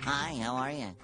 Hi, how are you?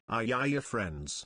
Ayaya friends.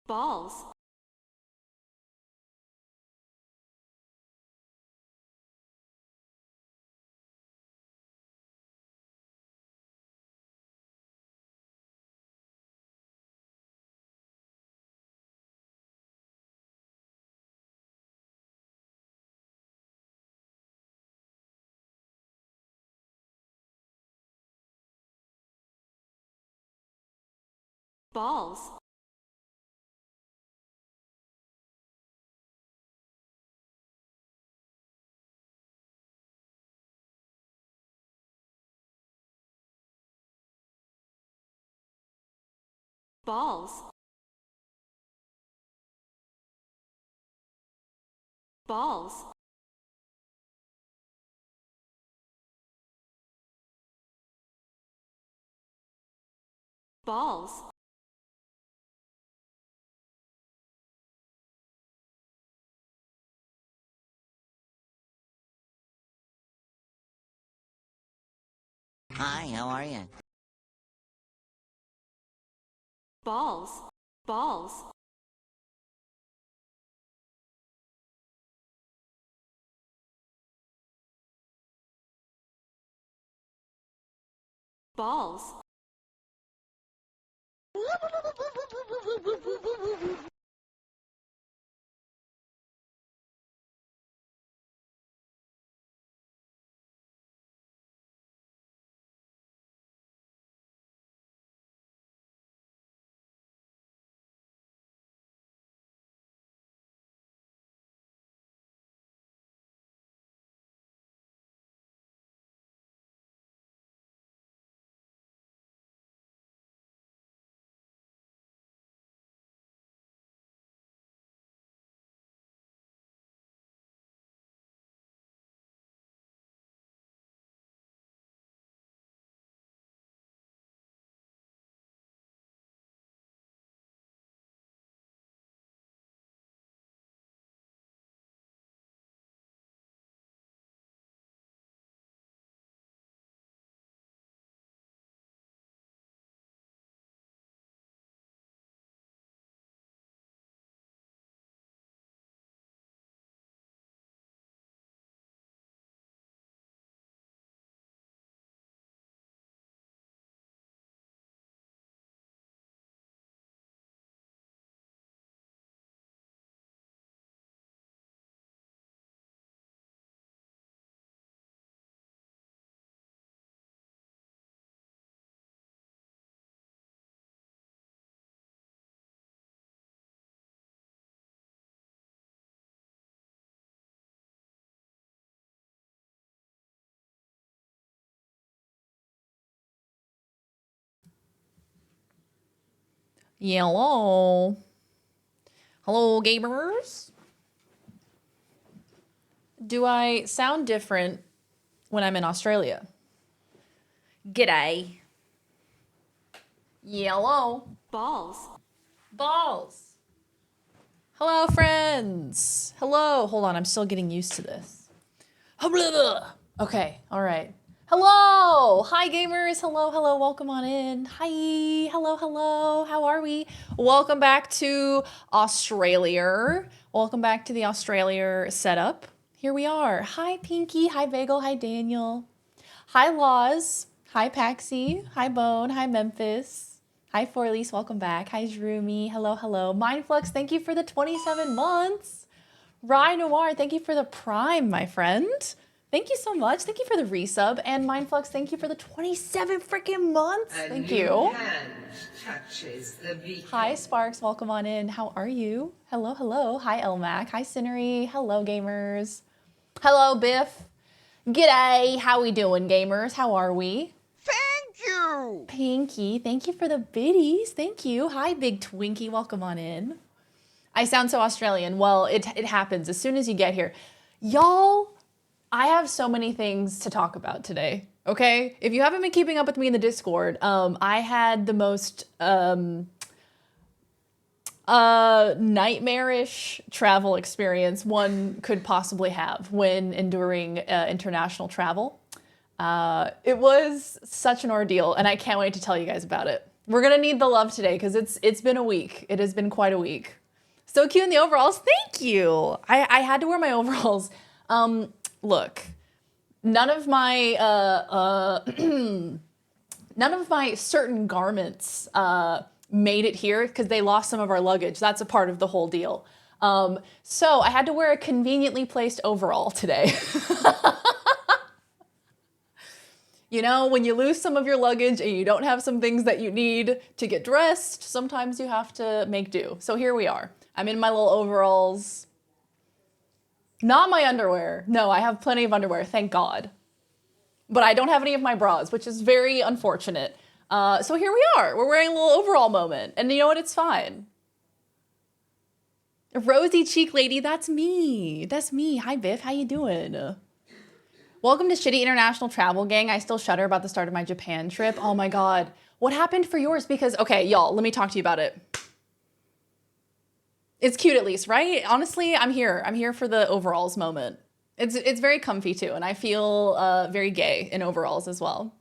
Balls. Balls. Balls. Balls. Balls. Hi, how are you? Balls. Balls. Balls. Hello. Hello, gamers. Do I sound different when I'm in Australia? G'day. Hello. Balls. Balls. Hello, friends. Hello. Hold on, I'm still getting used to this. Okay, all right. Hello. Hi, gamers. Hello, hello. Welcome on in. Hi. Hello, hello. How are we? Welcome back to Australia. Welcome back to the Australia setup. Here we are. Hi, Pinky. Hi, Bagel. Hi, Daniel. Hi, Laws. Hi, Paxi. Hi, Bone. Hi, Memphis. Hi, Forlise. Welcome back. Hi, Droomy. Hello, hello. Mindflux, thank you for the 27 months. Rye Noir, thank you for the prime, my friend. Thank you so much. Thank you for the resub. And Mindflux, thank you for the 27 freaking months. Thank you. Hand touches the beacon. Hi, Sparks. Welcome on in. How are you? Hello, hello. Hi, Elmac. Hi, Cinery. Hello, gamers. Hello, Biff. G'day. How we doing, gamers? How are we? Pinky, thank you for the biddies. Thank you. Hi, Big Twinkie. Welcome on in. I sound so Australian. Well, it happens as soon as you get here. Y'all, I have so many things to talk about today. Okay? If you haven't been keeping up with me in the Discord, I had the most nightmarish travel experience one could possibly have when enduring international travel. It was such an ordeal, and I can't wait to tell you guys about it. We're gonna need the love today because it's been a week. It has been quite a week. So cute in the overalls. Thank you. I had to wear my overalls. Look, none of my certain garments made it here because they lost some of our luggage. That's a part of the whole deal. So I had to wear a conveniently placed overall today. You know, when you lose some of your luggage and you don't have some things that you need to get dressed, sometimes you have to make do. So here we are. I'm in my little overalls. Not my underwear. No, I have plenty of underwear, thank God. But I don't have any of my bras, which is very unfortunate. So here we are. We're wearing a little overall moment. And you know what? It's fine. Rosy cheek lady, that's me. That's me. Hi, Biff. How you doing? Welcome to Shitty International Travel Gang. I still shudder about the start of my Japan trip. Oh my God. What happened for yours? Because, okay, y'all, let me talk to you about it. It's cute at least, right? Honestly, I'm here. I'm here for the overalls moment. It's very comfy too, and I feel very gay in overalls as well.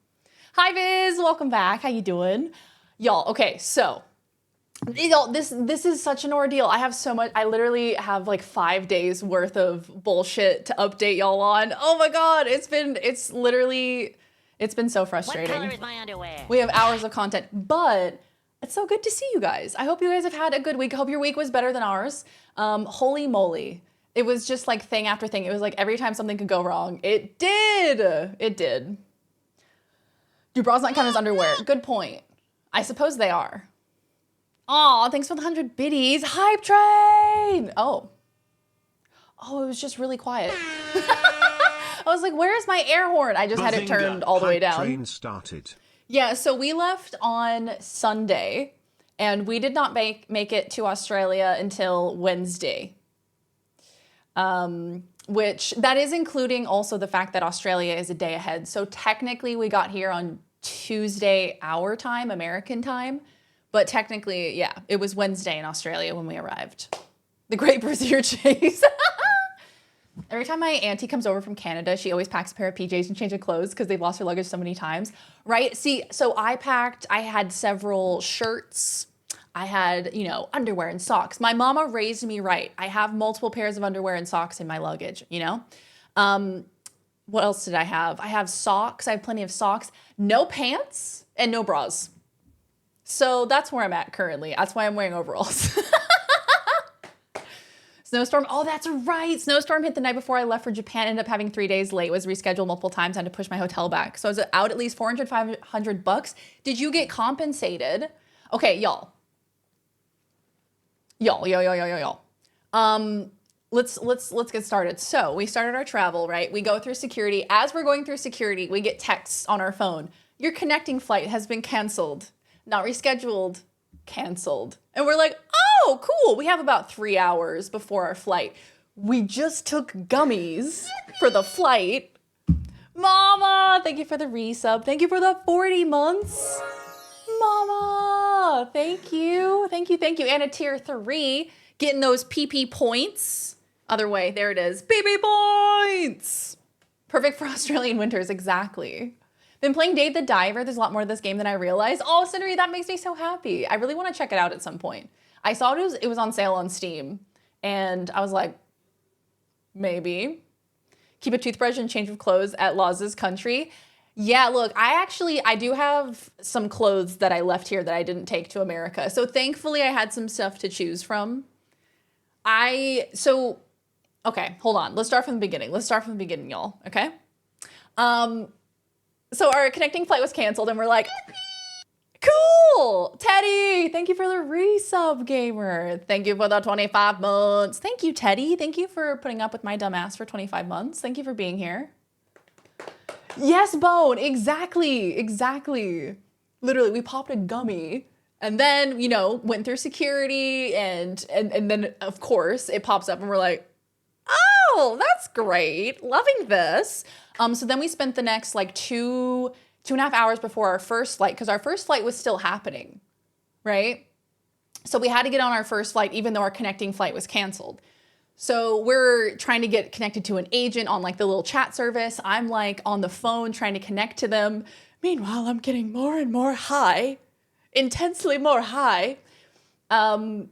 Hi, Viz. Welcome back. How you doing? Y'all, okay, so y'all, this is such an ordeal. I have so much. I literally have like 5 days worth of bullshit to update y'all on. Oh my God, it's been so frustrating. What color is my underwear? We have hours of content, but it's so good to see you guys. I hope you guys have had a good week. I hope your week was better than ours. Holy moly. It was just like thing after thing. It was like every time something could go wrong, it did. It did. Do bras not count as underwear? Good point. I suppose they are. Aw, thanks for the 100 biddies. Hype train! Oh, it was just really quiet. I was like, where's my air horn? I just had it turned all the way down. Train started. Yeah, so we left on Sunday, and we did not make it to Australia until Wednesday. Which, that is including also the fact that Australia is a day ahead. So technically we got here on Tuesday, our time, American time. But technically, yeah, it was Wednesday in Australia when we arrived. The Great Brazier Chase. Every time my auntie comes over from Canada, she always packs a pair of PJs and change of clothes because they've lost their luggage so many times, right? See, so I had several shirts. I had, underwear and socks. My mama raised me right. I have multiple pairs of underwear and socks in my luggage, What else did I have? I have socks. I have plenty of socks. No pants and no bras. So that's where I'm at currently. That's why I'm wearing overalls. Snowstorm. Oh, that's right. Snowstorm hit the night before I left for Japan. Ended up having 3 days late. Was rescheduled multiple times. I had to push my hotel back. So I was out at least $400, $500. Did you get compensated? Okay, y'all. Let's get started. So we started our travel, right? We go through security. As we're going through security, we get texts on our phone. Your connecting flight has been canceled. Not rescheduled, canceled. And we're like, oh, cool. We have about 3 hours before our flight. We just took gummies for the flight. Mama, thank you for the resub. Thank you for the 40 months. Mama, thank you. Thank you. And a tier 3, getting those PP points. Other way, there it is. PP points. Perfect for Australian winters, exactly. Been playing Dave the Diver. There's a lot more to this game than I realized. Oh, Cindery, that makes me so happy. I really want to check it out at some point. I saw it was on sale on Steam, and I was like, maybe. Keep a toothbrush and change of clothes at Loz's Country. Yeah, look, I do have some clothes that I left here that I didn't take to America. So thankfully I had some stuff to choose from. Okay, hold on. Let's start from the beginning, y'all, okay? So our connecting flight was canceled and we're like, cool, Teddy, thank you for the resub, gamer. Thank you for the 25 months. Thank you, Teddy. Thank you for putting up with my dumb ass for 25 months. Thank you for being here. Yes, Bone, exactly. Literally, we popped a gummy and then, went through security and then of course it pops up and we're like, oh, that's great. Loving this. So then we spent the next like 2.5 hours before our first flight, because our first flight was still happening, right? So we had to get on our first flight even though our connecting flight was canceled. So we're trying to get connected to an agent on like the little chat service. I'm like on the phone trying to connect to them. Meanwhile, I'm getting more and more high, intensely more high. I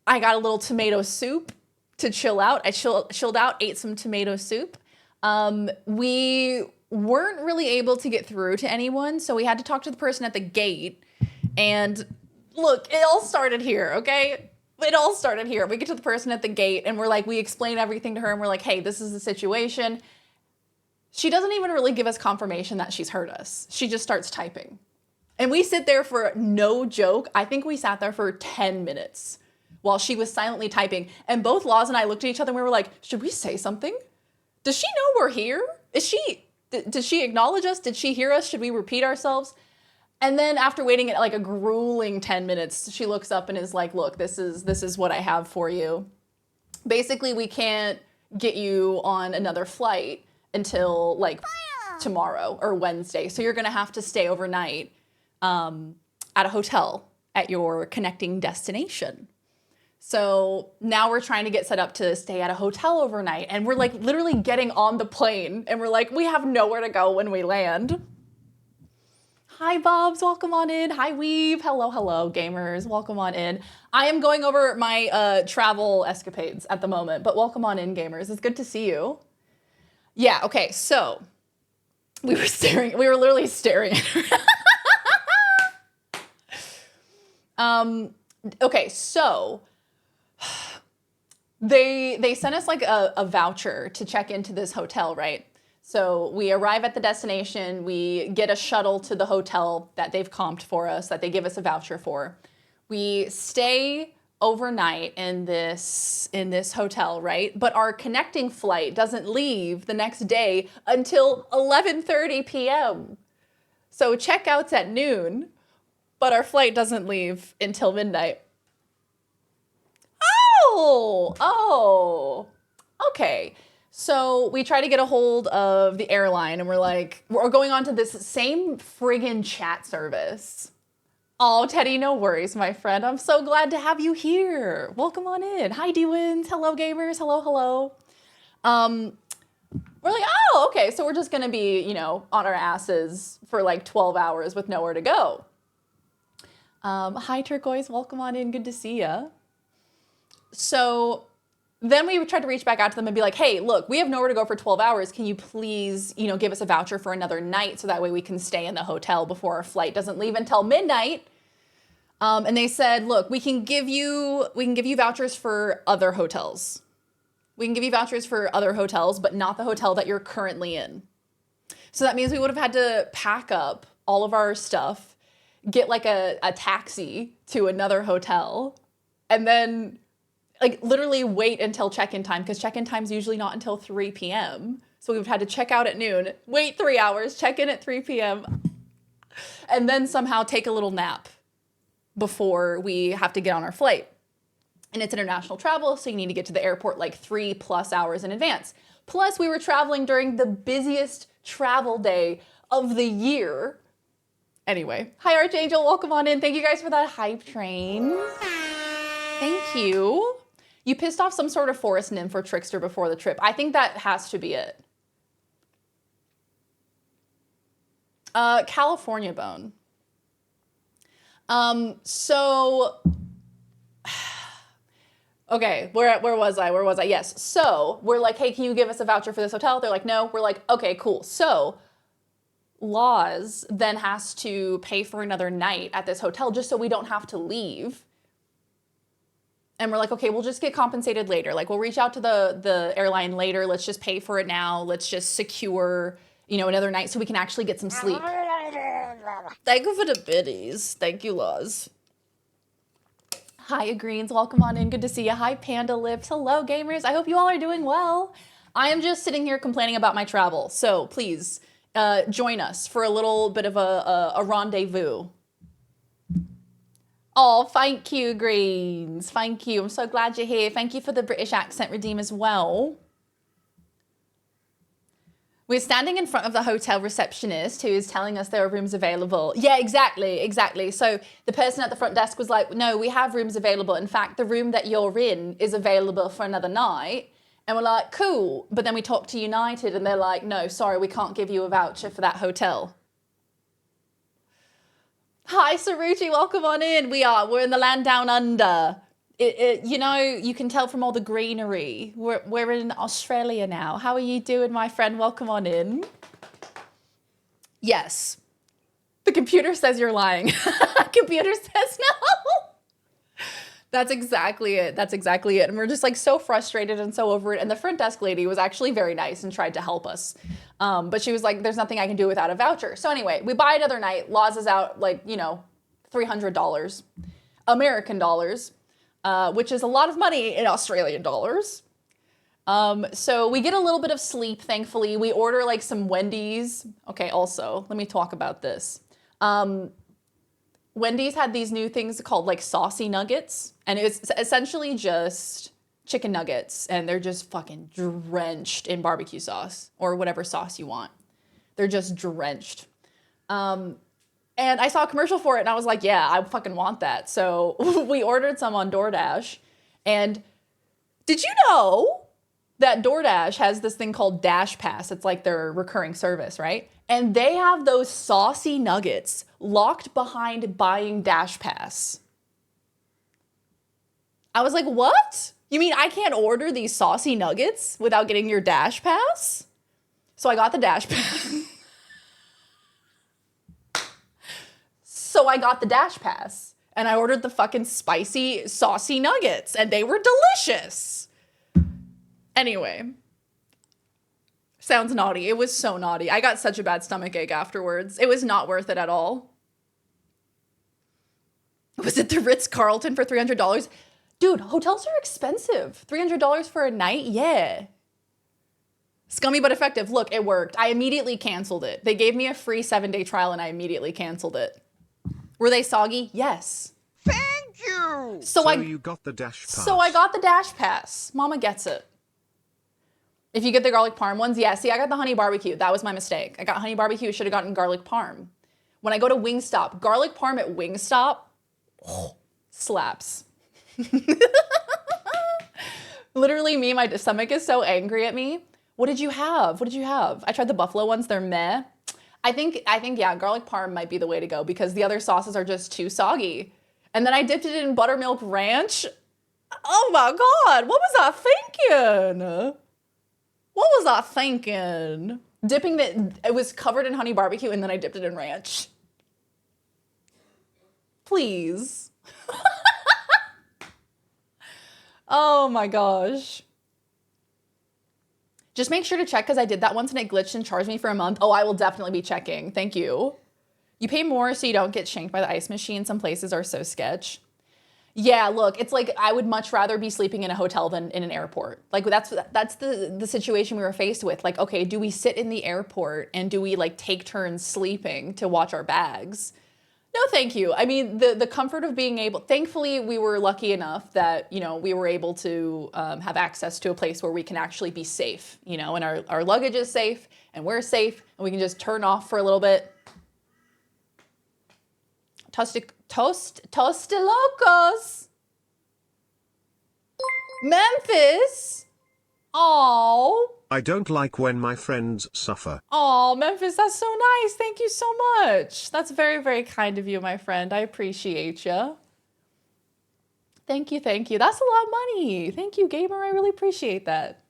got a little tomato soup to chill out. I chilled out, ate some tomato soup. We weren't really able to get through to anyone, so we had to talk to the person at the gate. And look, it all started here, okay? It all started here. We get to the person at the gate and we explain everything to her and we're like, hey, this is the situation. She doesn't even really give us confirmation that she's heard us. She just starts typing. And we sit there for, no joke, I think we sat there for 10 minutes while she was silently typing. And both Laws and I looked at each other and we were like, should we say something? Does she know we're here? Did she acknowledge us? Did she hear us? Should we repeat ourselves? And then after waiting at like a grueling 10 minutes, she looks up and is like, look, this is what I have for you. Basically, we can't get you on another flight until like tomorrow or Wednesday. So you're going to have to stay overnight at a hotel at your connecting destination. So now we're trying to get set up to stay at a hotel overnight. And we're like literally getting on the plane and we're like, we have nowhere to go when we land. Hi, Bobs. Welcome on in. Hi, Weave. Hello, hello, gamers. Welcome on in. I am going over my travel escapades at the moment, but welcome on in, gamers. It's good to see you. Yeah, okay, so we were literally staring at her. Okay, so they sent us like a voucher to check into this hotel, right? So we arrive at the destination, we get a shuttle to the hotel that they've comped for us, that they give us a voucher for. We stay overnight in this hotel, right? But our connecting flight doesn't leave the next day until 11:30 p.m. So checkout's at noon, but our flight doesn't leave until midnight. Oh, okay. So we try to get a hold of the airline and we're going on to this same friggin' chat service. Oh, Teddy, no worries, my friend. I'm so glad to have you here. Welcome on in. Hi, D-Wins. Hello, gamers. Hello, hello. We're like, oh, okay. So we're just going to be, on our asses for like 12 hours with nowhere to go. Hi, Turquoise. Welcome on in. Good to see ya. So then we tried to reach back out to them and be like, hey, look, we have nowhere to go for 12 hours. Can you please, give us a voucher for another night so that way we can stay in the hotel before our flight doesn't leave until midnight? And they said, look, we can give you vouchers for other hotels. We can give you vouchers for other hotels, but not the hotel that you're currently in. So that means we would have had to pack up all of our stuff, get like a taxi to another hotel, and then like literally wait until check-in time, because check-in time is usually not until 3 p.m. So we've had to check out at noon, wait 3 hours, check in at 3 p.m., and then somehow take a little nap before we have to get on our flight. And it's international travel, so you need to get to the airport like 3+ hours in advance. Plus, we were traveling during the busiest travel day of the year. Anyway, hi Archangel, welcome on in. Thank you guys for that hype train. Thank you. You pissed off some sort of forest nymph or trickster before the trip. I think that has to be it. California Bone. Okay, where was I? Yes. So we're like, hey, can you give us a voucher for this hotel? They're like, no. We're like, okay, cool. So Laws then has to pay for another night at this hotel just so we don't have to leave. And we're like, okay, we'll just get compensated later. Like, we'll reach out to the airline later. Let's just pay for it now. Let's just secure, another night so we can actually get some sleep. Thank you for the biddies. Thank you, Laws. Hi, Greens. Welcome on in. Good to see you. Hi, Panda Lips. Hello, gamers. I hope you all are doing well. I am just sitting here complaining about my travel. So please, join us for a little bit of a rendezvous. Oh, thank you, Greens. Thank you. I'm so glad you're here. Thank you for the British accent redeem as well. We're standing in front of the hotel receptionist who is telling us there are rooms available. Yeah, exactly. So the person at the front desk was like, no, we have rooms available. In fact, the room that you're in is available for another night. And we're like, cool. But then we talked to United and they're like, no, sorry, we can't give you a voucher for that hotel. Hi, Saruchi, welcome on in. We're in the land down under. You know, you can tell from all the greenery. We're in Australia now. How are you doing, my friend? Welcome on in. Yes. The computer says you're lying. Computer says no. That's exactly it. And we're just like so frustrated and so over it. And the front desk lady was actually very nice and tried to help us. But she was like, there's nothing I can do without a voucher. So anyway, we buy another night. Laws is out like, you know, $300 American dollars, which is a lot of money in Australian dollars. So we get a little bit of sleep, thankfully. We order like some Wendy's. Okay, also, let me talk about this. Wendy's had these new things called like saucy nuggets, and it's essentially just chicken nuggets, and they're just fucking drenched in barbecue sauce or whatever sauce you want. They're just drenched. And I saw a commercial for it, and I was like, yeah, I fucking want that. So we ordered some on DoorDash, and did you know that DoorDash has this thing called Dash Pass? It's like their recurring service, right? And they have those saucy nuggets locked behind buying Dash Pass. I was like, what? You mean I can't order these saucy nuggets without getting your Dash Pass? So I got the Dash Pass. And I ordered the fucking spicy, saucy nuggets, and they were delicious. Anyway. Sounds naughty. It was so naughty. I got such a bad stomachache afterwards. It was not worth it at all. Was it the Ritz-Carlton for $300? Dude, hotels are expensive. $300 for a night? Yeah. Scummy but effective. Look, it worked. I immediately canceled it. They gave me a free 7-day trial and I immediately canceled it. Were they soggy? Yes. Thank you! So you got the Dash Pass. So I got the Dash Pass. Mama gets it. If you get the garlic parm ones, yeah, see, I got the honey barbecue. That was my mistake. I got honey barbecue, should have gotten garlic parm. When I go to Wingstop, garlic parm at Wingstop, slaps. Literally me, my stomach is so angry at me. What did you have? I tried the buffalo ones, they're meh. I think, yeah, garlic parm might be the way to go because the other sauces are just too soggy. And then I dipped it in buttermilk ranch. Oh my God, what was I thinking? Dipping it was covered in honey barbecue and then I dipped it in ranch. Please. Oh my gosh. Just make sure to check because I did that once and it glitched and charged me for a month. Oh, I will definitely be checking. Thank you. You pay more so you don't get shanked by the ice machine. Some places are so sketch. Yeah, look, it's like I would much rather be sleeping in a hotel than in an airport. Like that's the situation we were faced with. Like, okay, do we sit in the airport and do we like take turns sleeping to watch our bags? No, thank you. I mean, the comfort of being able, thankfully we were lucky enough that, you know, we were able to have access to a place where we can actually be safe, you know, and our luggage is safe and we're safe and we can just turn off for a little bit. Tostilocos. Memphis. Oh. I don't like when my friends suffer. Oh, Memphis, that's so nice. Thank you so much. That's very, very kind of you, my friend. I appreciate you. Thank you, thank you. That's a lot of money. Thank you, Gamer. I really appreciate that.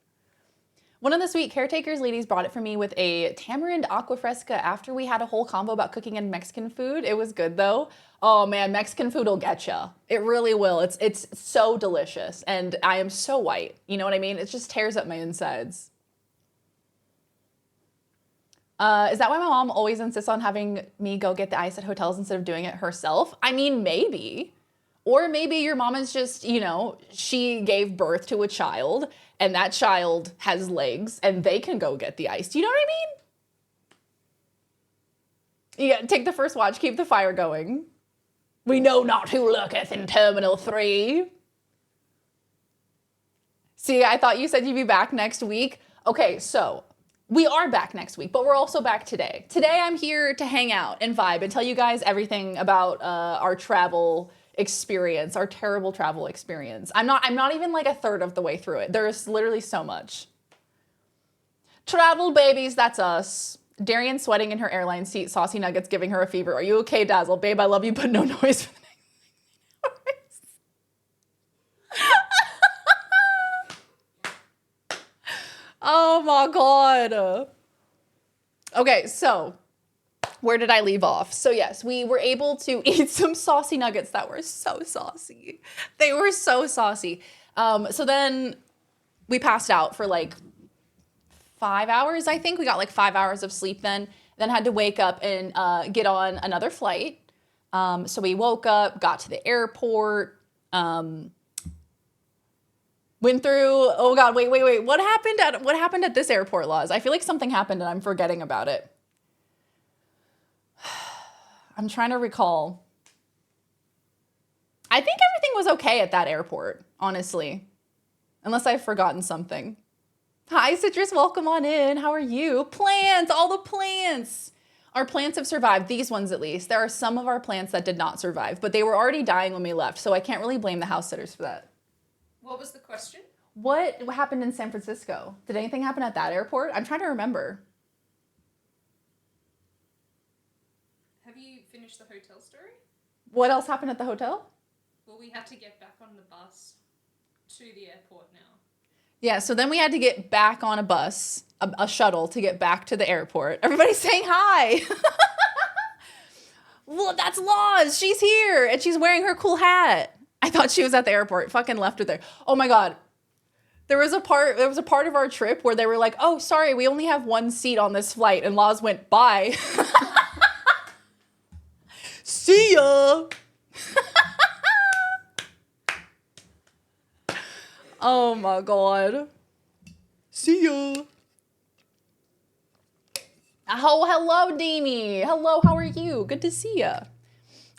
One of the sweet caretakers ladies brought it for me with a tamarind aqua fresca after we had a whole combo about cooking and Mexican food. It was good though. Oh man, Mexican food will get ya. It really will. It's so delicious and I am so white. You know what I mean? It just tears up my insides. Is that why my mom always insists on having me go get the ice at hotels instead of doing it herself? I mean, maybe. Or maybe your mom is just, you know, she gave birth to a child and that child has legs and they can go get the ice. Do you know what I mean? Yeah, take the first watch, keep the fire going. We know not who lurketh in Terminal 3. See, I thought you said you'd be back next week. Okay, so we are back next week, but we're also back today. Today I'm here to hang out and vibe and tell you guys everything about our travel experience, our terrible travel experience. I'm not even like a third of the way through it. There's literally so much. Travel babies, that's us. Darian sweating in her airline seat, saucy nuggets giving her a fever. Are you okay, Dazzle? Babe, I love you, but no noise for the next hours. Oh my God. Okay, so where did I leave off? So yes, we were able to eat some saucy nuggets that were so saucy. They were so saucy. So then we passed out for like 5 hours, I think. We got like 5 hours of sleep then had to wake up and get on another flight. So we woke up, got to the airport, went through, oh God, wait. What happened at this airport, Laws? I feel like something happened and I'm forgetting about it. I'm trying to recall. I think everything was okay at that airport, honestly. Unless I've forgotten something. Hi, Citrus, welcome on in. How are you? Plants, all the plants. Our plants have survived, these ones at least. There are some of our plants that did not survive, but they were already dying when we left, so I can't really blame the house sitters for that. What was the question? What happened in San Francisco? Did anything happen at that airport? I'm trying to remember. Have you finished the hotel story? What else happened at the hotel? Well, we had to get back on the bus to the airport now. Yeah, so then we had to get back on a bus, a shuttle to get back to the airport. Everybody's saying hi. Well, that's Laws. She's here and she's wearing her cool hat. I thought she was at the airport. Fucking left her there. Oh my God. There was a part of our trip where they were like, oh, sorry, we only have one seat on this flight. And Laws went, bye. See ya. Oh my God. See ya. Oh, hello, Deemy. Hello, how are you? Good to see ya.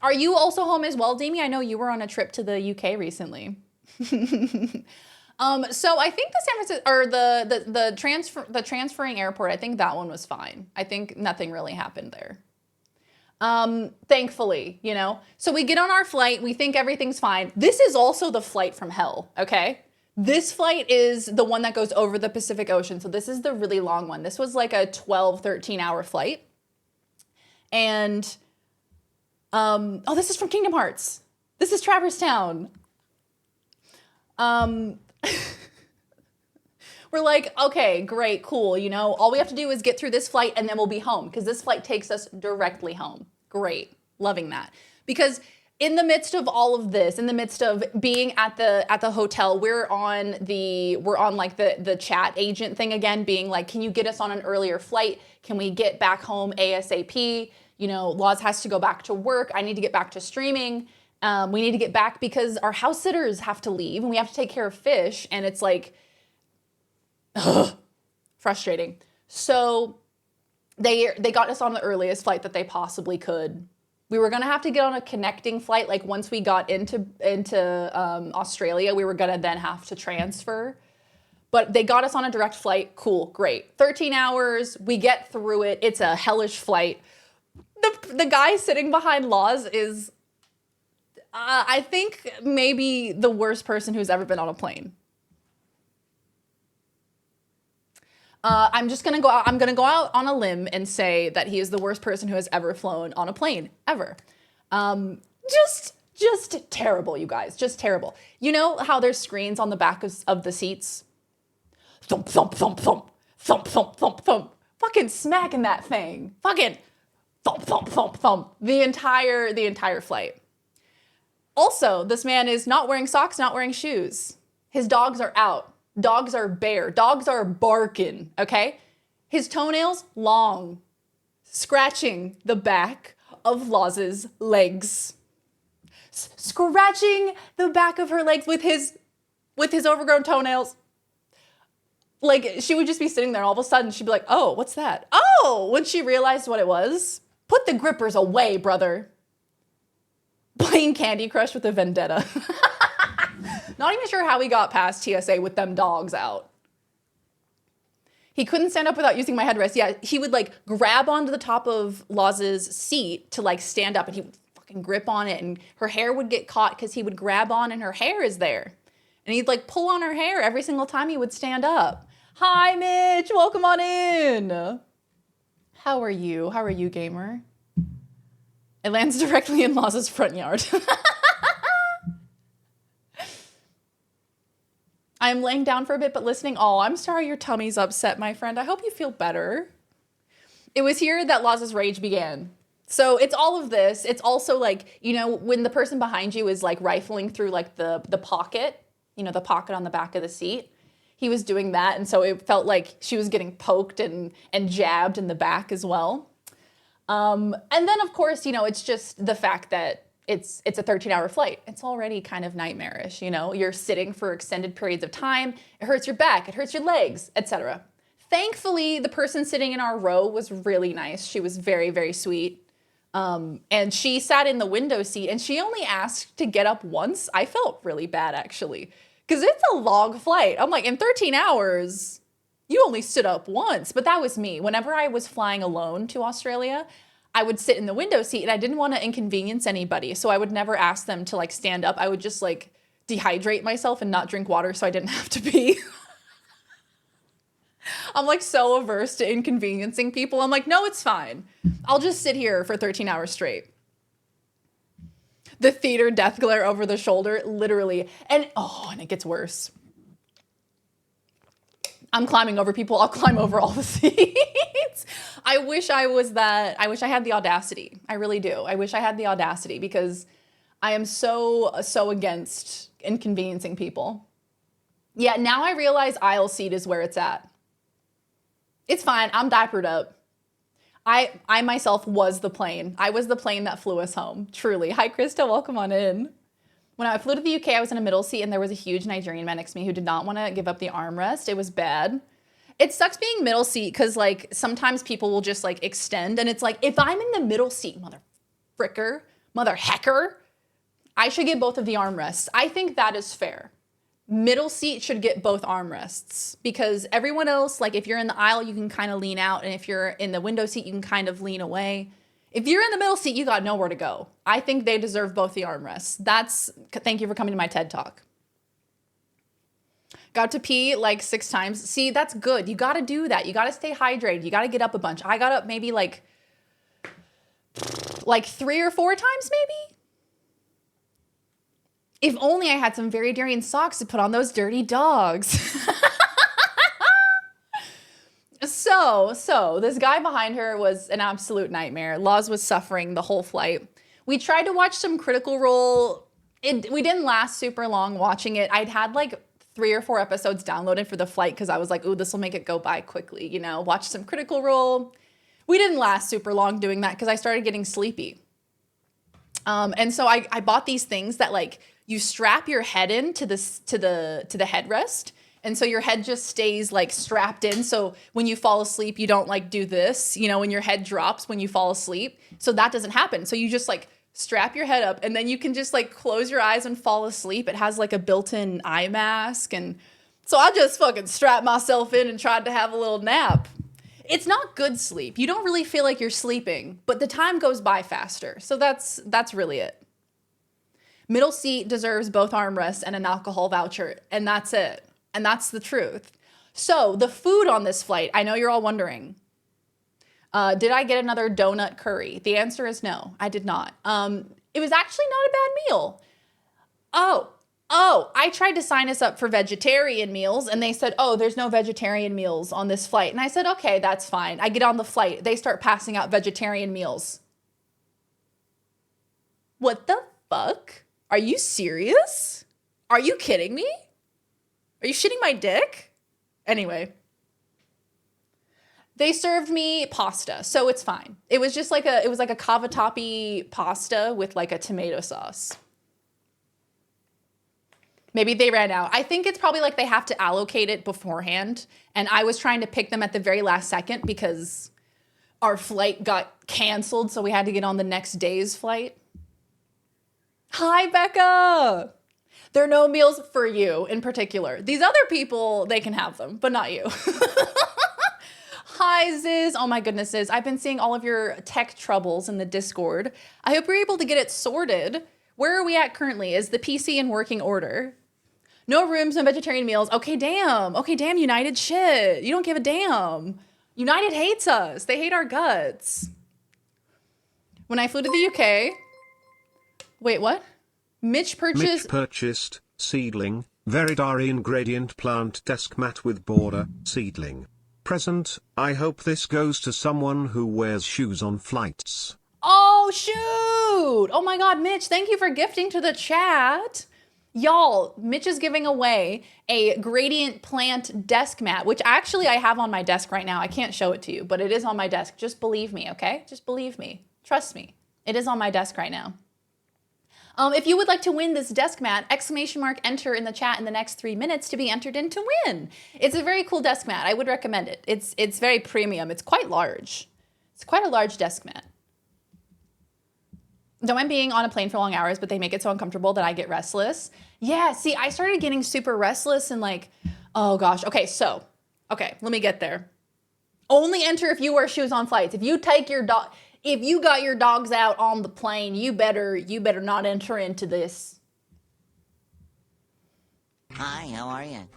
Are you also home as well, Deemy? I know you were on a trip to the UK recently. So I think the San Francisco or the transferring airport, I think that one was fine. I think nothing really happened there. Thankfully, you know. So we get on our flight, we think everything's fine. This is also the flight from hell, okay? This flight is the one that goes over the Pacific Ocean. So this is the really long one. This was like a 12, 13-hour flight. And, oh, this is from Kingdom Hearts. This is Traverse Town. We're like, okay, great, cool. You know, all we have to do is get through this flight and then we'll be home because this flight takes us directly home. Great. Loving that. Because in the midst of all of this, in the midst of being at the hotel, we're on like the chat agent thing again, being like, can you get us on an earlier flight? Can we get back home ASAP? You know, Laws has to go back to work. I need to get back to streaming. We need to get back because our house sitters have to leave and we have to take care of fish. And it's like, frustrating. So they got us on the earliest flight that they possibly could. We were gonna have to get on a connecting flight. Like once we got into Australia, we were gonna then have to transfer. But they got us on a direct flight. Cool, great. 13 hours, we get through it. It's a hellish flight. The guy sitting behind Laws is, I think, maybe the worst person who's ever been on a plane. I'm gonna go out on a limb and say that he is the worst person who has ever flown on a plane, ever. Just terrible, you guys, just terrible. You know how there's screens on the back of the seats? Thump, thump, thump, thump, thump, thump, thump, thump. Fucking smacking that thing. Fucking thump, thump, thump, thump. The entire flight. Also, this man is not wearing socks, not wearing shoes. His dogs are out. Dogs are bare. Dogs are barking, okay? His toenails, long. Scratching the back of Laws's legs. Scratching the back of her legs with his overgrown toenails. Like, she would just be sitting there, all of a sudden, she'd be like, oh, what's that? Oh, when she realized what it was, Put the grippers away, brother. Playing Candy Crush with a vendetta. Not even sure how he got past TSA with them dogs out. He couldn't stand up without using my headrest. Yeah, he would like grab onto the top of Loz's seat to like stand up, and he would fucking grip on it, and her hair would get caught because he would grab on and her hair is there. And he'd like pull on her hair every single time he would stand up. Hi, Mitch, welcome on in. How are you? How are you, gamer? It lands directly in Loz's front yard. I'm laying down for a bit, but listening. Oh, I'm sorry your tummy's upset, my friend. I hope you feel better. It was here that Loz's rage began. So it's all of this. It's also like, you know, when the person behind you is like rifling through like the pocket, you know, the pocket on the back of the seat. He was doing that, and so it felt like she was getting poked and jabbed in the back as well. And then, of course, you know, it's just the fact that it's a 13-hour flight. It's already kind of nightmarish, you know? You're sitting for extended periods of time. It hurts your back, it hurts your legs, etc. Thankfully, the person sitting in our row was really nice. She was very, very sweet. And she sat in the window seat, and she only asked to get up once. I felt really bad, actually, because it's a long flight. I'm like, in 13 hours, you only stood up once. But that was me. Whenever I was flying alone to Australia, I would sit in the window seat, and I didn't want to inconvenience anybody. So I would never ask them to like stand up. I would just like dehydrate myself and not drink water so I didn't have to pee. I'm like so averse to inconveniencing people. I'm like, no, it's fine. I'll just sit here for 13 hours straight. The theater death glare over the shoulder, literally. And it gets worse. I'm climbing over people. I'll climb over all the seats. I wish I was that. I wish I had the audacity. I really do. I wish I had the audacity because I am so against inconveniencing people. Yeah, now I realize aisle seat is where it's at. It's fine. I'm diapered up. I myself was the plane. I was the plane that flew us home. Truly. Hi, Krista. Welcome on in. When I flew to the UK, I was in a middle seat, and there was a huge Nigerian man next to me who did not want to give up the armrest. It was bad. It sucks being middle seat because, like, sometimes people will just, like, extend. And it's like, if I'm in the middle seat, mother hecker, I should get both of the armrests. I think that is fair. Middle seat should get both armrests because everyone else, like, if you're in the aisle, you can kind of lean out. And if you're in the window seat, you can kind of lean away. If you're in the middle seat, you got nowhere to go. I think they deserve both the armrests. Thank you for coming to my TED Talk. Got to pee like 6 times. See, that's good. You got to do that. You got to stay hydrated. You got to get up a bunch. I got up maybe like 3 or 4 times maybe. If only I had some very daring socks to put on those dirty dogs. So this guy behind her was an absolute nightmare. Loz was suffering the whole flight. We tried to watch some Critical Role. We didn't last super long watching it. I'd had like 3 or 4 episodes downloaded for the flight because I was like, ooh, this will make it go by quickly, you know, watch some Critical Role. We didn't last super long doing that because I started getting sleepy. And so I bought these things that like you strap your head in to the headrest. And so your head just stays like strapped in. So when you fall asleep, you don't like do this, you know, when your head drops when you fall asleep. So that doesn't happen. So you just like strap your head up and then you can just like close your eyes and fall asleep. It has like a built-in eye mask. And so I just fucking strapped myself in and tried to have a little nap. It's not good sleep. You don't really feel like you're sleeping, but the time goes by faster. So that's really it. Middle seat deserves both armrests and an alcohol voucher. And that's it. And that's the truth. So the food on this flight, I know you're all wondering, did I get another donut curry? The answer is no, I did not. It was actually not a bad meal. I tried to sign us up for vegetarian meals and they said, oh, there's no vegetarian meals on this flight. And I said, okay, that's fine. I get on the flight. They start passing out vegetarian meals. What the fuck? Are you serious? Are you kidding me? Are you shitting my dick? Anyway, they served me pasta, so it's fine. It was just like a cavatappi pasta with like a tomato sauce. Maybe they ran out. I think it's probably like they have to allocate it beforehand, and I was trying to pick them at the very last second because our flight got canceled, so we had to get on the next day's flight. Hi, Becca. There are no meals for you in particular. These other people, they can have them, but not you. Hi, Ziz. Oh my goodness, Ziz. I've been seeing all of your tech troubles in the Discord. I hope you're able to get it sorted. Where are we at currently? Is the PC in working order? No rooms, no vegetarian meals. Okay, damn. Okay, damn, United. Shit. You don't give a damn. United hates us. They hate our guts. When I flew to the UK... Wait, what? Mitch purchased seedling, Veridarian gradient plant desk mat with border, seedling. Present, I hope this goes to someone who wears shoes on flights. Oh, shoot. Oh my God, Mitch, thank you for gifting to the chat. Y'all, Mitch is giving away a gradient plant desk mat, which actually I have on my desk right now. I can't show it to you, but it is on my desk. Just believe me, okay? Just believe me. Trust me. It is on my desk right now. If you would like to win this desk mat, ! Enter in the chat in the next 3 minutes to be entered in to win. It's a very cool desk mat. I would recommend it. It's very premium. It's quite large. It's quite a large desk mat. Don't mind being on a plane for long hours, but they make it so uncomfortable that I get restless. Yeah, see, I started getting super restless and like, oh gosh. Okay, let me get there. Only enter if you wear shoes on flights. If you take your dog... If you got your dogs out on the plane, you better not enter into this. Hi, how are you?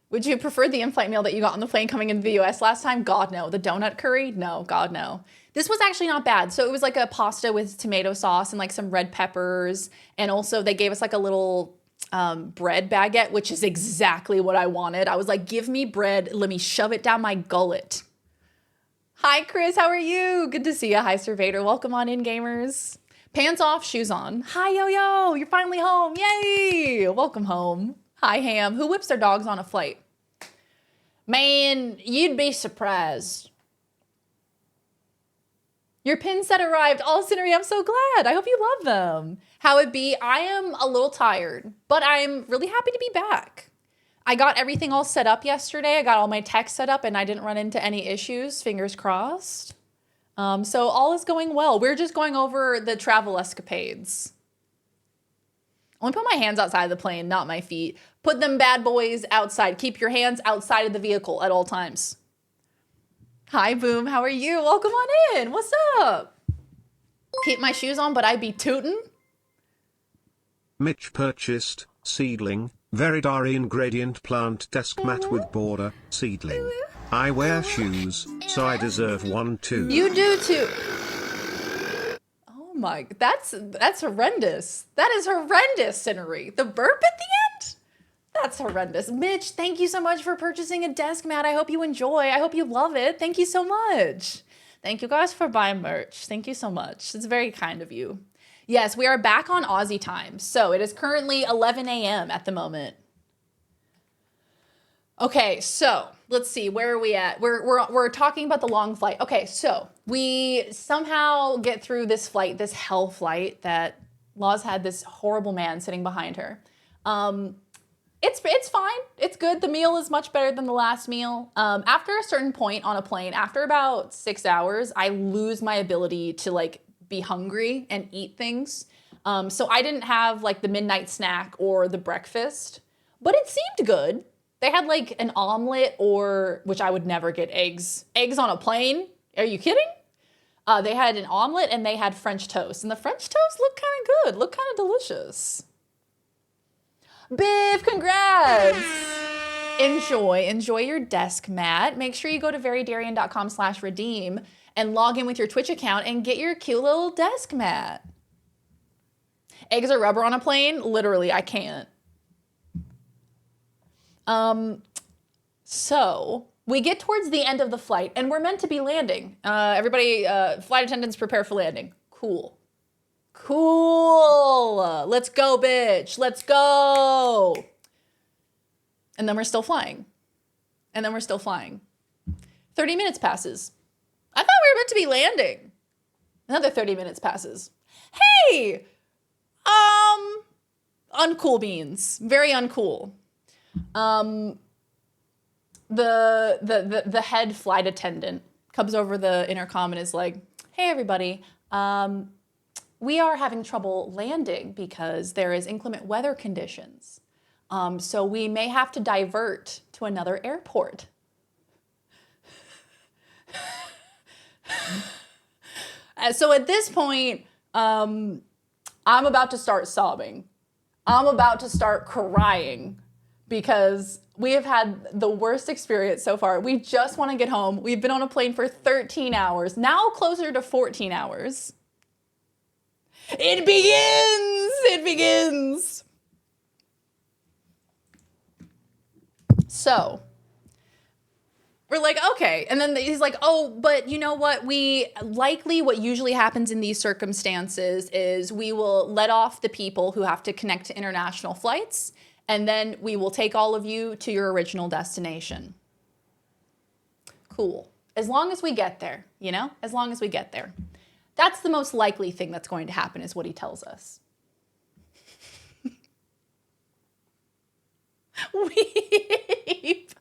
Would you prefer the in-flight meal that you got on the plane coming into the US last time? God, no. The donut curry? No, God, no. This was actually not bad. So it was like a pasta with tomato sauce and like some red peppers. And also they gave us like a little bread baguette, which is exactly what I wanted. I was like, give me bread. Let me shove it down my gullet. Hi, Chris. How are you? Good to see you. Hi, Surveyor. Welcome on in, gamers. Pants off, shoes on. Hi, Yo-Yo. You're finally home. Yay. Welcome home. Hi, Ham. Who whips their dogs on a flight? Man, you'd be surprised. Your pin set arrived. Oh, Cinery, I'm so glad. I hope you love them. How it be? I am a little tired, but I'm really happy to be back. I got everything all set up yesterday. I got all my tech set up and I didn't run into any issues, fingers crossed. So all is going well. We're just going over the travel escapades. I want to put my hands outside of the plane, not my feet. Put them bad boys outside. Keep your hands outside of the vehicle at all times. Hi, Boom. How are you? Welcome on in. What's up? Keep my shoes on, but I be tootin'. Mitch purchased seedling, Veridarian gradient plant desk mat with border, seedling. I wear shoes, so I deserve one too. You do too. Oh my, that's horrendous. That is horrendous, Cinery. The burp at the end? That's horrendous. Mitch, thank you so much for purchasing a desk mat. I hope you enjoy. I hope you love it. Thank you so much. Thank you guys for buying merch. Thank you so much. It's very kind of you. Yes, we are back on Aussie time. So it is currently 11 a.m. at the moment. Okay, so let's see, where are we at? We're talking about the long flight. Okay, so we somehow get through this flight, this hell flight that Laws had this horrible man sitting behind her. It's fine. It's good. The meal is much better than the last meal. After a certain point on a plane, after about 6 hours, I lose my ability to like be hungry and eat things. So I didn't have like the midnight snack or the breakfast, but it seemed good. They had like an omelet which I would never get eggs. Eggs on a plane? Are you kidding? They had an omelet and they had French toast. And the French toast looked kind of good, looked kind of delicious. Biff, congrats! Enjoy your desk mat. Make sure you go to veridarian.com/redeem and log in with your Twitch account and get your cute little desk mat. Eggs or rubber on a plane? Literally, I can't. So we get towards the end of the flight and we're meant to be landing. Everybody, flight attendants, prepare for landing. Cool. Let's go, bitch. Let's go. And then we're still flying. 30 minutes passes. I thought we were meant to be landing. Another 30 minutes passes. Hey! Uncool beans. Very uncool. The head flight attendant comes over the intercom and is like, hey, everybody. We are having trouble landing because there is inclement weather conditions. So we may have to divert to another airport. So at this point, I'm about to start sobbing. I'm about to start crying because we have had the worst experience so far. We just want to get home. We've been on a plane for 13 hours, now closer to 14 hours. It begins! It begins! So, we're like, okay. And then he's like, oh, but you know what? What usually happens in these circumstances is we will let off the people who have to connect to international flights, and then we will take all of you to your original destination. Cool. As long as we get there, as long as we get there. That's the most likely thing that's going to happen, is what he tells us. Weep.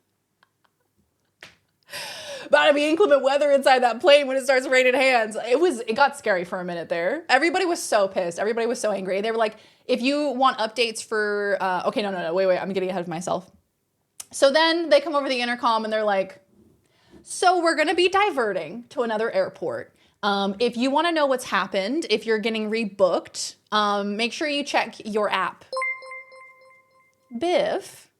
About to be inclement weather inside that plane when it starts raining hands. It got scary for a minute there. Everybody was so pissed. Everybody was so angry. They were like, if you want updates for, okay, no, wait, I'm getting ahead of myself. So then they come over the intercom and they're like, so we're gonna be diverting to another airport. If you wanna know what's happened, if you're getting rebooked, make sure you check your app. Biff,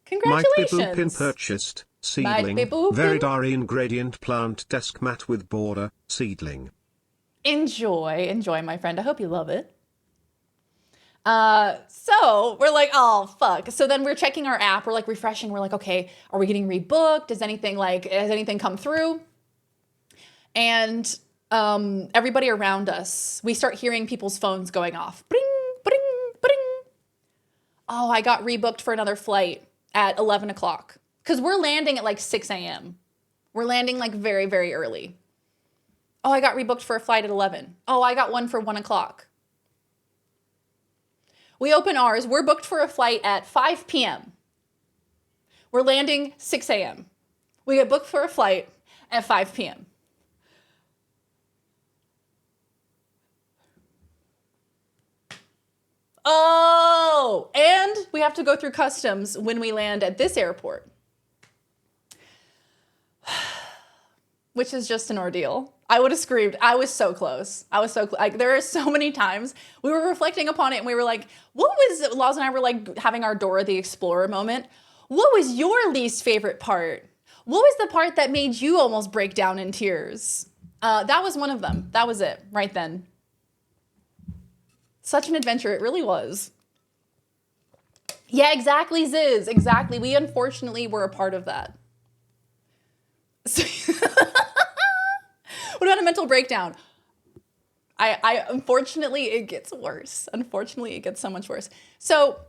congratulations. Might be Boopin purchased, seedling, Veridari ingredient plant desk mat with border, seedling. Enjoy, my friend. I hope you love it. So we're like, oh, fuck. So then we're checking our app. We're like refreshing. We're like, okay, are we getting rebooked? Has anything come through? And everybody around us, we start hearing people's phones going off. Bring, bring, bring. Oh, I got rebooked for another flight at 11 o'clock. Because we're landing at like 6 a.m. We're landing like very, very early. Oh, I got rebooked for a flight at 11. Oh, I got one for 1 o'clock. We open ours. We're booked for a flight at 5 p.m. We're landing 6 a.m. We get booked for a flight at 5 p.m. Oh, and we have to go through customs when we land at this airport, which is just an ordeal. I would have screamed. I was so close. Like, there are so many times we were reflecting upon it and we were like, Laws and I were like having our Dora the Explorer moment. What was your least favorite part? What was the part that made you almost break down in tears? That was one of them. That was it right then. Such an adventure. It really was. Yeah, exactly, Ziz. Exactly. We unfortunately were a part of that. What about a mental breakdown? I unfortunately, it gets worse. Unfortunately, it gets so much worse. So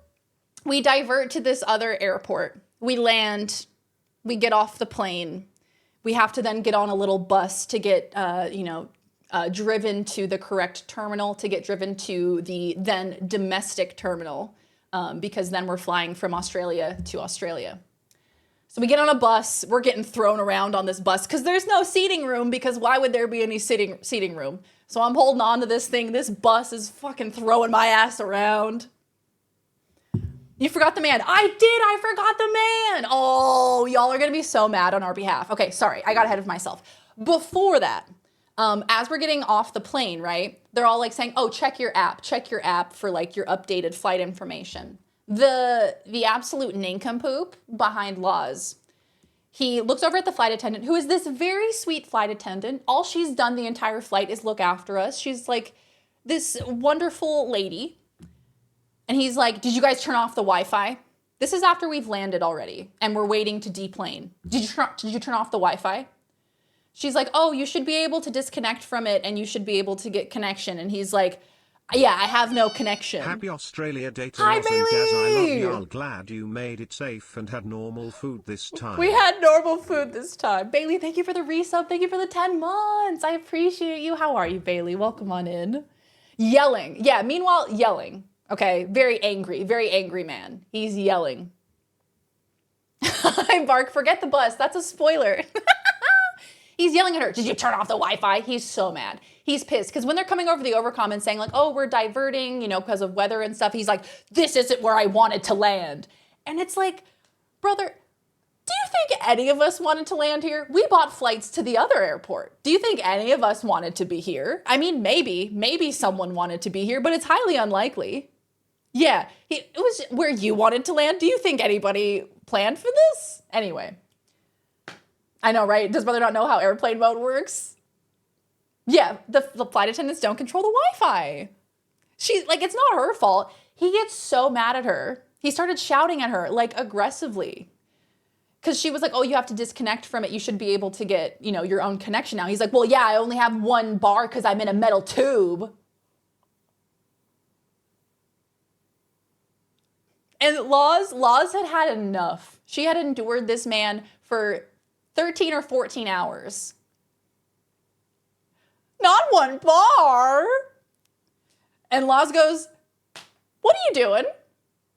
we divert to this other airport. We land, we get off the plane. We have to then get on a little bus to get, driven to the correct terminal, to get driven to the then domestic terminal, because then we're flying from Australia to Australia. So we get on a bus, we're getting thrown around on this bus because there's no seating room, because why would there be any seating room? So I'm holding on to this thing. This bus is fucking throwing my ass around. You forgot the man. I forgot the man. Oh, y'all are going to be so mad on our behalf. Okay, sorry, I got ahead of myself. Before that, as we're getting off the plane, right, they're all like saying, oh, check your app for like your updated flight information. The absolute nincompoop behind Laws, he looks over at the flight attendant, who is this very sweet flight attendant. All she's done the entire flight is look after us. She's like this wonderful lady. And he's like, did you guys turn off the Wi-Fi? This is after we've landed already and we're waiting to deplane. Did you turn off the Wi-Fi? She's like, oh, you should be able to disconnect from it and you should be able to get connection. And he's like, yeah, I have no connection. Happy Australia Day to Hi, Roz and Des. I love Bailey! y'all. Glad you made it safe and had normal food this time. We had normal food this time. Bailey, thank you for the resub. Thank you for the 10 months. I appreciate you. How are you, Bailey? Welcome on in. Yelling. Yeah, meanwhile, yelling. Okay, very angry man. He's yelling. I bark, forget the bus. That's a spoiler. He's yelling at her, did you turn off the Wi-Fi? He's so mad. He's pissed because when they're coming over the overcom and saying like, oh, we're diverting, you know, because of weather and stuff, he's like, this isn't where I wanted to land. And it's like, brother, do you think any of us wanted to land here? We bought flights to the other airport. Do you think any of us wanted to be here? I mean, maybe someone wanted to be here, but it's highly unlikely. Yeah, it was where you wanted to land. Do you think anybody planned for this? Anyway. I know, right? Does brother not know how airplane mode works? Yeah, the flight attendants don't control the Wi-Fi. She's like, it's not her fault. He gets so mad at her. He started shouting at her, like, aggressively. Because she was like, oh, you have to disconnect from it. You should be able to get, you know, your own connection now. He's like, well, yeah, I only have one bar because I'm in a metal tube. And Laws had enough. She had endured this man for 13 or 14 hours. Not one bar. And Laws goes, what are you doing?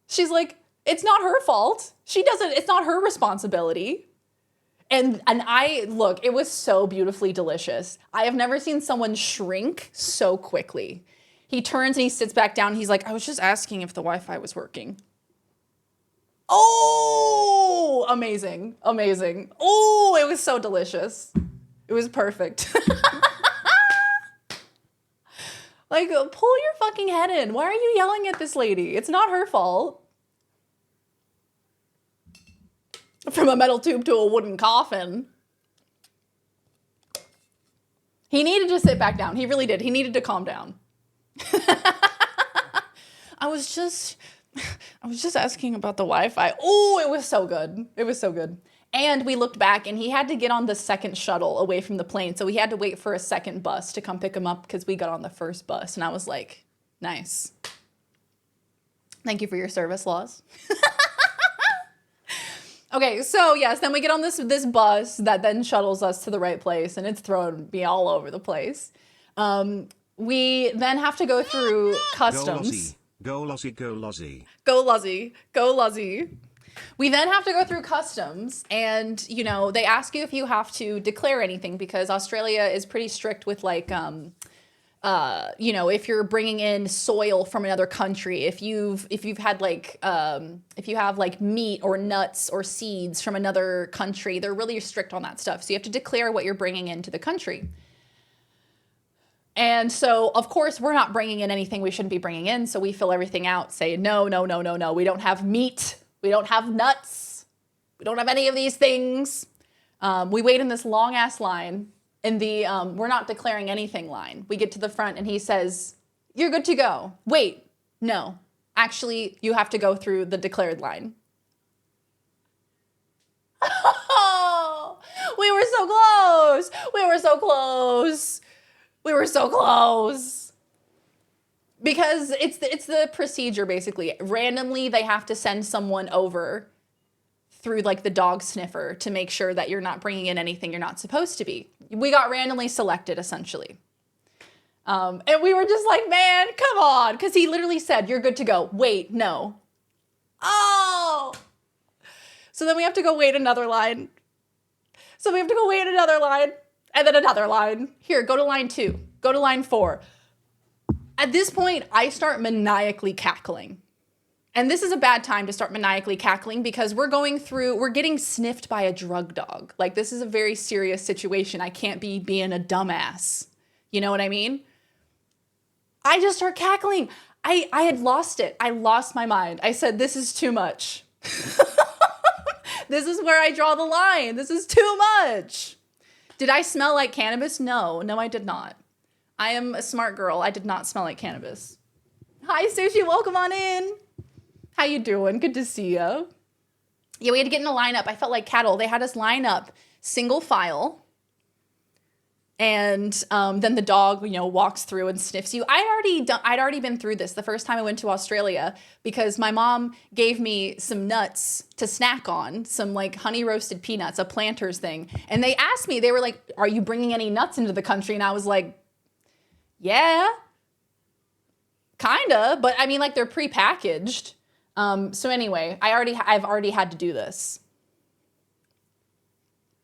She's like, it's not her fault. It's not her responsibility. And look, it was so beautifully delicious. I have never seen someone shrink so quickly. He turns and he sits back down. He's like, I was just asking if the Wi-Fi was working. Oh, amazing, amazing. Oh, it was so delicious. It was perfect. Like, pull your fucking head in. Why are you yelling at this lady? It's not her fault. From a metal tube to a wooden coffin. He needed to sit back down. He really did. He needed to calm down. I was just asking about the Wi-Fi. Oh, it was so good. It was so good. And we looked back and he had to get on the second shuttle away from the plane. So we had to wait for a second bus to come pick him up because we got on the first bus. And I was like, nice. Thank you for your service, Laws. Okay, so yes, then we get on this bus that then shuttles us to the right place, and it's thrown me all over the place. We then have to go through customs. Go Lozzie, go Lozzie. Go Lozzie, go Lozzie. We then have to go through customs, and you know they ask you if you have to declare anything because Australia is pretty strict with like you know, if you're bringing in soil from another country, if you've had like, if you have like meat or nuts or seeds from another country, they're really strict on that stuff. So you have to declare what you're bringing into the country. And so, of course, we're not bringing in anything we shouldn't be bringing in. So we fill everything out, say, no. We don't have meat. We don't have nuts. We don't have any of these things. We wait in this long ass line. In the we're not declaring anything line. We get to the front and he says, you're good to go. Wait, no. Actually, you have to go through the declared line. Oh, we were so close. We were so close. We were so close. Because it's the procedure, basically. Randomly, they have to send someone over through like the dog sniffer to make sure that you're not bringing in anything you're not supposed to be. We got randomly selected, essentially. And we were just like, man, come on. Because he literally said, you're good to go. Wait, no. Oh. So then we have to go wait another line. So we have to go wait another line. And then another line. Here, go to line 2. Go to line 4. At this point, I start maniacally cackling. And this is a bad time to start maniacally cackling because we're getting sniffed by a drug dog. Like, this is a very serious situation. I can't be being a dumbass. You know what I mean? I just start cackling. I had lost it. I lost my mind. I said, this is too much. This is where I draw the line. This is too much. Did I smell like cannabis? No, I did not. I am a smart girl. I did not smell like cannabis. Hi, Sushi. Welcome on in. How you doing? Good to see you. Yeah, we had to get in a lineup. I felt like cattle. They had us line up single file. And then the dog, you know, walks through and sniffs you. I'd already been through this the first time I went to Australia because my mom gave me some nuts to snack on, some like honey roasted peanuts, a Planters thing. And they asked me, they were like, are you bringing any nuts into the country? And I was like, yeah, kinda. But I mean, like they're prepackaged. So anyway, I've already had to do this.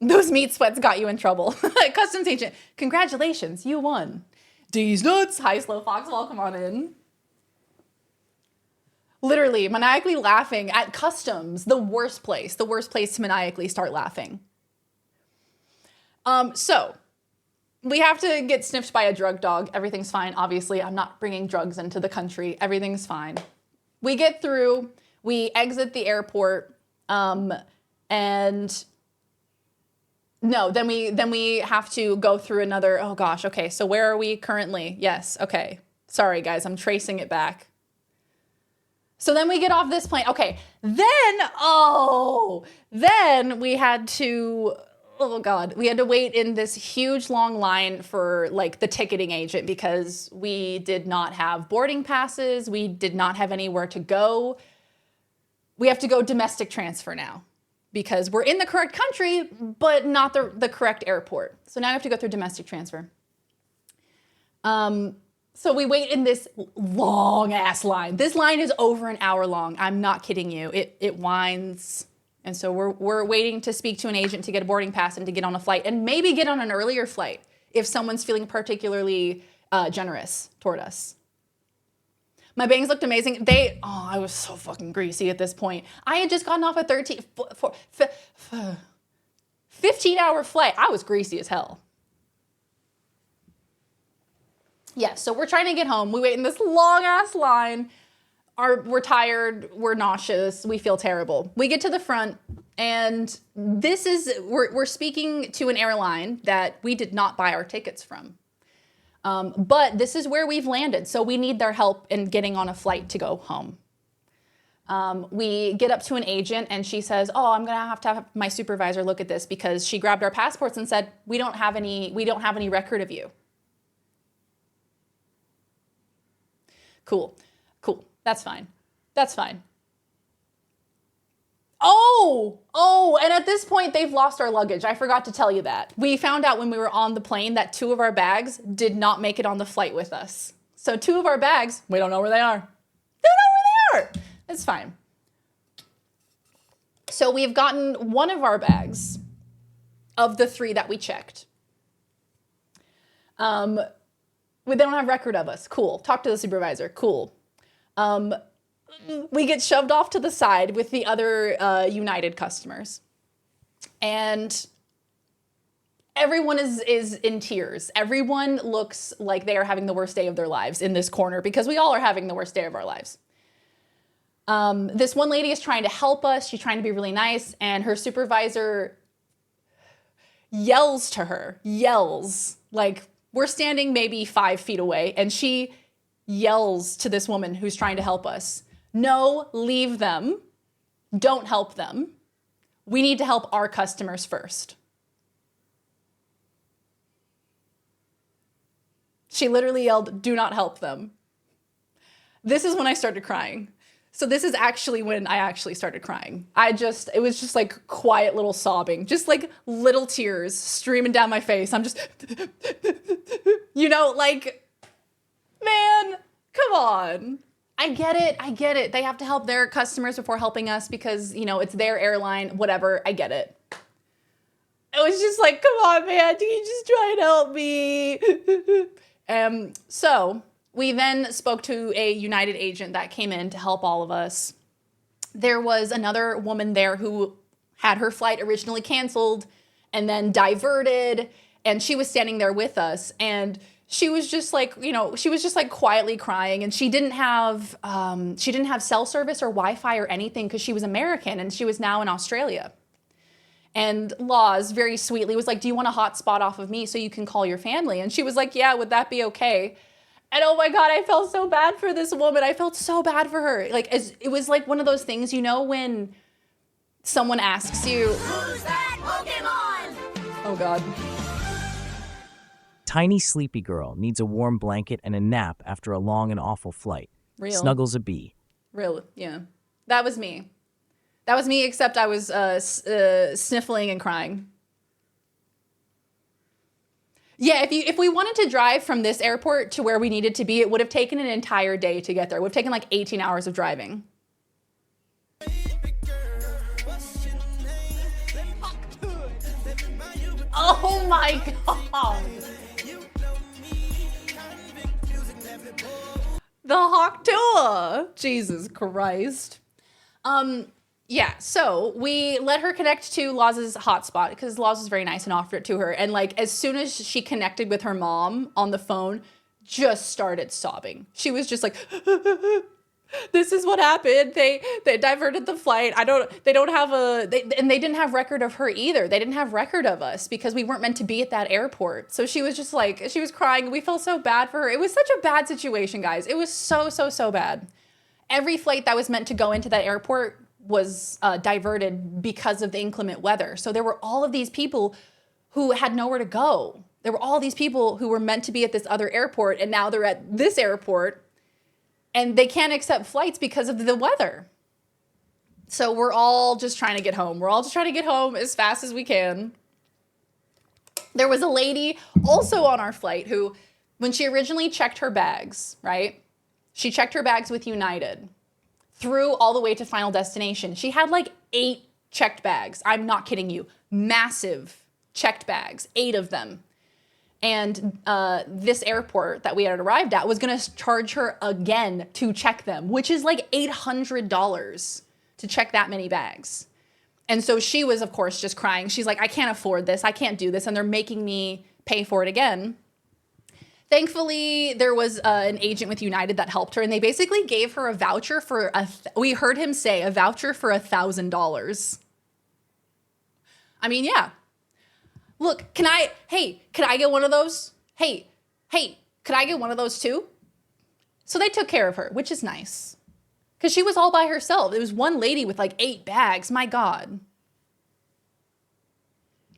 Those meat sweats got you in trouble. Customs agent, congratulations, you won. D's nuts. Hi, Slow Fox, welcome on in. Literally, maniacally laughing at customs, the worst place to maniacally start laughing. So, we have to get sniffed by a drug dog. Everything's fine, obviously. I'm not bringing drugs into the country. Everything's fine. We get through, we exit the airport, and no, then we have to go through another, oh gosh, okay, so where are we currently? Yes, okay. Sorry guys, I'm tracing it back. So then we get off this plane. Okay, then we had to, oh God, we had to wait in this huge long line for like the ticketing agent because we did not have boarding passes. We did not have anywhere to go. We have to go domestic transfer now because we're in the correct country, but not the correct airport. So now I have to go through domestic transfer. So we wait in this long ass line. This line is over an hour long. I'm not kidding you. It winds. And so we're waiting to speak to an agent to get a boarding pass and to get on a flight and maybe get on an earlier flight if someone's feeling particularly generous toward us. My bangs looked amazing. I was so fucking greasy at this point. I had just gotten off a 15-hour flight. I was greasy as hell. Yeah, so we're trying to get home. We wait in this long ass line. We're tired, we're nauseous, we feel terrible. We get to the front and we're speaking to an airline that we did not buy our tickets from. But this is where we've landed, so we need their help in getting on a flight to go home. We get up to an agent and she says, oh, I'm gonna have to have my supervisor look at this because she grabbed our passports and said, we don't have any record of you. Cool. That's fine. Oh, and at this point, they've lost our luggage. I forgot to tell you that. We found out when we were on the plane that 2 of our bags did not make it on the flight with us. So 2 of our bags, we don't know where they are. It's fine. So we've gotten 1 of our bags of the 3 that we checked. They don't have record of us. Cool. Talk to the supervisor. Cool. We get shoved off to the side with the other United customers. And everyone is in tears. Everyone looks like they are having the worst day of their lives in this corner because we all are having the worst day of our lives. This one lady is trying to help us. She's trying to be really nice. And her supervisor yells to her. Like, we're standing maybe 5 feet away, and she yells to this woman who's trying to help us, no, leave them. Don't help them. We need to help our customers first. She literally yelled, do not help them. This is when I started crying. So this is actually when I actually started crying. It was just like quiet little sobbing, just like little tears streaming down my face. I'm just, like, man, come on. I get it. They have to help their customers before helping us because, it's their airline, whatever. I get it. It was just like, come on, man, can you just try and help me? So we then spoke to a United agent that came in to help all of us. There was another woman there who had her flight originally canceled and then diverted, and she was standing there with us, and she was just like, quietly crying, and she didn't have cell service or Wi-Fi or anything because she was American and she was now in Australia. And Laws very sweetly was like, do you want a hotspot off of me so you can call your family? And she was like, yeah, would that be okay? And oh my God, I felt so bad for this woman. I felt so bad for her. Like, it was like one of those things, when someone asks you, who's that Pokemon? Oh God. Tiny sleepy girl needs a warm blanket and a nap after a long and awful flight. Real. Snuggles a bee. Real, yeah. That was me. Except I was sniffling and crying. Yeah, if we wanted to drive from this airport to where we needed to be, it would have taken an entire day to get there. It would have taken like 18 hours of driving. Oh my god. The Hawktua. Jesus Christ. Yeah, so we let her connect to Loz's hotspot because Loz was very nice and offered it to her. And like as soon as she connected with her mom on the phone, just started sobbing. She was just like, this is what happened. They diverted the flight. They didn't have record of her either. They didn't have record of us because we weren't meant to be at that airport. So she was just like, she was crying. We felt so bad for her. It was such a bad situation, guys. It was so bad. Every flight that was meant to go into that airport was diverted because of the inclement weather. So there were all of these people who had nowhere to go. There were all these people who were meant to be at this other airport, and now they're at this airport, and they can't accept flights because of the weather. So we're all just trying to get home. We're all just trying to get home as fast as we can. There was a lady also on our flight who, when she originally checked her bags, right? She checked her bags with United through all the way to final destination. She had like 8 checked bags. I'm not kidding you. Massive checked bags, 8 of them. And this airport that we had arrived at was gonna charge her again to check them, which is like $800 to check that many bags. And so she was, of course, just crying. She's like, I can't afford this. I can't do this. And they're making me pay for it again. Thankfully, there was an agent with United that helped her, and they basically gave her a voucher for, we heard him say, a voucher for $1,000. I mean, yeah. Look, could I get one of those? Hey, could I get one of those too? So they took care of her, which is nice. Because she was all by herself. It was one lady with like 8 bags. My God.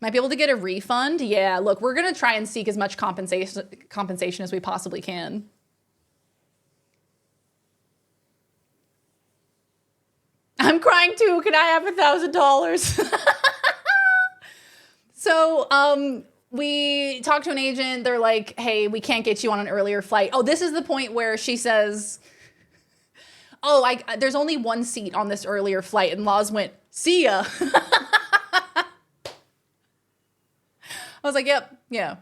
Might be able to get a refund? Yeah, look, we're going to try and seek as much compensation as we possibly can. I'm crying too. Can I have $1,000? So we talked to an agent. They're like, hey, we can't get you on an earlier flight. Oh, this is the point where she says, oh, there's only 1 seat on this earlier flight. And Loz went, see ya. I was like, yep, yeah.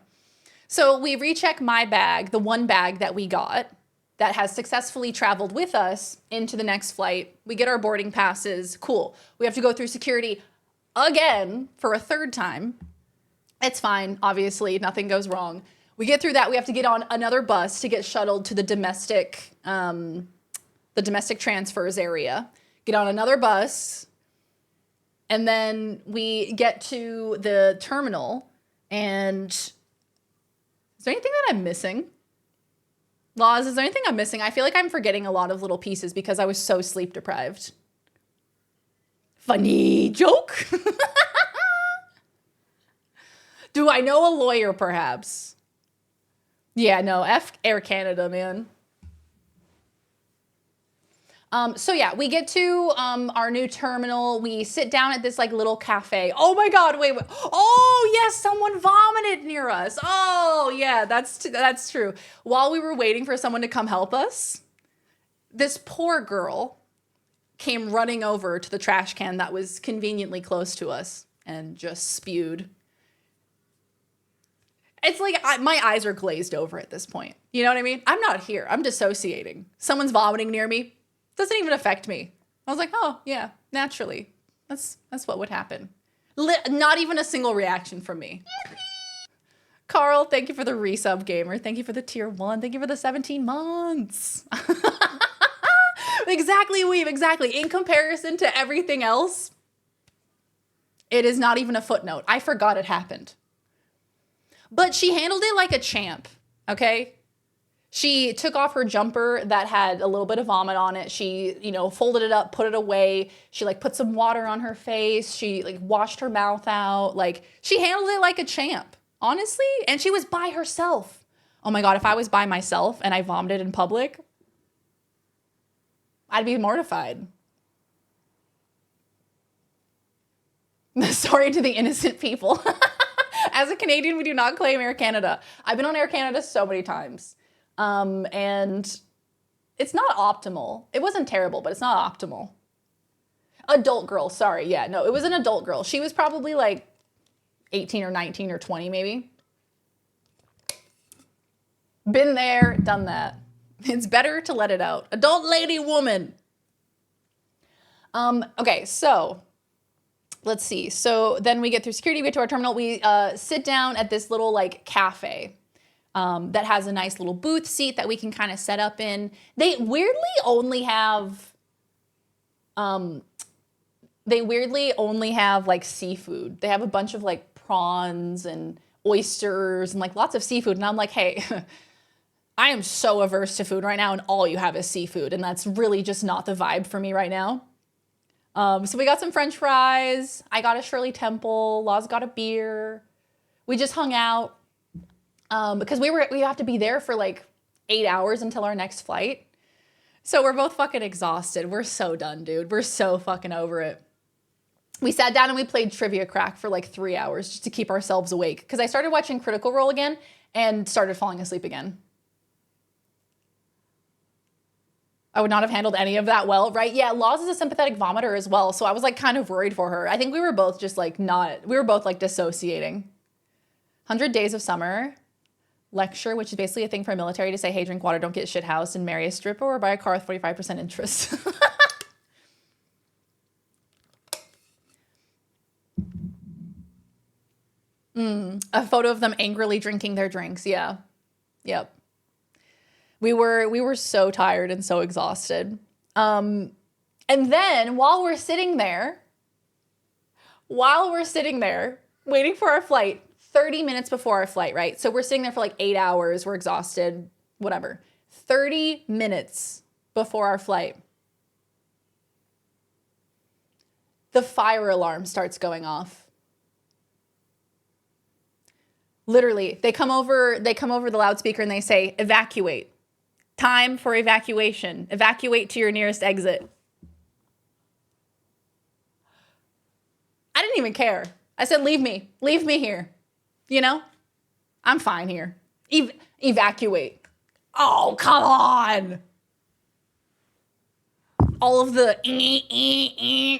So we recheck my bag, the one bag that we got that has successfully traveled with us into the next flight. We get our boarding passes. Cool. We have to go through security again for a 3rd time. It's fine. Obviously, nothing goes wrong. We get through that. We have to get on another bus to get shuttled to the domestic transfers area. Get on another bus. And then we get to the terminal. And is there anything that I'm missing? Loz, is there anything I'm missing? I feel like I'm forgetting a lot of little pieces because I was so sleep deprived. Funny joke. Do I know a lawyer, perhaps? Yeah, no, F Air Canada, man. So yeah, we get to our new terminal. We sit down at this like little cafe. Oh my God, wait. Oh yes, someone vomited near us. Oh yeah, that's true. While we were waiting for someone to come help us, this poor girl came running over to the trash can that was conveniently close to us and just spewed. It's like my eyes are glazed over at this point. You know what I mean? I'm not here. I'm dissociating. Someone's vomiting near me. Doesn't even affect me. I was like, oh, yeah, naturally. That's what would happen. Not even a single reaction from me. Carl, thank you for the resub, gamer. Thank you for the tier 1. Thank you for the 17 months. Exactly, Weave, exactly. In comparison to everything else, it is not even a footnote. I forgot it happened. But she handled it like a champ, okay? She took off her jumper that had a little bit of vomit on it. She, folded it up, put it away. She put some water on her face. She washed her mouth out. She handled it like a champ, honestly. And she was by herself. Oh my God, if I was by myself and I vomited in public, I'd be mortified. Sorry to the innocent people. As a Canadian, we do not claim Air Canada. I've been on Air Canada so many times. And it's not optimal. It wasn't terrible, but it's not optimal. Adult girl, sorry. Yeah, no, it was an adult girl. She was probably 18 or 19 or 20 maybe. Been there, done that. It's better to let it out. Adult lady woman. Okay, so let's see. So then we get through security, we get to our terminal. We sit down at this little like cafe that has a nice little booth seat that we can kind of set up in. They weirdly only have like seafood. They have a bunch of like prawns and oysters and like lots of seafood. And I'm like, hey, I am so averse to food right now and all you have is seafood. And that's really just not the vibe for me right now. So we got some French fries. I got a Shirley Temple. Laws got a beer. We just hung out because we have to be there for like 8 hours until our next flight. So we're both fucking exhausted. We're so done, dude. We're so fucking over it. We sat down and we played Trivia Crack for like 3 hours just to keep ourselves awake because I started watching Critical Role again and started falling asleep again. I would not have handled any of that well, right? Yeah, Laws is a sympathetic vomiter as well, so I was like kind of worried for her. I think we were both just like we were both like dissociating. 100 Days of Summer lecture, which is basically a thing for a military to say, hey, drink water, don't get shit housed, and marry a stripper or buy a car with 45% interest. A photo of them angrily drinking their drinks, yeah. Yep. We were so tired and so exhausted. And then while we're sitting there waiting for our flight, 30 minutes before our flight, right? So we're sitting there for like 8 hours. We're exhausted, whatever. 30 minutes before our flight, the fire alarm starts going off. Literally, they come over the loudspeaker and they say, evacuate. Time for evacuation. Evacuate to your nearest exit. I didn't even care. I said, leave me here. You know, I'm fine here. Evacuate. Oh, come on. All of the, you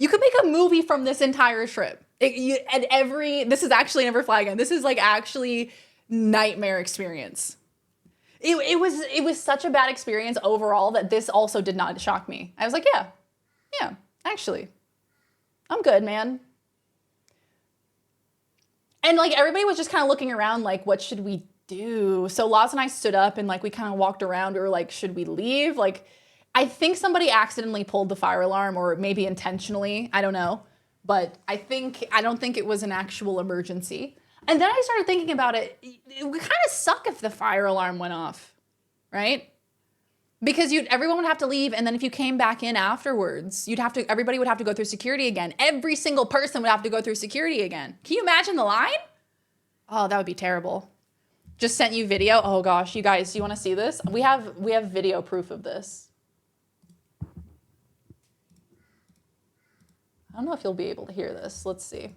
could make a movie from this entire trip. This is actually Never Fly Again. This is like actually nightmare experience. It was such a bad experience overall that this also did not shock me. I was like, yeah, actually, I'm good, man. And like everybody was just kind of looking around like, what should we do? So Laz and I stood up and like we kind of walked around. We were like, should we leave? Like, I think somebody accidentally pulled the fire alarm or maybe intentionally. I don't know. But I don't think it was an actual emergency. And then I started thinking about it. It would kind of suck if the fire alarm went off, right? Because everyone would have to leave, and then if you came back in afterwards, everybody would have to go through security again. Every single person would have to go through security again. Can you imagine the line? Oh, that would be terrible. Just sent you video. Oh gosh, you guys, do you want to see this? We have video proof of this. I don't know if you'll be able to hear this. Let's see.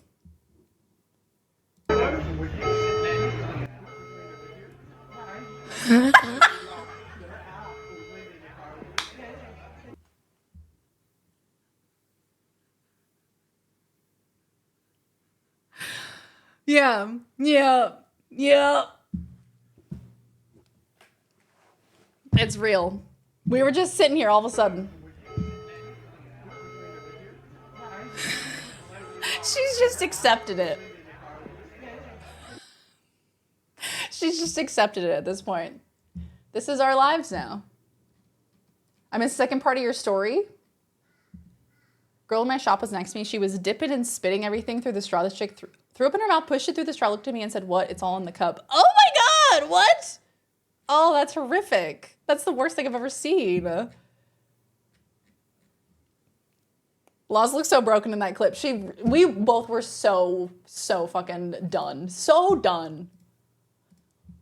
Yeah. It's real. We were just sitting here all of a sudden. She's just accepted it. She's just accepted it at this point. This is our lives now. I missed the second part of your story. Girl in my shop was next to me. She was dipping and spitting everything through the straw. This chick threw up in her mouth, pushed it through the straw, looked at me and said, what? It's all in the cup. Oh my God, what? Oh, that's horrific. That's the worst thing I've ever seen. Laz looked so broken in that clip. We both were so fucking done. So done.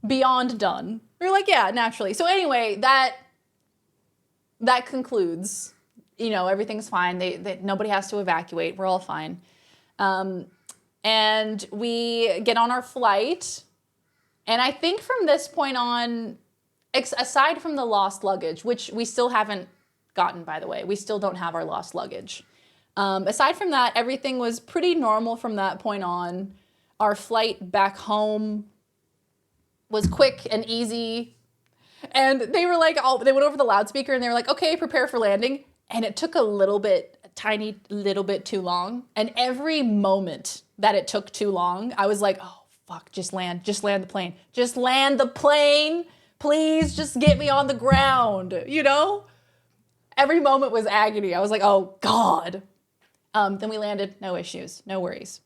Beyond done. We were like, yeah, naturally. So anyway, that concludes. You know, everything's fine. Nobody has to evacuate. We're all fine. And we get on our flight. And I think from this point on, aside from the lost luggage, which we still haven't gotten, by the way, we still don't have our lost luggage. Aside from that, everything was pretty normal from that point on. Our flight back home was quick and easy. And they were like, they went over the loudspeaker and they were like, okay, prepare for landing. And it took a tiny little bit too long. And every moment that it took too long, I was like, oh, fuck, just land the plane. Just land the plane. Please just get me on the ground, you know? Every moment was agony. I was like, oh, God. Then we landed, no issues, no worries.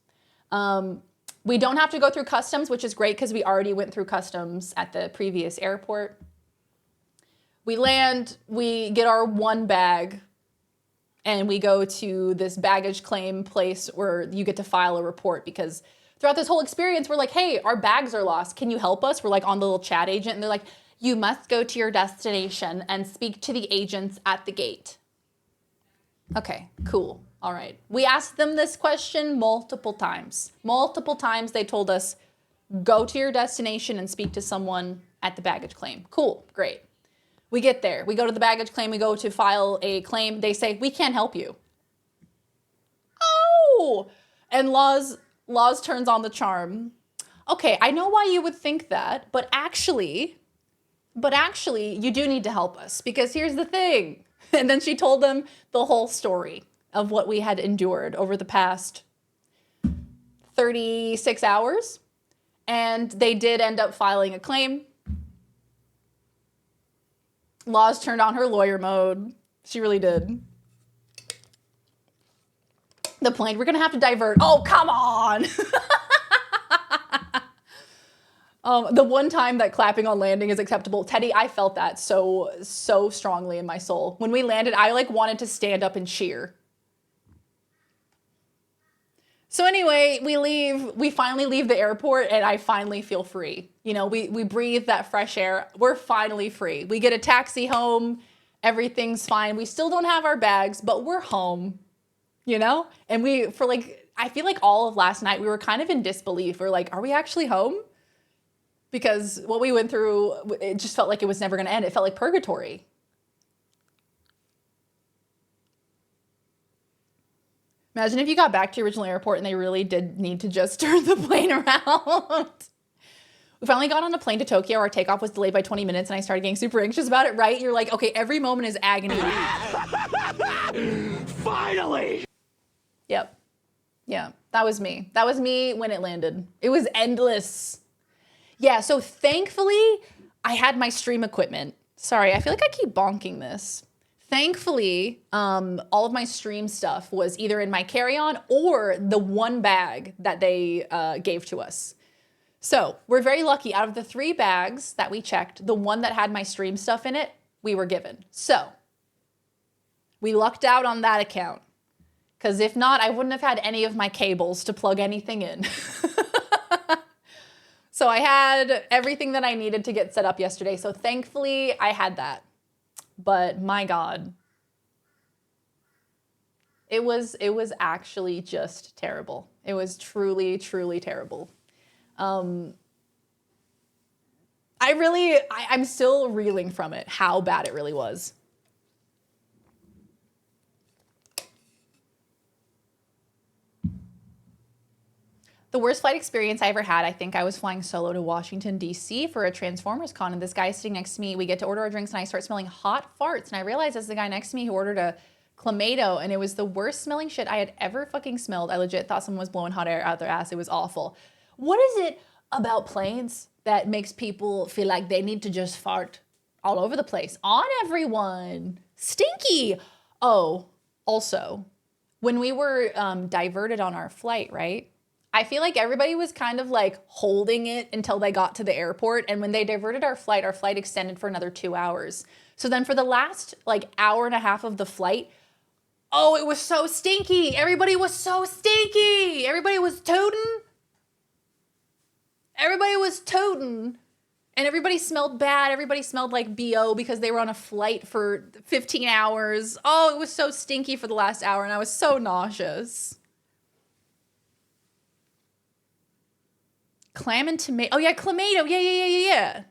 We don't have to go through customs, which is great because we already went through customs at the previous airport. We land, we get our one bag, and we go to this baggage claim place where you get to file a report because throughout this whole experience, we're like, hey, our bags are lost. Can you help us? We're like on the little chat agent, and they're like, you must go to your destination and speak to the agents at the gate. Okay, cool. All right. We asked them this question multiple times. Multiple times they told us, go to your destination and speak to someone at the baggage claim. Cool, great. We get there. We go to the baggage claim. We go to file a claim. They say, we can't help you. Oh! And Laws turns on the charm. Okay, I know why you would think that, but actually, you do need to help us because here's the thing. And then she told them the whole story of what we had endured over the past 36 hours. And they did end up filing a claim. Laws turned on her lawyer mode. She really did. The plane, we're gonna have to divert. Oh, come on. The one time that clapping on landing is acceptable, Teddy, I felt that so strongly in my soul. When we landed, I like wanted to stand up and cheer. So anyway, we finally leave the airport and I finally feel free. You know, we breathe that fresh air. We're finally free. We get a taxi home. Everything's fine. We still don't have our bags, but we're home, you know? And I feel like all of last night, we were kind of in disbelief. We were like, are we actually home? Because what we went through, it just felt like it was never going to end. It felt like purgatory. Imagine if you got back to your original airport and they really did need to just turn the plane around. We finally got on a plane to Tokyo. Our takeoff was delayed by 20 minutes and I started getting super anxious about it, right? You're like, okay, every moment is agony. Finally! Yep. Yeah, that was me. That was me when it landed. It was endless. Yeah, so thankfully, I had my stream equipment. Sorry, I feel like I keep bonking this. Thankfully, all of my stream stuff was either in my carry-on or the one bag that they gave to us. So we're very lucky. Out of the 3 bags that we checked, the one that had my stream stuff in it, we were given. So we lucked out on that account. Because if not, I wouldn't have had any of my cables to plug anything in. So I had everything that I needed to get set up yesterday. So thankfully, I had that. But my God, it was actually just terrible. It was truly, truly terrible. I'm still reeling from it, how bad it really was. The worst flight experience I ever had, I think I was flying solo to Washington, D.C. for a Transformers con, and this guy sitting next to me, we get to order our drinks, and I start smelling hot farts, and I realize it's the guy next to me who ordered a Clamato, and it was the worst smelling shit I had ever fucking smelled. I legit thought someone was blowing hot air out their ass. It was awful. What is it about planes that makes people feel like they need to just fart all over the place? On everyone. Stinky. Oh, also, when we were diverted on our flight, right? I feel like everybody was kind of like holding it until they got to the airport. And when they diverted our flight extended for another 2 hours. So then for the last like hour and a half of the flight, oh, it was so stinky. Everybody was so stinky. Everybody was toting. And everybody smelled bad. Everybody smelled like BO because they were on a flight for 15 hours. Oh, it was so stinky for the last hour and I was so nauseous. Clam and tomato. Oh yeah, Clamato. Yeah.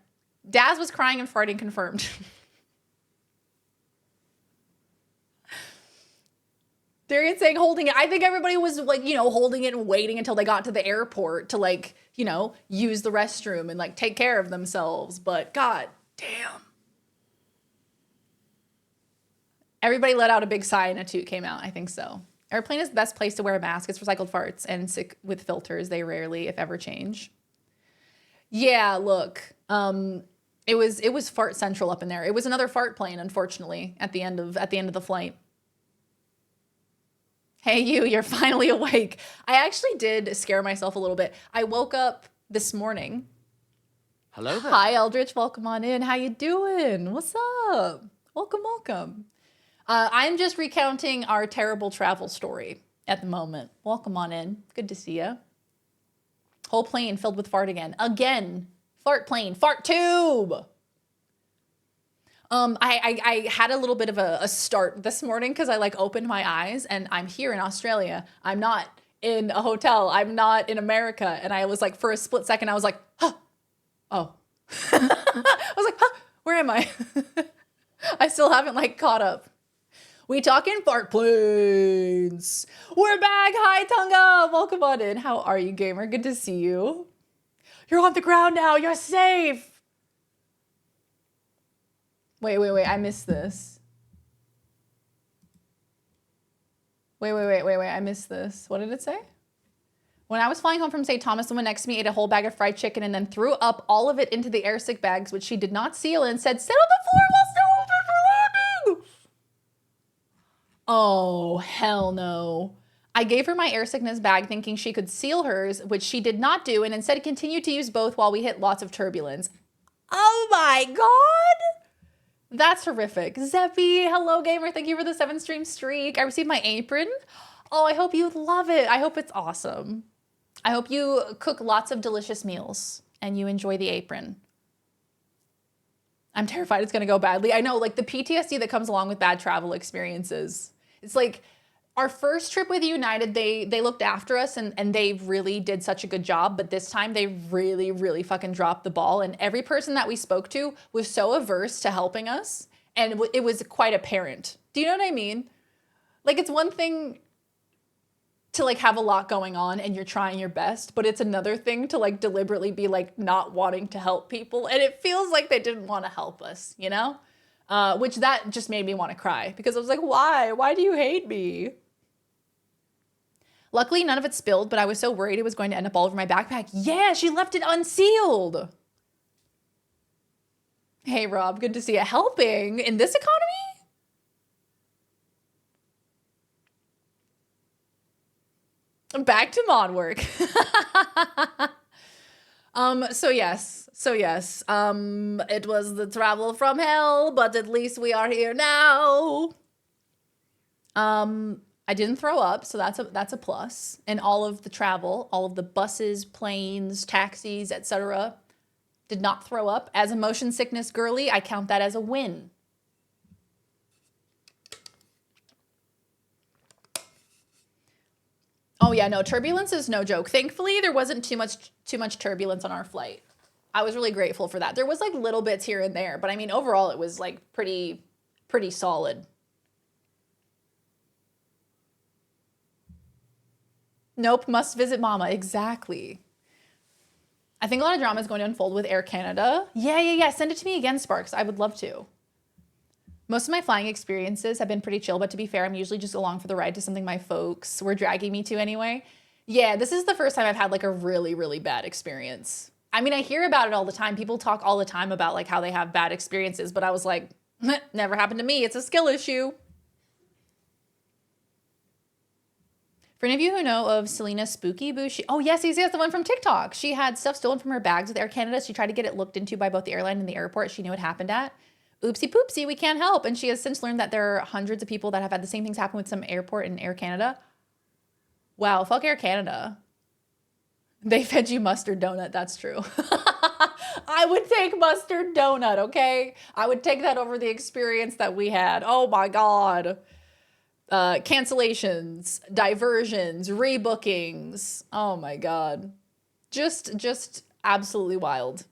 Daz was crying and farting confirmed. Darian saying holding it. I think everybody was like, holding it and waiting until they got to the airport to like, use the restroom and like take care of themselves. But god damn. Everybody let out a big sigh and a toot came out. I think so. Airplane is the best place to wear a mask. It's recycled farts and sick with filters. They rarely, if ever, change. Yeah, look. It was fart central up in there. It was another fart plane, unfortunately, at the end of the flight. Hey, you're finally awake. I actually did scare myself a little bit. I woke up this morning. Hello there. Hi, Eldritch. Welcome on in. How you doing? What's up? Welcome. I'm just recounting our terrible travel story at the moment. Welcome on in. Good to see you. Whole plane filled with fart again. Again. Fart plane. Fart tube. I had a little bit of a start this morning because I like opened my eyes and I'm here in Australia. I'm not in a hotel. I'm not in America. And I was like, for a split second, I was like, huh. Oh. I was like, huh, where am I? I still haven't like caught up. We talking fart planes. We're back. Hi, Tunga. Welcome on in. How are you, gamer? Good to see you. You're on the ground now. You're safe. Wait. I missed this. Wait. I missed this. What did it say? When I was flying home from St. Thomas, the one next to me ate a whole bag of fried chicken and then threw up all of it into the airsick bags, which she did not seal, and said, sit on the floor while still open for landing. Oh, hell no. I gave her my air sickness bag thinking she could seal hers, which she did not do, and instead continued to use both while we hit lots of turbulence. Oh my God. That's horrific. Zeppy, hello gamer. Thank you for the 7-stream streak. I received my apron. Oh, I hope you love it. I hope it's awesome. I hope you cook lots of delicious meals and you enjoy the apron. I'm terrified it's going to go badly. I know, like the PTSD that comes along with bad travel experiences. It's like our first trip with United, they looked after us and they really did such a good job. But this time they really, really fucking dropped the ball. And every person that we spoke to was so averse to helping us. And it was quite apparent. Do you know what I mean? Like it's one thing to like have a lot going on and you're trying your best, but it's another thing to like deliberately be like not wanting to help people. And it feels like they didn't want to help us, you know? Which that just made me want to cry because I was like, why? Why do you hate me? Luckily, none of it spilled, but I was so worried it was going to end up all over my backpack. Yeah, she left it unsealed. Hey, Rob, good to see you. Helping in this economy? Back to mod work. So yes. It was the travel from hell, but at least we are here now. I didn't throw up, so that's a plus. And all of the travel, all of the buses, planes, taxis, etc., did not throw up. As a motion sickness girly, I count that as a win. Oh yeah, no, turbulence is no joke. Thankfully, there wasn't too much turbulence on our flight. I was really grateful for that. There was like little bits here and there, but I mean, overall, it was like pretty solid. Nope, must visit mama. Exactly. I think a lot of drama is going to unfold with Air Canada. Yeah. Send it to me again, Sparks. I would love to. Most of my flying experiences have been pretty chill, but to be fair, I'm usually just along for the ride to something my folks were dragging me to anyway. Yeah, this is the first time I've had like a really, really bad experience. I mean, I hear about it all the time. People talk all the time about like how they have bad experiences, but I was like, never happened to me. It's a skill issue. For any of you who know of Selena Spooky Boo, oh yes, the one from TikTok. She had stuff stolen from her bags with Air Canada. She tried to get it looked into by both the airline and the airport she knew it happened at. Oopsie poopsie, we can't help. And she has since learned that there are hundreds of people that have had the same things happen with some airport and Air Canada. Wow, fuck Air Canada. They fed you mustard donut, that's true. I would take mustard donut, okay? I would take that over the experience that we had. Oh my God. Cancellations, diversions, rebookings. Oh my God. Just absolutely wild.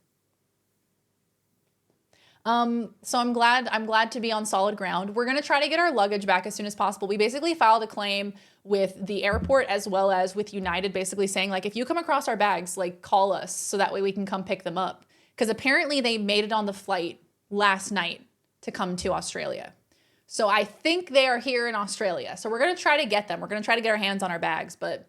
So I'm glad to be on solid ground. We're gonna try to get our luggage back as soon as possible. We basically filed a claim with the airport as well as with United, basically saying like, if you come across our bags, like call us so that way we can come pick them up. Because apparently they made it on the flight last night to come to Australia. So I think they are here in Australia. So we're gonna try to get them. We're gonna try to get our hands on our bags, but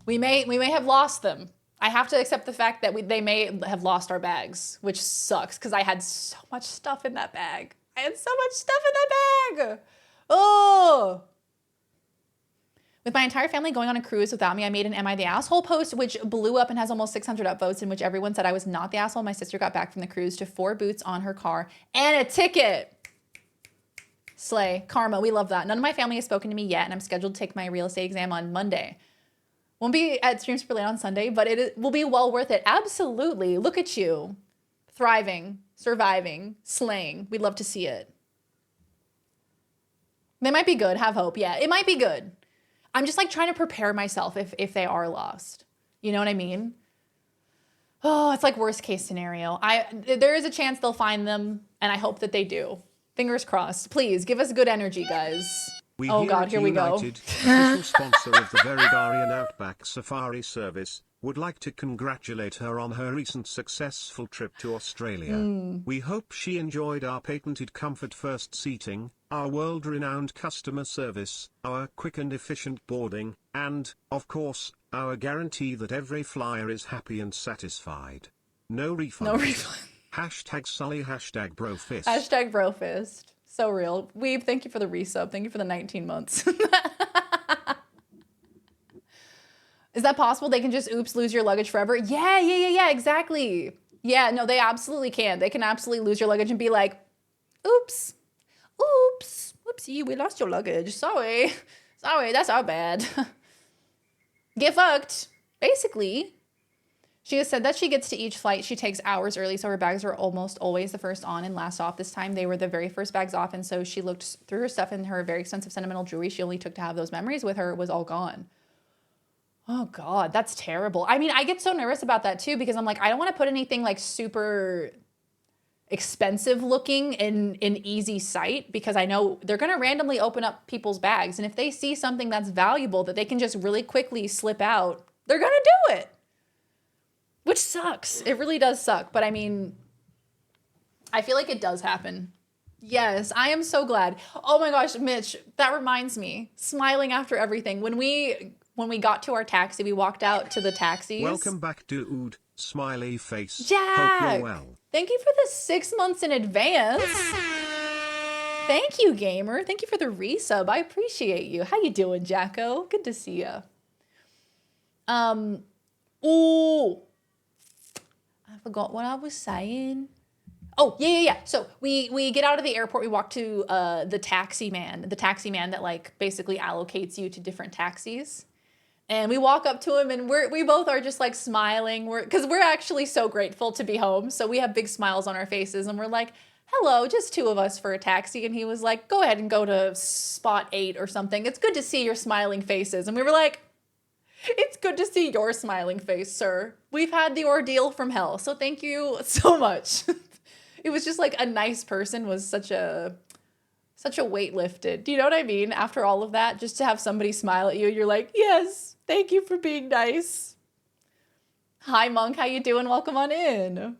we may have lost them. I have to accept the fact that they may have lost our bags, which sucks because I had so much stuff in that bag. I had so much stuff in that bag. Oh. With my entire family going on a cruise without me, I made an Am I the Asshole post, which blew up and has almost 600 upvotes, in which everyone said I was not the asshole. My sister got back from the cruise to 4 boots on her car and a ticket. Slay. Karma. We love that. None of my family has spoken to me yet, and I'm scheduled to take my real estate exam on Monday. Won't be at Stream Super Late on Sunday, but it will be well worth it. Absolutely. Look at you. Thriving, surviving, slaying. We'd love to see it. They might be good. Have hope. Yeah, it might be good. I'm just like trying to prepare myself if they are lost. You know what I mean? Oh, it's like worst case scenario. There is a chance they'll find them, and I hope that they do. Fingers crossed. Please give us good energy, guys. Oh God, here we go. United, official sponsor of the Veridarian Outback Safari service, would like to congratulate her on her recent successful trip to Australia. We hope she enjoyed our patented comfort first seating, our world-renowned customer service, our quick and efficient boarding, and, of course, our guarantee that every flyer is happy and satisfied. No refund. No refund. Hashtag Sully, hashtag Brofist. Hashtag Brofist. So real. Weeb, thank you for the resub. Thank you for the 19 months. Is that possible? They can just, oops, lose your luggage forever? Yeah, exactly. Yeah, no, they absolutely can. They can absolutely lose your luggage and be like, oops, whoopsie, we lost your luggage. Sorry, that's our bad. Get fucked, basically. She has said that she gets to each flight. She takes hours early, so her bags are almost always the first on and last off. This time, they were the very first bags off, and so she looked through her stuff, and her very expensive sentimental jewelry she only took to have those memories with her was all gone. Oh, God, that's terrible. I mean, I get so nervous about that, too, because I'm like, I don't want to put anything, like, super expensive looking in easy sight, because I know they're going to randomly open up people's bags, and if they see something that's valuable that they can just really quickly slip out, they're going to do it. Which sucks. It really does suck. But I mean, I feel like it does happen. Yes, I am so glad. Oh my gosh, Mitch, that reminds me. Smiling after everything. When we got to our taxi, we walked out to the taxis. Welcome back, dude. Smiley face. Jack, hope you're well. Thank you for the 6 months in advance. Thank you, gamer. Thank you for the resub. I appreciate you. How you doing, Jacko? Good to see you. Ooh. I forgot what I was saying. Oh, yeah. So we get out of the airport. We walk to the taxi man that like basically allocates you to different taxis. And we walk up to him and we both are just like smiling. Because we're actually so grateful to be home. So we have big smiles on our faces and we're like, hello, just 2 of us for a taxi. And he was like, go ahead and go to spot 8 or something. It's good to see your smiling faces. And we were like, it's good to see your smiling face, sir. We've had the ordeal from hell, so thank you so much. It was just like a nice person was such a weight lifted. Do you know what I mean? After all of that, just to have somebody smile at you, you're like, yes, thank you for being nice. Hi, Monk, how you doing? Welcome on in.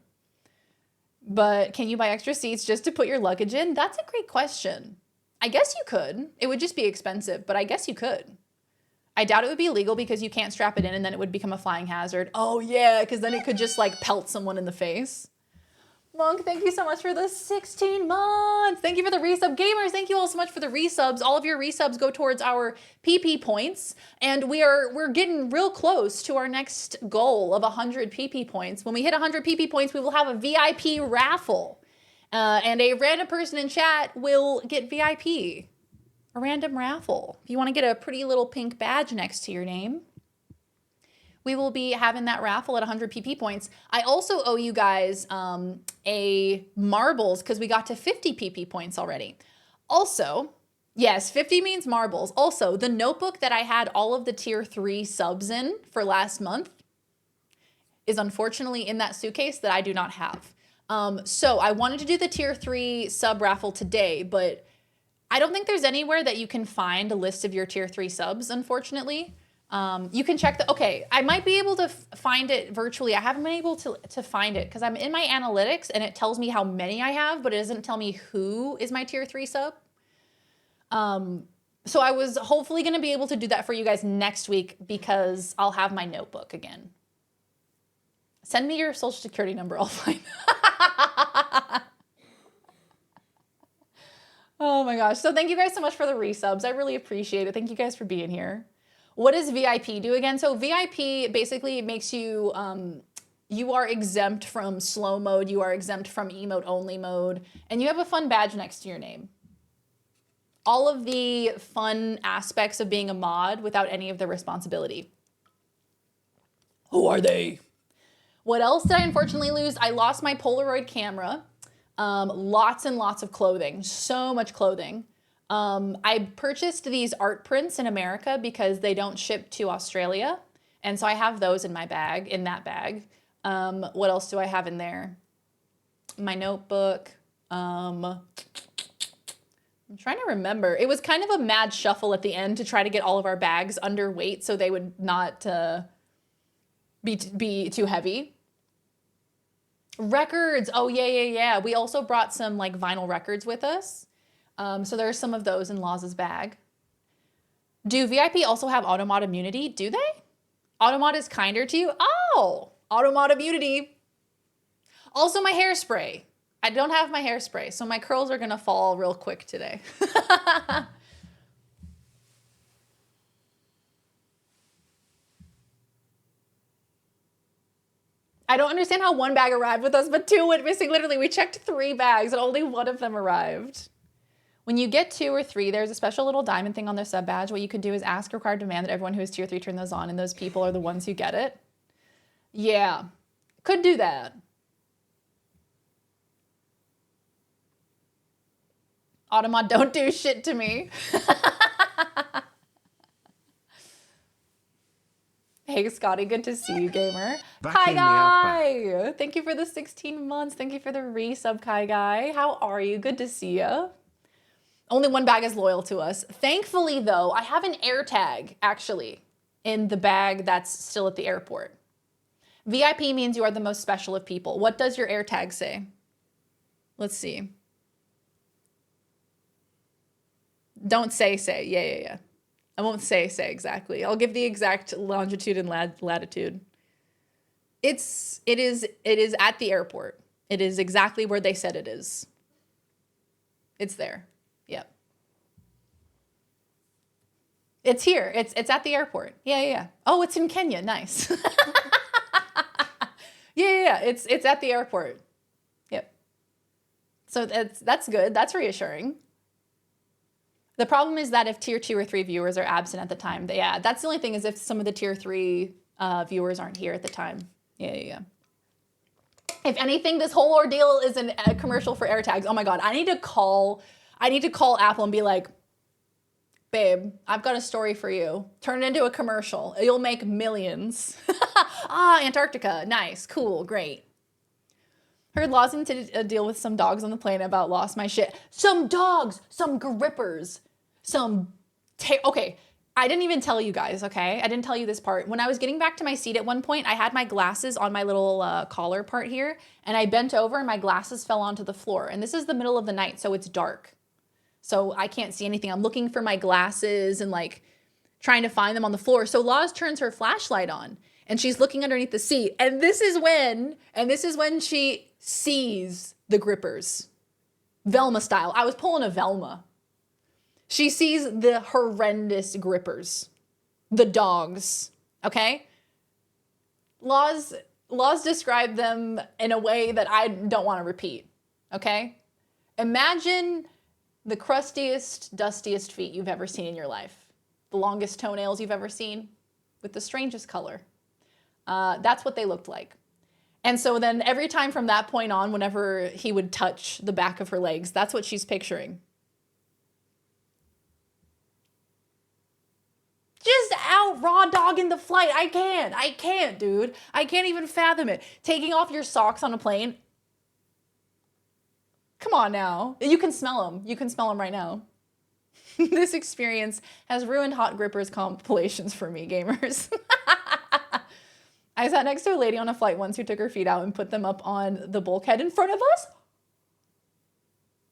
But can you buy extra seats just to put your luggage in? That's a great question. I guess you could. It would just be expensive, but I guess you could. I doubt it would be illegal because you can't strap it in and then it would become a flying hazard. Oh yeah, because then it could just like pelt someone in the face. Monk, thank you so much for the 16 months. Thank you for the resub. Gamers, thank you all so much for the resubs. All of your resubs go towards our PP points. And we're getting real close to our next goal of 100 PP points. When we hit 100 PP points, we will have a VIP raffle. And a random person in chat will get VIP. A random raffle. If you want to get a pretty little pink badge next to your name, we will be having that raffle at 100 PP points. I also owe you guys a marbles because we got to 50 PP points already. Also, yes, 50 means marbles. Also, the notebook that I had all of the tier 3 subs in for last month is unfortunately in that suitcase that I do not have. So I wanted to do the tier 3 sub raffle today, but I don't think there's anywhere that you can find a list of your tier 3 subs, unfortunately. You can check okay, I might be able to find it virtually. I haven't been able to find it because I'm in my analytics and it tells me how many I have, but it doesn't tell me who is my tier 3 sub. So I was hopefully going to be able to do that for you guys next week because I'll have my notebook again. Send me your social security number, I'll find it. Oh my gosh. So thank you guys so much for the resubs. I really appreciate it. Thank you guys for being here. What does VIP do again? So VIP basically makes you, you are exempt from slow mode, you are exempt from emote only mode, and you have a fun badge next to your name. All of the fun aspects of being a mod without any of the responsibility. Who are they? What else did I unfortunately lose? I lost my Polaroid camera. Lots and lots of clothing, so much clothing. I purchased these art prints in America because they don't ship to Australia. And so I have those in my bag, in that bag. What else do I have in there? My notebook. I'm trying to remember. It was kind of a mad shuffle at the end to try to get all of our bags underweight so they would not be too heavy. Records. Oh, yeah. We also brought some like vinyl records with us. So there are some of those in Laws's bag. Do VIP also have automod immunity? Do they? Automod is kinder to you? Oh, automod immunity. Also my hairspray. I don't have my hairspray, so my curls are gonna fall real quick today. I don't understand how one bag arrived with us, but 2 went missing. Literally, we checked 3 bags and only 1 of them arrived. When you get 2 or 3, there's a special little diamond thing on their sub badge. What you could do is ask, require, demand that everyone who is tier 3 turn those on, and those people are the ones who get it. Yeah, could do that. Automod, don't do shit to me. Hey, Scotty, good to see you, gamer. Back Kai in the Guy, thank you for the 16 months. Thank you for the resub, Kai Guy. How are you? Good to see you. Only 1 bag is loyal to us. Thankfully, though, I have an air tag, actually, in the bag that's still at the airport. VIP means you are the most special of people. What does your air tag say? Let's see. Don't say. Yeah. I won't say exactly. I'll give the exact longitude and latitude. It is at the airport. It is exactly where they said it is. It's there. Yep. It's here. It's at the airport. Yeah. Oh, it's in Kenya. Nice. Yeah. It's at the airport. Yep. So that's good. That's reassuring. The problem is that if tier 2 or 3 viewers are absent at the time, that's the only thing, is if some of the tier 3 viewers aren't here at the time. Yeah. If anything, this whole ordeal is a commercial for AirTags. Oh my God, I need to call Apple and be like, babe, I've got a story for you. Turn it into a commercial. You'll make millions. Antarctica. Nice, cool, great. Heard Lawson to deal with some dogs on the plane about lost my shit. Some dogs, some grippers, okay, I didn't even tell you guys, okay? I didn't tell you this part. When I was getting back to my seat at one point, I had my glasses on my little collar part here, and I bent over and my glasses fell onto the floor. And this is the middle of the night, so it's dark. So I can't see anything. I'm looking for my glasses and like trying to find them on the floor. So Laws turns her flashlight on and she's looking underneath the seat. And this is when she sees the grippers. Velma style. I was pulling a Velma. She sees the horrendous grippers. The dogs. Okay? Laws described them in a way that I don't want to repeat. Okay? Imagine the crustiest, dustiest feet you've ever seen in your life. The longest toenails you've ever seen with the strangest color. That's what they looked like. And so then every time from that point on, whenever he would touch the back of her legs, that's what she's picturing. Just out raw dogging the flight. I can't, dude. I can't even fathom it. Taking off your socks on a plane. Come on now. You can smell them. You can smell them right now. This experience has ruined hot grippers compilations for me, gamers. I sat next to a lady on a flight once who took her feet out and put them up on the bulkhead in front of us.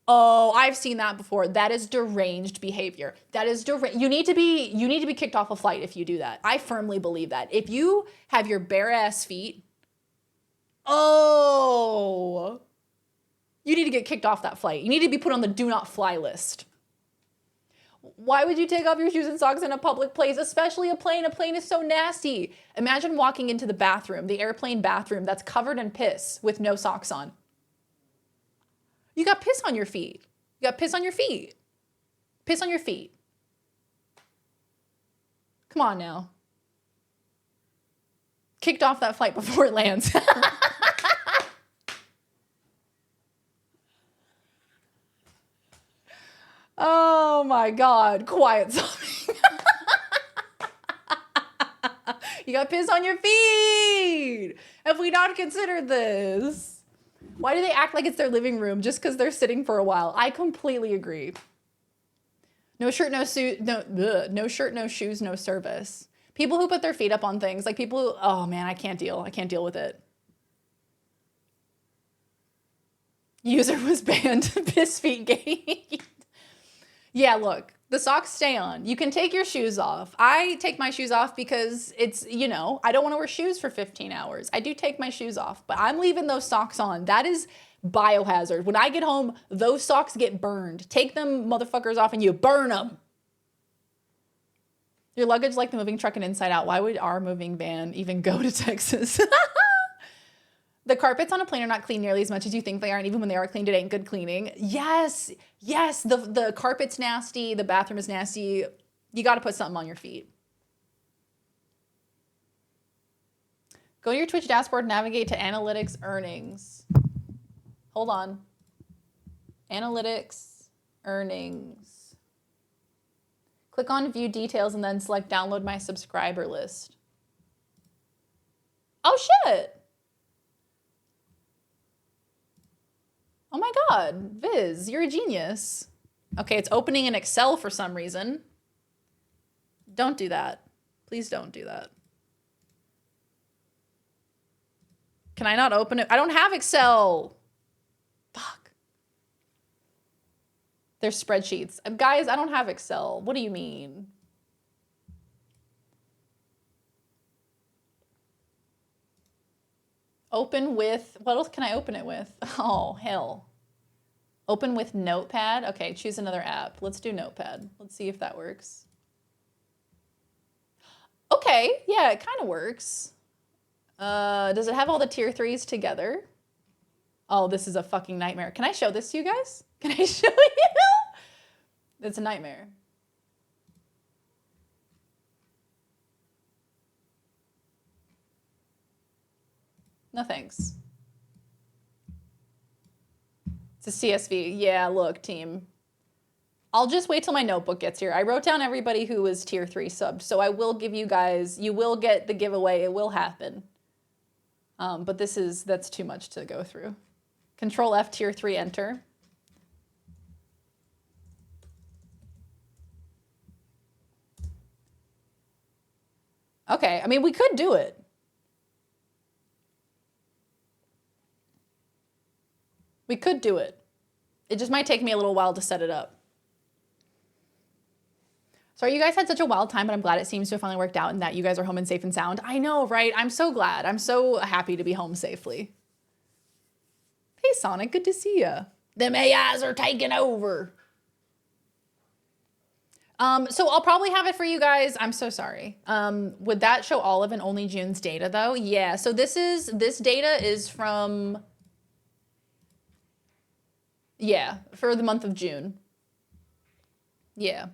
Oh, I've seen that before. That is deranged behavior. That is you need to be kicked off a flight if you do that. I firmly believe that. If you have your bare ass feet, oh, you need to get kicked off that flight. You need to be put on the do not fly list. Why would you take off your shoes and socks in a public place, especially a plane? A plane is so nasty. Imagine walking into the bathroom, the airplane bathroom that's covered in piss with no socks on. You got piss on your feet. You got piss on your feet. Piss on your feet. Come on now. Kicked off that flight before it lands. Oh my God, quiet zombie. You got piss on your feet. Have we not considered this? Why do they act like it's their living room just because they're sitting for a while? I completely agree. No shirt, no suit, no shirt, no shoes, no service. People who put their feet up on things, like people who, oh man, I can't deal with it. User was banned, piss feet gate. Yeah, look, the socks stay on. You can take your shoes off. I take my shoes off because it's, I don't want to wear shoes for 15 hours. I do take my shoes off, but I'm leaving those socks on. That is biohazard. When I get home, those socks get burned. Take them motherfuckers off and you burn them. Your luggage like the moving truck and Inside Out. Why would our moving van even go to Texas? The carpets on a plane are not clean nearly as much as you think they are, and even when they are cleaned, it ain't good cleaning. Yes, the carpet's nasty, the bathroom is nasty. You got to put something on your feet. Go to your Twitch dashboard, navigate to analytics, earnings. Hold on. Analytics, earnings. Click on view details and then select download my subscriber list. Oh shit. Oh my God, Viz, you're a genius. Okay, it's opening in Excel for some reason. Don't do that. Please don't do that. Can I not open it? I don't have Excel. Fuck. There's spreadsheets. Guys, I don't have Excel. What do you mean? Open with, what else can I open it with? Oh, hell. Open with Notepad. Okay, choose another app. Let's do Notepad. Let's see if that works. Okay, yeah, it kind of works. Does it have all the tier 3s together? Oh, this is a fucking nightmare. Can I show this to you guys? Can I show you? It's a nightmare. No thanks. It's a CSV. Yeah, look, team. I'll just wait till my notebook gets here. I wrote down everybody who was tier 3 subbed, so I will give you guys, you will get the giveaway. It will happen. But that's too much to go through. Control F, tier 3, enter. Okay, I mean, we could do it. We could do it. It just might take me a little while to set it up. Sorry, you guys had such a wild time, but I'm glad it seems to have finally worked out and that you guys are home and safe and sound. I know, right? I'm so glad. I'm so happy to be home safely. Hey, Sonic, good to see ya. Them AIs are taking over. So I'll probably have it for you guys. I'm so sorry. Would that show all of and only June's data though? Yeah, so this data is from, yeah, for the month of June. Yeah.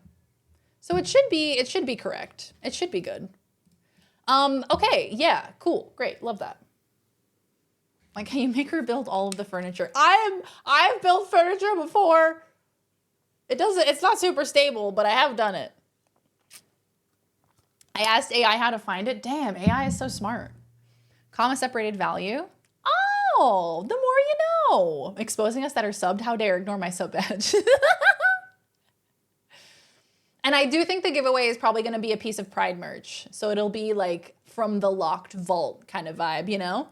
So it should be correct. It should be good. Okay, yeah, cool, great, love that. Like, can you make her build all of the furniture? I've built furniture before. It's not super stable, but I have done it. I asked AI how to find it. Damn, AI is so smart. Comma separated value. Oh, the more you No, exposing us that are subbed. How dare ignore my sub badge. And I do think the giveaway is probably going to be a piece of Pride merch. So it'll be like from the locked vault kind of vibe, you know?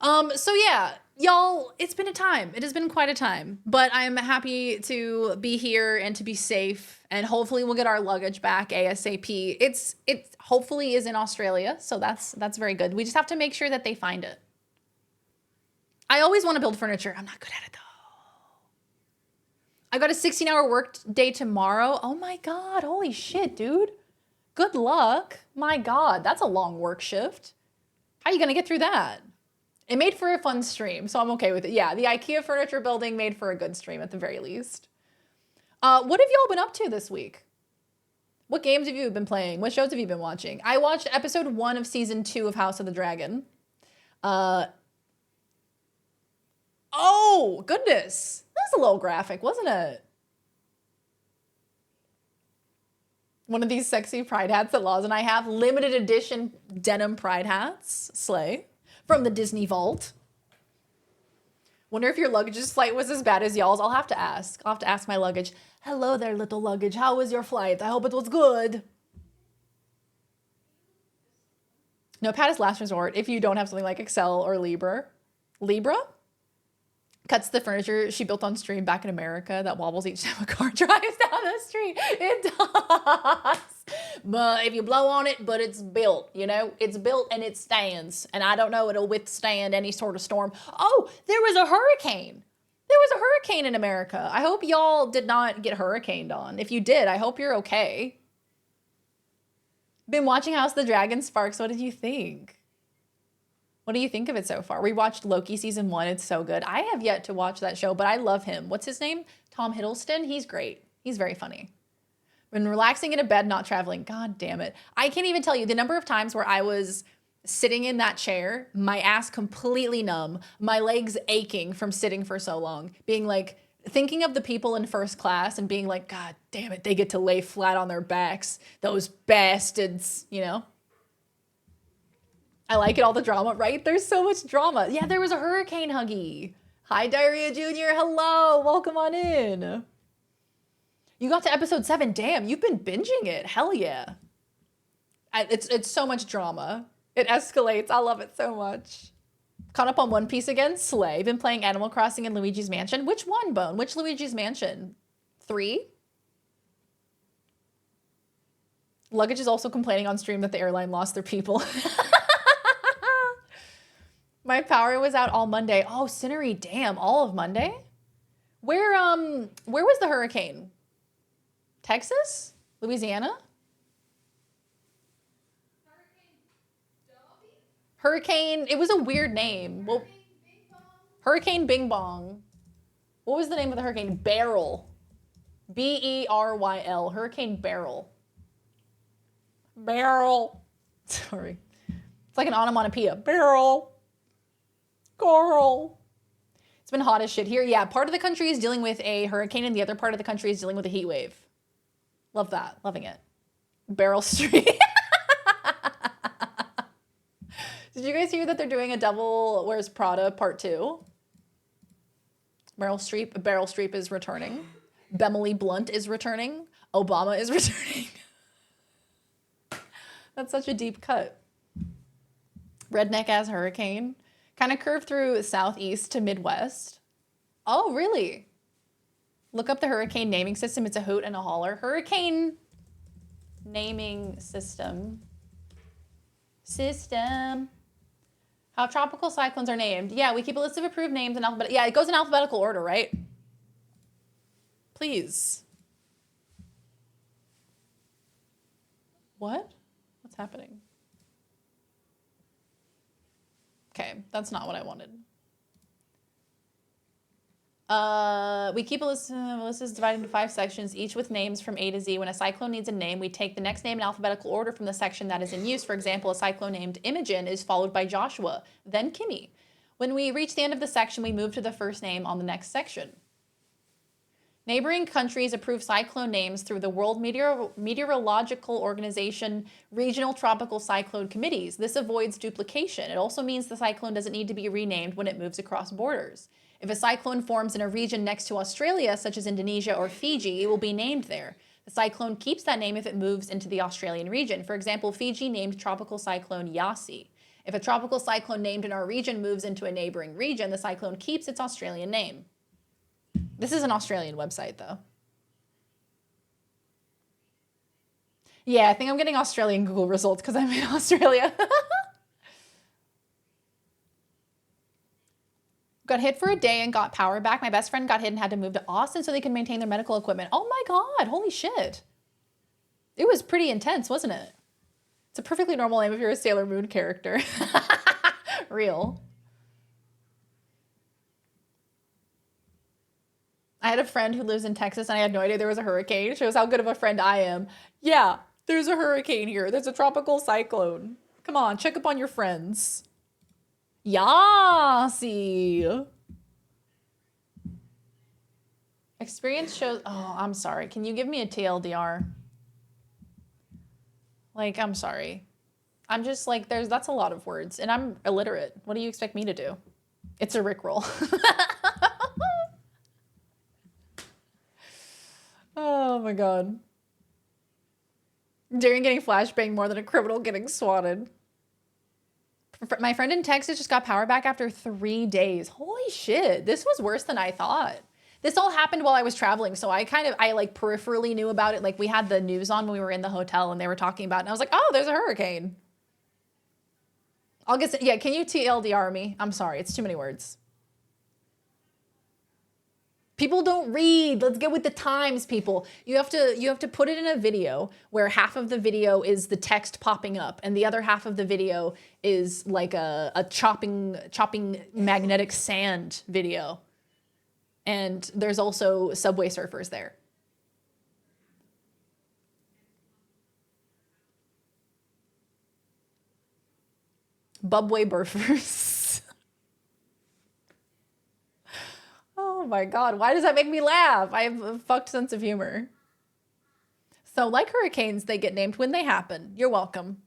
So yeah, y'all, it's been a time. It has been quite a time, but I'm happy to be here and to be safe, and hopefully we'll get our luggage back ASAP. It hopefully is in Australia, so that's very good. We just have to make sure that they find it. I always want to build furniture. I'm not good at it though. I got a 16-hour work day tomorrow. Oh my God, holy shit, dude. Good luck. My God, that's a long work shift. How are you gonna get through that? It made for a fun stream, so I'm okay with it. Yeah, the IKEA furniture building made for a good stream at the very least. What have y'all been up to this week? What games have you been playing? What shows have you been watching? I watched episode 1 of season 2 of House of the Dragon. Oh, goodness. That was a little graphic, wasn't it? One of these sexy pride hats that Laws and I have. Limited edition denim pride hats. Slay. From the Disney Vault. Wonder if your luggage's flight was as bad as y'all's. I'll have to ask. I'll have to ask my luggage. Hello there, little luggage. How was your flight? I hope it was good. Notepad is last resort if you don't have something like Excel or Libra. Libra? Cuts the furniture she built on stream back in America that wobbles each time a car drives down the street. It does. But if you blow on it, but it's built, you know? It's built and it stands. And I don't know, it'll withstand any sort of storm. Oh, there was a hurricane. There was a hurricane in America. I hope y'all did not get hurricaned on. If you did, I hope you're okay. Been watching House of the Dragon, Sparks. What did you think? What do you think of it so far? We watched Loki season 1. It's so good. I have yet to watch that show, but I love him. What's his name? Tom Hiddleston. He's great. He's very funny. When relaxing in a bed, not traveling. God damn it. I can't even tell you the number of times where I was sitting in that chair, my ass completely numb, my legs aching from sitting for so long, being like, thinking of the people in first class and being like, God damn it, they get to lay flat on their backs. Those bastards, you know? I like it, all the drama, right? There's so much drama. Yeah, there was a hurricane, Huggy. Hi, Diarrhea Jr. Hello, welcome on in. You got to episode 7. Damn, you've been binging it. Hell yeah. It's so much drama. It escalates. I love it so much. Caught up on One Piece again. Slay. Been playing Animal Crossing and Luigi's Mansion. Which one, Bone? Which Luigi's Mansion? 3? Luggage is also complaining on stream that the airline lost their people. My power was out all Monday. Oh, Cinery, damn, all of Monday? Where was the hurricane? Texas? Louisiana? Hurricane, it was a weird name. Well, Hurricane Bing Bong. What was the name of the hurricane? Beryl. B-E-R-Y-L. Hurricane Beryl. Beryl. Sorry. It's like an onomatopoeia. Beryl. Coral. It's been hot as shit here. Yeah, part of the country is dealing with a hurricane and the other part of the country is dealing with a heat wave. Love that. Loving it. Beryl Street. Did you guys hear that they're doing a Devil Wears Prada part 2? Meryl Streep is returning. Bemily Blunt is returning. Obama is returning. That's such a deep cut. Redneck as hurricane. Kind of curved through southeast to Midwest. Oh, really? Look up the hurricane naming system. It's a hoot and a holler. Hurricane naming system. How tropical cyclones are named. Yeah, we keep a list of approved names in alphabetical. Yeah, it goes in alphabetical order, right? Please. What? What's happening? Okay, that's not what I wanted. We keep a list. The list is divided into 5 sections, each with names from A to Z. When a cyclone needs a name, we take the next name in alphabetical order from the section that is in use. For example, a cyclone named Imogen is followed by Joshua, then Kimmy. When we reach the end of the section, we move to the first name on the next section. Neighboring countries approve cyclone names through the World Meteorological Organization Regional Tropical Cyclone Committees. This avoids duplication. It also means the cyclone doesn't need to be renamed when it moves across borders. If a cyclone forms in a region next to Australia, such as Indonesia or Fiji, it will be named there. The cyclone keeps that name if it moves into the Australian region. For example, Fiji named Tropical Cyclone Yasi. If a tropical cyclone named in our region moves into a neighboring region, the cyclone keeps its Australian name. This is an Australian website, though. Yeah, I think I'm getting Australian Google results because I'm in Australia. Got hit for a day and got power back. My best friend got hit and had to move to Austin so they can maintain their medical equipment. Oh my God, holy shit. It was pretty intense, wasn't it? It's a perfectly normal name if you're a Sailor Moon character. Real. I had a friend who lives in Texas and I had no idea there was a hurricane. Shows how good of a friend I am. Yeah, there's a hurricane here. There's a tropical cyclone. Come on, check up on your friends. Yasi. Experience shows, oh, I'm sorry. Can you give me a TLDR? Like, I'm sorry. I'm just like, that's a lot of words and I'm illiterate. What do you expect me to do? It's a Rickroll. Oh my God. Darian getting flashbanged more than a criminal getting swatted. My friend in Texas just got power back after 3 days. Holy shit. This was worse than I thought. This all happened while I was traveling. So I like peripherally knew about it. Like we had the news on when we were in the hotel and they were talking about it. And I was like, oh, there's a hurricane. Yeah, can you TLDR me? I'm sorry. It's too many words. People don't read. Let's get with the times, people. You have to put it in a video where half of the video is the text popping up and the other half of the video is like a chopping magnetic sand video. And there's also Subway Surfers there. Bubway Burfers. Oh my God, why does that make me laugh? I have a fucked sense of humor. So like hurricanes, they get named when they happen. You're welcome.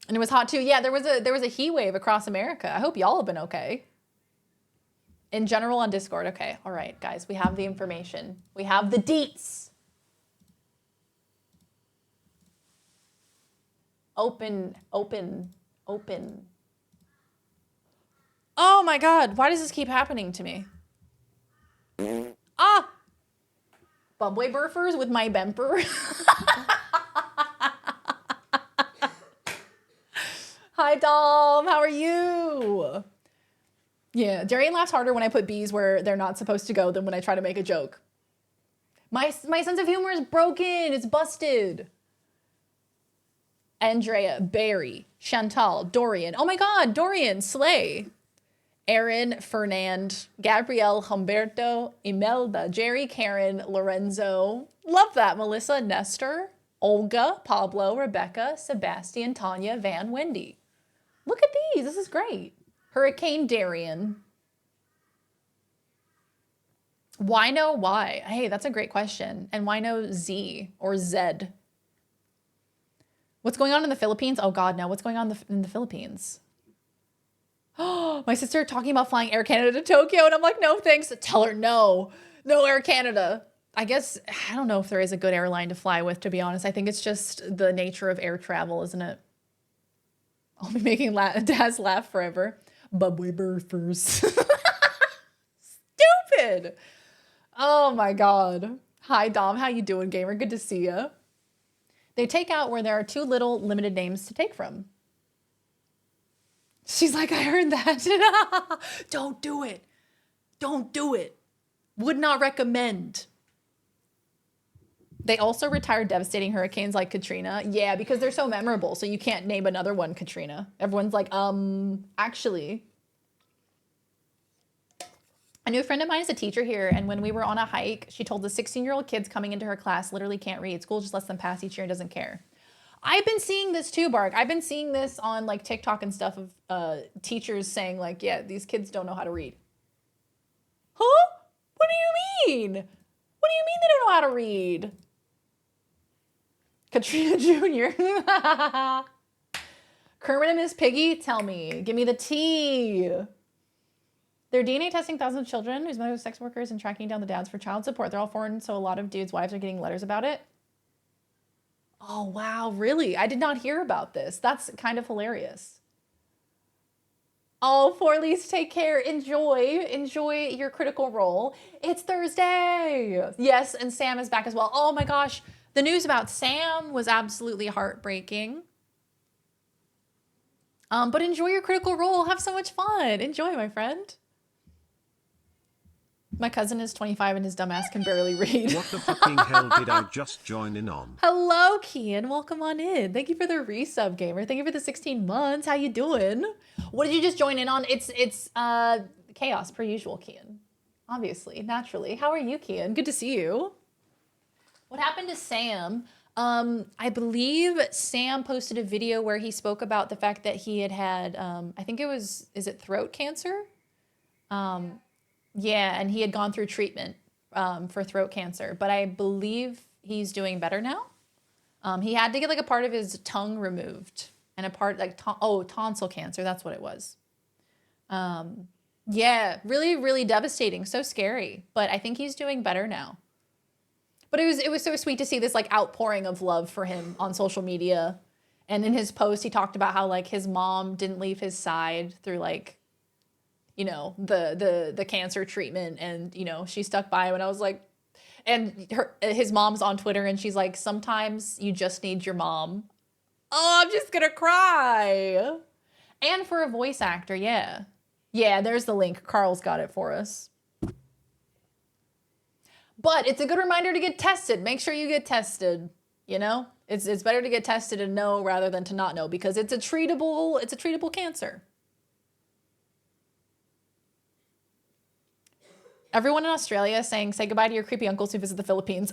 And it was hot too. Yeah, there was a heat wave across America. I hope y'all have been okay. In general on Discord. Okay, all right, guys, we have the information. We have the deets. Open. Oh my God, why does this keep happening to me? Ah! Bubway Burfers with my bemper. Hi, Dom, how are you? Yeah, Darian laughs harder when I put B's where they're not supposed to go than when I try to make a joke. My sense of humor is broken, it's busted. Andrea, Barry, Chantal, Dorian. Oh my God, Dorian, Slay. Aaron, Fernand, Gabrielle, Humberto, Imelda, Jerry, Karen, Lorenzo. Love that. Melissa, Nestor, Olga, Pablo, Rebecca, Sebastian, Tanya, Van, Wendy. Look at these. This is great. Hurricane Darian. Why no Y? Hey, that's a great question. And why no Z or Z? What's going on in the Philippines? Oh God, no. What's going on in the Philippines? Oh, my sister talking about flying Air Canada to Tokyo, and I'm like, no, thanks. Tell her no. No Air Canada. I guess, I don't know if there is a good airline to fly with, to be honest. I think it's just the nature of air travel, isn't it? I'll be making Daz laugh forever. Bubway Burfers. Stupid. Oh my God. Hi, Dom. How you doing, gamer? Good to see you. They take out where there are too little limited names to take from. She's like, I heard that. Don't do it. Don't do it. Would not recommend. They also retired devastating hurricanes like Katrina. Yeah, because they're so memorable. So you can't name another one Katrina. Everyone's like, actually. A new friend of mine is a teacher here. And when we were on a hike, she told the 16-year-old kids coming into her class literally can't read. School just lets them pass each year and doesn't care. I've been seeing this too, Bark. I've been seeing this on like TikTok and stuff of teachers saying like, yeah, these kids don't know how to read. Huh? What do you mean? What do you mean they don't know how to read? Katrina Jr. Kermit and Miss Piggy, tell me. Give me the tea. They're DNA testing thousands of children whose mothers are sex workers and tracking down the dads for child support. They're all foreign, so a lot of dudes' wives are getting letters about it. Oh, wow, really? I did not hear about this. That's kind of hilarious. Oh, Forleys, take care. Enjoy your Critical Role. It's Thursday. Yes, and Sam is back as well. Oh my gosh, the news about Sam was absolutely heartbreaking. But enjoy your Critical Role. Have so much fun. Enjoy, my friend. My cousin is 25 and his dumbass can barely read. What the fucking hell did I just join in on? Hello, Kian. Welcome on in. Thank you for the resub, gamer. Thank you for the 16 months. How you doing? What did you just join in on? It's chaos per usual, Kian. Obviously, naturally. How are you, Kian? Good to see you. What happened to Sam? I believe Sam posted a video where he spoke about the fact that he had I think it was, is it throat cancer? Yeah, and he had gone through treatment for throat cancer, but I believe he's doing better now. He had to get like a part of his tongue removed and a part like, tonsil cancer. That's what it was. Yeah, really, really devastating. So scary, but I think he's doing better now. But it was so sweet to see this like outpouring of love for him on social media. And in his post, he talked about how like his mom didn't leave his side through like, you know, the cancer treatment, and, you know, she stuck by him. And I was like, and his mom's on Twitter and she's like, sometimes you just need your mom. Oh, I'm just gonna cry. And for a voice actor, yeah. Yeah, there's the link. Carl's got it for us. But it's a good reminder to get tested. Make sure you get tested, you know? It's better to get tested and know rather than to not know, because it's a treatable cancer. Everyone in Australia is saying, say goodbye to your creepy uncles who visit the Philippines.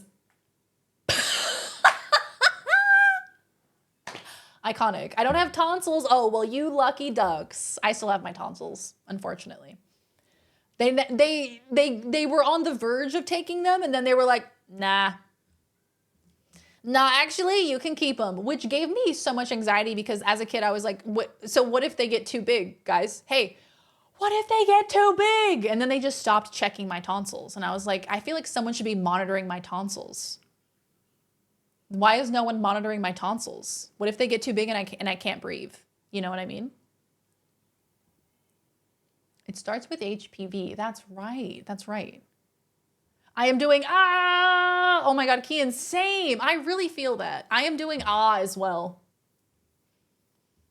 Iconic. I don't have tonsils. Oh, well, you lucky ducks. I still have my tonsils, unfortunately. They were on the verge of taking them, and then they were like, nah. Nah, actually, you can keep them, which gave me so much anxiety because as a kid, I was like, what if they get too big, guys? Hey, what if they get too big? And then they just stopped checking my tonsils. And I was like, I feel like someone should be monitoring my tonsils. Why is no one monitoring my tonsils? What if they get too big and I can't breathe? You know what I mean? It starts with HPV. That's right. That's right. I am doing oh my God, Kian, same. I really feel that. I am doing as well.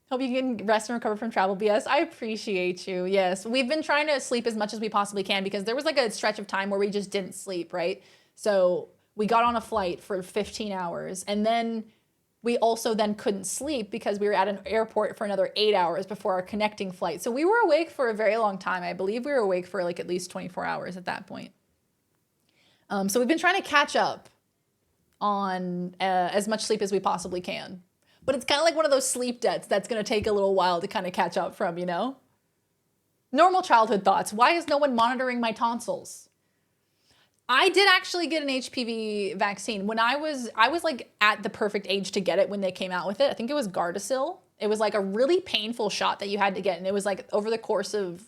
Hope you can rest and recover from travel, BS. I appreciate you. Yes, we've been trying to sleep as much as we possibly can because there was like a stretch of time where we just didn't sleep, right? So we got on a flight for 15 hours and then we also then couldn't sleep because we were at an airport for another 8 hours before our connecting flight. So we were awake for a very long time. I believe we were awake for like at least 24 hours at that point. So we've been trying to catch up on as much sleep as we possibly can. But it's kind of like one of those sleep debts that's going to take a little while to kind of catch up from, you know? Normal childhood thoughts. Why is no one monitoring my tonsils? I did actually get an HPV vaccine when I was like at the perfect age to get it when they came out with it. I think it was Gardasil. It was like a really painful shot that you had to get. And it was like over the course of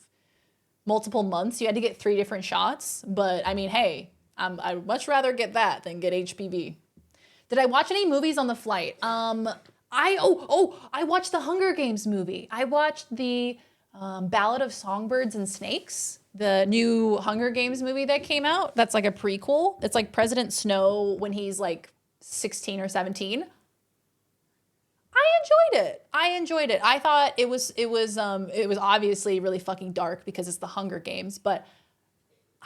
multiple months, you had to get 3 different shots. But I mean, hey, I'd much rather get that than get HPV. Did I watch any movies on the flight? I watched the Hunger Games movie. I watched the Ballad of Songbirds and Snakes, the new Hunger Games movie that came out. That's like a prequel. It's like President Snow when he's like 16 or 17. I enjoyed it. I thought it was obviously really fucking dark because it's the Hunger Games, but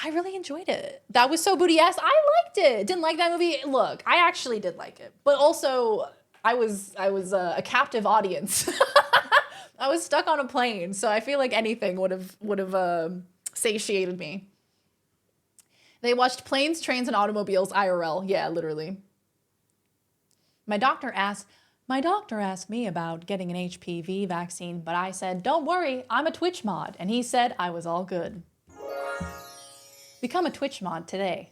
I really enjoyed it. That was so booty-ass. I liked it. Didn't like that movie. Look, I actually did like it, but also I was a captive audience. I was stuck on a plane, so I feel like anything would have satiated me. They watched Planes, Trains, and Automobiles IRL. Yeah, literally. My doctor asked me about getting an HPV vaccine, but I said, don't worry, I'm a Twitch mod. And he said I was all good. Become a Twitch mod today.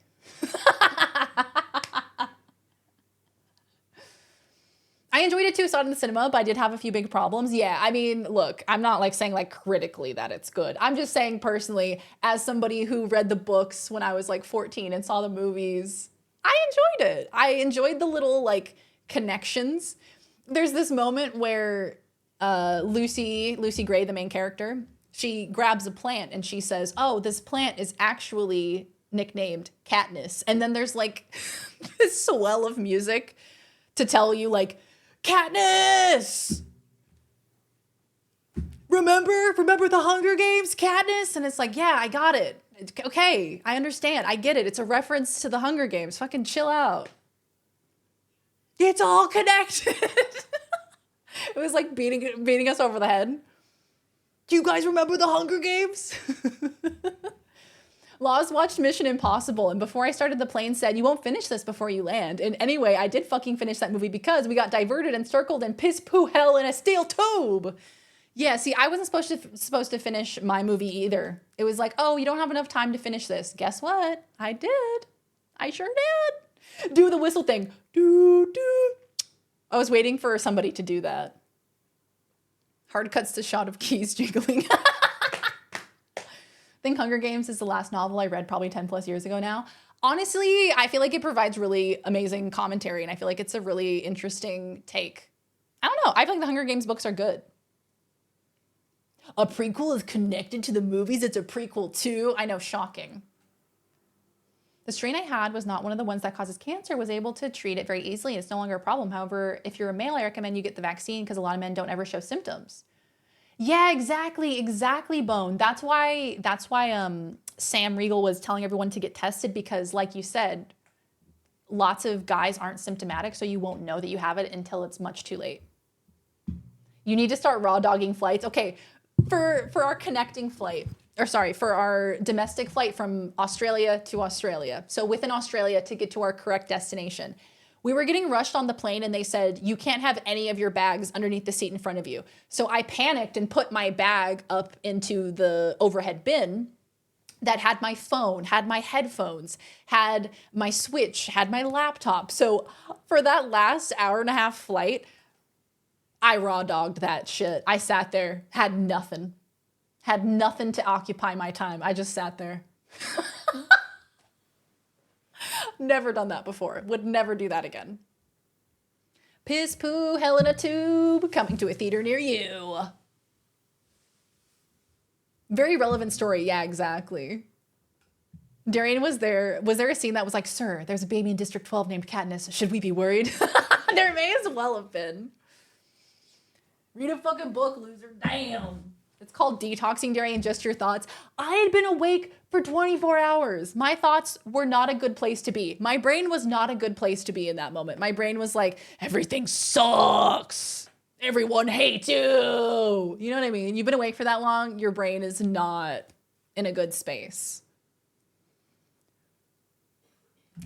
I enjoyed it too, saw it in the cinema, but I did have a few big problems. Yeah, I mean, look, I'm not like saying like critically that it's good. I'm just saying personally, as somebody who read the books when I was like 14 and saw the movies, I enjoyed it. I enjoyed the little like connections. There's this moment where Lucy Gray, the main character, she grabs a plant and she says, oh, this plant is actually nicknamed Katniss. And then there's like this swell of music to tell you like, Katniss! Remember the Hunger Games, Katniss? And it's like, yeah, I got it. Okay, I understand. I get it. It's a reference to the Hunger Games. Fucking chill out. It's all connected. It was like beating us over the head. Do you guys remember the Hunger Games? Laws watched Mission Impossible, and before I started the plane said, you won't finish this before you land. And anyway, I did fucking finish that movie because we got diverted and circled and piss poo hell in a steel tube. Yeah, see, I wasn't supposed to finish my movie either. It was like, oh, you don't have enough time to finish this. Guess what? I did. I sure did. Do the whistle thing. Do. I was waiting for somebody to do that. Hard cuts to shot of keys jiggling. I think Hunger Games is the last novel I read probably 10 plus years ago now. Honestly, I feel like it provides really amazing commentary, and I feel like it's a really interesting take. I don't know. I feel like the Hunger Games books are good. A prequel is connected to the movies. It's a prequel too. I know, shocking. The strain I had was not one of the ones that causes cancer, was able to treat it very easily. It's no longer a problem. However, if you're a male, I recommend you get the vaccine because a lot of men don't ever show symptoms. Yeah, exactly, Bone. That's why Sam Riegel was telling everyone to get tested because, like you said, lots of guys aren't symptomatic, so you won't know that you have it until it's much too late. You need to start raw dogging flights. Okay, for our connecting flight, for our domestic flight from Australia to Australia. So within Australia to get to our correct destination. We were getting rushed on the plane and they said, you can't have any of your bags underneath the seat in front of you. So I panicked and put my bag up into the overhead bin that had my phone, had my headphones, had my Switch, had my laptop. So for that last hour and a half flight, I raw dogged that shit. I sat there, had nothing to occupy my time. I just sat there. Never done that before. Would never do that again. Piss, poo, hell in a tube, coming to a theater near you. Very relevant story. Yeah, exactly. Darian was there. Was there a scene that was like, sir, there's a baby in District 12 named Katniss. Should we be worried? There may as well have been. Read a fucking book, loser. Damn. It's called Detoxing, Darian, just your thoughts. I had been awake for 24 hours. My thoughts were not a good place to be. My brain was not a good place to be in that moment. My brain was like, everything sucks. Everyone hates you. You know what I mean? You've been awake for that long, your brain is not in a good space.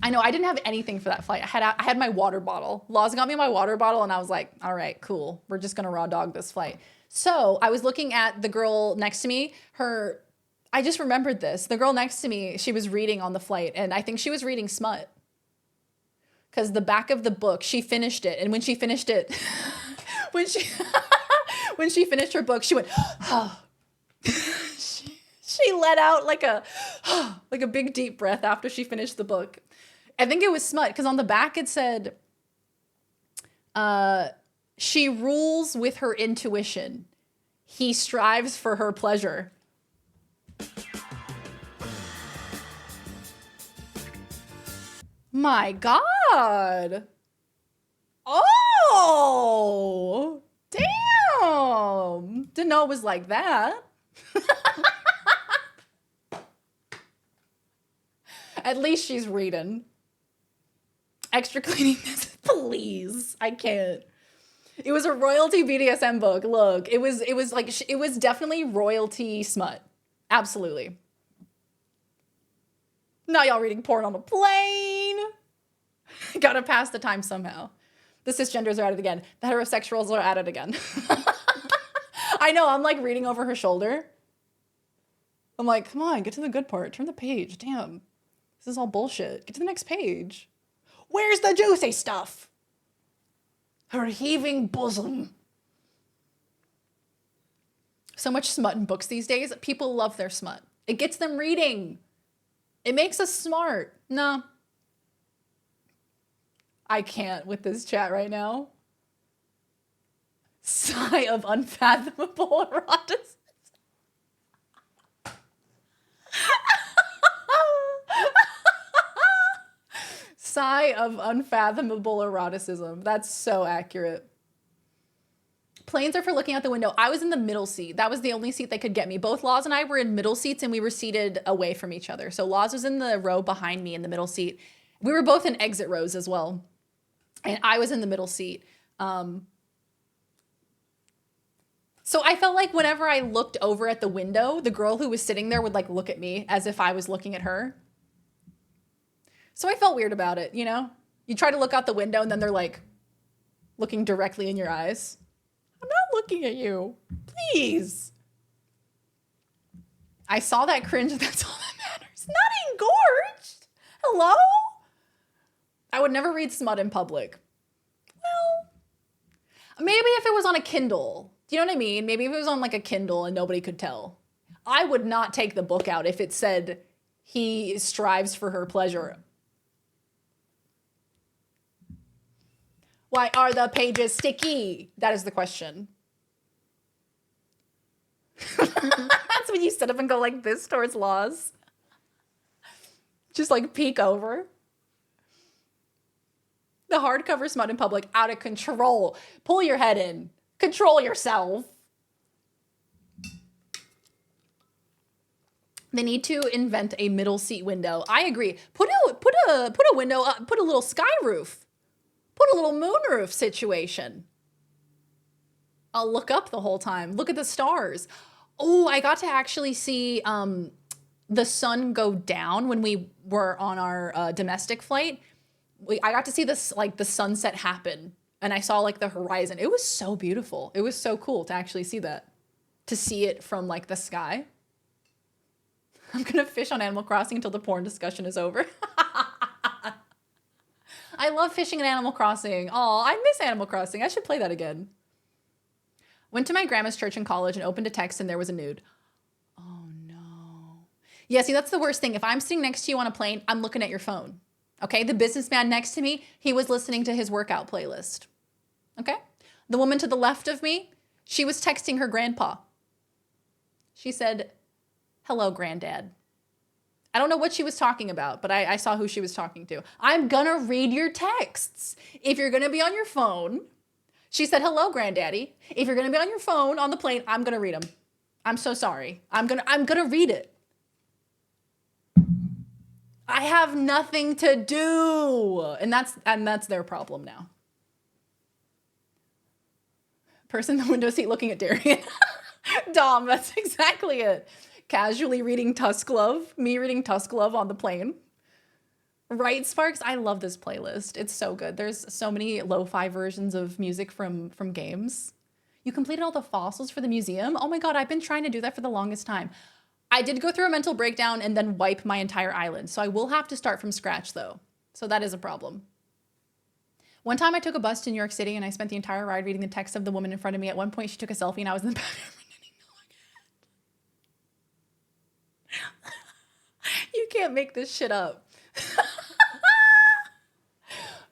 I know, I didn't have anything for that flight. I had my water bottle. Laws got me my water bottle and I was like, all right, cool. We're just gonna raw dog this flight. So I was looking at the girl next to me. I just remembered this. The girl next to me, she was reading on the flight and I think she was reading smut. Because the back of the book, she finished it. And when she finished it, when she finished her book, she went, oh. She let out like a big deep breath after she finished the book. I think it was smut because on the back it said, she rules with her intuition. He strives for her pleasure. My God. Oh, damn. Didn't know it was like that. At least she's reading. Extra cleaning this, please. I can't. It was a royalty BDSM book. Look, it was definitely royalty smut. Absolutely. Now y'all reading porn on a plane. Gotta pass the time somehow. The cisgenders are at it again. The heterosexuals are at it again. I know, I'm like reading over her shoulder. I'm like, come on, get to the good part. Turn the page. Damn. This is all bullshit. Get to the next page. Where's the juicy stuff? Her heaving bosom. So much smut in books these days. People love their smut. It gets them reading. It makes us smart. No. I can't with this chat right now. Sigh of unfathomable eroticism. Sigh of unfathomable eroticism. That's so accurate. Planes are for looking out the window. I was in the middle seat. That was the only seat they could get me. Both Laws and I were in middle seats and we were seated away from each other. So Laws was in the row behind me in the middle seat. We were both in exit rows as well. And I was in the middle seat. So I felt like whenever I looked over at the window, the girl who was sitting there would like look at me as if I was looking at her. So I felt weird about it, you know? You try to look out the window and then they're like looking directly in your eyes. I'm not looking at you. Please. I saw that cringe. That's all that matters. Not engorged. Hello? I would never read smut in public. Well, maybe if it was on a Kindle. Do you know what I mean? Maybe if it was on like a Kindle and nobody could tell. I would not take the book out if it said he strives for her pleasure. Why are the pages sticky? That is the question. That's when you sit up and go like this towards Laws. Just like peek over. The hardcover smut in public, out of control. Pull your head in. Control yourself. They need to invent a middle seat window. I agree. Put a window up, put a little sky roof. Put a little moonroof situation. I'll look up the whole time. Look at the stars. Oh, I got to actually see the sun go down when we were on our domestic flight. I got to see this, like the sunset happen, and I saw like the horizon. It was so beautiful. It was so cool to actually see that, to see it from like the sky. I'm gonna fish on Animal Crossing until the porn discussion is over. I love fishing in Animal Crossing. Oh, I miss Animal Crossing. I should play that again. Went to my grandma's church in college and opened a text and there was a nude. Oh no. Yeah, see, that's the worst thing. If I'm sitting next to you on a plane, I'm looking at your phone. Okay, the businessman next to me, he was listening to his workout playlist. Okay? The woman to the left of me, she was texting her grandpa. She said, "Hello, granddad." I don't know what she was talking about, but I saw who she was talking to. I'm gonna read your texts. If you're gonna be on your phone, she said, "Hello, granddaddy." If you're gonna be on your phone on the plane, I'm gonna read them. I'm so sorry. I'm gonna read it. I have nothing to do. And that's their problem now. Person in the window seat looking at Darian. Dom, that's exactly it. Casually reading Tusk Love. Me reading Tusk Love on the plane. Right, Sparks? I love this playlist. It's so good. There's so many lo-fi versions of music from games. You completed all the fossils for the museum? Oh my god, I've been trying to do that for the longest time. I did go through a mental breakdown and then wipe my entire island, so I will have to start from scratch though. So that is a problem. One time I took a bus to New York City and I spent the entire ride reading the text of the woman in front of me. At one point she took a selfie and I was in the bathroom. You can't make this shit up.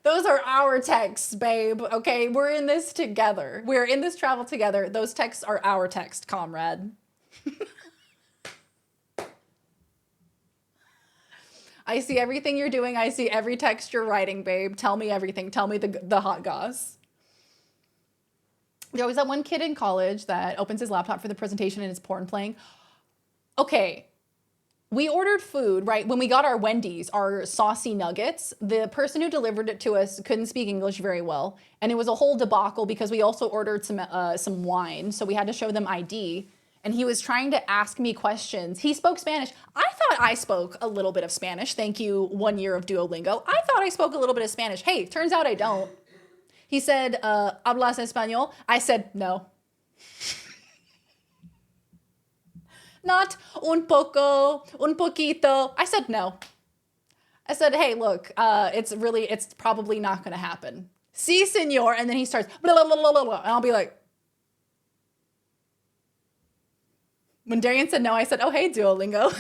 Those are our texts, babe. Okay, we're in this together. We're in this travel together. Those texts are our text, comrade. I see everything you're doing. I see every text you're writing, babe. Tell me everything. Tell me the hot goss. There was that one kid in college that opens his laptop for the presentation and it's porn playing. Okay. We ordered food, right? When we got our Wendy's, our saucy nuggets, the person who delivered it to us couldn't speak English very well. And it was a whole debacle because we also ordered some wine. So we had to show them ID. And he was trying to ask me questions. He spoke Spanish. I thought I spoke a little bit of Spanish. Thank you, 1 year of Duolingo. I thought I spoke a little bit of Spanish. Hey, turns out I don't. He said, "Hablas español?" I said, "No." Not un poco, un poquito. I said no. I said, hey, look, it's probably not going to happen. Si, senor. And then he starts, blah, blah, blah, blah, blah. And I'll be like, when Darian said no, I said, oh, hey, Duolingo.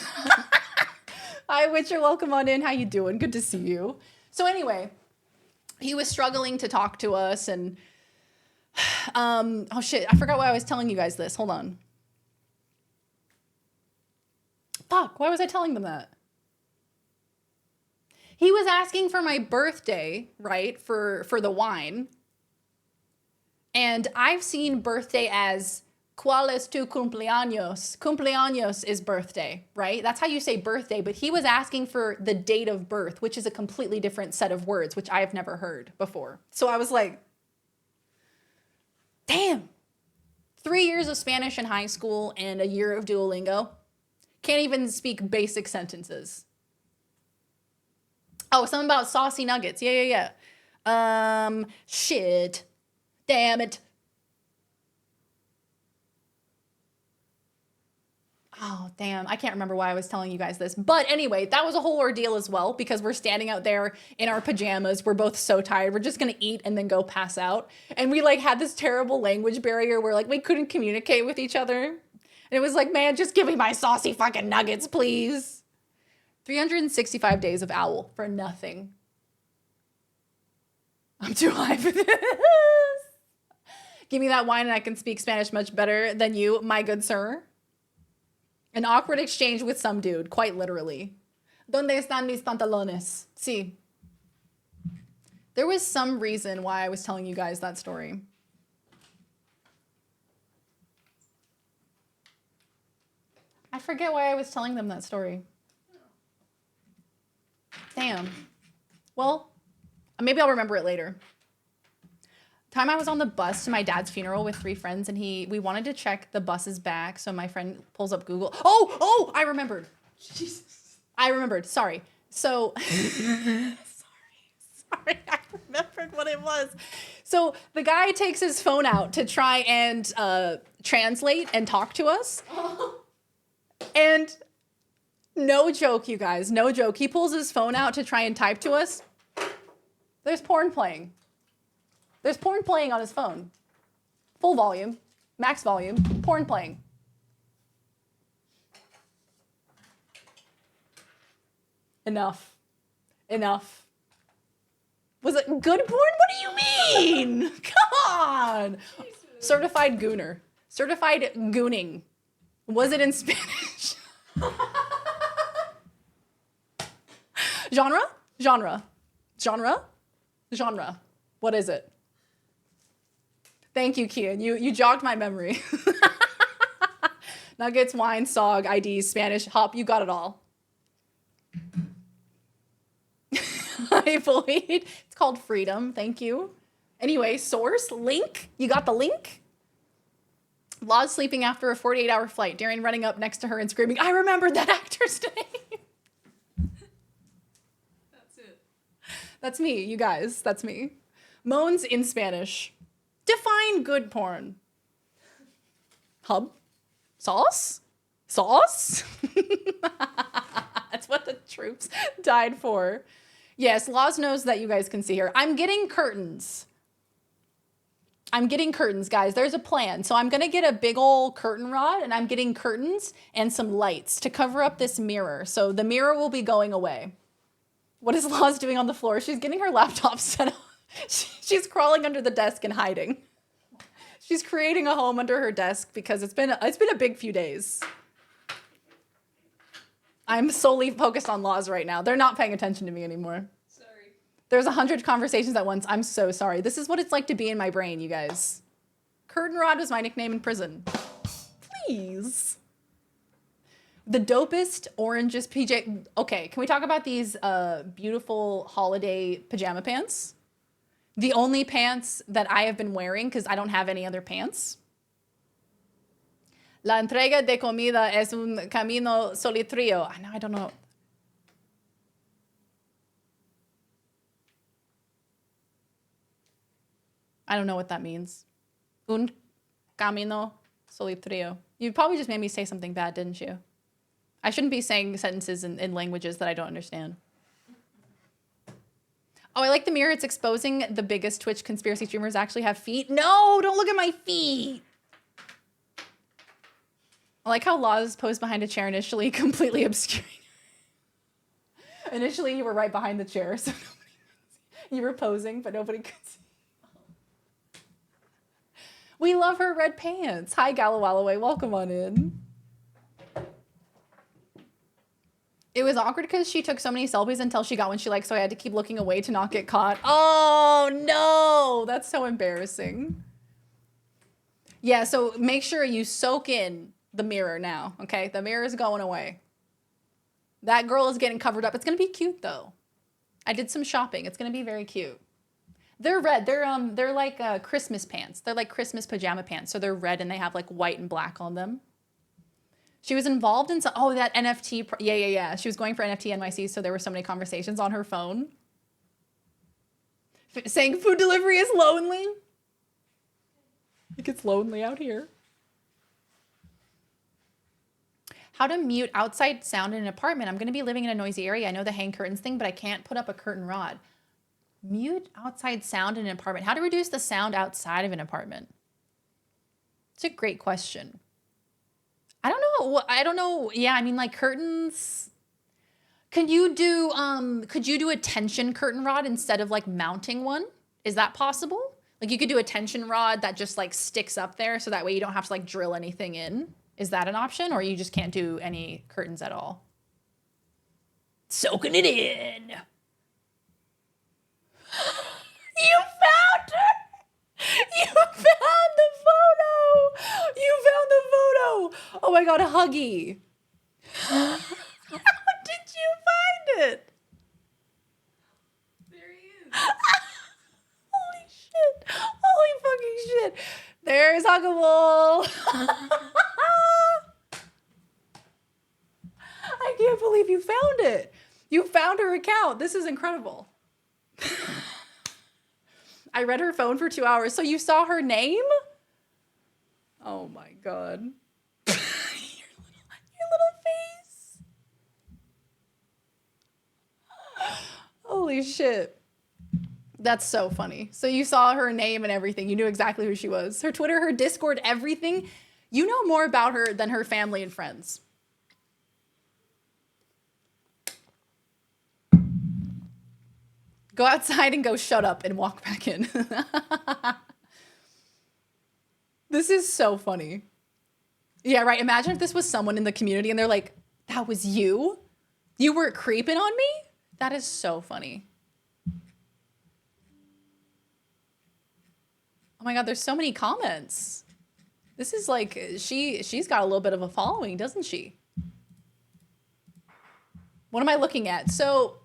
Hi, Witcher, welcome on in. How you doing? Good to see you. So anyway, he was struggling to talk to us and, oh shit, I forgot why I was telling you guys this. Hold on. Fuck, why was I telling them that? He was asking for my birthday, right, for the wine. And I've seen birthday as, ¿cuál es tu cumpleaños? Cumpleaños is birthday, right? That's how you say birthday, but he was asking for the date of birth, which is a completely different set of words, which I have never heard before. So I was like, damn. 3 years of Spanish in high school and a year of Duolingo. Can't even speak basic sentences. Oh, something about saucy nuggets. Yeah. Shit. Damn it. Oh, damn. I can't remember why I was telling you guys this. But anyway, that was a whole ordeal as well because we're standing out there in our pajamas. We're both so tired. We're just going to eat and then go pass out. And we like had this terrible language barrier where like we couldn't communicate with each other. And it was like, man, just give me my saucy fucking nuggets, please. 365 days of owl for nothing. I'm too high for this. Give me that wine and I can speak Spanish much better than you, my good sir. An awkward exchange with some dude, quite literally. ¿Dónde están mis pantalones? Sí. There was some reason why I was telling you guys that story. I forget why I was telling them that story. Damn. Well, maybe I'll remember it later. Time I was on the bus to my dad's funeral with 3 friends and we wanted to check the bus's back. So my friend pulls up Google. Oh, I remembered. Jesus. I remembered. Sorry. So, sorry. I remembered what it was. So the guy takes his phone out to try and translate and talk to us. And no joke, you guys, no joke. He pulls his phone out to try and type to us. There's porn playing. There's porn playing on his phone. Full volume, max volume, porn playing. Enough. Was it good porn? What do you mean? Come on. Certified gooner. Certified gooning. Was it in Spanish? Genre. What is it? Thank you, Kian. You jogged my memory. Nuggets, wine, SOG, IDs, Spanish, hop, you got it all. Hi, Void. It's called Freedom. Thank you. Anyway, source, link. You got the link? Law's sleeping after a 48-hour flight. Darian running up next to her and screaming, I remembered that actor's name. That's it. That's me, you guys. That's me. Moans in Spanish. Define good porn. Hub? Sauce? Sauce? That's what the troops died for. Yes, Laws knows that you guys can see her. I'm getting curtains. Guys. There's a plan. So I'm going to get a big old curtain rod and I'm getting curtains and some lights to cover up this mirror. So the mirror will be going away. What is Laws doing on the floor? She's getting her laptop set up. She's crawling under the desk and hiding. She's creating a home under her desk because it's been a big few days. I'm solely focused on Laws right now. They're not paying attention to me anymore. Sorry. There's 100 conversations at once. I'm so sorry. This is what it's like to be in my brain, you guys. Curtain Rod was my nickname in prison. Please. The dopest, orangest PJ. Okay, can we talk about these beautiful holiday pajama pants? The only pants that I have been wearing because I don't have any other pants. La entrega de comida es un camino solitario. I don't know. I don't know what that means. Un camino solitario. You probably just made me say something bad, didn't you? I shouldn't be saying sentences in languages that I don't understand. Oh, I like the mirror. It's exposing the biggest Twitch conspiracy streamers actually have feet. No, don't look at my feet. I like how Laws posed behind a chair initially, completely obscuring. Initially, you were right behind the chair, so nobody could see. You were posing, but nobody could see. We love her red pants. Hi, Gallowalloway. Welcome on in. It was awkward because she took so many selfies until she got one she liked, so I had to keep looking away to not get caught. Oh, no. That's so embarrassing. Yeah, so make sure you soak in the mirror now, okay? The mirror is going away. That girl is getting covered up. It's going to be cute, though. I did some shopping. It's going to be very cute. They're red. They're like Christmas pants. They're like Christmas pajama pants. So they're red and they have like white and black on them. She was involved in some, oh, that NFT. Yeah. She was going for NFT NYC. So there were so many conversations on her phone. Saying food delivery is lonely. It gets lonely out here. How to mute outside sound in an apartment. I'm going to be living in a noisy area. I know the hang curtains thing, but I can't put up a curtain rod. Mute outside sound in an apartment. How to reduce the sound outside of an apartment? It's a great question. I don't know. Yeah, I mean, like curtains. Could you do a tension curtain rod instead of like mounting one? Is that possible? Like you could do a tension rod that just like sticks up there so that way you don't have to like drill anything in. Is that an option, or you just can't do any curtains at all? Soaking it in. You found her! You found the photo! You found the photo! Oh my god, Huggy. How did you find it? There he is. Holy shit. Holy fucking shit. There's Huggable. I can't believe you found it. You found her account. This is incredible. I read her phone for 2 hours. So you saw her name? Oh my god. your little face. Holy shit. That's so funny. So you saw her name and everything. You knew exactly who she was. Her Twitter, her Discord, everything. You know more about her than her family and friends. Go outside and go shut up and walk back in. This is so funny. Yeah, right. Imagine if this was someone in the community and they're like, that was you? You were creeping on me? That is so funny. Oh my god, there's so many comments. This is like, she's got a little bit of a following, doesn't she? What am I looking at? So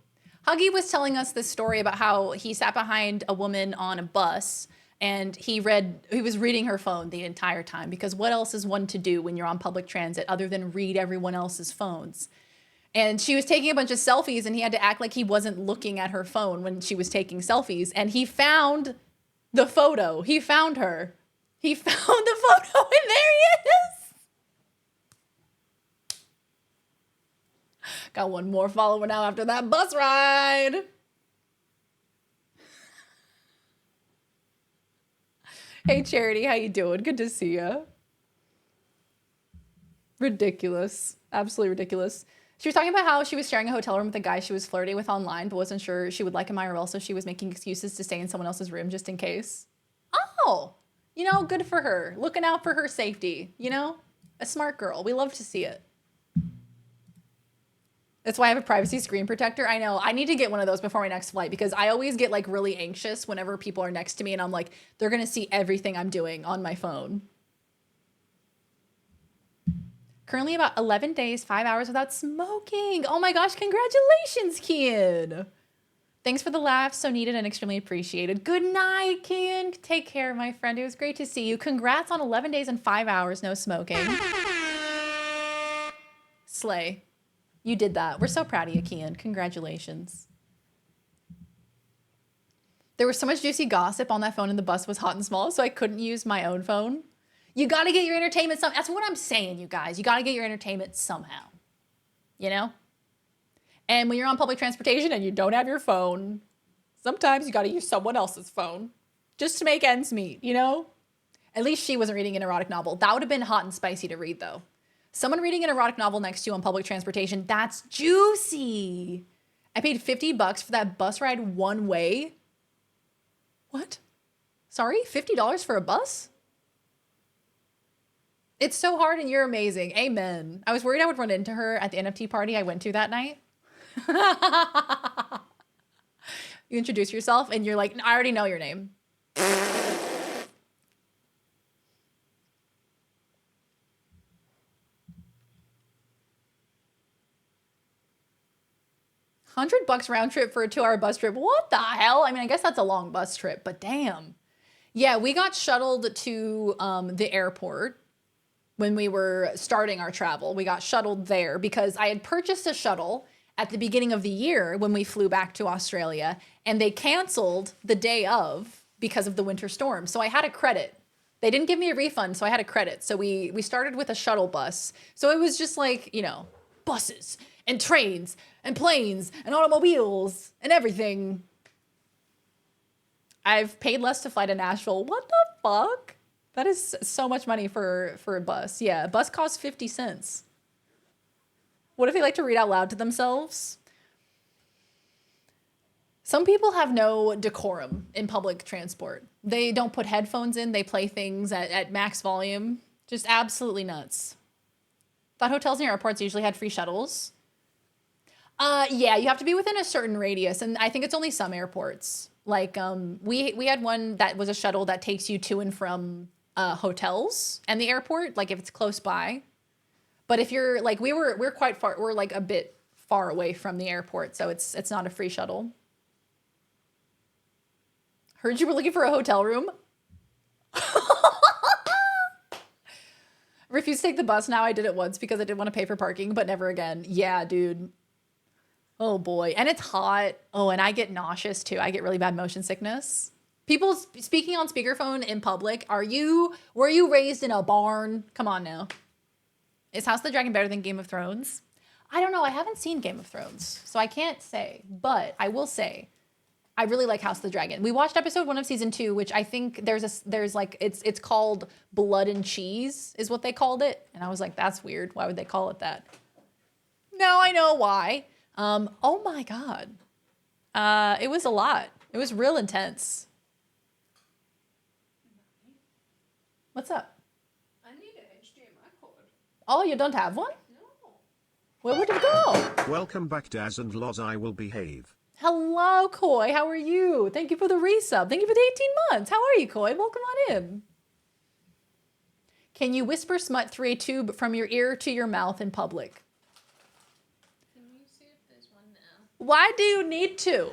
Huggy was telling us this story about how he sat behind a woman on a bus and he was reading her phone the entire time, because what else is one to do when you're on public transit other than read everyone else's phones? And she was taking a bunch of selfies and he had to act like he wasn't looking at her phone when she was taking selfies. And he found the photo. He found her. He found the photo and there he is. Got one more follower now after that bus ride. Hey, Charity, how you doing? Good to see you. Ridiculous. Absolutely ridiculous. She was talking about how she was sharing a hotel room with a guy she was flirting with online, but wasn't sure she would like him IRL, so she was making excuses to stay in someone else's room just in case. Oh, you know, good for her. Looking out for her safety, you know? A smart girl. We love to see it. That's why I have a privacy screen protector. I know. I need to get one of those before my next flight because I always get like really anxious whenever people are next to me and I'm like, they're going to see everything I'm doing on my phone. Currently about 11 days, 5 hours without smoking. Oh my gosh, congratulations, Kian. Thanks for the laugh. So needed and extremely appreciated. Good night, Kian. Take care, my friend. It was great to see you. Congrats on 11 days and 5 hours, no smoking. Slay. You did that. We're so proud of you, Kian. Congratulations. There was so much juicy gossip on that phone and the bus was hot and small, so I couldn't use my own phone. You got to get your entertainment That's what I'm saying, you guys. You got to get your entertainment somehow. You know? And when you're on public transportation and you don't have your phone, sometimes you got to use someone else's phone just to make ends meet, you know? At least she wasn't reading an erotic novel. That would have been hot and spicy to read, though. Someone reading an erotic novel next to you on public transportation, that's juicy. I paid $50 for that bus ride one way. What? Sorry? $50 for a bus? It's so hard and you're amazing. Amen. I was worried I would run into her at the NFT party I went to that night. You introduce yourself and you're like, I already know your name. $100 round trip for a 2-hour bus trip. What the hell? I mean, I guess that's a long bus trip, but damn. Yeah, we got shuttled to the airport when we were starting our travel. We got shuttled there because I had purchased a shuttle at the beginning of the year when we flew back to Australia, and they canceled the day of because of the winter storm. So I had a credit. They didn't give me a refund, so I had a credit. So we started with a shuttle bus. So it was just like, you know, buses and trains and planes and automobiles and everything. I've paid less to fly to Nashville. What the fuck? That is so much money for a bus. Yeah, a bus costs 50 cents. What if they like to read out loud to themselves? Some people have no decorum in public transport. They don't put headphones in. They play things at max volume. Just absolutely nuts. Thought hotels near airports usually had free shuttles. Yeah, you have to be within a certain radius, and I think it's only some airports. Like, we had one that was a shuttle that takes you to and from hotels and the airport, like if it's close by. But if you're like, we're quite far, we're like a bit far away from the airport, so it's not a free shuttle. Heard you were looking for a hotel room. Refused to take the bus now. I did it once because I didn't want to pay for parking, but never again. Yeah, dude. Oh boy. And it's hot. Oh, and I get nauseous too. I get really bad motion sickness. People speaking on speakerphone in public. Were you raised in a barn? Come on now. Is House of the Dragon better than Game of Thrones? I don't know. I haven't seen Game of Thrones, so I can't say, but I will say I really like House of the Dragon. We watched episode 1 of season 2, which I think there's like, it's called Blood and Cheese is what they called it. And I was like, that's weird. Why would they call it that? Now I know why. Oh my God. It was a lot. It was real intense. What's up? I need an HDMI cord. Oh, you don't have one? No. Where would it go? Welcome back, Daz and Loz. I will behave. Hello, Koi. How are you? Thank you for the resub. Thank you for the 18 months. How are you, Koi? Welcome on in. Can you whisper smut through a tube from your ear to your mouth in public? Can you see if there's one now? Why do you need to?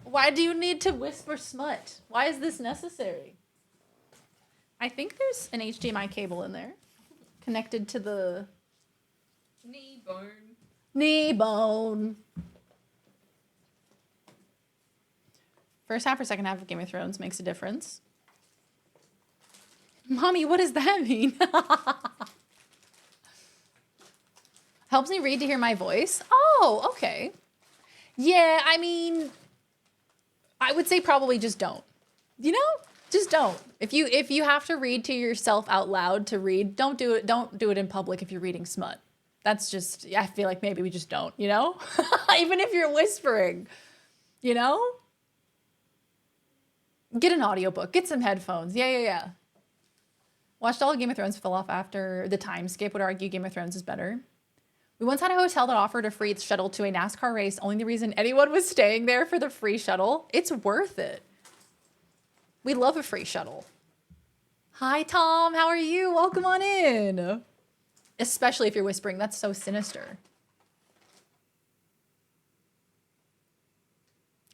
Why do you need to whisper smut? Why is this necessary? I think there's an HDMI cable in there connected to the Knee bone. knee bone. First half or second half of Game of Thrones makes a difference. Mommy, what does that mean? Helps me read to hear my voice. Oh, okay. Yeah, I mean, I would say probably just don't. You know? Just don't. If you have to read to yourself out loud to read, don't do it. Don't do it in public if you're reading smut. That's just, I feel like maybe we just don't, you know? Even if you're whispering, you know? Get an audiobook. Get some headphones. Yeah. Watched all of Game of Thrones, fell off after the time skip. Would argue Game of Thrones is better. We once had a hotel that offered a free shuttle to a NASCAR race. Only the reason anyone was staying there for the free shuttle. It's worth it. We love a free shuttle. Hi, Tom. How are you? Welcome on in. Especially if you're whispering. That's so sinister.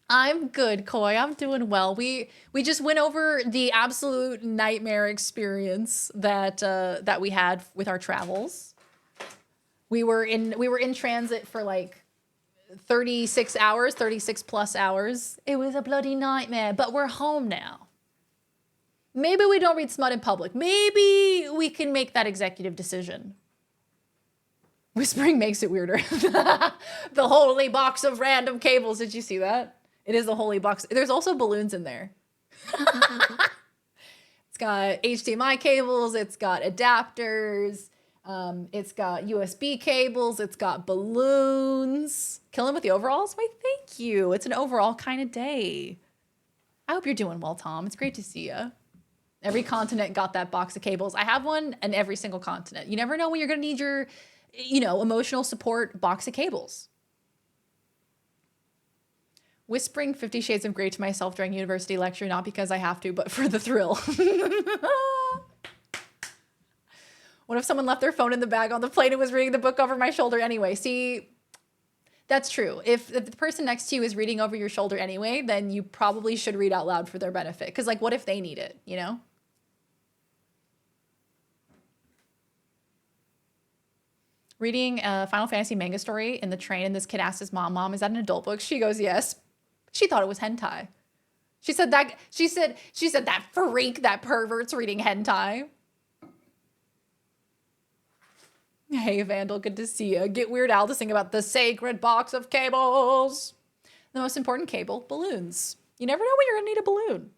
I'm good, Koi. I'm doing well. We just went over the absolute nightmare experience that we had with our travels. We were in transit for like 36 hours, 36 plus hours. It was a bloody nightmare, but we're home now. Maybe we don't read smut in public. Maybe we can make that executive decision. Whispering makes it weirder. The holy box of random cables. Did you see that? It is the holy box. There's also balloons in there. It's got HDMI cables. It's got adapters. It's got USB cables. It's got balloons. Killing with the overalls? Why, thank you. It's an overall kind of day. I hope you're doing well, Tom. It's great to see you. Every continent got that box of cables. I have one in every single continent. You never know when you're going to need your, emotional support box of cables. Whispering 50 Shades of Grey to myself during university lecture, not because I have to, but for the thrill. What if someone left their phone in the bag on the plane and was reading the book over my shoulder anyway? See, that's true. If the person next to you is reading over your shoulder anyway, then you probably should read out loud for their benefit. Because, what if they need it, Reading a Final Fantasy manga story in the train, and this kid asked his mom, is that an adult book? She goes, yes. She thought it was hentai. She said that freak, that pervert's reading hentai. Hey, Vandal, good to see you. Get Weird Al to sing about the sacred box of cables. The most important cable, balloons. You never know when you're gonna need a balloon.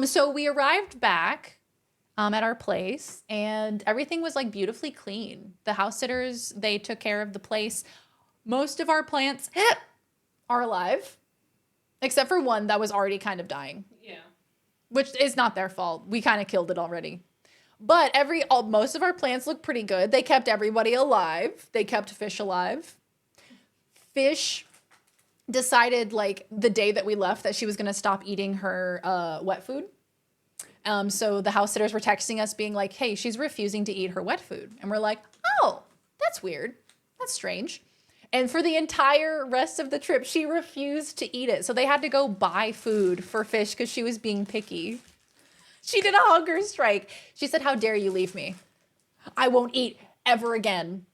So we arrived back at our place, and everything was beautifully clean. The house sitters, they took care of the place. Most of our plants are alive, except for one that was already kind of dying. Yeah. Which is not their fault. We kind of killed it already. But most of our plants look pretty good. They kept everybody alive. They kept fish alive. Fish decided the day that we left that she was going to stop eating her wet food. So the house sitters were texting us being like, hey, she's refusing to eat her wet food. And we're like, oh, that's weird. That's strange. And for the entire rest of the trip, she refused to eat it. So they had to go buy food for fish because she was being picky. She did a hunger strike. She said, how dare you leave me? I won't eat ever again.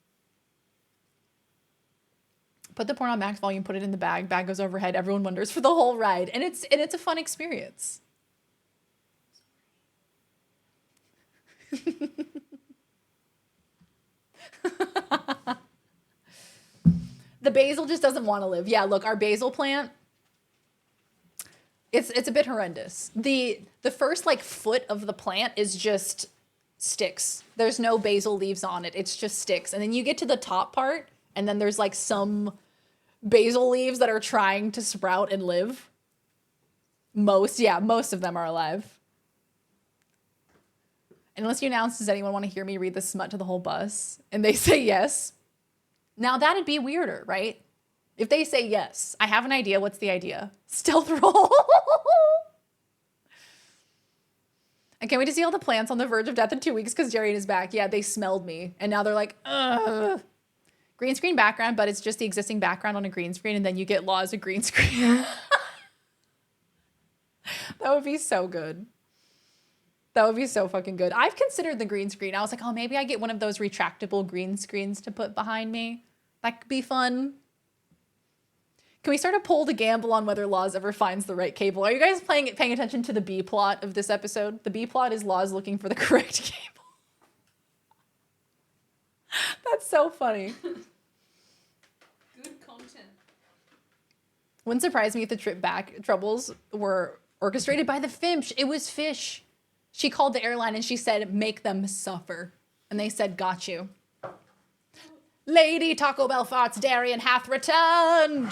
Put the porn on max volume, put it in the bag. Bag goes overhead. Everyone wonders for the whole ride. And it's a fun experience. The basil just doesn't want to live. Yeah, look, our basil plant, it's a bit horrendous. The first foot of the plant is just sticks. There's no basil leaves on it. It's just sticks. And then you get to the top part, and then there's some basil leaves that are trying to sprout and live. Most of them are alive. Unless you announce, does anyone want to hear me read this smut to the whole bus? And they say yes. Now that'd be weirder, right? If they say yes, I have an idea. What's the idea? Stealth roll. I can't wait to see all the plants on the verge of death in 2 weeks because Darian is back. Yeah, they smelled me. And now they're like, ugh. Green screen background, but it's just the existing background on a green screen, and then you get Law as a green screen. That would be so good. That would be so fucking good. I've considered the green screen. I was like, oh, maybe I get one of those retractable green screens to put behind me. That could be fun. Can we start a poll to gamble on whether Laws ever finds the right cable? Are you guys paying attention to the B plot of this episode? The B plot is Laws looking for the correct cable. That's so funny. Good content. Wouldn't surprise me if the trip back troubles were orchestrated by the Fimsh. It was Fish. She called the airline and she said, make them suffer. And they said, got you. Lady Taco Bell farts, Darian hath returned.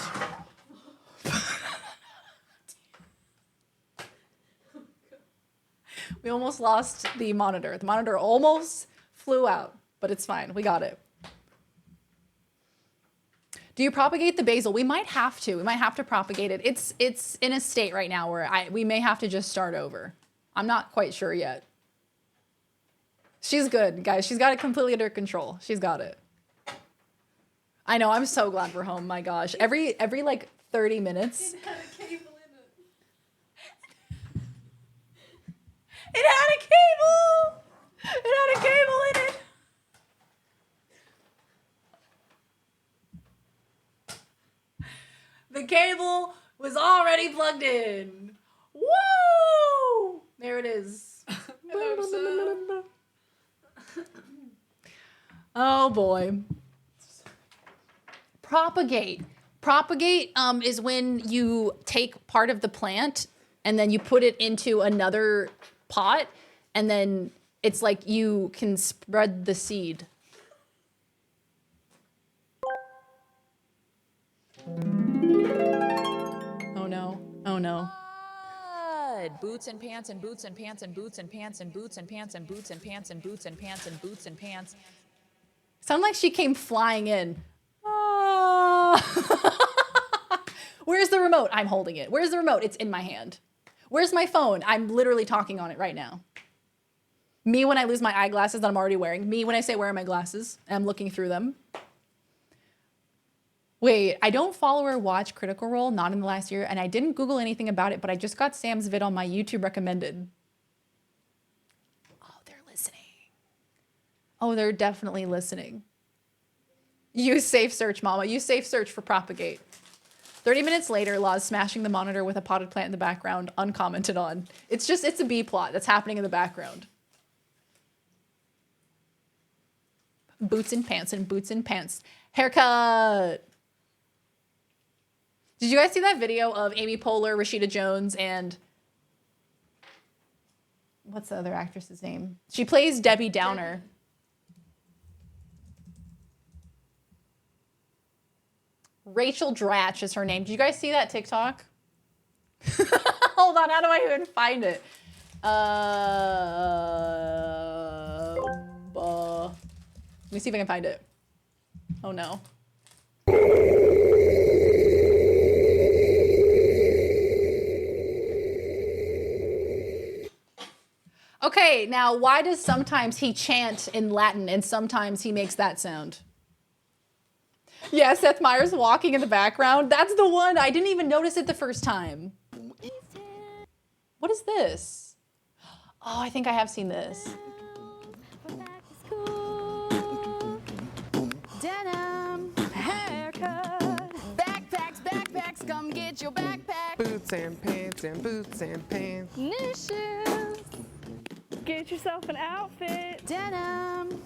We almost lost the monitor. The monitor almost flew out, but it's fine. We got it. Do you propagate the basil? We might have to. We might have to propagate it. It's in a state right now where we may have to just start over. I'm not quite sure yet. She's good, guys. She's got it completely under control. She's got it. I know. I'm so glad we're home. My gosh. Every 30 minutes. It had a cable in it. It had a cable. It had a cable in it. The cable was already plugged in. Woo! There it is. Hello, sir. Oh boy. Propagate. Propagate is when you take part of the plant and then you put it into another pot and then it's like you can spread the seed. Oh no. Oh no. Boots and pants and boots and pants and boots and pants and boots and pants and boots and pants and boots and pants and boots and pants. Sound like she came flying in. Ah. Where's the remote? I'm holding it. Where's the remote? It's in my hand. Where's my phone? I'm literally talking on it right now. Me when I lose my eyeglasses that I'm already wearing. Me when I say where are my glasses and I'm looking through them. Wait, I don't follow or watch Critical Role, not in the last year, and I didn't Google anything about it, but I just got Sam's vid on my YouTube recommended. Oh, they're listening. Oh, they're definitely listening. Use safe search, mama. Use safe search for Propagate. 30 minutes later, Law's smashing the monitor with a potted plant in the background, uncommented on. It's a B plot that's happening in the background. Boots and pants and boots and pants. Haircut. Did you guys see that video of Amy Poehler, Rashida Jones, and what's the other actress's name? She plays Debbie Downer. Rachel Dratch is her name. Did you guys see that TikTok? Hold on, how do I even find it? Let me see if I can find it. Oh no. Okay, now why does sometimes he chant in Latin and sometimes he makes that sound? Yeah, Seth Meyers walking in the background. That's the one. I didn't even notice it the first time. What is this? Oh, I think I have seen this. Denim, haircut, backpacks, come get your backpack. Boots and pants and boots and pants. New shoes, get yourself an outfit. denim,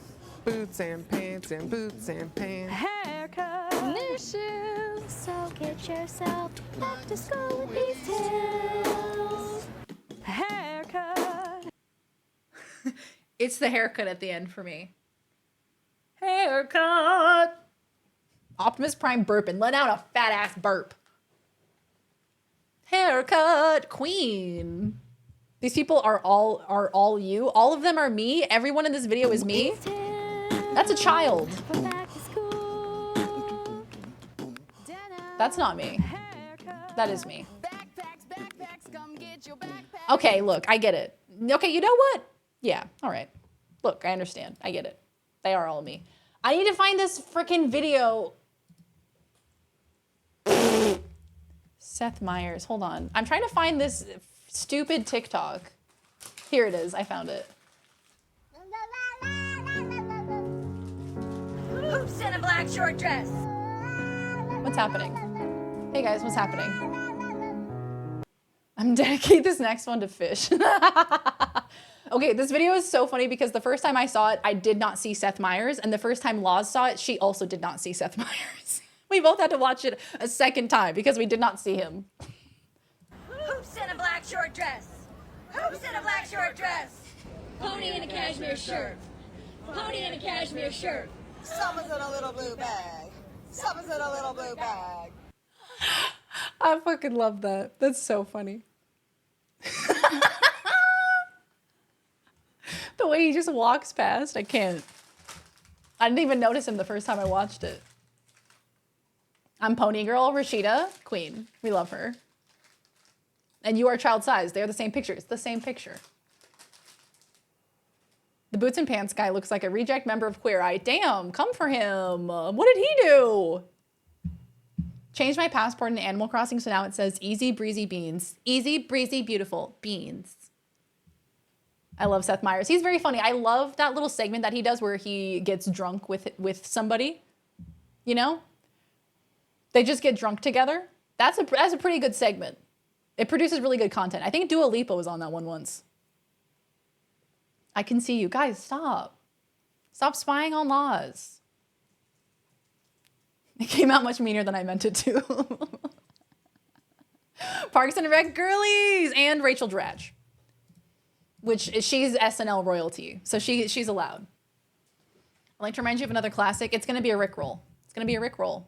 Boots and pants and boots and pants. Haircut. new shoes. So get yourself back to school with these tips. Haircut. It's the haircut at the end for me. Haircut. Optimus Prime burping. Let out a fat ass burp. Haircut queen. These people are all you. All of them are me. Everyone in this video is me. That's a child. That's not me. That is me. Backpacks, come get your backpack. Okay, look, I get it. Okay, you know what? Yeah, all right. Look, I understand. I get it. They are all me. I need to find this freaking video. Seth Meyers, hold on. I'm trying to find this stupid TikTok. Here it is. I found it. Hoops in a black short dress. What's happening? Hey guys, what's happening? I'm dedicate this next one to fish. Okay, this video is so funny because the first time I saw it, I did not see Seth Meyers, and the first time Laws saw it, she also did not see Seth Meyers. We both had to watch it a second time because we did not see him. Hoops in a black short dress. Hoops in a black short dress. Pony in a cashmere shirt. Pony in a cashmere shirt. Summer's in a little blue bag. Summer's in a little blue bag. I fucking love that. That's so funny. The way he just walks past, I can't. I didn't even notice him the first time I watched it. I'm Pony Girl, Rashida, Queen. We love her. And you are child size. They are the same picture. It's the same picture. The boots and pants guy looks like a reject member of Queer Eye. Damn, come for him. What did he do? Changed my passport in Animal Crossing, so now it says easy breezy beans. Easy breezy beautiful beans. I love Seth Meyers. He's very funny. I love that little segment that he does where he gets drunk with somebody. You know? They just get drunk together. That's a pretty good segment. It produces really good content. I think Dua Lipa was on that one once. I can see you. Guys, stop. Stop spying on Laz. It came out much meaner than I meant it to. Parks and Rec girlies and Rachel Dratch, which she's SNL royalty, so she's allowed. I'd like to remind you of another classic. It's gonna be a Rickroll. It's gonna be a Rickroll.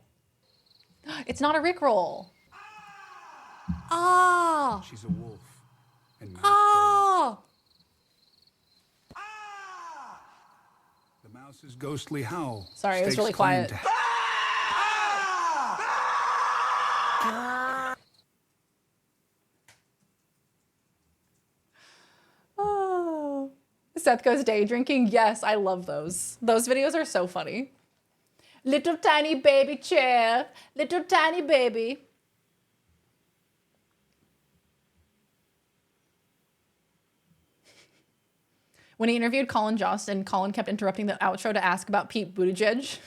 It's not a Rickroll. Ah. She's a wolf. And Ah. the mouse's ghostly howl. Sorry, it was stakes really claim quiet. to- Oh. Seth goes day drinking. Yes, I love those. Those videos are so funny. Little tiny baby chair. Little tiny baby. When he interviewed Colin Jost and Colin kept interrupting the outro to ask about Pete Buttigieg.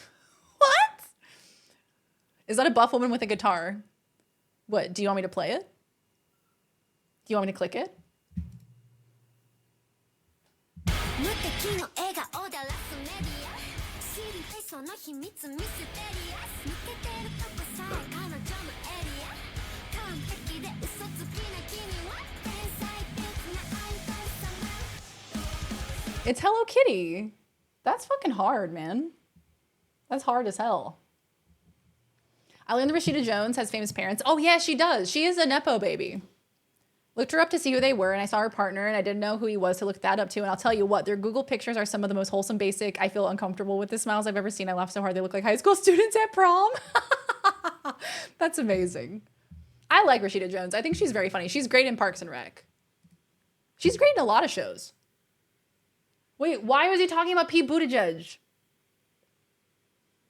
What? Is that a buff woman with a guitar? What, do you want me to play it? Do you want me to click it? It's Hello Kitty. That's fucking hard, man. That's hard as hell. I learned that Rashida Jones has famous parents. Oh yeah, she does. She is a Nepo baby. Looked her up to see who they were, and I saw her partner, and I didn't know who he was to look that up to. And I'll tell you what, their Google pictures are some of the most wholesome, basic, I feel uncomfortable with the smiles I've ever seen. I laugh so hard they look like high school students at prom. That's amazing. I like Rashida Jones. I think she's very funny. She's great in Parks and Rec. She's great in a lot of shows. Wait, why was he talking about Pete Buttigieg?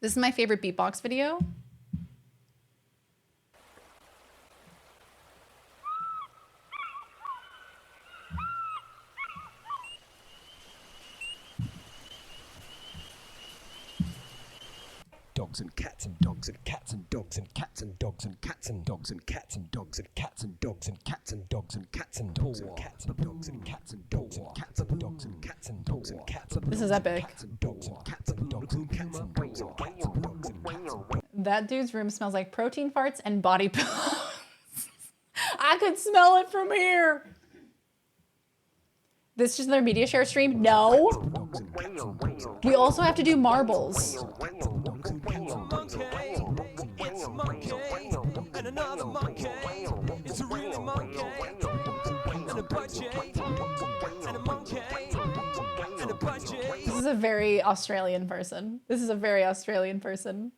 This is my favorite beatbox video. Dogs and cats and dogs and cats and dogs and cats and dogs and cats and dogs and cats and dogs and cats and dogs and cats and dogs and cats and dogs and cats and dogs and cats and dogs and cats and dogs and cats and dogs and cats. This is epic. That dude's room smells like protein farts and body pillows. I could smell it from here. This is just another media share stream? No. We also have to do marbles. It's monkey and another monkey. It's a really monkey and a budget and a monkey and a budget. This is a very Australian person. This is a very Australian person.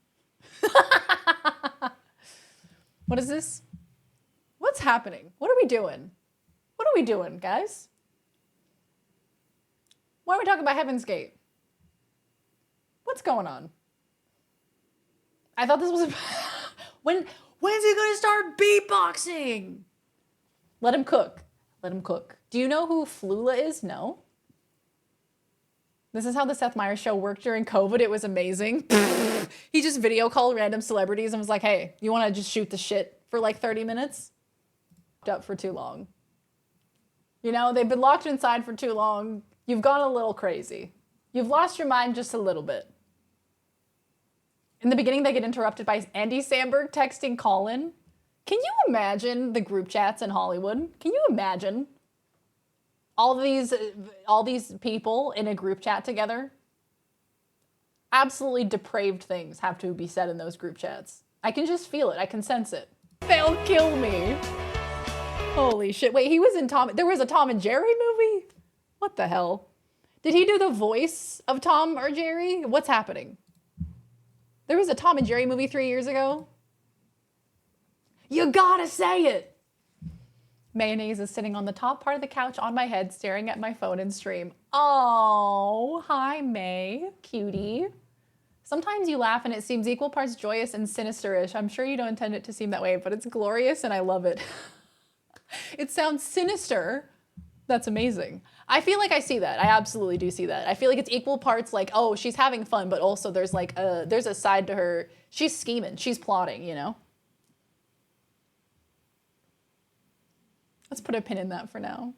What is this? What's happening? What are we doing? What are we doing, guys? Why are we talking about Heaven's Gate? What's going on? I thought this was a... When's he gonna start beatboxing? Let him cook. Let him cook. Do you know who Flula is? No. This is how the Seth Meyers show worked during COVID. It was amazing. He just video called random celebrities and was like, hey, you wanna just shoot the shit for like 30 minutes? Up for too long. You know, they've been locked inside for too long. You've gone a little crazy. You've lost your mind just a little bit. In the beginning, they get interrupted by Andy Samberg texting Colin. Can you imagine the group chats in Hollywood? Can you imagine all these people in a group chat together? Absolutely depraved things have to be said in those group chats. I can just feel it. I can sense it. They'll kill me. Holy shit. Wait, he was in there was a Tom and Jerry movie? What the hell? Did he do the voice of Tom or Jerry? What's happening? There was a Tom and Jerry movie 3 years ago. You gotta say it. Mayonnaise is sitting on the top part of the couch on my head, staring at my phone and stream. Oh, hi, May. Cutie. Sometimes you laugh and it seems equal parts joyous and sinisterish. I'm sure you don't intend it to seem that way, but it's glorious and I love it. It sounds sinister. That's amazing. I feel like I see that. I absolutely do see that. I feel like it's equal parts like, oh, she's having fun, but also there's like there's a side to her. She's scheming. She's plotting, you know? Let's put a pin in that for now.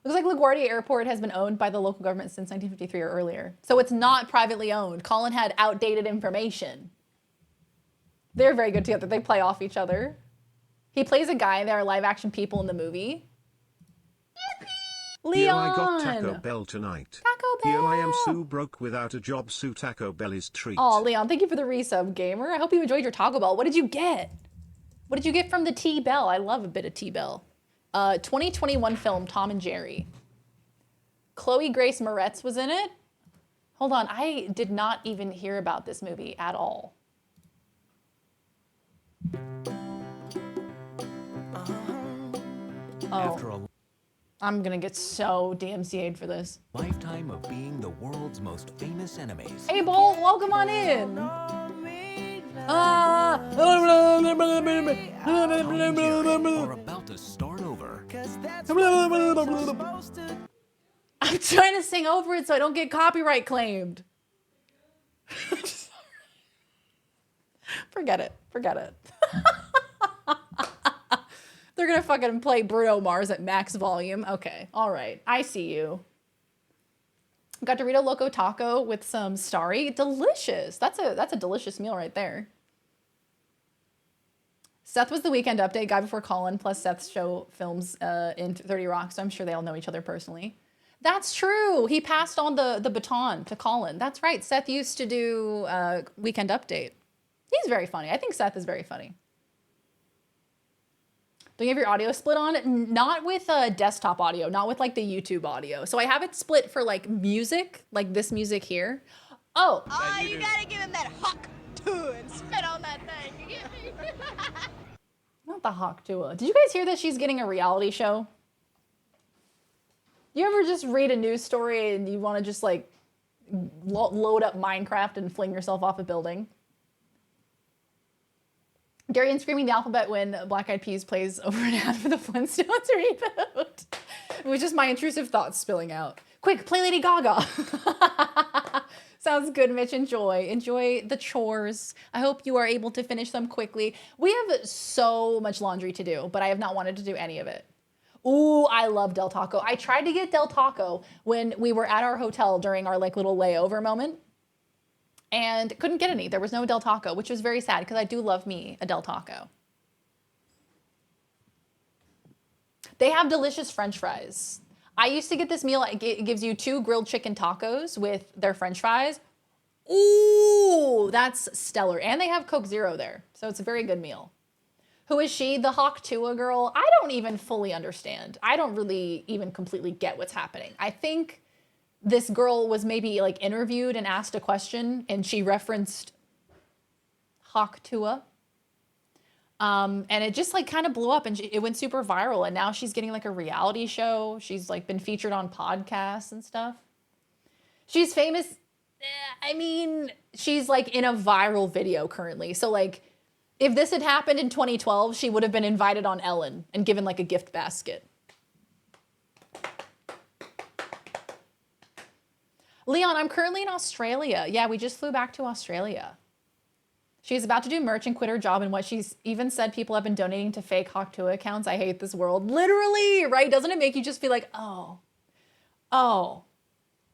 Looks like LaGuardia Airport has been owned by the local government since 1953 or earlier. So it's not privately owned. Colin had outdated information. They're very good together. They play off each other. He plays a guy. There are live action people in the movie. Leon! Yo, I got Taco Bell tonight. Taco Bell! Yo, I am so broke without a job, so Taco Bell is treat. Oh, Leon, thank you for the resub, gamer. I hope you enjoyed your Taco Bell. What did you get? What did you get from the T-Bell? I love a bit of T-Bell. 2021 film, Tom and Jerry. Chloe Grace Moretz was in it. Hold on, I did not even hear about this movie at all. Oh, I'm gonna get so DMCA'd for this. Lifetime of being the world's most famous enemies. Hey, Bolt, welcome on in. Are about to start over. I'm trying to sing over it so I don't get copyright claimed. Forget it. Forget it. They're gonna fucking play Bruno Mars at max volume. Okay, all right. I see you. Got Dorito Loco Taco with some Starry. Delicious. That's a delicious meal right there. Seth was the Weekend Update guy before Colin, plus Seth's show films in 30 Rock, so I'm sure they all know each other personally. That's true. He passed on the baton to Colin. That's right. Seth used to do Weekend Update. He's very funny. I think Seth is very funny. Do you have your audio split on? Not with desktop audio, not with like the YouTube audio. So I have it split for like music, like this music here. Oh. Oh, you gotta give him that hawk too and spit on that thing. You get me? Not the Hawk Tua. Did you guys hear that she's getting a reality show? You ever just read a news story and you want to just like load up Minecraft and fling yourself off a building? Darian screaming the alphabet when Black Eyed Peas plays over an ad for the Flintstones reboot. It was just my intrusive thoughts spilling out. Quick, play Lady Gaga. Sounds good, Mitch. Enjoy. Enjoy the chores. I hope you are able to finish them quickly. We have so much laundry to do, but I have not wanted to do any of it. Ooh, I love Del Taco. I tried to get Del Taco when we were at our hotel during our like little layover moment and couldn't get any. There was no Del Taco, which was very sad because I do love me a Del Taco. They have delicious French fries. I used to get this meal. It gives you 2 grilled chicken tacos with their French fries. Ooh, that's stellar. And they have Coke Zero there. So it's a very good meal. Who is she? The Hawk Tua girl? I don't even fully understand. I don't really even completely get what's happening. I think this girl was maybe like interviewed and asked a question and she referenced Hawk Tua. And it just like kind of blew up and it went super viral. And now she's getting like a reality show. She's like been featured on podcasts and stuff. She's famous. I mean, she's like in a viral video currently. So like if this had happened in 2012, she would have been invited on Ellen and given like a gift basket. Leon, I'm currently in Australia. Yeah, we just flew back to Australia. She's about to do merch and quit her job, and what she's even said, people have been donating to fake Hawk Tua accounts. I hate this world. Literally, right? Doesn't it make you just feel like, oh,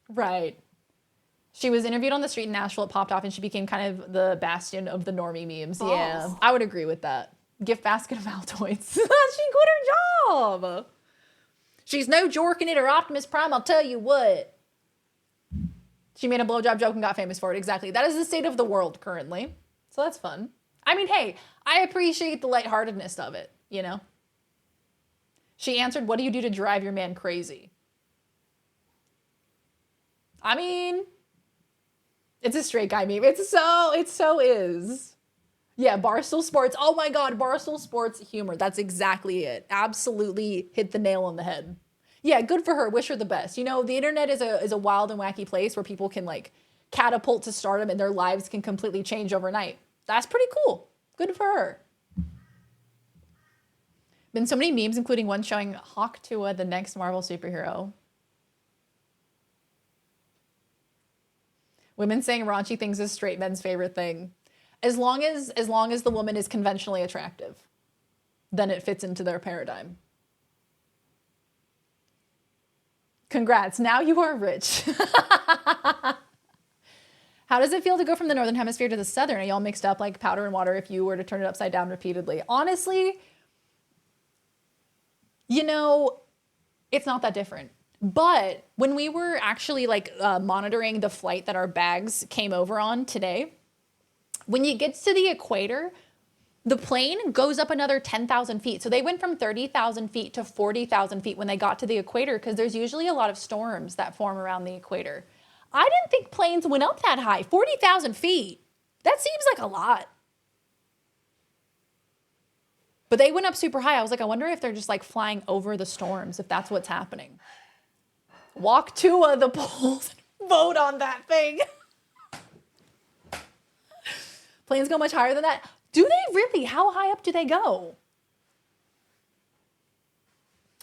right. She was interviewed on the street in Nashville. It popped off, and she became kind of the bastion of the normie memes. Balls. Yeah, I would agree with that. Gift basket of Altoids. She quit her job. She's no Jorkin it or Optimus Prime, I'll tell you what. She made a blowjob joke and got famous for it. Exactly. That is the state of the world currently. So that's fun. I mean, hey, I appreciate the lightheartedness of it, you know? She answered, what do you do to drive your man crazy? I mean, it's a straight guy meme. It so is. Yeah, Barstool Sports. Oh my God, Barstool Sports humor. That's exactly it. Absolutely hit the nail on the head. Yeah, good for her. Wish her the best. You know, the internet is a wild and wacky place where people can like catapult to stardom and their lives can completely change overnight. That's pretty cool. Good for her. Been so many memes, including one showing Hawk Tua, the next Marvel superhero. Women saying raunchy things is straight men's favorite thing. As long as the woman is conventionally attractive, then it fits into their paradigm. Congrats. Now you are rich. How does it feel to go from the northern hemisphere to the southern? Are y'all mixed up like powder and water if you were to turn it upside down repeatedly? Honestly, you know, it's not that different. But when we were actually like monitoring the flight that our bags came over on today, when you get to the equator, the plane goes up another 10,000 feet. So they went from 30,000 feet to 40,000 feet when they got to the equator because there's usually a lot of storms that form around the equator. I didn't think planes went up that high, 40,000 feet. That seems like a lot. But they went up super high. I was like, I wonder if they're just like flying over the storms, if that's what's happening. Walk to the poles and vote on that thing. Planes go much higher than that. Do they really? How high up do they go?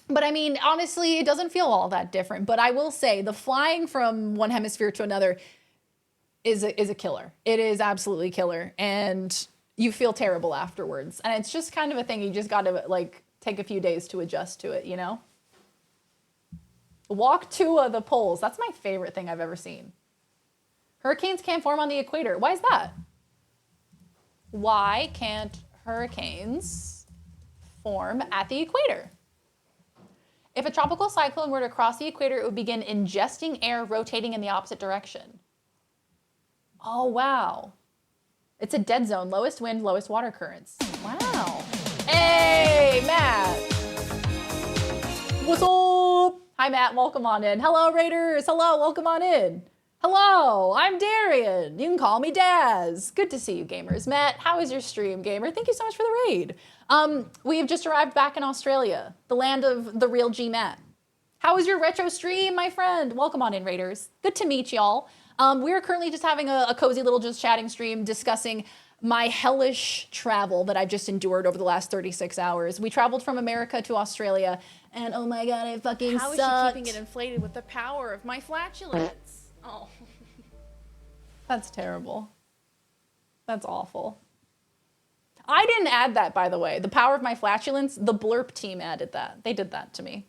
But I mean, honestly, it doesn't feel all that different. But I will say the flying from one hemisphere to another is a killer. It is absolutely killer. And you feel terrible afterwards. And it's just kind of a thing. You just got to like take a few days to adjust to it, you know? Walk to the poles. That's my favorite thing I've ever seen. Hurricanes can't form on the equator. Why is that? Why can't hurricanes form at the equator? If a tropical cyclone were to cross the equator, it would begin ingesting air rotating in the opposite direction. Oh, wow. It's a dead zone. Lowest wind, lowest water currents. Wow. Hey, Matt. What's up? Hi, Matt. Welcome on in. Hello, Raiders. Hello. Welcome on in. Hello, I'm Darian. You can call me Daz. Good to see you, gamers. Matt, how is your stream, gamer? Thank you so much for the raid. We have just arrived back in Australia, the land of the real G Matt. How was your retro stream, my friend? Welcome on in, Raiders. Good to meet y'all. We're currently just having a cozy little just chatting stream discussing my hellish travel that I've just endured over the last 36 hours. We traveled from America to Australia, and oh my god, it fucking sucked. How is she keeping it inflated with the power of my flatulence? Oh. That's terrible. That's awful. I didn't add that, by the way. The power of my flatulence, the Blurp team added that. They did that to me.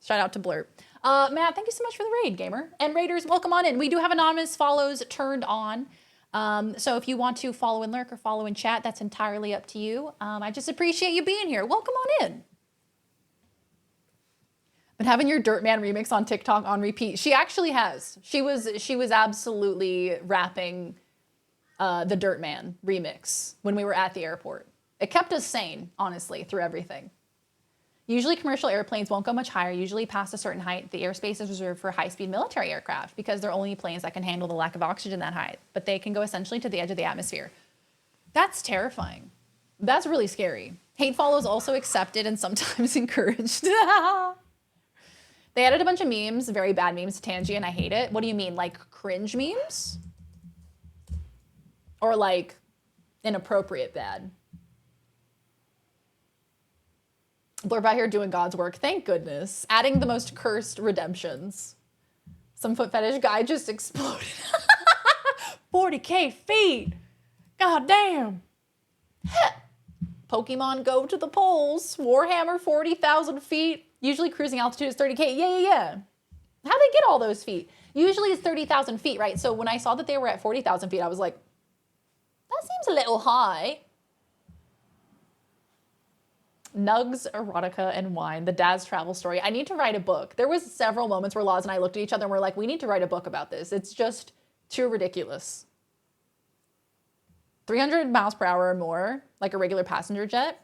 Shout out to Blurp. Matt, thank you so much for the raid, gamer. And Raiders, welcome on in. We do have anonymous follows turned on. So if you want to follow and lurk or follow in chat, that's entirely up to you. I just appreciate you being here. Welcome on in. But having your Dirtman remix on TikTok on repeat, she actually has. She was absolutely rapping the Dirtman remix when we were at the airport. It kept us sane, honestly, through everything. Usually commercial airplanes won't go much higher. Usually past a certain height, the airspace is reserved for high-speed military aircraft because they're only planes that can handle the lack of oxygen that height. But they can go essentially to the edge of the atmosphere. That's terrifying. That's really scary. Hate follow is also accepted and sometimes encouraged. They added a bunch of memes, very bad memes to Tangy, and I hate it. What do you mean, like cringe memes? Or like inappropriate bad? Blurb out here doing God's work. Thank goodness. Adding the most cursed redemptions. Some foot fetish guy just exploded. 40K feet. God damn. Pokemon Go to the poles. Warhammer 40,000 feet. Usually cruising altitude is 30K. Yeah. How'd they get all those feet? Usually it's 30,000 feet, right? So when I saw that they were at 40,000 feet, I was like, that seems a little high. Nugs, erotica, and wine. The Daz travel story. I need to write a book. There was several moments where Laz and I looked at each other and we're like, we need to write a book about this. It's just too ridiculous. 300 miles per hour or more, like a regular passenger jet.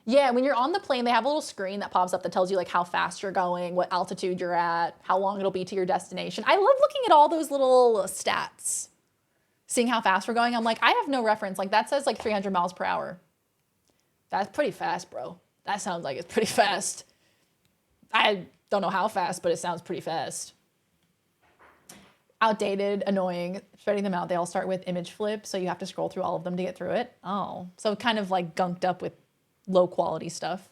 Yeah, when you're on the plane, they have a little screen that pops up that tells you like how fast you're going, what altitude you're at, how long it'll be to your destination. I love looking at all those little stats. Seeing how fast we're going, I'm like, I have no reference. Like that says like 300 miles per hour. That's pretty fast, bro. That sounds like it's pretty fast. I don't know how fast, but it sounds pretty fast. Outdated, annoying, spreading them out. They all start with image flip, so you have to scroll through all of them to get through it. Oh, so kind of like gunked up with low quality stuff.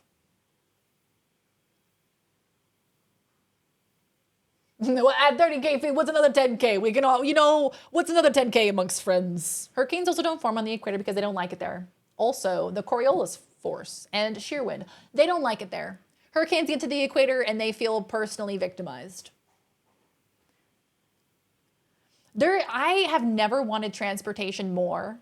At 30K feet, what's another 10K? We can all, what's another 10K amongst friends? Hurricanes also don't form on the equator because they don't like it there. Also, the Coriolis force and shear wind, they don't like it there. Hurricanes get to the equator and they feel personally victimized. I have never wanted transportation more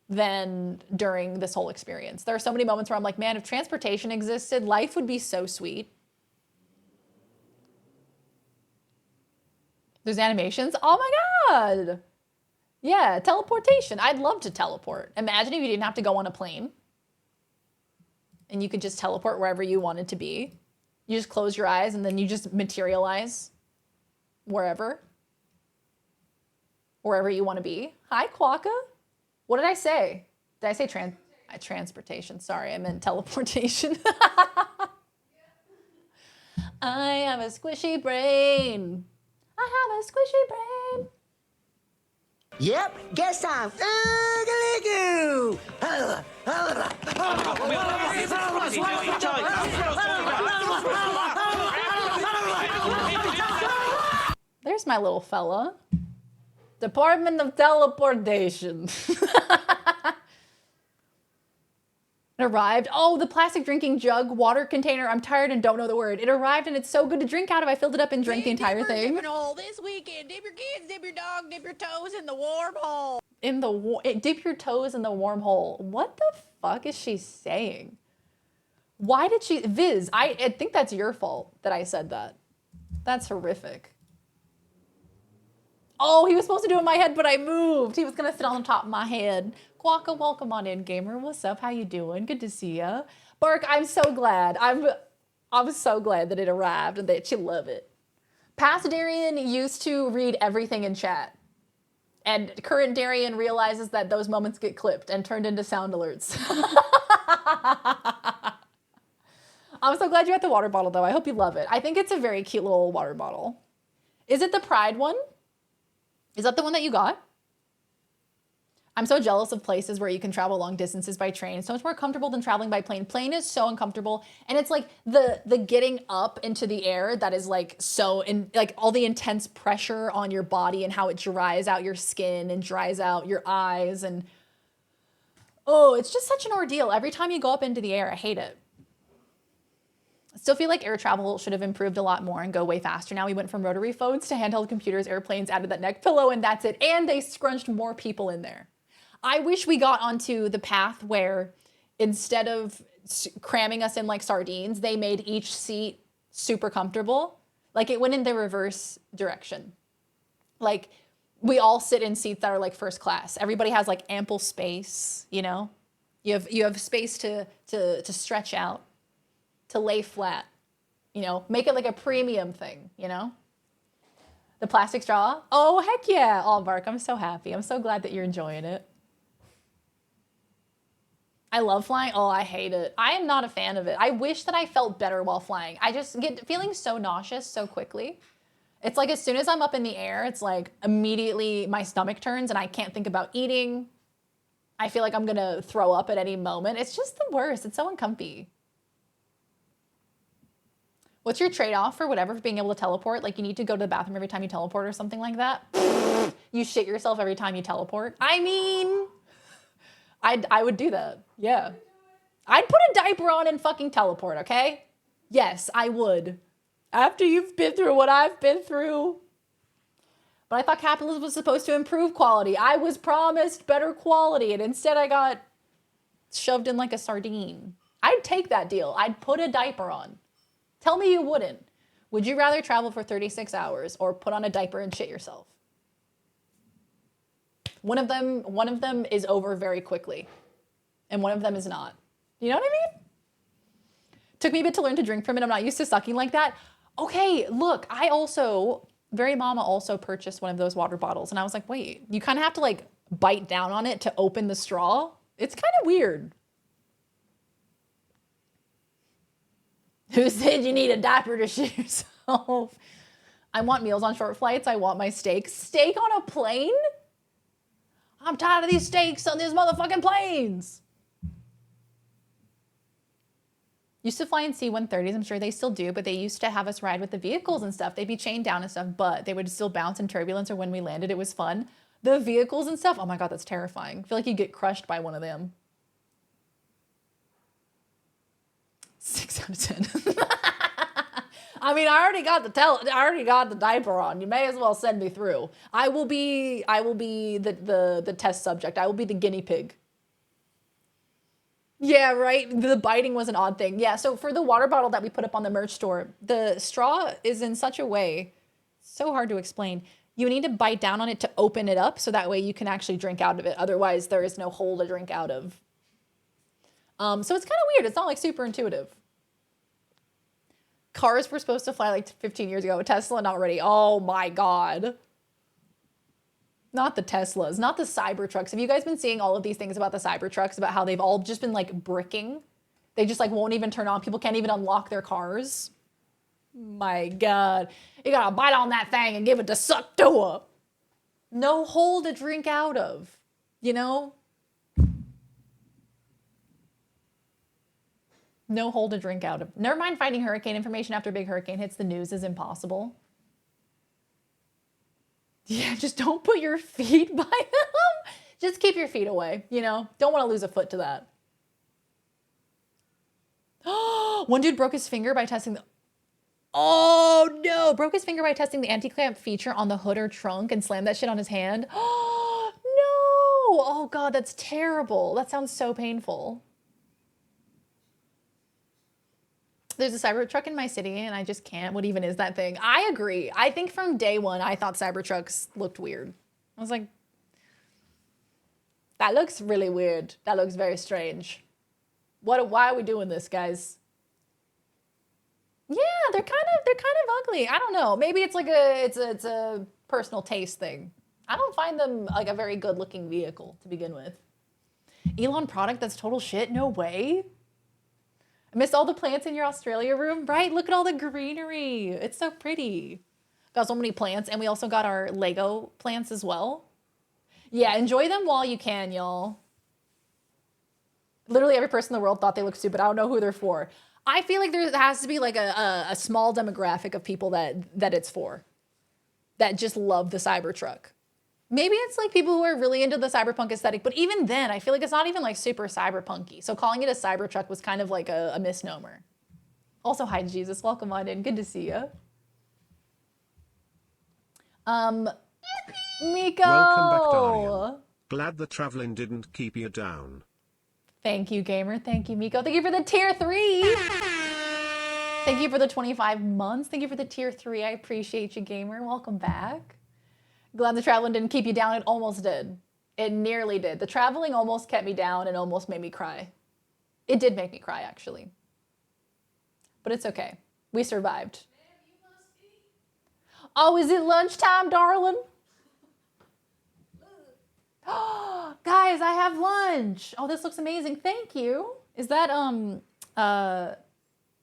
than during this whole experience. There are so many moments where I'm like, man, if transportation existed, life would be so sweet. There's animations. Oh my God. Yeah, teleportation. I'd love to teleport. Imagine if you didn't have to go on a plane and you could just teleport wherever you wanted to be. You just close your eyes and then you just materialize wherever you want to be. Hi, Quokka. What did I say? Did I say transportation? Sorry, I meant teleportation. I have a squishy brain. I have a squishy brain. Yep, guess I'm Oogly-goo. There's my little fella. Department of Teleportation. It arrived. Oh, the plastic drinking jug, water container. I'm tired and don't know the word. It arrived and it's so good to drink out of. I filled it up and drank the entire thing. This weekend, dip your kids, dip your dog, dip your toes in the warm hole. Dip your toes in the warm hole. What the fuck is she saying? Why did she, Viz, I think that's your fault that I said that. That's horrific. Oh, he was supposed to do it in my head, but I moved. He was gonna sit on the top of my head. Quokka, welcome on in, gamer. What's up? How you doing? Good to see ya. Bark, I'm so glad. I'm so glad that it arrived and that you love it. Past Darian used to read everything in chat. And current Darian realizes that those moments get clipped and turned into sound alerts. I'm so glad you got the water bottle, though. I hope you love it. I think it's a very cute little water bottle. Is it the Pride one? Is that the one that you got? I'm so jealous of places where you can travel long distances by train. It's so much more comfortable than traveling by plane. Plane is so uncomfortable. And it's like the getting up into the air that is like like all the intense pressure on your body and how it dries out your skin and dries out your eyes. And oh, it's just such an ordeal. Every time you go up into the air, I hate it. I still feel like air travel should have improved a lot more and go way faster. Now we went from rotary phones to handheld computers, airplanes, added that neck pillow, and that's it. And they scrunched more people in there. I wish we got onto the path where instead of cramming us in like sardines, they made each seat super comfortable. Like it went in the reverse direction. Like we all sit in seats that are like first class. Everybody has like ample space, you know? You have space to stretch out, to lay flat, you know? Make it like a premium thing, you know? The plastic straw? Oh, heck yeah, Allbark. I'm so happy. I'm so glad that you're enjoying it. I love flying. Oh, I hate it. I am not a fan of it. I wish that I felt better while flying. I just get feeling so nauseous so quickly. It's like as soon as I'm up in the air, it's like immediately my stomach turns and I can't think about eating. I feel like I'm gonna throw up at any moment. It's just the worst. It's so uncomfy. What's your trade-off for whatever for being able to teleport? Like you need to go to the bathroom every time you teleport or something like that? You shit yourself every time you teleport? I mean, I would do that. Yeah. I'd put a diaper on and fucking teleport, okay? Yes, I would. After you've been through what I've been through. But I thought capitalism was supposed to improve quality. I was promised better quality, and instead I got shoved in like a sardine. I'd take that deal. I'd put a diaper on. Tell me you wouldn't. Would you rather travel for 36 hours or put on a diaper and shit yourself? One of them is over very quickly, and one of them is not. You know what I mean? Took me a bit to learn to drink from it. I'm not used to sucking like that. Okay, look, Very Mama also purchased one of those water bottles, and I was like, wait, you kind of have to like bite down on it to open the straw? It's kind of weird. Who said you need a diaper to shit yourself? I want meals on short flights. I want my steak. Steak on a plane? I'm tired of these steaks on these motherfucking planes. Used to fly in C-130s. I'm sure they still do, but they used to have us ride with the vehicles and stuff. They'd be chained down and stuff, but they would still bounce in turbulence or when we landed, it was fun. The vehicles and stuff, oh my God, that's terrifying. I feel like you get crushed by one of them. 6 out of 10. I mean, I already got the diaper on. You may as well send me through. I will be the test subject. I will be the guinea pig. Yeah, right. The biting was an odd thing. Yeah, so for the water bottle that we put up on the merch store, the straw is in such a way, so hard to explain. You need to bite down on it to open it up so that way you can actually drink out of it. Otherwise, there is no hole to drink out of. So it's kind of weird. It's not like super intuitive. Cars were supposed to fly like 15 years ago. Tesla not ready. Oh my God. Not the Teslas, not the Cybertrucks. Have you guys been seeing all of these things about the Cybertrucks, about how they've all just been like bricking? They just like won't even turn on. People can't even unlock their cars. My God. You gotta bite on that thing and give it to suck to. No hole to drink out of, you know? No hole to drink out of. Never mind fighting hurricane information after a big hurricane hits the news is impossible. Yeah, just don't put your feet by them. Just keep your feet away, you know? Don't want to lose a foot to that. One dude broke his finger by testing the... Oh no! Broke his finger by testing the anti-clamp feature on the hood or trunk and slammed that shit on his hand. Oh no! Oh God, that's terrible. That sounds so painful. There's a Cybertruck in my city and I just can't. What even is that thing? I agree. I think from day one, I thought Cybertrucks looked weird. I was like, that looks really weird. That looks very strange. Why are we doing this, guys? Yeah, they're kind of ugly. I don't know. Maybe it's like it's a personal taste thing. I don't find them like a very good looking vehicle to begin with. Elon product that's total shit? No way. I missed all the plants in your Australia room, right? Look at all the greenery. It's so pretty. Got so many plants, and we also got our Lego plants as well. Yeah, enjoy them while you can, y'all. Literally every person in the world thought they looked stupid. I don't know who they're for. I feel like there has to be like a small demographic of people that it's for, that just love the Cybertruck. Maybe it's like people who are really into the cyberpunk aesthetic, but even then, I feel like it's not even like super cyberpunky. So calling it a Cybertruck was kind of like a misnomer. Also, hi Jesus, welcome on in. Good to see you. Miko. Welcome back, Darian. Glad the traveling didn't keep you down. Thank you, gamer. Thank you, Miko. Thank you for the tier 3. Thank you for the 25 months. Thank you for the tier 3. I appreciate you, gamer. Welcome back. Glad the traveling didn't keep you down. It almost did. It nearly did. The traveling almost kept me down and almost made me cry. It did make me cry, actually. But it's okay. We survived. Oh, is it lunchtime, darling? Guys, I have lunch. Oh, this looks amazing. Thank you. Is that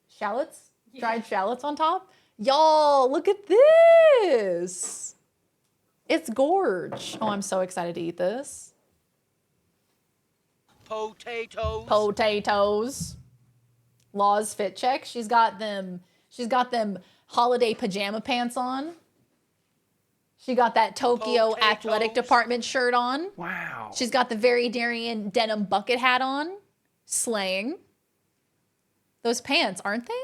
shallots? Yeah. Dried shallots on top? Y'all, look at this. It's gorge. Oh, I'm so excited to eat this. Potatoes. Potatoes. Law's fit check. She's got them holiday pajama pants on. She got that Tokyo athletic department shirt on. Wow. She's got the Very Darian denim bucket hat on. Slaying. Those pants, aren't they?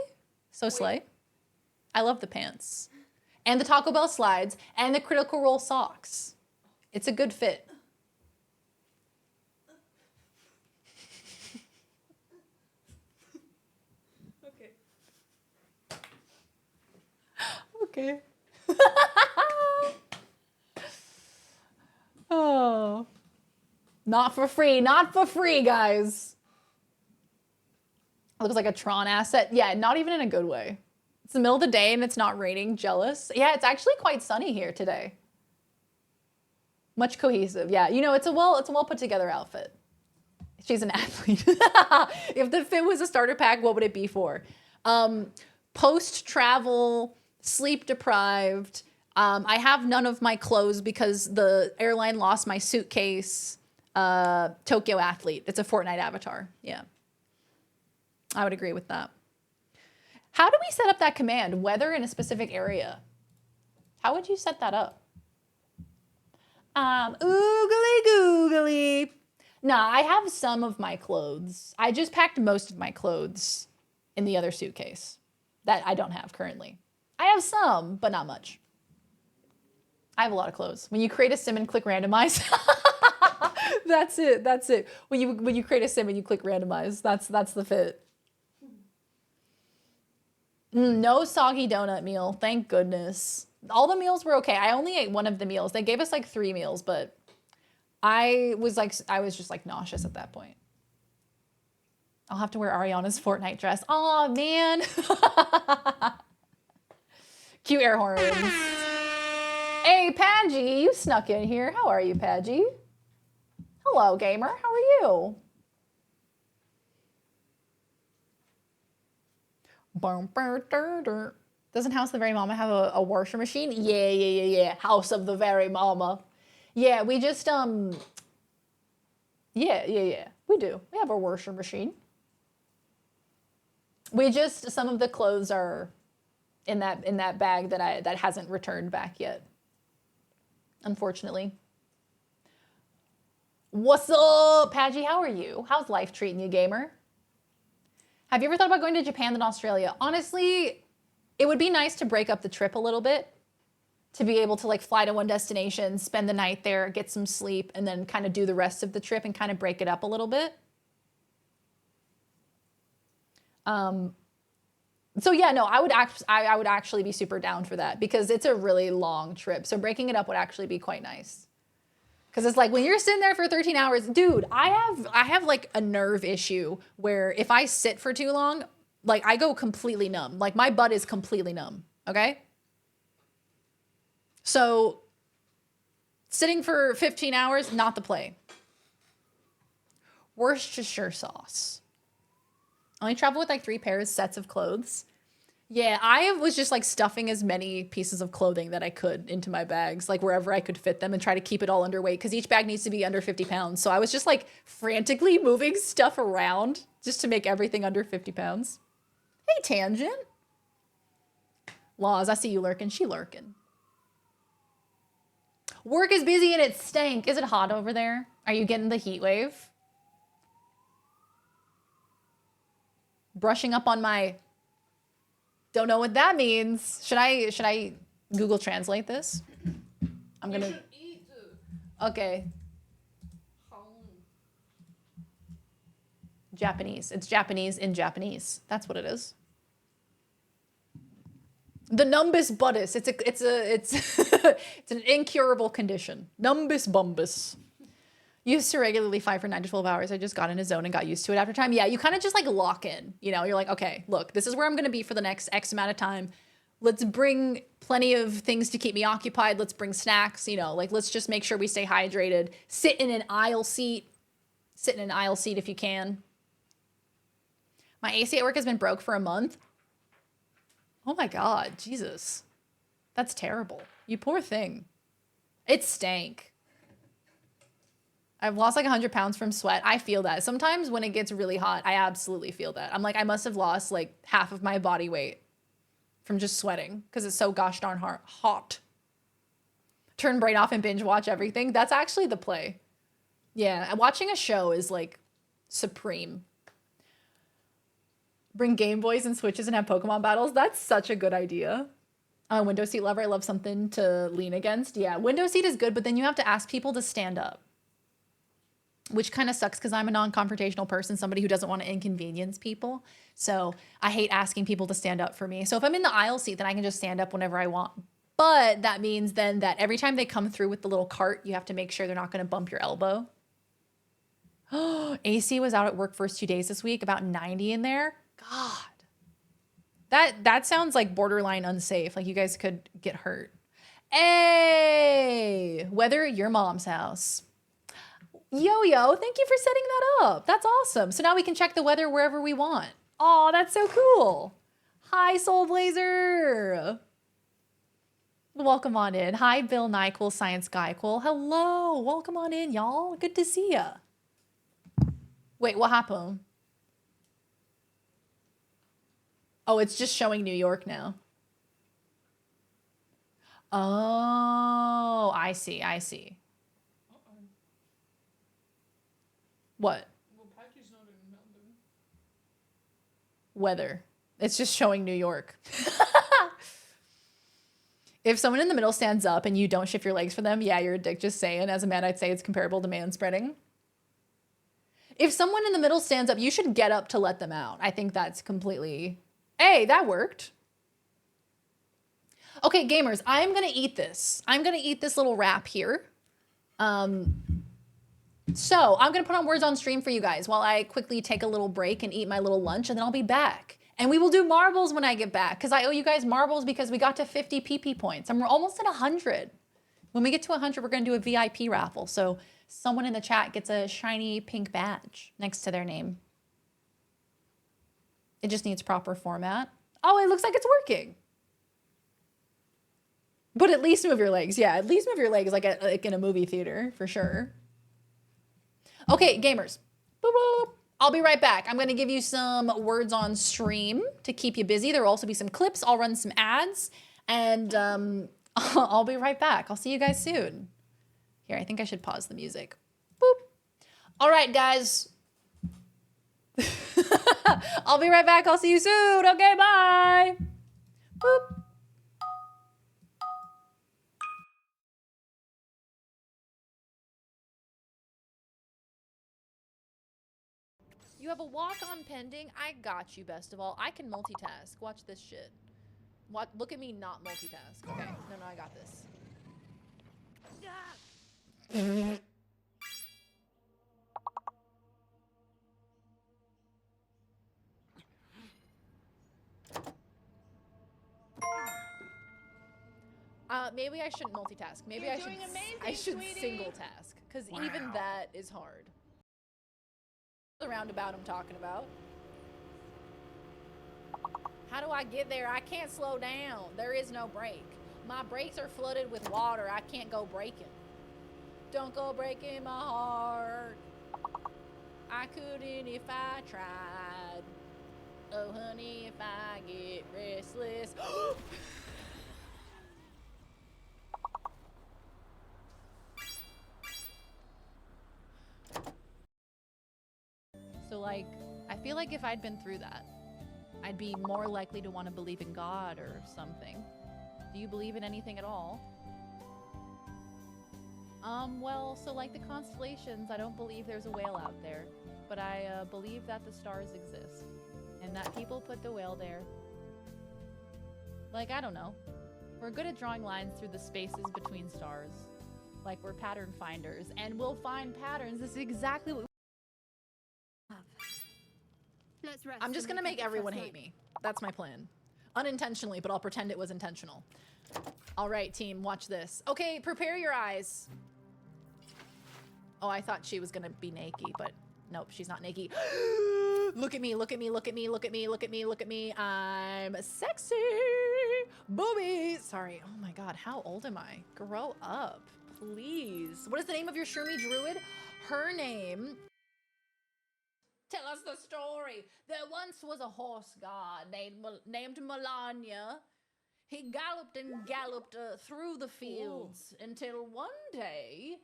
So slay. I love the pants. And the Taco Bell slides, and the Critical Role socks. It's a good fit. Okay. Oh. Not for free, guys. It looks like a Tron asset. Yeah, not even in a good way. It's the middle of the day and it's not raining. Jealous. Yeah, it's actually quite sunny here today. Much cohesive. Yeah, you know, it's a well put together outfit. She's an athlete. If the fit was a starter pack, what would it be for? Post-travel, sleep deprived. I have none of my clothes because the airline lost my suitcase. Tokyo athlete. It's a Fortnite avatar. Yeah. I would agree with that. How do we set up that command? Weather in a specific area. How would you set that up? Oogly googly. Nah, I have some of my clothes. I just packed most of my clothes in the other suitcase that I don't have currently. I have some, but not much. I have a lot of clothes. When you create a sim and click randomize, that's it. That's it. When you create a sim and you click randomize, that's the fit. No soggy donut meal, thank goodness. All the meals were okay. I only ate one of the meals. They gave us like 3 meals, but I was just like nauseous at that point. I'll have to wear Ariana's Fortnite dress. Oh man. Cute air horns. Hey, Padgy, you snuck in here. How are you, Padgy? Hello, gamer. How are you? Doesn't House of the Very Mama have a washer machine? Yeah. House of the Very Mama. Yeah, we just, yeah. We do. We have a washer machine. We just, some of the clothes are in that bag that hasn't returned back yet. Unfortunately. What's up, Padgy? How are you? How's life treating you, gamer? Have you ever thought about going to Japan and Australia? Honestly, it would be nice to break up the trip a little bit, to be able to like fly to one destination, spend the night there, get some sleep, and then kind of do the rest of the trip and kind of break it up a little bit. So yeah, no, I would actually be super down for that because it's a really long trip. So breaking it up would actually be quite nice. Cause it's like when you're sitting there for 13 hours, dude, I have like a nerve issue where if I sit for too long, like I go completely numb. Like my butt is completely numb. Okay. So sitting for 15 hours, not the play. Worcestershire sauce. I only travel with like 3 sets of clothes. Yeah, I was just like stuffing as many pieces of clothing that I could into my bags, like wherever I could fit them and try to keep it all underweight because each bag needs to be under 50 pounds. So I was just like frantically moving stuff around just to make everything under 50 pounds. Hey, Tangent. Laws, I see you lurking. She lurking. Work is busy and it stank. Is it hot over there? Are you getting the heat wave? Brushing up on my... Don't know what that means. Should I Google Translate this? I'm gonna... Okay. Japanese. It's Japanese in Japanese. That's what it is. The numbus buttus. It's an incurable condition. Numbus bumbus. Used to regularly fight for 9 to 12 hours. I just got in a zone and got used to it after time. Yeah, you kind of just like lock in. You know, you're like, okay, look, this is where I'm going to be for the next X amount of time. Let's bring plenty of things to keep me occupied. Let's bring snacks, you know, like let's just make sure we stay hydrated. Sit in an aisle seat. Sit in an aisle seat if you can. My AC at work has been broke for a month. Oh my God, Jesus. That's terrible. You poor thing. It stank. I've lost like 100 pounds from sweat. I feel that. Sometimes when it gets really hot, I absolutely feel that. I'm like, I must have lost like half of my body weight from just sweating because it's so gosh darn hot. Turn brain off and binge watch everything. That's actually the play. Yeah, watching a show is like supreme. Bring Game Boys and Switches and have Pokemon battles. That's such a good idea. Window seat lover. I love something to lean against. Yeah, window seat is good, but then you have to ask people to stand up. Which kind of sucks because I'm a non-confrontational person, somebody who doesn't want to inconvenience people. So I hate asking people to stand up for me. So if I'm in the aisle seat, then I can just stand up whenever I want. But that means then that every time they come through with the little cart, you have to make sure they're not going to bump your elbow. AC was out at work first 2 days this week, about 90 in there. God. That sounds like borderline unsafe. Like you guys could get hurt. Hey, weather at your mom's house. Yo, thank you for setting that up. That's awesome. So now we can check the weather wherever we want. Oh, that's so cool. Hi, Soul Blazer. Welcome on in. Hi, Bill Nyquil, Science Guyquil. Hello. Welcome on in, y'all. Good to see ya. Wait, what happened? Oh, it's just showing New York now. Oh, I see. What? Well, Patchy's not in Melbourne. Weather. It's just showing New York. If someone in the middle stands up and you don't shift your legs for them, yeah, you're a dick. Just saying. As a man, I'd say it's comparable to man spreading. If someone in the middle stands up, you should get up to let them out. I think that's completely... Hey, that worked. Okay, gamers, I'm going to eat this. I'm going to eat this little wrap here. So I'm going to put on words on stream for you guys while I quickly take a little break and eat my little lunch, and then I'll be back. And we will do marbles when I get back, because I owe you guys marbles because we got to 50 PP points and we're almost at 100. When we get to 100, we're going to do a VIP raffle. So someone in the chat gets a shiny pink badge next to their name. It just needs proper format. Oh, it looks like it's working. But at least move your legs. Yeah, at least move your legs like in a movie theater, for sure. Okay, gamers. Boop, boop. I'll be right back. I'm going to give you some words on stream to keep you busy. There will also be some clips. I'll run some ads. And I'll be right back. I'll see you guys soon. Here, I think I should pause the music. Boop. All right, guys. I'll be right back. I'll see you soon. Okay, bye. Boop. You have a walk-on pending? I got you, best of all. I can multitask. Watch this shit. What? Look at me not multitask. Okay. No, I got this. Maybe I shouldn't multitask. Maybe I should single task, because even that is hard. The roundabout I'm talking about. How do I get there? I can't slow down. There is no brake. My brakes are flooded with water. I can't go braking. Don't go breaking my heart. I couldn't if I tried. Oh, honey, if I get restless. So, like, I feel like if I'd been through that, I'd be more likely to want to believe in God or something. Do you believe in anything at all? Well, so like the constellations, I don't believe there's a whale out there, but I believe that the stars exist and that people put the whale there. Like, I don't know. We're good at drawing lines through the spaces between stars. Like, we're pattern finders, and we'll find patterns. This is exactly what I'm just gonna make everyone hate me. That's my plan. Unintentionally, but I'll pretend it was intentional. All right, team, watch this. Okay, prepare your eyes. Oh, I thought she was gonna be naked, but nope, she's not naked. Look at me, look at me, look at me, look at me, look at me, look at me. I'm sexy. Boobies. Sorry. Oh my God, how old am I? Grow up, please. What is the name of your Shroomy Druid? Her name... Tell us the story. There once was a horse god named Melania. He galloped and galloped through the fields until one day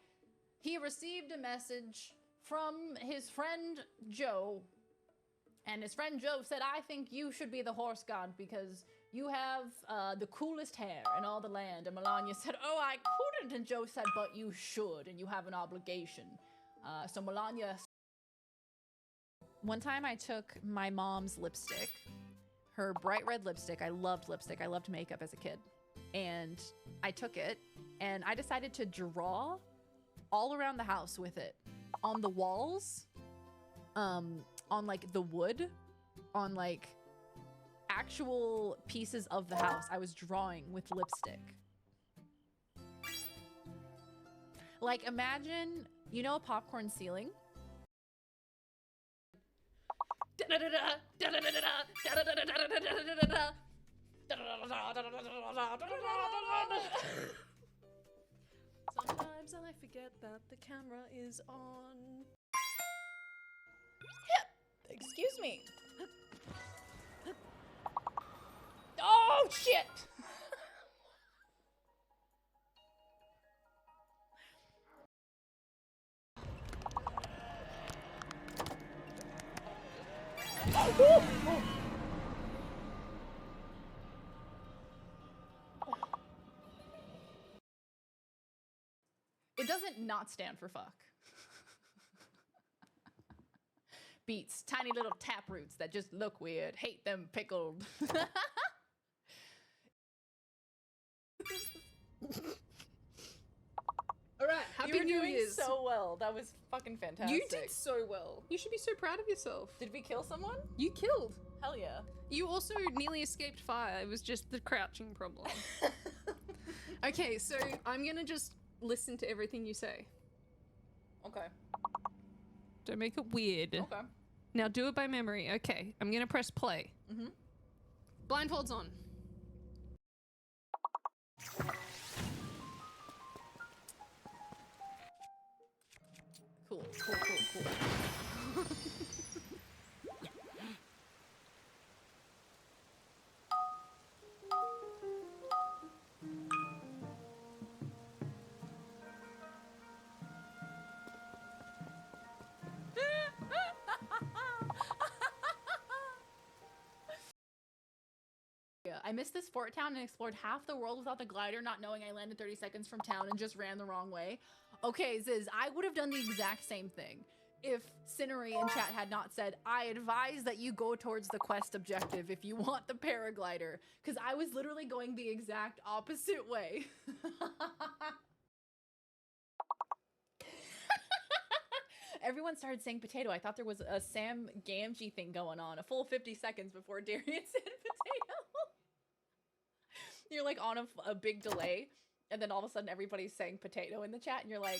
he received a message from his friend Joe. And his friend Joe said, I think you should be the horse god because you have the coolest hair in all the land. And Melania said, oh, I couldn't. And Joe said, but you should, and you have an obligation. So Melania... One time I took my mom's lipstick, her bright red lipstick. I loved lipstick. I loved makeup as a kid. And I took it and I decided to draw all around the house with it. On the walls, on like the wood, on like actual pieces of the house. I was drawing with lipstick. Like, imagine, you know, a popcorn ceiling? Sometimes I forget that the camera is on. Excuse me. Oh, shit! doesn't not stand for fuck. Beets, tiny little tap roots that just look weird. Hate them pickled. All right, happy You were New doing Year's. so well. That was fucking fantastic. You did so well. You should be so proud of yourself. Did we kill someone? You killed. Hell yeah. You also nearly escaped fire. It was just the crouching problem. Okay, so I'm gonna just listen to everything you say. Okay. Don't make it weird. Okay. Now do it by memory. Okay, I'm gonna press play. Mm-hmm. Blindfolds on. Cool, cool, cool, cool. I missed this fort town and explored half the world without the glider, not knowing I landed 30 seconds from town and just ran the wrong way. Okay, Ziz, I would have done the exact same thing if Cinery in chat had not said, I advise that you go towards the quest objective if you want the paraglider, because I was literally going the exact opposite way. Everyone started saying potato. I thought there was a Sam Gamgee thing going on, a full 50 seconds before Darian said potato. You're like on a big delay, and then all of a sudden everybody's saying potato in the chat, and you're like,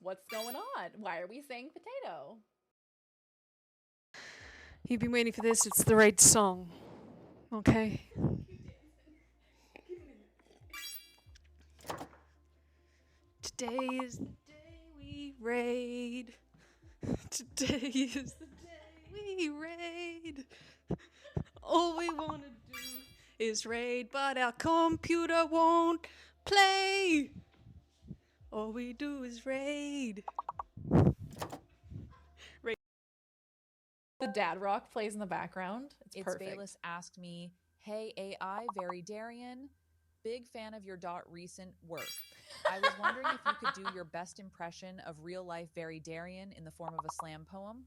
what's going on? Why are we saying potato? You've been waiting for this. It's the raid song. Okay. Today is the day we raid. Today is the day we raid. All we want to do is raid, but our computer won't play. All we do is raid. The dad rock plays in the background. It's perfect. Bayless asked me, hey AI, Very Darian, big fan of your recent work. I was wondering if you could do your best impression of real life Very Darian in the form of a slam poem.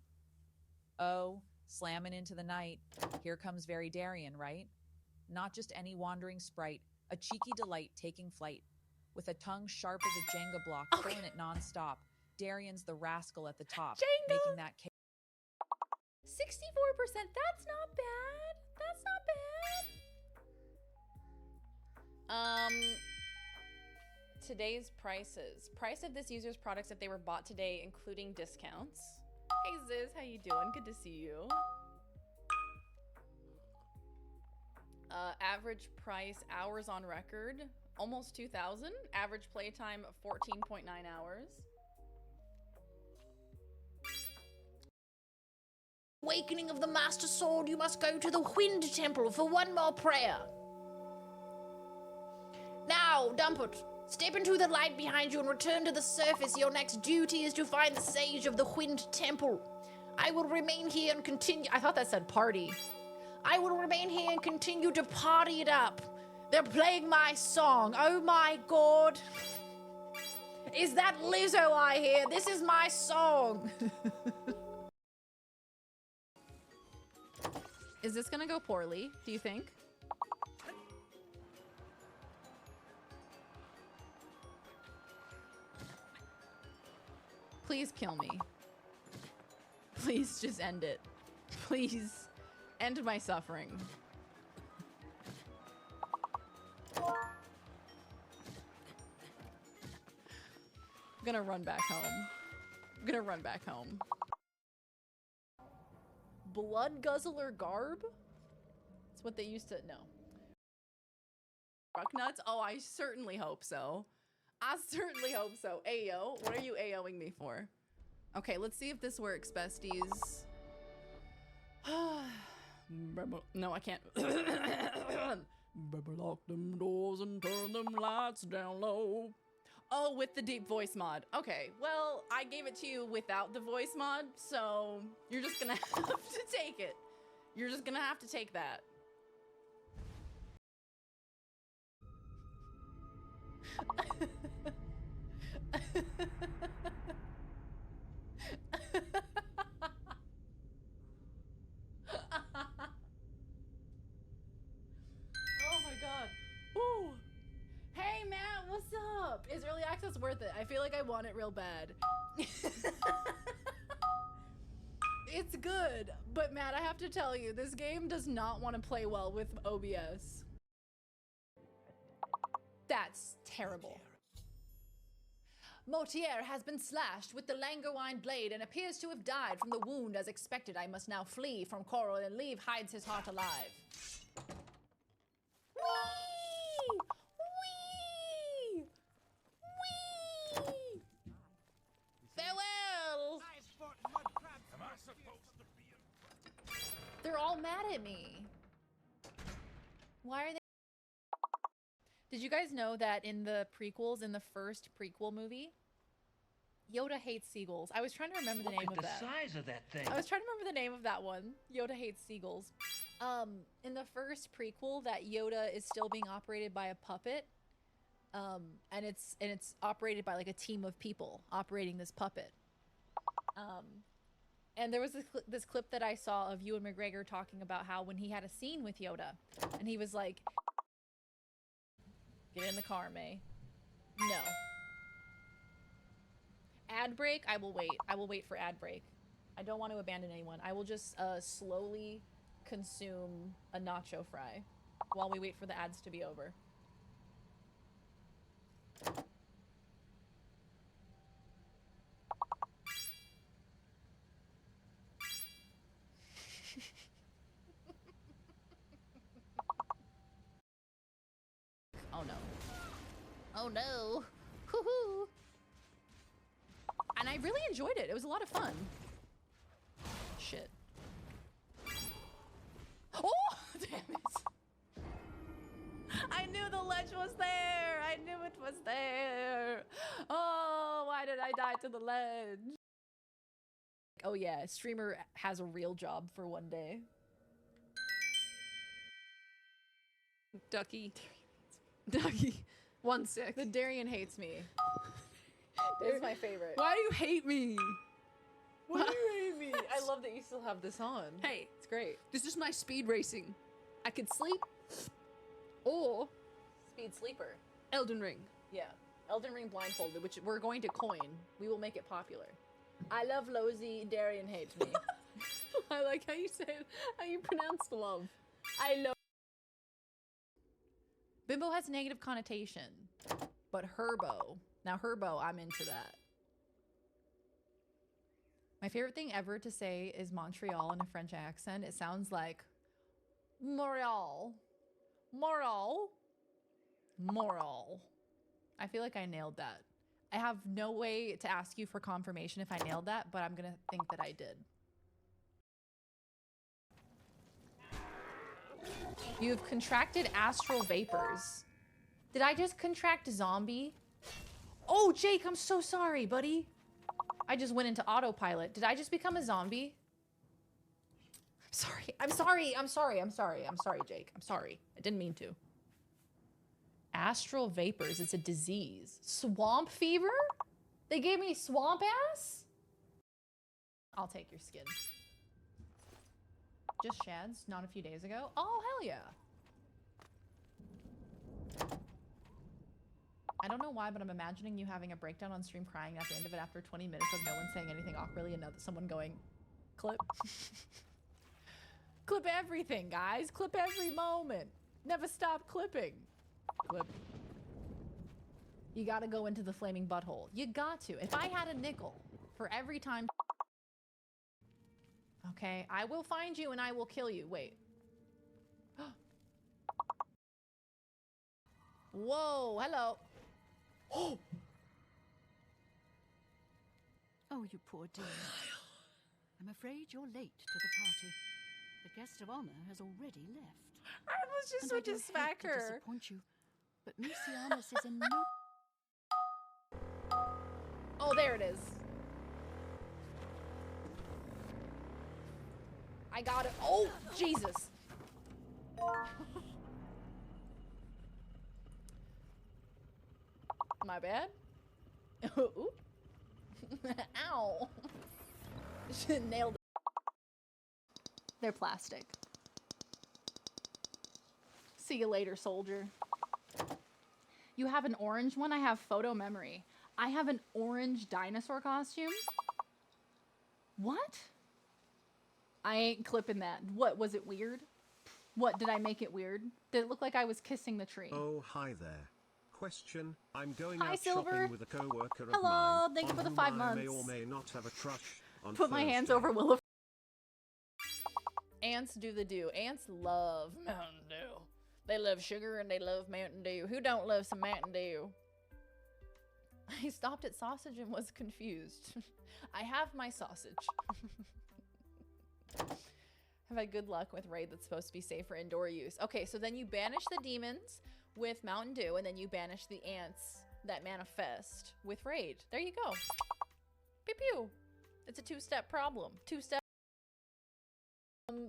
Oh, slamming into the night. Here comes Very Darian, right? Not just any wandering sprite, a cheeky delight taking flight. With a tongue sharp as a Jenga block, pulling it nonstop. Darian's the rascal at the top, making that 64%, that's not bad. That's not bad. Today's prices. Price of this user's products if they were bought today, including discounts. Hey Ziz, how you doing? Good to see you. Average price, hours on record, almost 2,000. Average playtime, 14.9 hours. Awakening of the Master Sword, you must go to the Wind Temple for one more prayer. Now, Dumpert, step into the light behind you and return to the surface. Your next duty is to find the Sage of the Wind Temple. I will remain here and continue. I thought that said party. I will remain here and continue to party it up. They're playing my song. Oh my god. Is that Lizzo I hear? This is my song. Is this gonna go poorly, do you think? Please kill me. Please just end it. Please end my suffering. I'm gonna run back home. I'm gonna run back home. Blood Guzzler Garb? That's what they used to know. Rock nuts? Oh, I certainly hope so. I certainly hope so. Ayo, what are you AOing me for? Okay, let's see if this works, besties. No, I can't. Better lock them doors and turn them lights down low. Oh, with the deep voice mod. Okay, well, I gave it to you without the voice mod, so you're just gonna have to take it. You're just gonna have to take that. it's worth it. I feel like I want it real bad. It's good, but Matt, I have to tell you, this game does not want to play well with OBS. That's terrible. Mortier has been slashed with the Langerwine blade and appears to have died from the wound as expected. I must now flee from Coral and leave hides his heart alive. Whee! Whee! Whee! Farewell! They're all mad at me. Why are they? Did you guys know that in the prequels, in the first prequel movie, Yoda hates seagulls? I was trying to remember the name of that. Look at the size of that thing. I was trying to remember the name of that one. Yoda hates seagulls. In the first prequel, that Yoda is still being operated by a puppet. And it's operated by like a team of people operating this puppet. And there was this clip that I saw of Ewan McGregor talking about how when he had a scene with Yoda, and he was like, "Get in the car, May." No. Ad break? I will wait. I will wait for ad break. I don't want to abandon anyone. I will just slowly consume a nacho fry while we wait for the ads to be over. Oh no. Oh no. Hoo-hoo. And I really enjoyed it. It was a lot of fun. Shit. Oh! Damn it. I knew the ledge was there. I knew it was there. Oh, why did I die to the ledge? Oh yeah, streamer has a real job for one day. Ducky. Ducky. 1 sec. The Darien hates me. It's my favorite. Why do you hate me? Why do you hate me? I love that you still have this on. Hey, it's great. This is my speed racing. I could sleep or Speed sleeper. Elden Ring. Yeah. Elden Ring blindfolded, which we're going to coin. We will make it popular. I love Lozy. Darien hates me. I like how you said, how you pronounced love. I love. Bimbo has negative connotation, but Herbo. Now Herbo, I'm into that. My favorite thing ever to say is Montreal in a French accent. It sounds like Montreal. Montreal. Montreal. I feel like I nailed that. I have no way to ask you for confirmation if I nailed that, but I'm gonna think that I did. You've contracted astral vapors. Did I just contract zombie? Oh, Jake, I'm so sorry, buddy. I just went into autopilot. Did I just become a zombie? I'm sorry, Jake. I'm sorry. I didn't mean to. Astral vapors, it's a disease. Swamp fever? They gave me swamp ass? I'll take your skin. Just shads, not a few days ago. Oh, hell yeah. I don't know why, but I'm imagining you having a breakdown on stream crying at the end of it after 20 minutes of no one saying anything awkwardly and someone going, clip. Clip everything, guys. Clip every moment. Never stop clipping. Clip. You gotta go into the flaming butthole. You got to. If I had a nickel for every time... Okay, I will find you and I will kill you. Wait. Whoa, hello. Oh, you poor dear. I'm afraid you're late to the party. The guest of honor has already left. I was just And supposed I to do smack hate her. to disappoint you, but Messianis is in no... Oh, there it is. I got it. Oh, Jesus. My bad. Ooh. Ow. Nailed it. They're plastic. See you later, soldier. You have an orange one? I have photo memory. I have an orange dinosaur costume? What? I ain't clipping that. What, was it weird? What, did I make it weird? Did it look like I was kissing the tree? Oh, hi there. Question, I'm going Hi, out Silver. shopping with a co-worker of Hello, mine. thank you for the on 5 whom I may months. or may not have a crush on Put my hands Thursday. over Willow. Ants do the do. Ants love Mountain Dew. They love sugar and they love Mountain Dew. Who don't love some Mountain Dew? I stopped at sausage and was confused. I have my sausage. Have had good luck with raid that's supposed to be safe for indoor use. Okay, so then you banish the demons with Mountain Dew, and then you banish the ants that manifest with raid. There you go. Pew pew. It's a 2-step problem. 2-step.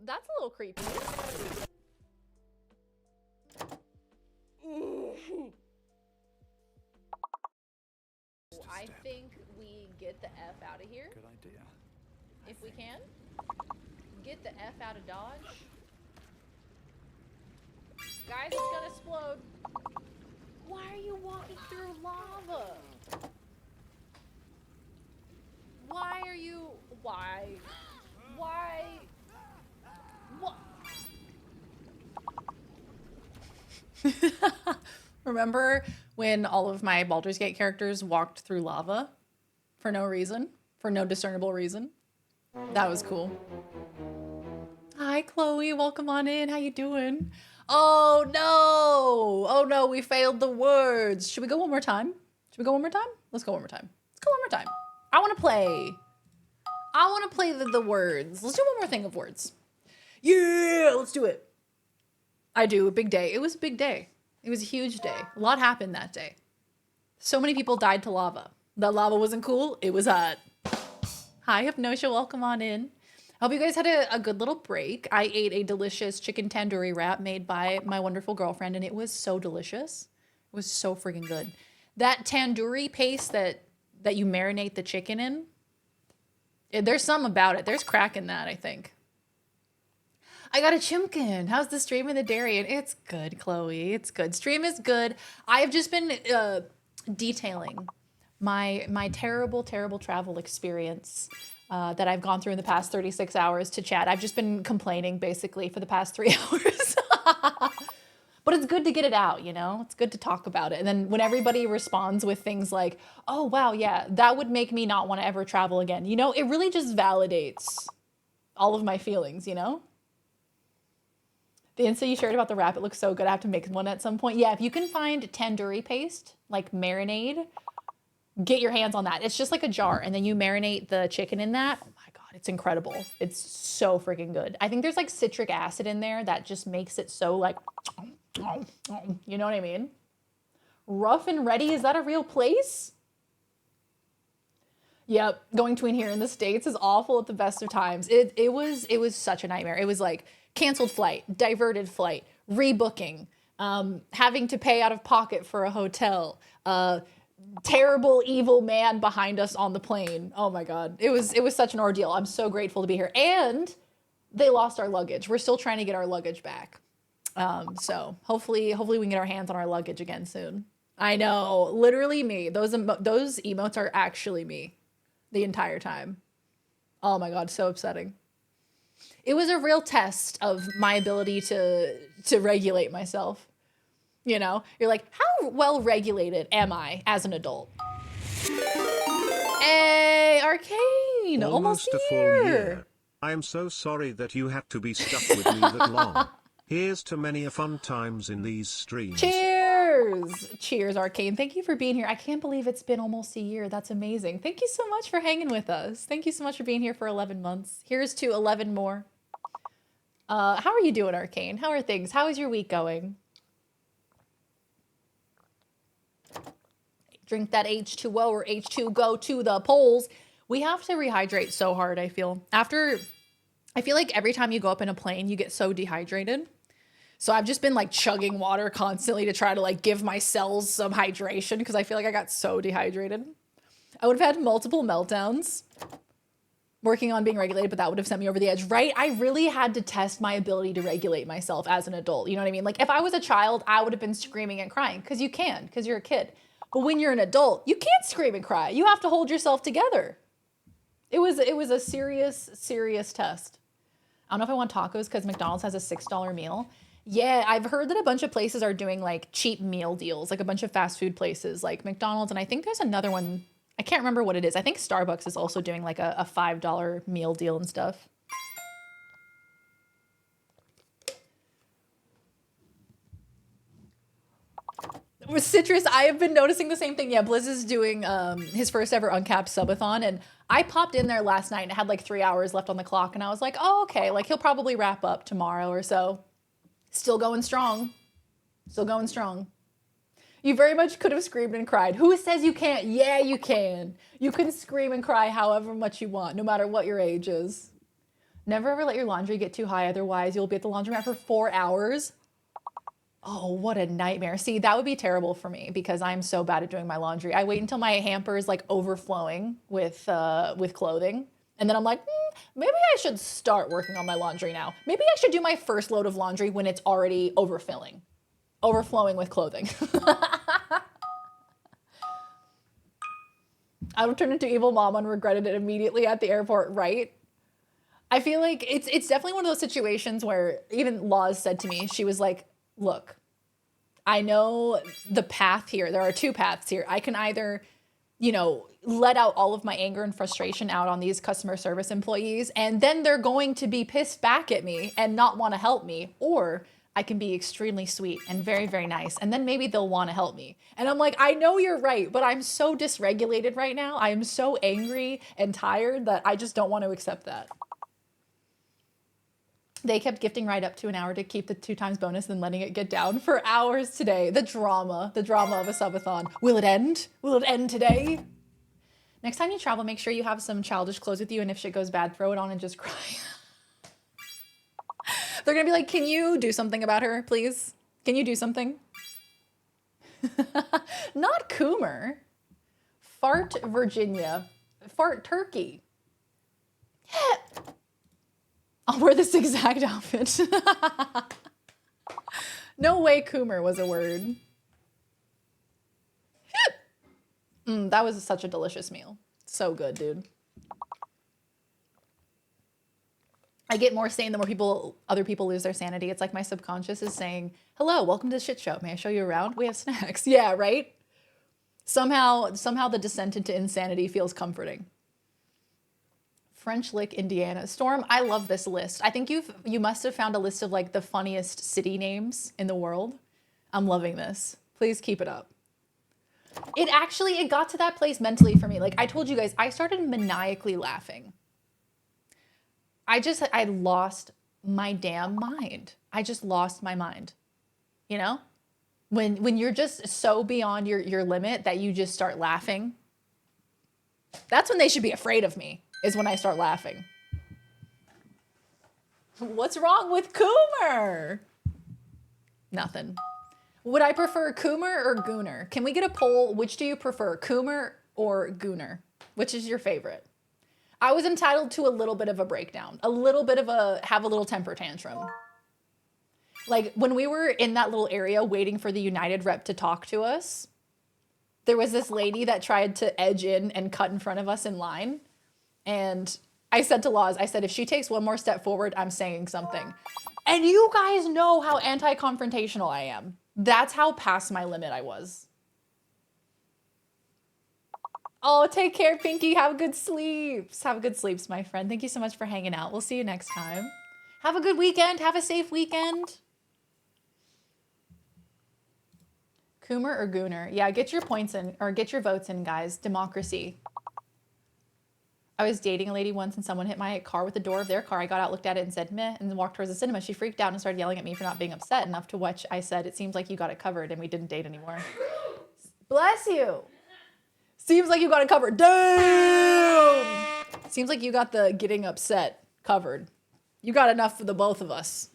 That's a little creepy. I think we get the F out of here. Good idea. If we can. Get the F out of Dodge. Guys, it's gonna explode. Why are you walking through lava? Why are you... Why? Why? What? Remember when all of my Baldur's Gate characters walked through lava? For no reason? For no discernible reason? That was cool. Hi, Chloe. Welcome on in. How you doing? Oh, no. Oh, no. We failed the words. Should we go one more time? Should we go one more time? Let's go one more time. Let's go one more time. I want to play. I want to play the words. Let's do one more thing of words. Yeah, let's do it. I do. A big day. It was a big day. It was a huge day. A lot happened that day. So many people died to lava. That lava wasn't cool. It was hot. Hi, Hypnosia. Welcome on in. I hope you guys had a good little break. I ate a delicious chicken tandoori wrap made by my wonderful girlfriend, and it was so delicious. It was so freaking good. That tandoori paste that you marinate the chicken in, there's something about it. There's crack in that, I think. I got a chimkin. How's the stream in the Darien? It's good, Chloe. It's good. Stream is good. I have just been detailing my terrible, terrible travel experience that I've gone through in the past 36 hours to chat. I've just been complaining basically for the past 3 hours. But it's good to get it out, you know? It's good to talk about it. And then when everybody responds with things like, oh, wow, yeah, that would make me not want to ever travel again. You know, it really just validates all of my feelings, you know? The Insta you shared about the wrap, it looks so good. I have to make one at some point. Yeah, if you can find tandoori paste, like marinade, get your hands on that. It's just like a jar, and then you marinate the chicken in that. Oh my God, it's incredible. It's so freaking good. I think there's like citric acid in there that just makes it so like, you know what I mean? Rough and Ready, is that a real place? Yep, going between here in the States is awful at the best of times. It was such a nightmare. It was like canceled flight, diverted flight, rebooking, having to pay out of pocket for a hotel, terrible evil man behind us on the plane. Oh my God, it was such an ordeal. I'm so grateful to be here. And they lost our luggage. We're still trying to get our luggage back. So hopefully we can get our hands on our luggage again soon. I know, literally me. Those emotes are actually me the entire time. Oh my God, so upsetting. It was a real test of my ability to regulate myself. You know, you're like, how well regulated am I as an adult? Hey, Arcane, almost a a full year. year. I am so sorry that you had to be stuck with me that long. Here's to many a fun times in these streams. Cheers! Cheers, Arcane. Thank you for being here. I can't believe it's been almost a year. That's amazing. Thank you so much for hanging with us. Thank you so much for being here for 11 months. Here's to 11 more. How are you doing, Arcane? How are things? How is your week going? Drink that H2O or H2 go to the polls. We have to rehydrate so hard, I feel. I feel like every time you go up in a plane, you get so dehydrated. So I've just been like chugging water constantly to try to like give my cells some hydration because I feel like I got so dehydrated. I would have had multiple meltdowns working on being regulated, but that would have sent me over the edge, right? I really had to test my ability to regulate myself as an adult. You know what I mean? Like if I was a child, I would have been screaming and crying because you can, because you're a kid. But when you're an adult, you can't scream and cry. You have to hold yourself together. It was a serious test. I don't know if I want tacos because McDonald's has a $6 meal. Yeah, I've heard that a bunch of places are doing like cheap meal deals, like a bunch of fast food places like McDonald's. And I think there's another one. I can't remember what it is. I think Starbucks is also doing like a $5 meal deal and stuff. With Citrus, I have been noticing the same thing. Yeah, Blizz is doing his first ever uncapped subathon, and I popped in there last night and it had like 3 hours left on the clock, and I was like, oh, okay, like he'll probably wrap up tomorrow or so. Still going strong. Still going strong. You very much could have screamed and cried. Who says you can't? Yeah, you can. You can scream and cry however much you want, no matter what your age is. Never ever let your laundry get too high, otherwise you'll be at the laundromat for 4 hours. Oh, what a nightmare. See, that would be terrible for me because I'm so bad at doing my laundry. I wait until my hamper is like overflowing with clothing. And then I'm like, maybe I should start working on my laundry now. Maybe I should do my first load of laundry when it's already overflowing with clothing. I would turn into evil mom and regretted it immediately at the airport, right? I feel like it's definitely one of those situations where even Laws said to me, she was like, look, I know the path here. There are two paths here. I can either, let out all of my anger and frustration out on these customer service employees, and then they're going to be pissed back at me and not want to help me, or I can be extremely sweet and very, very nice, and then maybe they'll want to help me. And I'm like, I know you're right, but I'm so dysregulated right now. I am so angry and tired that I just don't want to accept that. They kept gifting right up to an hour to keep the 2 times bonus and letting it get down for hours today. The drama of a subathon. Will it end? Will it end today? Next time you travel, make sure you have some childish clothes with you, and if shit goes bad, throw it on and just cry. They're gonna be like, can you do something about her, please? Can you do something? Not Coomer. Fart Virginia. Fart Turkey. Yeah. I'll wear this exact outfit. No way Coomer was a word. That was such a delicious meal. So good, dude. I get more sane the more other people lose their sanity. It's like my subconscious is saying, hello, welcome to the shit show. May I show you around? We have snacks. Yeah, right? Somehow the descent into insanity feels comforting. French Lick, Indiana. Storm, I love this list. I think you must have found a list of like the funniest city names in the world. I'm loving this. Please keep it up. It got to that place mentally for me. Like I told you guys, I started maniacally laughing. I lost my damn mind. I just lost my mind. You know? When you're just so beyond your limit that you just start laughing. That's when they should be afraid of me. Is when I start laughing. What's wrong with Coomer? Nothing. Would I prefer Coomer or Gooner? Can we get a poll? Which do you prefer, Coomer or Gooner? Which is your favorite? I was entitled to a little bit of a breakdown. A little bit of have a little temper tantrum. Like when we were in that little area waiting for the United rep to talk to us, there was this lady that tried to edge in and cut in front of us in line. And I said to Laws, I said, if she takes one more step forward, I'm saying something. And you guys know how anti-confrontational I am. That's how past my limit I was. Oh, take care, Pinky. Have good sleeps. Have good sleeps, my friend. Thank you so much for hanging out. We'll see you next time. Have a good weekend. Have a safe weekend. Coomer or Gooner? Yeah, get your points in, or get your votes in, guys. Democracy. I was dating a lady once and someone hit my car with the door of their car. I got out, looked at it and said, meh, and then walked towards the cinema. She freaked out and started yelling at me for not being upset enough, to which I said, it seems like you got it covered and we didn't date anymore. Bless you. Seems like you got it covered. Damn. Seems like you got the getting upset covered. You got enough for the both of us.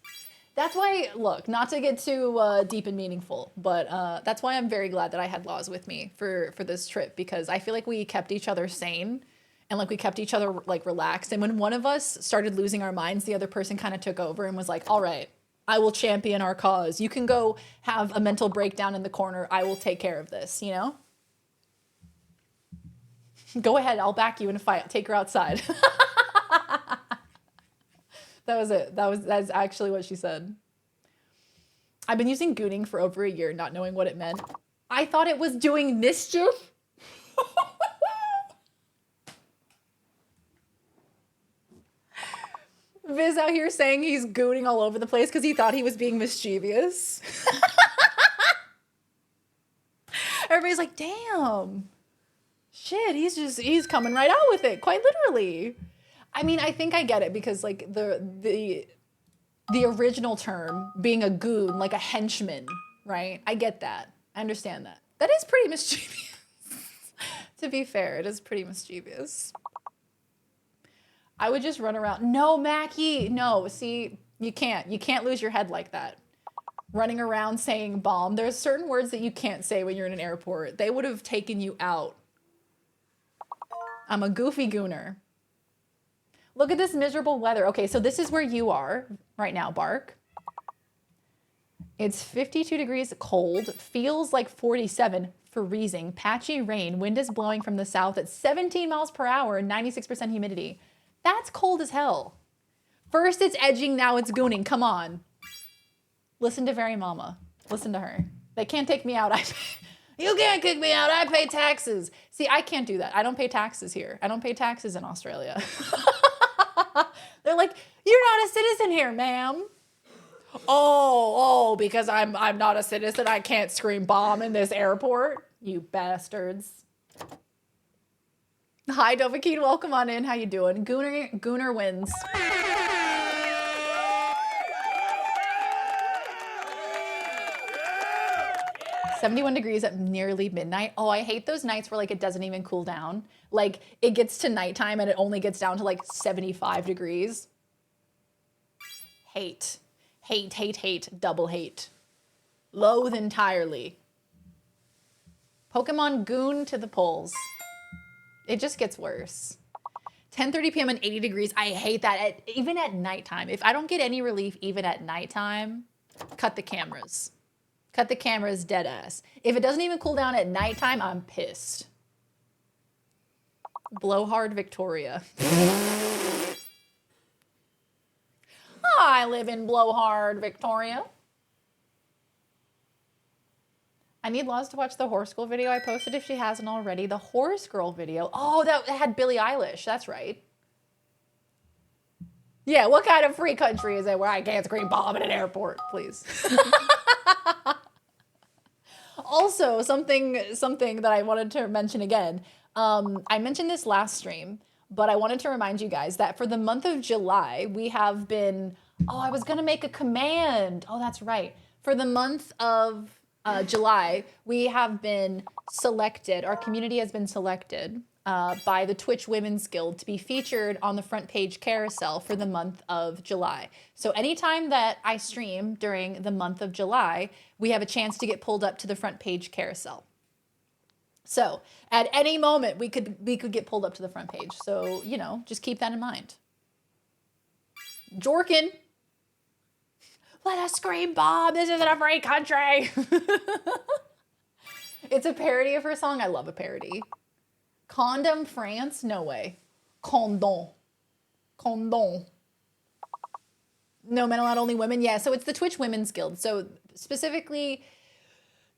That's why, look, not to get too deep and meaningful, but that's why I'm very glad that I had Laws with me for this trip, because I feel like we kept each other sane. And like we kept each other like relaxed. And when one of us started losing our minds, the other person kind of took over and was like, all right, I will champion our cause. You can go have a mental breakdown in the corner. I will take care of this, you know? Go ahead, I'll back you in a fight. I'll take her outside. That was it. That's actually what she said. I've been using gooning for over a year, not knowing what it meant. I thought it was doing mischief. Viz out here saying he's gooning all over the place because he thought he was being mischievous. Everybody's like, damn. Shit, he's coming right out with it, quite literally. I mean, I think I get it because like the original term being a goon, like a henchman, right? I get that. I understand that. That is pretty mischievous. To be fair, it is pretty mischievous. I would just run around. No, Mackie. No, see, you can't lose your head like that. Running around saying bomb. There's certain words that you can't say when you're in an airport. They would have taken you out. I'm a goofy gooner. Look at this miserable weather. Okay, so this is where you are right now, Bark. It's 52 degrees cold, feels like 47, freezing, patchy rain, wind is blowing from the south at 17 miles per hour, 96% humidity. That's cold as hell. First it's edging, now it's gooning. Come on. Listen to Very Mama. Listen to her. They can't take me out. You can't kick me out. I pay taxes. See, I can't do that. I don't pay taxes here. I don't pay taxes in Australia. They're like, you're not a citizen here, ma'am. Oh, because I'm not a citizen, I can't scream bomb in this airport. You bastards. Hi, Dovahkiin. Welcome on in. How you doing? Gooner wins. $71 degrees at nearly midnight. Oh, I hate those nights where like it doesn't even cool down. Like it gets to nighttime and it only gets down to like 75 degrees. Hate, double hate. Loathe entirely. Pokemon Goon to the polls. It just gets worse. 10:30 p.m. and 80 degrees. I hate that. Even at nighttime. If I don't get any relief even at nighttime, cut the cameras. Cut the cameras dead ass. If it doesn't even cool down at nighttime, I'm pissed. Blowhard Victoria. I live in Blowhard, Victoria. I need Laws to watch the Horse Girl video I posted if she hasn't already. The Horse Girl video. Oh, that had Billie Eilish. That's right. Yeah, what kind of free country is it where I can't scream bomb in an airport, please? Also, something that I wanted to mention again. I mentioned this last stream, but I wanted to remind you guys that for the month of July, we have been, I was going to make a command. Oh, that's right. For the month of July, we have been selected, our community has been selected by the Twitch Women's Guild to be featured on the front page carousel for the month of July. So anytime that I stream during the month of July, we have a chance to get pulled up to the front page carousel. So at any moment, we could get pulled up to the front page. So, you know, just keep that in mind. Jorkin. Let us scream bomb. This isn't a free country. It's a parody of her song. I love a parody. Condom France? No way. Condom. Condom. No, men allowed, only women. Yeah, so it's the Twitch Women's Guild. So specifically,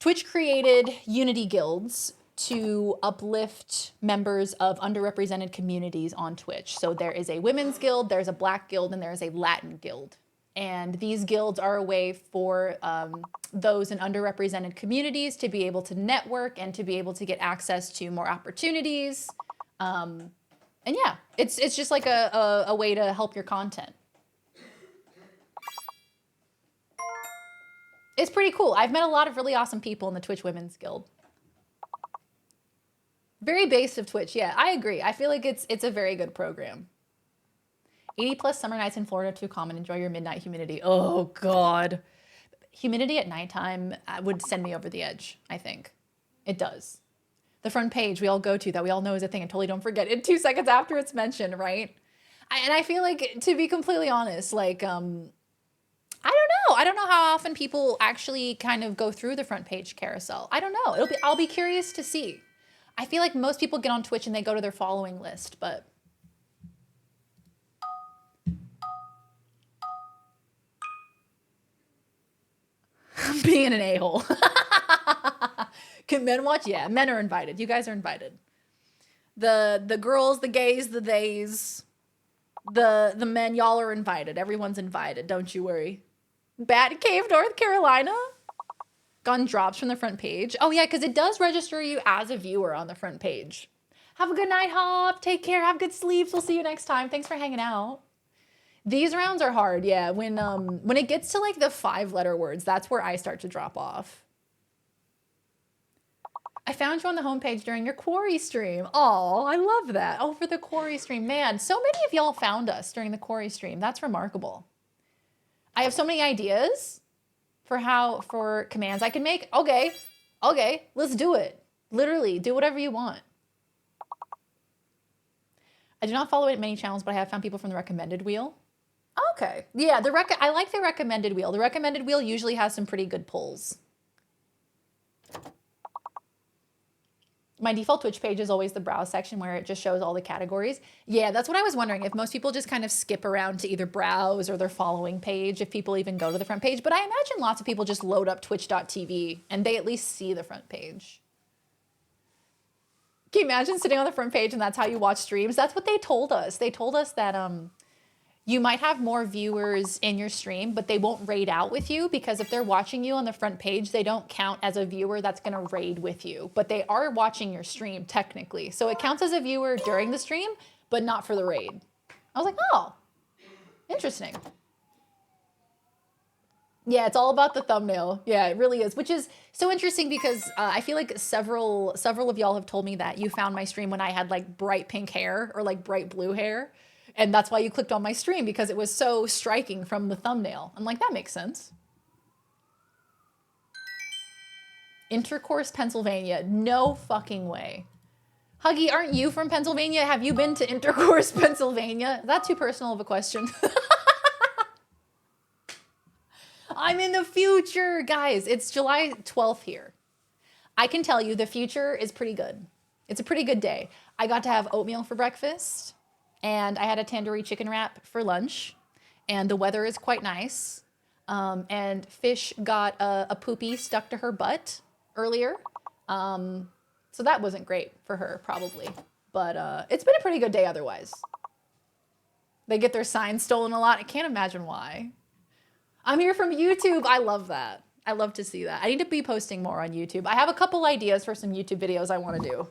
Twitch created Unity guilds to uplift members of underrepresented communities on Twitch. So there is a women's guild, there's a black guild, and there's a Latin guild. And these guilds are a way for those in underrepresented communities to be able to network and to be able to get access to more opportunities. And yeah, it's just like a way to help your content. It's pretty cool. I've met a lot of really awesome people in the Twitch Women's Guild. Very base of Twitch, yeah, I agree. I feel like it's a very good program. 80 plus summer nights in Florida too common. Enjoy your midnight humidity. Oh God. Humidity at nighttime would send me over the edge, I think. It does. The front page we all go to that we all know is a thing and totally don't forget it 2 seconds after it's mentioned, right? And I feel like, to be completely honest, like, I don't know. I don't know how often people actually kind of go through the front page carousel. I don't know. I'll be curious to see. I feel like most people get on Twitch and they go to their following list, but being an a-hole. Can men watch? Yeah, men are invited. You guys are invited. The girls, the gays, the theys, the men, y'all are invited. Everyone's invited. Don't you worry. Bat Cave, North Carolina. Gun drops from the front page. Oh yeah, because it does register you as a viewer on the front page. Have a good night, Hop. Take care. Have good sleeps. We'll see you next time. Thanks for hanging out. These rounds are hard, yeah. When it gets to like the 5-letter words, that's where I start to drop off. I found you on the homepage during your Quarry stream. Oh, I love that. Oh, for the Quarry stream. Man, so many of y'all found us during the Quarry stream. That's remarkable. I have so many ideas for commands I can make. Okay, let's do it. Literally, do whatever you want. I do not follow many channels, but I have found people from the recommended wheel. Okay. Yeah, I like the recommended wheel. The recommended wheel usually has some pretty good pulls. My default Twitch page is always the browse section where it just shows all the categories. Yeah, that's what I was wondering, if most people just kind of skip around to either browse or their following page, if people even go to the front page. But I imagine lots of people just load up twitch.tv and they at least see the front page. Can you imagine sitting on the front page and that's how you watch streams? That's what they told us. They told us that you might have more viewers in your stream, but they won't raid out with you, because if they're watching you on the front page, they don't count as a viewer that's going to raid with you. But they are watching your stream technically. So it counts as a viewer during the stream, but not for the raid. I was like, oh, interesting. Yeah, it's all about the thumbnail. Yeah, it really is, which is so interesting because I feel like several of y'all have told me that you found my stream when I had like bright pink hair or like bright blue hair. And that's why you clicked on my stream, because it was so striking from the thumbnail. I'm like, that makes sense. Intercourse, Pennsylvania. No fucking way. Huggy, aren't you from Pennsylvania? Have you been to Intercourse, Pennsylvania? Is that too personal of a question? I'm in the future, guys. It's July 12th here. I can tell you the future is pretty good. It's a pretty good day. I got to have oatmeal for breakfast. And I had a tandoori chicken wrap for lunch, and the weather is quite nice. And Fish got a poopy stuck to her butt earlier. So that wasn't great for her, probably. But it's been a pretty good day otherwise. They get their signs stolen a lot. I can't imagine why. I'm here from YouTube. I love that. I love to see that. I need to be posting more on YouTube. I have a couple ideas for some YouTube videos I want to do.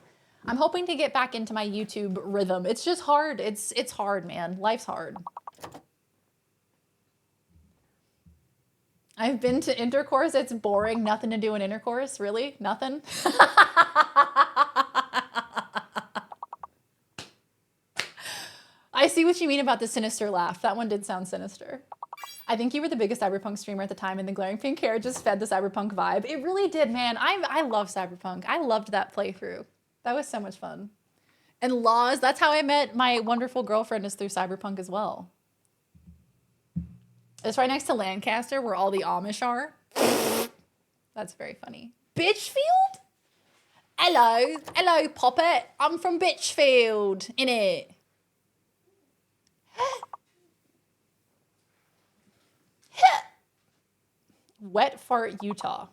I'm hoping to get back into my YouTube rhythm. It's just hard. It's hard, man. Life's hard. I've been to Intercourse. It's boring. Nothing to do in Intercourse. Really? Nothing? I see what you mean about the sinister laugh. That one did sound sinister. I think you were the biggest Cyberpunk streamer at the time, and the glaring pink hair just fed the Cyberpunk vibe. It really did, man. I love Cyberpunk. I loved that playthrough. That was so much fun. And Laws, that's how I met my wonderful girlfriend, is through Cyberpunk as well. It's right next to Lancaster, where all the Amish are. That's very funny. Bitchfield? Hello, Poppet. I'm from Bitchfield, innit? Wet Fart, Utah.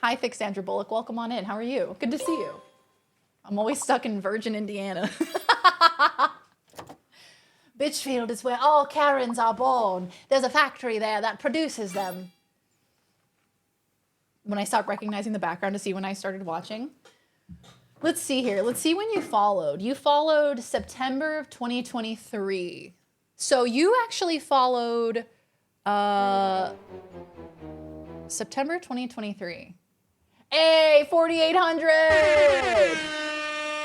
Hi, Thick Sandra Bullock. Welcome on in. How are you? Good to see you. I'm always stuck in Virgin, Indiana. Bitchfield is where all Karens are born. There's a factory there that produces them. When I stopped recognizing the background to see when I started watching. Let's see here. Let's see when you followed. You followed September of 2023. So you actually followed September 2023. Hey, 4,800!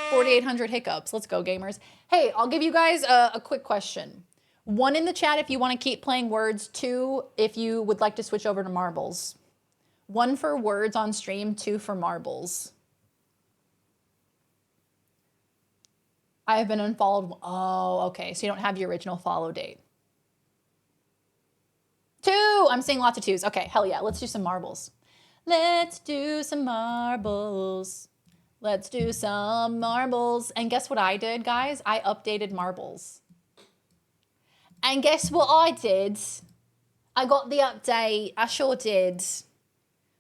4,800 hiccups. Let's go, gamers. Hey, I'll give you guys a quick question. 1 in the chat if you want to keep playing words. 2 if you would like to switch over to marbles. 1 for words on stream, 2 for marbles. I have been unfollowed. Oh, okay. So you don't have the original follow date. 2! I'm seeing lots of 2s. Okay, hell yeah. Let's do some marbles. Let's do some marbles. Let's do some marbles. And guess what I did, guys? I updated marbles. And guess what I did? I got the update. I sure did.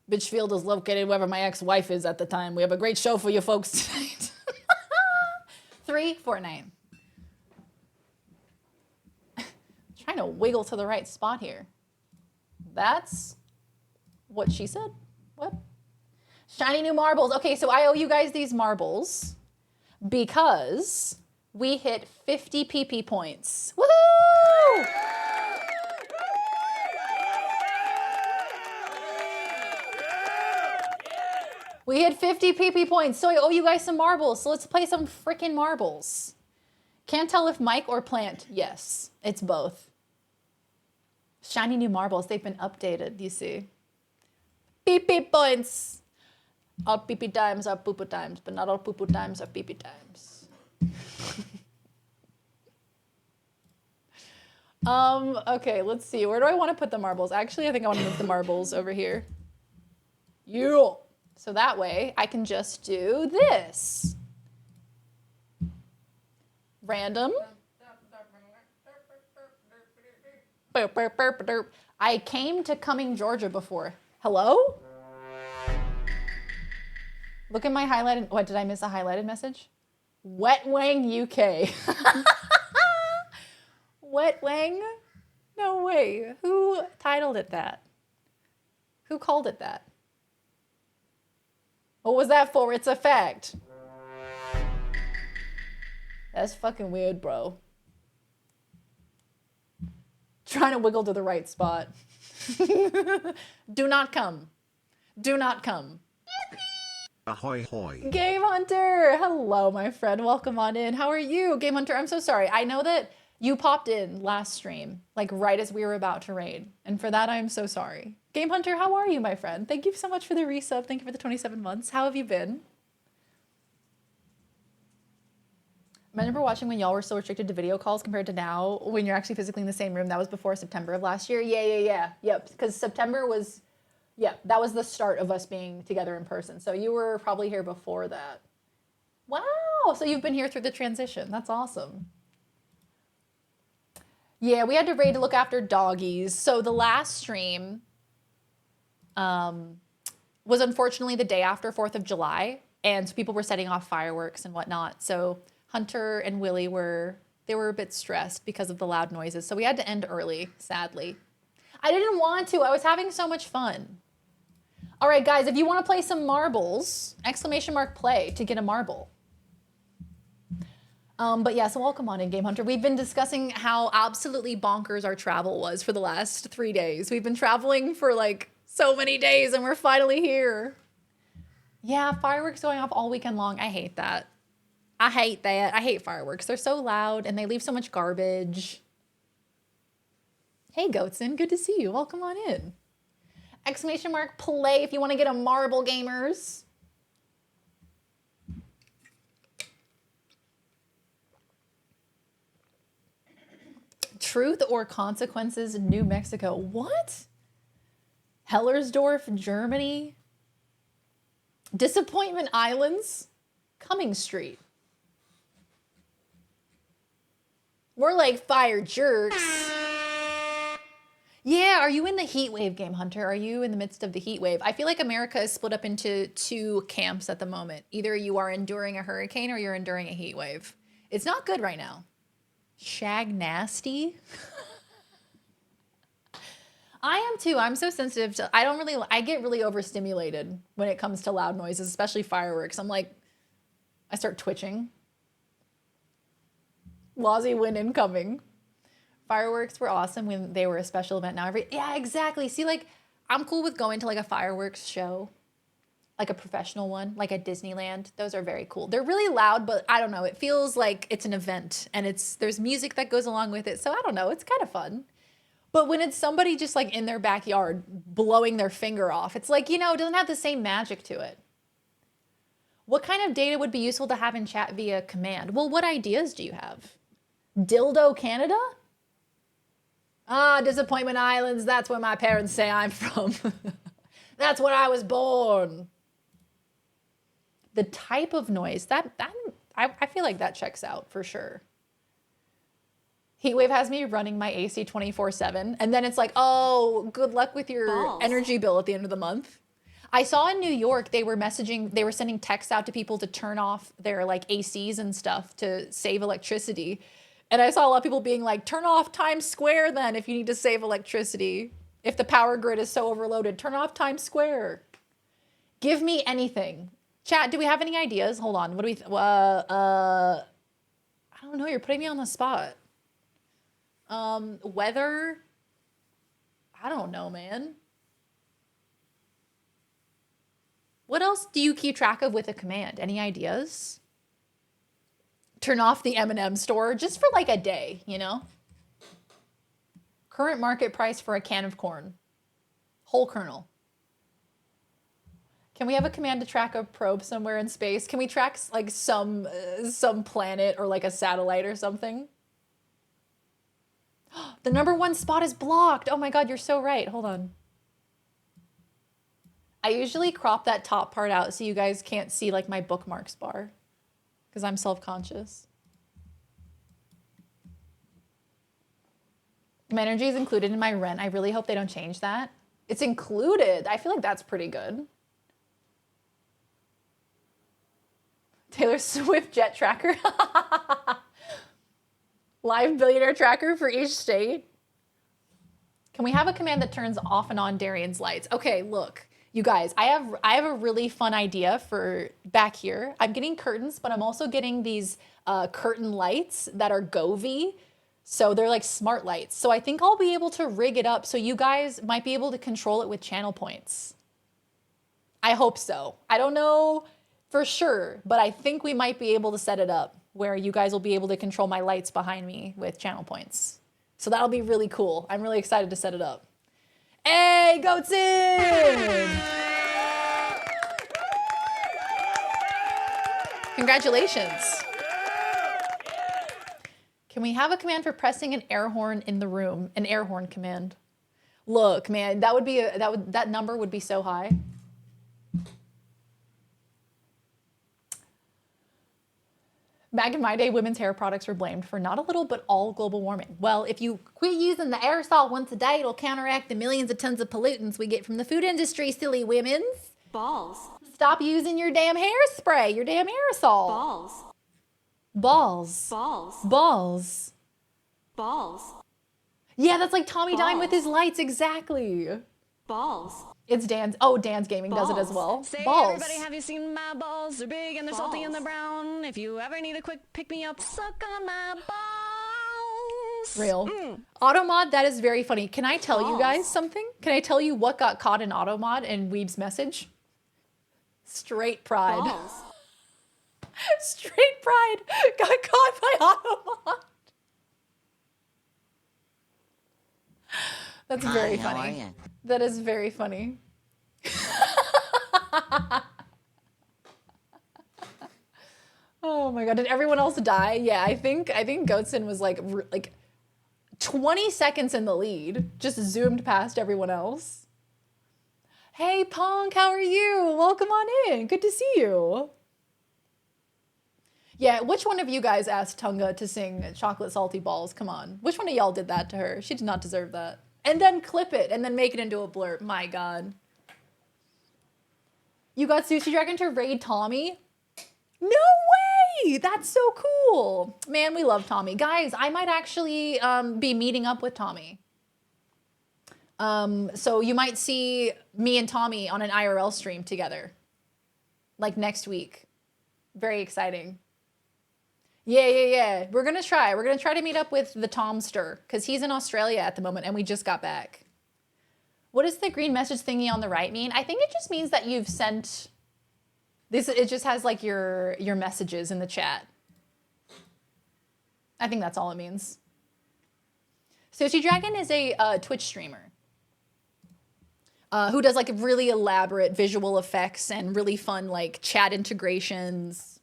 Bitchfield is located wherever my ex-wife is at the time. We have a great show for you folks tonight. 349. Trying to wiggle to the right spot here. That's what she said. What? Shiny new marbles. Okay, so I owe you guys these marbles because we hit 50 PP points. Woohoo! We hit 50 PP points, so I owe you guys some marbles. So let's play some freaking marbles. Can't tell if mic or plant. Yes, it's both. Shiny new marbles. They've been updated, you see. PP points. All PP times are poo-poo times, but not all poo-poo times are PP times. Okay, let's see. Where do I want to put the marbles? Actually, I think I want to move the marbles over here. Yeah. So that way I can just do this. Random. I came to Cumming, Georgia before. Hello? Look at my highlighted, what, did I miss a highlighted message? Wet Wang UK. Wet Wang? No way. Who titled it that? Who called it that? What was that for? It's a fact. That's fucking weird, bro. Trying to wiggle to the right spot. Do not come. Do not come. Ahoy hoy. Game Hunter! Hello, my friend. Welcome on in. How are you? Game Hunter, I'm so sorry. I know that you popped in last stream, like right as we were about to raid. And for that, I am so sorry. Game Hunter, how are you, my friend? Thank you so much for the resub. Thank you for the 27 months. How have you been? I remember watching when y'all were so restricted to video calls compared to now when you're actually physically in the same room. That was before September of last year. Yeah. Yep, because September was, yeah, that was the start of us being together in person. So you were probably here before that. Wow, so you've been here through the transition. That's awesome. Yeah, we had to raid to look after doggies. So the last stream was unfortunately the day after 4th of July. And so people were setting off fireworks and whatnot. So Hunter and Willie they were a bit stressed because of the loud noises. So we had to end early, sadly. I didn't want to. I was having so much fun. All right, guys, if you want to play some marbles, !play to get a marble. But yeah, so welcome on in, Game Hunter. We've been discussing how absolutely bonkers our travel was for the last 3 days. We've been traveling for like so many days and we're finally here. Yeah, fireworks going off all weekend long. I hate that. I hate that. I hate fireworks. They're so loud and they leave so much garbage. Hey, Goatson, good to see you. Welcome on in. !play if you want to get a marble, gamers. Truth or Consequences, New Mexico. What? Hellersdorf, Germany. Disappointment Islands, Cumming Street. We're like fire jerks. Yeah, are you in the heat wave, Game Hunter? Are you in the midst of the heat wave? I feel like America is split up into 2 camps at the moment. Either you are enduring a hurricane or you're enduring a heat wave. It's not good right now. Shag nasty. I am too. I'm so sensitive to, I get really overstimulated when it comes to loud noises, especially fireworks. I'm like, I start twitching. Lozzie win incoming. Fireworks were awesome when they were a special event. Now yeah, exactly. See, like, I'm cool with going to like a fireworks show, like a professional one, like at Disneyland. Those are very cool. They're really loud, but I don't know. It feels like it's an event and there's music that goes along with it. So I don't know. It's kind of fun. But when it's somebody just like in their backyard blowing their finger off, it's like, it doesn't have the same magic to it. What kind of data would be useful to have in chat via command? Well, what ideas do you have? Dildo Canada? Disappointment Islands. That's where my parents say I'm from. That's where I was born. The type of noise, I feel like that checks out for sure. Heatwave has me running my AC 24/7, and then it's like, oh, good luck with your Balls. energy bill at the end of the month. I saw in New York they were sending texts out to people to turn off their like ACs and stuff to save electricity. And I saw a lot of people being like, turn off Times Square then if you need to save electricity. If the power grid is so overloaded, turn off Times Square. Give me anything. Chat, do we have any ideas? Hold on. What do we I don't know, you're putting me on the spot. Weather. I don't know, man. What else do you keep track of with a command? Any ideas? Turn off the M&M store just for like a day, you know? Current market price for a can of corn. Whole kernel. Can we have a command to track a probe somewhere in space? Can we track like some planet or like a satellite or something? The #1 spot is blocked. Oh my God, you're so right. Hold on. I usually crop that top part out so you guys can't see like my bookmarks bar because I'm self-conscious. My energy is included in my rent. I really hope they don't change that. It's included. I feel like that's pretty good. Taylor Swift jet tracker. Live billionaire tracker for each state. Can we have a command that turns off and on Darian's lights? Okay, look, you guys, I have a really fun idea for back here. I'm getting curtains, but I'm also getting these curtain lights that are Govee. So they're like smart lights. So I think I'll be able to rig it up so you guys might be able to control it with channel points. I hope so. I don't know for sure, but I think we might be able to set it up where you guys will be able to control my lights behind me with channel points. So that'll be really cool. I'm really excited to set it up. Hey, Goatson! Congratulations. Can we have a command for pressing an air horn in the room? An air horn command. Look, man, that number would be so high. Back in my day, women's hair products were blamed for not a little, but all global warming. Well, if you quit using the aerosol once a day, it'll counteract the millions of tons of pollutants we get from the food industry, silly women's. Balls. Stop using your damn hairspray, your damn aerosol. Balls. Balls. Balls. Balls. Balls. Yeah, that's like Tommy Dime with Balls. his lights, exactly. Balls. It's Dan's. Oh, Dan's Gaming does it as well. Say, Balls. everybody, have you seen my balls? They're big and they're salty and they're brown. If you ever need a quick pick-me-up, suck on my balls. Real. Automod, that is very funny. Can I tell you guys something? Can I tell you what got caught in Automod and Weeb's message? Straight pride. Balls. Straight pride got caught by Automod. That's very How are funny. ya? That is very funny. Oh my God, did everyone else die? Yeah, I think Goatson was like 20 seconds in the lead, just zoomed past everyone else. Hey Punk, how are you? Welcome on in, good to see you. Yeah, which one of you guys asked Tunga to sing Chocolate Salty Balls? Come on, which one of y'all did that to her? She did not deserve that. And then clip it and then make it into a blurb, my God. You got Sushi Dragon to raid Tommy? No way! That's so cool. Man, we love Tommy. Guys, I might actually be meeting up with Tommy. So you might see me and Tommy on an IRL stream together. Like next week. Very exciting. Yeah. We're gonna try to meet up with the Tomster because he's in Australia at the moment and we just got back. What does the green message thingy on the right mean? I think it just means that you've sent this. It just has like your messages in the chat. I think that's all it means. Sushi Dragon is a Twitch streamer who does like really elaborate visual effects and really fun like chat integrations.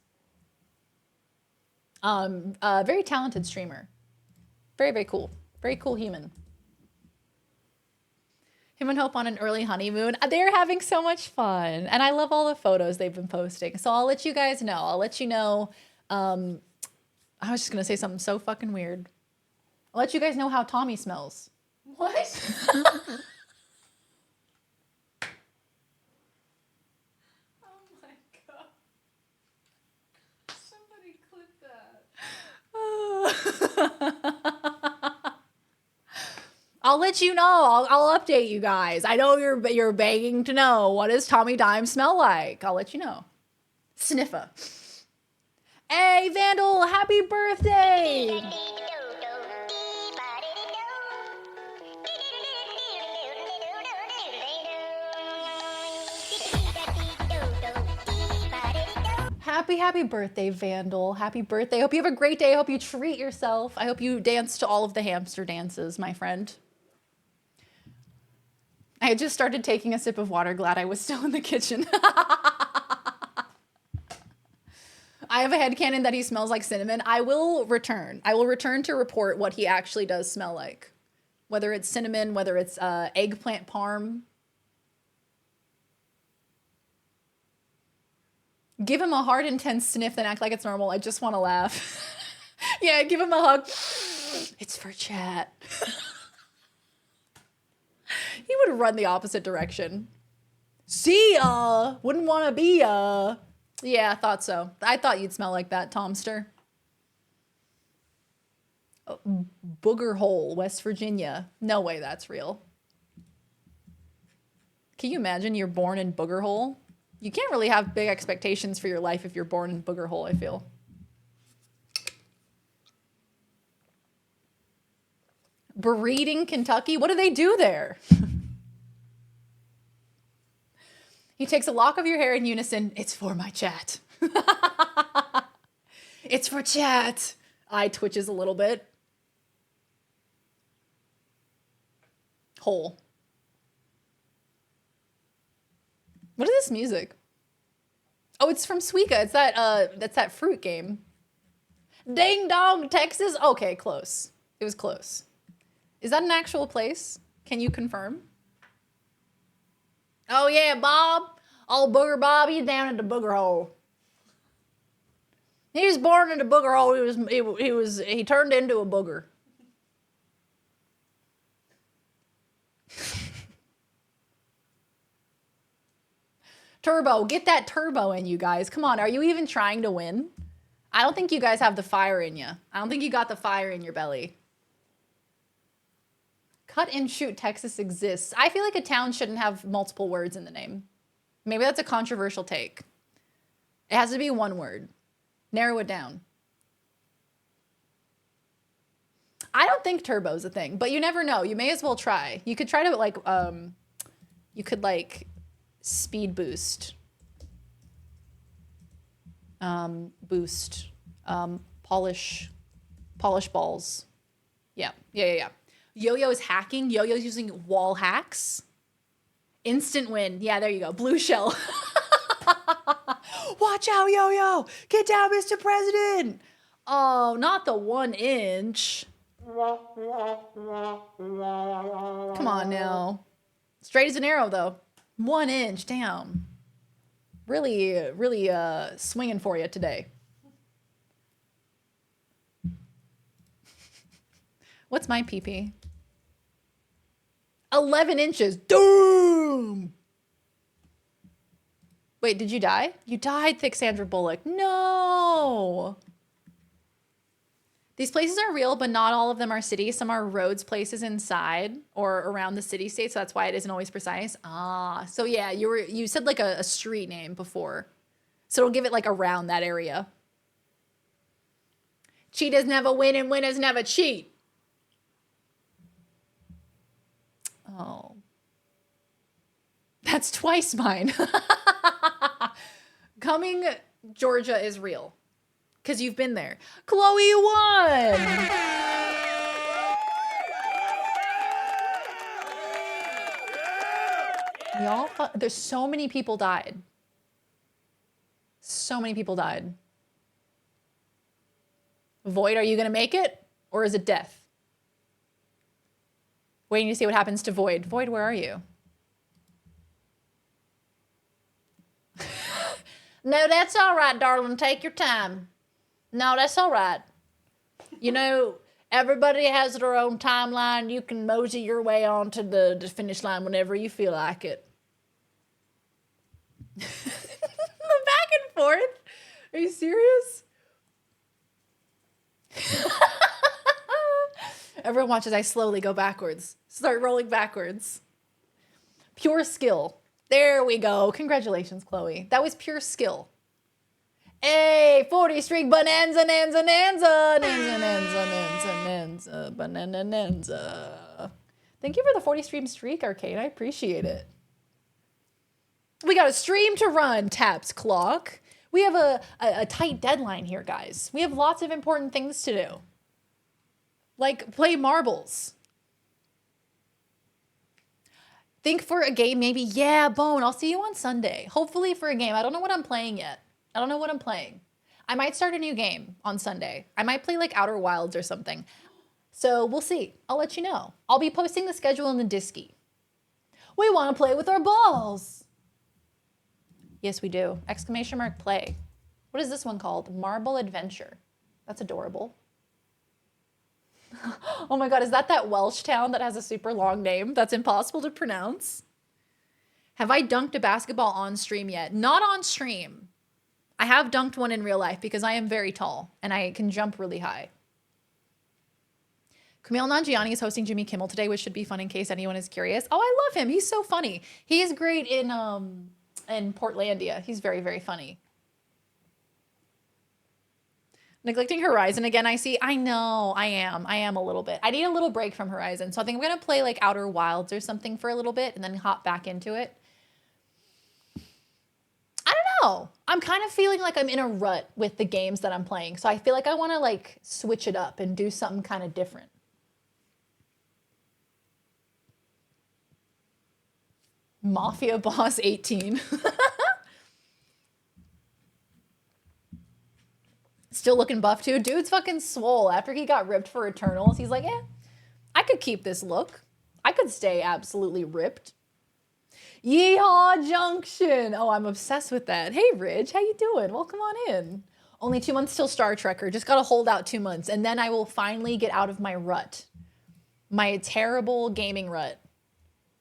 Very talented streamer. Very, very cool. Very cool human. Him and Hope on an early honeymoon. They're having so much fun. And I love all the photos they've been posting. So I'll let you guys know. I'll let you know. I was just going to say something so fucking weird. I'll let you guys know how Tommy smells. What? Somebody clip that. I'll let you know. I'll update you guys. I know you're begging to know, what does Tommy Dime smell like? I'll let you know. Sniffa. Hey, Vandal, happy birthday! Happy birthday, Vandal. Happy birthday. I hope you have a great day. I hope you treat yourself. I hope you dance to all of the hamster dances, my friend. I had just started taking a sip of water. Glad I was still in the kitchen. I have a headcanon that he smells like cinnamon. I will return. I will return to report what he actually does smell like. Whether it's cinnamon, whether it's eggplant parm. Give him a hard, intense sniff, then act like it's normal. I just want to laugh. Yeah, give him a hug. It's for chat. He would run the opposite direction. See ya. Wouldn't want to be ya. Yeah, I thought so. I thought you'd smell like that, Tomster. Oh, Booger Hole, West Virginia. No way that's real. Can you imagine you're born in Booger Hole? You can't really have big expectations for your life if you're born in Booger Hole, I feel. Breeding, Kentucky? What do they do there? He takes a lock of your hair in unison. It's for my chat. It's for chat. Eye twitches a little bit. Hole. What is this music? Oh, it's from Suika. It's that's that fruit game. Ding Dong, Texas. Okay, close. It was close. Is that an actual place? Can you confirm? Oh yeah, Bob. Old Booger Bob, he's down in the booger hole. He was born in the booger hole. He turned into a booger. Turbo, get that turbo in, you guys. Come on, are you even trying to win? I don't think you guys have the fire in you. I don't think you got the fire in your belly. Cut and Shoot, Texas exists. I feel like a town shouldn't have multiple words in the name. Maybe that's a controversial take. It has to be one word. Narrow it down. I don't think turbo's a thing, but you never know. You may as well try. You could try to like, you could like speed boost. Boost. Polish balls. Yeah. Yo-Yo is hacking. Yo-Yo's using wall hacks. Instant win. Yeah, there you go. Blue shell. Watch out, Yo-Yo. Get down, Mr. President. Oh, not the 1 inch. Come on now. Straight as an arrow, though. 1 inch. Damn. Really swinging for you today. What's my PP? 11 inches. Doom! Wait, did you die? You died, Thick Sandra Bullock. No! These places are real, but not all of them are cities. Some are roads, places inside or around the city state, so that's why it isn't always precise. Ah, so yeah, you said like a street name before. So it'll give it like around that area. Cheaters never win and winners never cheat. Oh. That's twice mine. Coming, Georgia is real. Because you've been there. Chloe won! Y'all, there's so many people died. So many people died. Void, are you going to make it? Or is it death? Waiting to see what happens to Void. Void, where are you? No, that's all right, darling. Take your time. No, that's all right. You know, everybody has their own timeline. You can mosey your way onto the finish line whenever you feel like it. The back and forth? Are you serious? Everyone watches I slowly go backwards. Start rolling backwards. Pure skill. There we go. Congratulations, Chloe. That was pure skill. Hey, 40 streak bonanza, nanza, nanza, nanza, nanza, nanza, nanza, banana, nanza. Thank you for the 40 streak, Arcade. I appreciate it. We got a stream to run, Taps Clock. We have a tight deadline here, guys. We have lots of important things to do. Like play marbles. Think for a game, maybe. Yeah, Bone, I'll see you on Sunday. Hopefully for a game. I don't know what I'm playing yet. I don't know what I'm playing. I might start a new game on Sunday. I might play like Outer Wilds or something. So we'll see. I'll let you know. I'll be posting the schedule in the Disky. We want to play with our balls. Yes, we do. Exclamation mark play. What is this one called? Marble Adventure. That's adorable. Oh my God, is that Welsh town that has a super long name that's impossible to pronounce? Have I dunked a basketball on stream yet? Not on stream. I have dunked one in real life because I am very tall and I can jump really high. Kumail Nanjiani is hosting Jimmy Kimmel today, which should be fun in case anyone is curious. Oh, I love him. He's so funny. He is great in Portlandia. He's very, very funny. Neglecting Horizon again, I see. I know, I am a little bit. I need a little break from Horizon. So I think I'm going to play like Outer Wilds or something for a little bit and then hop back into it. I don't know. I'm kind of feeling like I'm in a rut with the games that I'm playing. So I feel like I want to like switch it up and do something kind of different. Mafia Boss 18. Still looking buff too. Dude's fucking swole. After he got ripped for Eternals, he's like, yeah, I could keep this look. I could stay absolutely ripped. Yeehaw Junction. Oh, I'm obsessed with that. Hey, Ridge, how you doing? Welcome on in. Only 2 months till Star Trekker. Just gotta hold out 2 months, and then I will finally get out of my rut. My terrible gaming rut.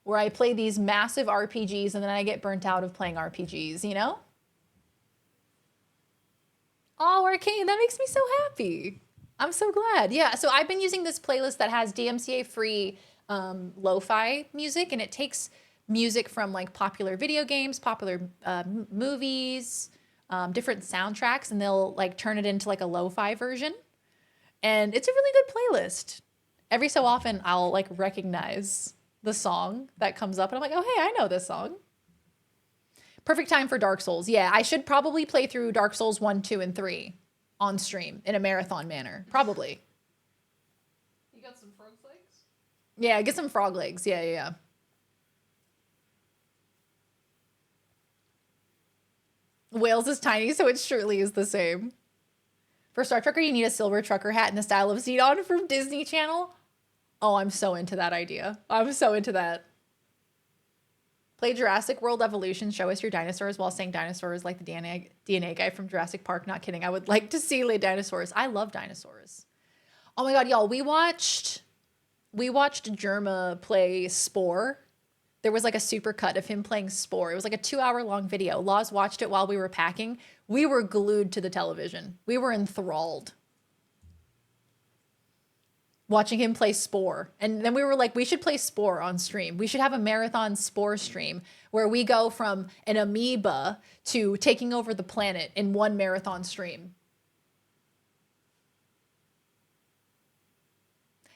Where I play these massive RPGs, and then I get burnt out of playing RPGs, you know? Oh, Arcane, that makes me so happy. I'm so glad. Yeah, so I've been using this playlist that has DMCA-free lo-fi music, and it takes music from like popular video games, popular movies, different soundtracks, and they'll like turn it into like a lo-fi version. And it's a really good playlist. Every so often, I'll like recognize the song that comes up, and I'm like, oh, hey, I know this song. Perfect time for Dark Souls. Yeah, I should probably play through Dark Souls 1, 2, and 3 on stream in a marathon manner. Probably. You got some frog legs? Yeah, get some frog legs. Yeah. Wales is tiny, so it surely is the same. For Star Trekker, you need a silver trucker hat in the style of Xenon from Disney Channel. Oh, I'm so into that idea. I'm so into that. Play Jurassic World Evolution. Show us your dinosaurs while saying dinosaurs like the DNA guy from Jurassic Park. Not kidding. I would like to see lay dinosaurs. I love dinosaurs. Oh my God, y'all. We watched Jerma play Spore. There was like a super cut of him playing Spore. It was like a 2-hour-long video. Laws watched it while we were packing. We were glued to the television. We were enthralled. Watching him play Spore. And then we were like, we should play Spore on stream. We should have a marathon Spore stream where we go from an amoeba to taking over the planet in one marathon stream.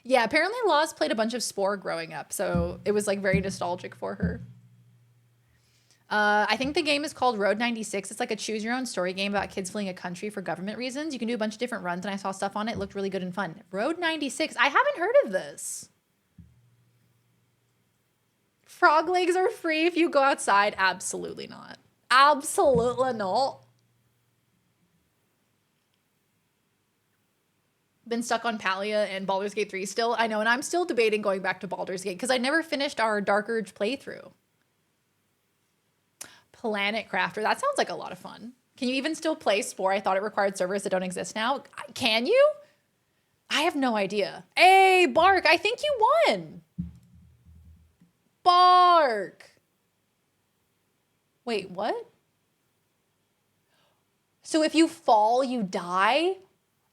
Yeah, apparently Laws played a bunch of Spore growing up, so it was like very nostalgic for her. I think the game is called Road 96. It's like a choose your own story game about kids fleeing a country for government reasons. You can do a bunch of different runs, and I saw stuff on it. It looked really good and fun. Road 96. I haven't heard of this. Frog legs are free if you go outside. Absolutely not. Absolutely not. been stuck on Palia and Baldur's Gate 3 still. I know, and I'm still debating going back to Baldur's Gate because I never finished our Dark Urge playthrough. Planet Crafter. That sounds like a lot of fun. Can you even still play Spore? I thought it required servers that don't exist now. Can you? I have no idea. Hey, Bark, I think you won. Bark. Wait, what? So if you fall, you die?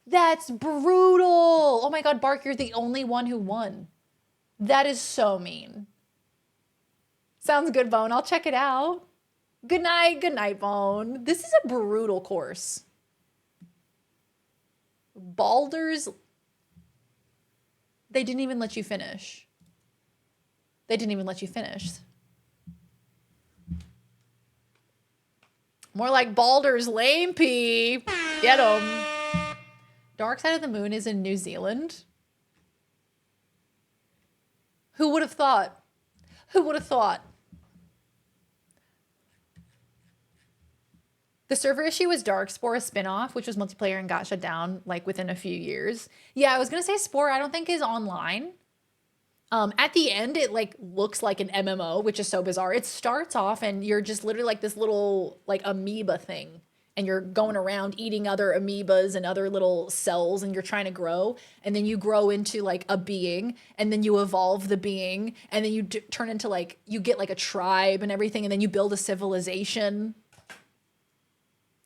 That's brutal. Oh my God, Bark, you're the only one who won. That is so mean. Sounds good, Bone. I'll check it out. Good night, Bone. This is a brutal course. Baldur's. They didn't even let you finish. They didn't even let you finish. More like Baldur's Lame Pee. Get 'em. Dark Side of the Moon is in New Zealand. Who would have thought? Who would have thought? The server issue was Dark Spore, a spinoff, which was multiplayer and got shut down like within a few years. Yeah, I was gonna say Spore, I don't think is online. At the end, it like looks like an MMO, which is so bizarre. It starts off and you're just literally like this little like amoeba thing. And you're going around eating other amoebas and other little cells and you're trying to grow. And then you grow into like a being and then you evolve the being and then you turn into like, you get like a tribe and everything and then you build a civilization.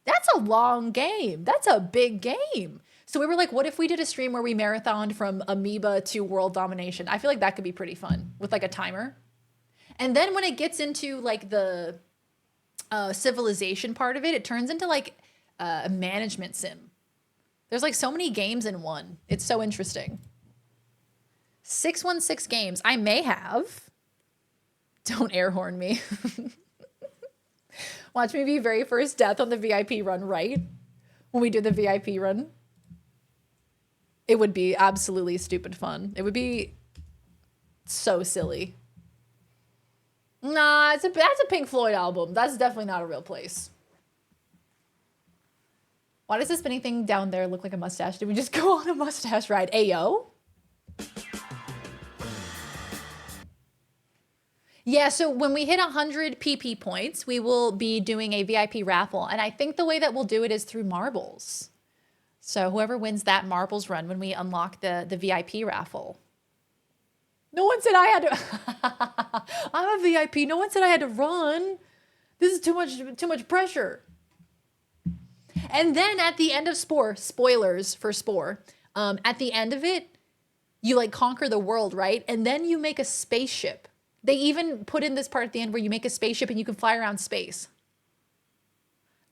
That's a long game. That's a big game. So we were like, what if we did a stream where we marathoned from amoeba to world domination? I feel like that could be pretty fun with like a timer. And then when it gets into like the civilization part of it, it turns into like a management sim. There's like so many games in one. It's so interesting. 616 games. I may have. Don't air horn me. Watch me be very first death on the VIP run, right? When we do the VIP run. It would be absolutely stupid fun. It would be so silly. Nah, that's a Pink Floyd album. That's definitely not a real place. Why does the spinning thing down there look like a mustache? Did we just go on a mustache ride? Ayo? Yeah, so when we hit 100 PP points, we will be doing a VIP raffle. And I think the way that we'll do it is through marbles. So whoever wins that marbles run when we unlock the VIP raffle. No one said I had to. I'm a VIP. No one said I had to run. This is too much pressure. And then at the end of Spore, spoilers for Spore, at the end of it, you like conquer the world, right? And then you make a spaceship. They even put in this part at the end where you make a spaceship and you can fly around space.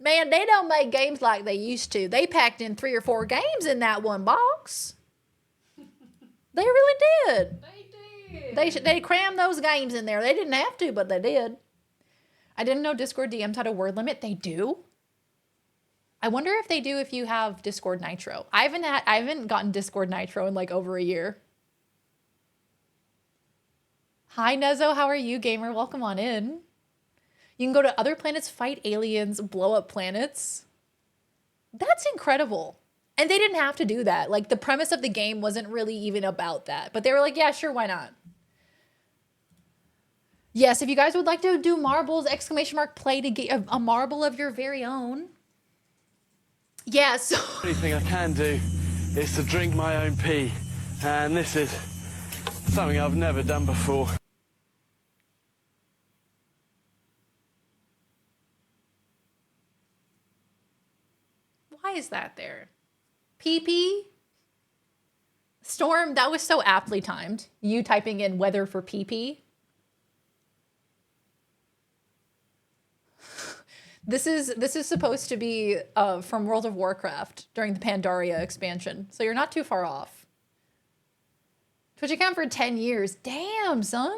Man, they don't make games like they used to. They packed in 3 or 4 games in that one box. They really did. They crammed those games in there. They didn't have to, but they did. I didn't know Discord DMs had a word limit. They do. I wonder if they do if you have Discord Nitro. I haven't gotten Discord Nitro in like over a year. Hi Nezo, how are you, gamer? Welcome on in. You can go to other planets, fight aliens, blow up planets. That's incredible. And they didn't have to do that. Like the premise of the game wasn't really even about that. But they were like, yeah, sure, why not? Yes, if you guys would like to do marbles, !play to get a marble of your very own. Yeah, so... The only thing I can do is to drink my own pee. And this is something I've never done before. Why is that there? PP? Storm, that was so aptly timed. You typing in weather for PP. This is supposed to be from World of Warcraft during the Pandaria expansion. So you're not too far off. Twitch account for 10 years. Damn, son.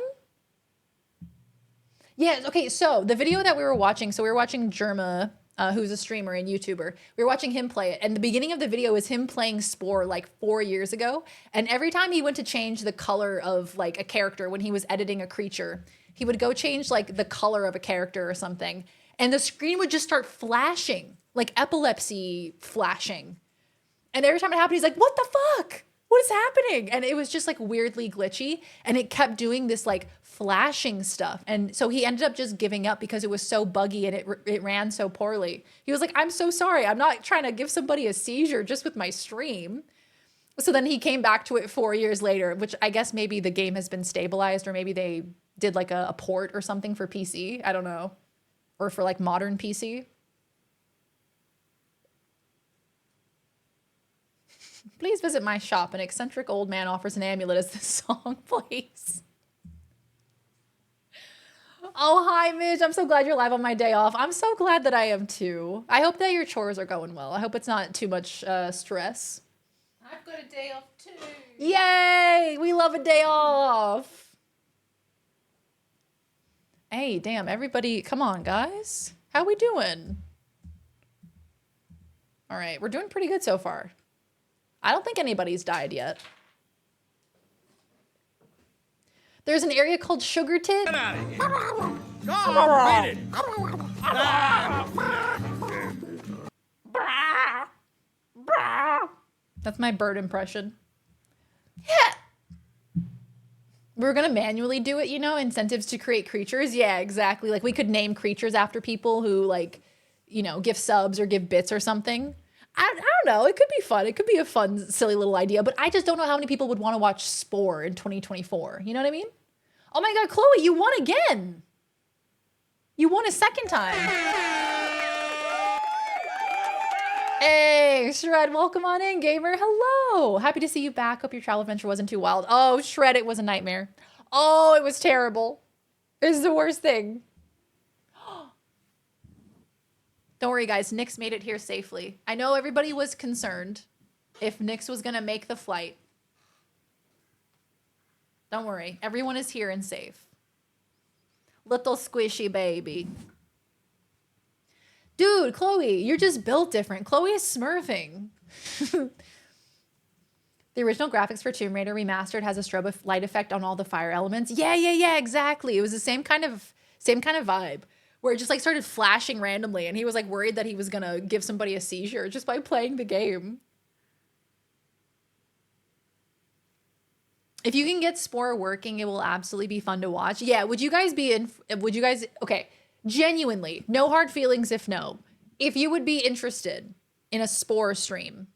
Yeah, okay, so the video that we were watching, so we were watching Jerma, who's a streamer and YouTuber. We were watching him play it, and the beginning of the video is him playing Spore like 4 years ago, and every time he went to change the color of like a character when he was editing a creature, he would go change like the color of a character or something, and the screen would just start flashing, like epilepsy flashing. And every time it happened, he's like, what the fuck? What is happening? And it was just like weirdly glitchy. And it kept doing this like flashing stuff. And so he ended up just giving up because it was so buggy and it ran so poorly. He was like, I'm so sorry. I'm not trying to give somebody a seizure just with my stream. So then he came back to it 4 years later, which I guess maybe the game has been stabilized, or maybe they did like a port or something for PC. I don't know. Or for like modern PC. Please visit my shop. An eccentric old man offers an amulet as this song plays. Oh, hi, Midge. I'm so glad you're live on my day off. I'm so glad that I am too. I hope that your chores are going well. I hope it's not too much stress. I've got a day off too. Yay! We love a day off. Hey, damn, everybody, come on, guys. How we doing? All right, we're doing pretty good so far. I don't think anybody's died yet. There's an area called Sugar Tit. Get out of here. Go on, beat it. That's my bird impression. Yeah. We're gonna manually do it, you know, incentives to create creatures. Yeah, exactly. Like we could name creatures after people who like, you know, give subs or give bits or something. I don't know. It could be fun. It could be a fun, silly little idea, but I just don't know how many people would want to watch Spore in 2024. You know what I mean? Oh my God, Chloe, you won again. You won a second time. Hey, Shred, welcome on in, gamer. Hello. Happy to see you back. Hope your travel adventure wasn't too wild. Oh, Shred, it was a nightmare. Oh, it was terrible. It was the worst thing. Don't worry, guys. Nyx made it here safely. I know everybody was concerned if Nyx was going to make the flight. Don't worry. Everyone is here and safe. Little squishy baby. Dude, Chloe, you're just built different. Chloe is smurfing. The original graphics for Tomb Raider Remastered has a strobe light effect on all the fire elements. Yeah, exactly. It was the same kind of vibe. Where it just like started flashing randomly and he was like worried that he was gonna give somebody a seizure just by playing the game. If you can get Spore working, it will absolutely be fun to watch. Yeah, okay, genuinely, no hard feelings if no. If you would be interested in a Spore stream,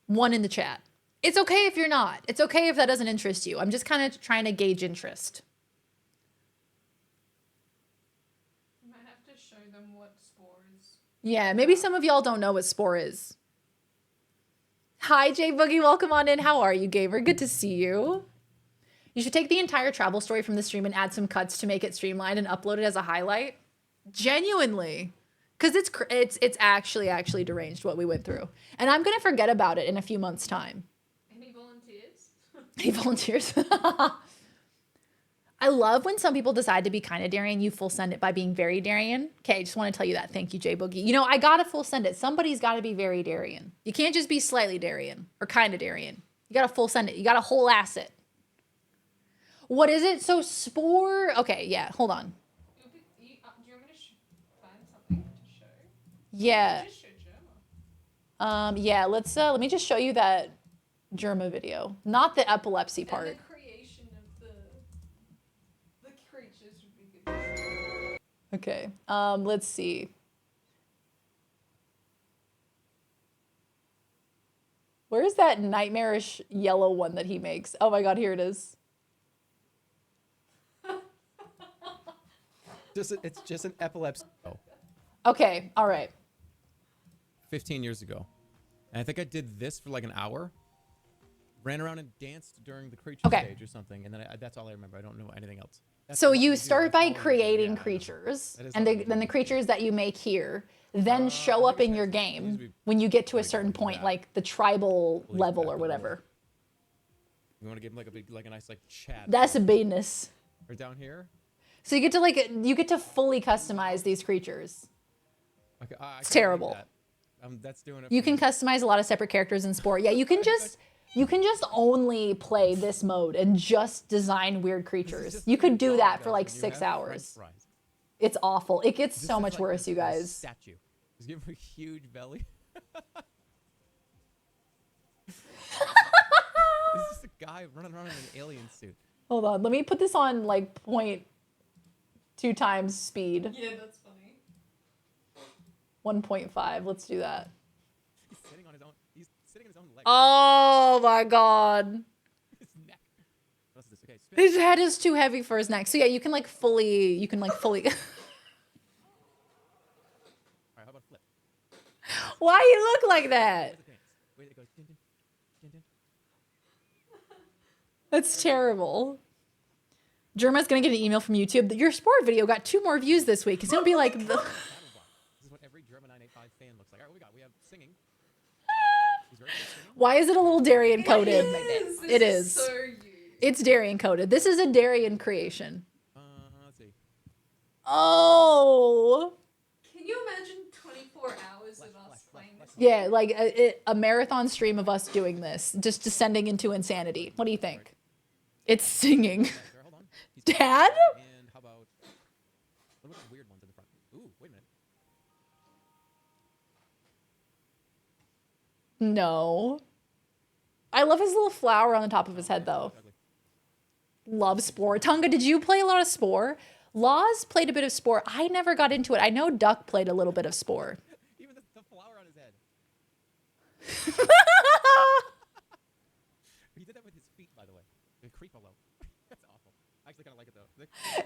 one in the chat. It's okay if you're not. It's okay if that doesn't interest you. I'm just kind of trying to gauge interest. Yeah, maybe some of y'all don't know what Spore is. Hi, Jay Boogie. Welcome on in. How are you, gamer? Good to see you. You should take the entire travel story from the stream and add some cuts to make it streamlined and upload it as a highlight. Genuinely. Because it's actually deranged what we went through. And I'm going to forget about it in a few months' time. Any volunteers? Any volunteers? I love when some people decide to be kind of Darian. You full send it by being very Darian. Okay, just want to tell you that. Thank you, Jay Boogie. You know, I got to full send it. Somebody's got to be very Darian. You can't just be slightly Darian or kind of Darian. You got to full send it. You got to whole ass it. What is it? So Spore. Okay, yeah, hold on. Do you want me to find something to show? Yeah. Just show Germa. Yeah, let me just show you that Germa video. Not the epilepsy part. And the creation of the creatures would be good. Okay, let's see. Where's that nightmarish yellow one that he makes? Oh my God, here it is. It's just an epilepsy. Okay, all right. 15 years ago. And I think I did this for like an hour. Ran around and danced during the creature stage or something. And then that's all I remember. I don't know anything else. So you start by creating creatures, and then the creatures that you make here then show up in your game when you get to a certain point, like the tribal level or whatever. We want to give him like a nice like chat. That's a business. Right down here. So you get to fully customize these creatures. Okay, it's terrible. That's doing it. You can customize a lot of separate characters in Spore. Yeah, you can just only play this mode and just design weird creatures. You could do that for like 6 hours. It's awful. It gets so much worse, you guys. Statue. Just give him a huge belly. guy running around in an alien suit. Hold on. Let me put this on like 0.2 times speed. Yeah, that's funny. 1.5. Let's do that. He's sitting on his own. He's sitting on his own leg. Oh my god. His neck. What else is this? Okay. Spin. His head is too heavy for his neck. So yeah, you can like fully. All right. How about a flip? Why you look like that? Wait, it goes. Din, din, din, din. That's terrible. Jerma's gonna get an email from YouTube. Your sport video got 2 more views this week. It's gonna be like the. This is what every German 985 fan looks like. All right, we have singing. He's very good at singing. Why is it a little Darian coded? It is. So you. It's Darian coded. This is a Darian creation. Let's see. Oh. Can you imagine 24 hours of us playing this? Yeah, like a marathon stream of us doing this, just descending into insanity. What do you think? It's singing. Sarah, hold on. Dad? And how about what about the weird ones in the front? Ooh, wait a minute. No. I love his little flower on the top of his head, though. Ugly. Love Spore. Tonga, did you play a lot of Spore? Laws played a bit of Spore. I never got into it. I know Duck played a little bit of Spore. Even the flower on his head. He did that with his feet, by the way. The creepolo. That's awful. I actually kind of like it, though.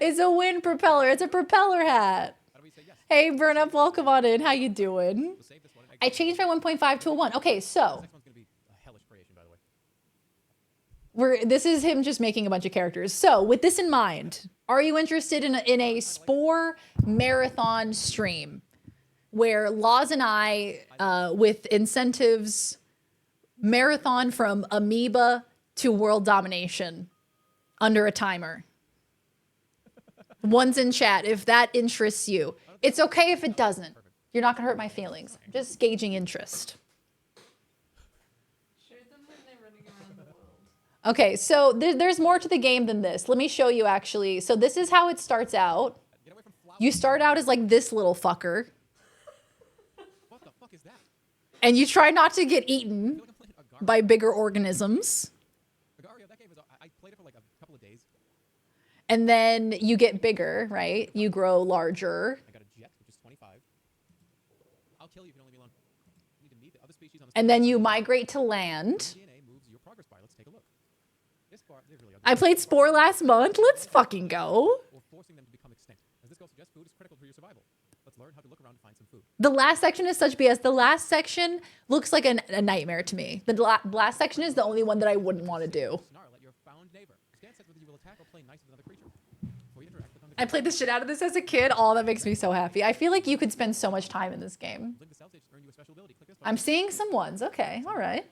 It's a wind propeller. It's a propeller hat. How do we say yes? Hey, Burn Up, welcome on in. How you doing? We'll save this one. I changed my 1.5 to a 1. Okay, so This next one's going to be a hellish creation, by the way. this is him just making a bunch of characters. So with this in mind, are you interested in a Spore marathon stream where Laws and I, with incentives, marathon from amoeba to world domination under a timer? One's in chat if that interests you. It's okay if it doesn't. You're not gonna hurt my feelings. I'm just gauging interest. Show them when they're running around the world. Okay, so there's more to the game than this. Let me show you actually. So this is how it starts out. You start out as like this little fucker. What the fuck is that? And you try not to get eaten by bigger organisms. Agario, that game was. I played it for like a couple of days. And then you get bigger, right? You grow larger. I got a jet, which is 25. I'll kill you if you don't leave me alone. You need to meet the other species on the And then you migrate to land. DNA moves your progress bar. Let's take a look. This bar, they're really ugly. I played Spore last month. Let's fucking go. Or forcing them to become extinct. As this goal suggests, food is critical for your survival. Let's learn how to look around to find some food. The last section is such BS. The last section looks like a nightmare to me. The last section is the only one that I wouldn't want to do. Snarl at your found neighbor. Stan says whether you will attack or play nice with another creature. Before you interact with them, I played the shit out of this as a kid. Oh, that makes me so happy. I feel like you could spend so much time in this game. Link the cell stage to earn you a special ability. Click this button. I'm seeing some ones. Okay, all right.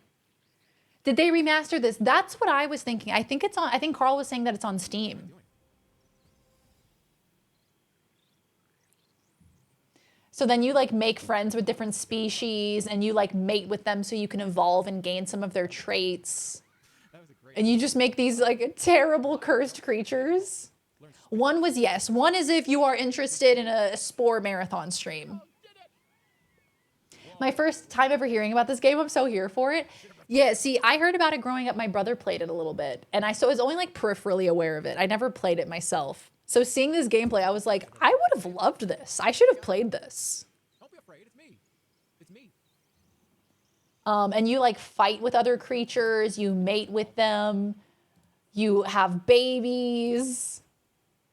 Did they remaster this? That's what I was thinking. I think it's on. I think Carl was saying that it's on Steam. So then you like make friends with different species and you like mate with them so you can evolve and gain some of their traits. That was a great. And you just make these like terrible cursed creatures. One was yes. One is if you are interested in a Spore marathon stream. My first time ever hearing about this game, I'm so here for it. Yeah, see, I heard about it growing up. My brother played it a little bit. And I was only like peripherally aware of it. I never played it myself. So seeing this gameplay, I was like, I would have loved this. I should have played this. Don't be afraid. It's me. It's me. And you like fight with other creatures. You mate with them. You have babies.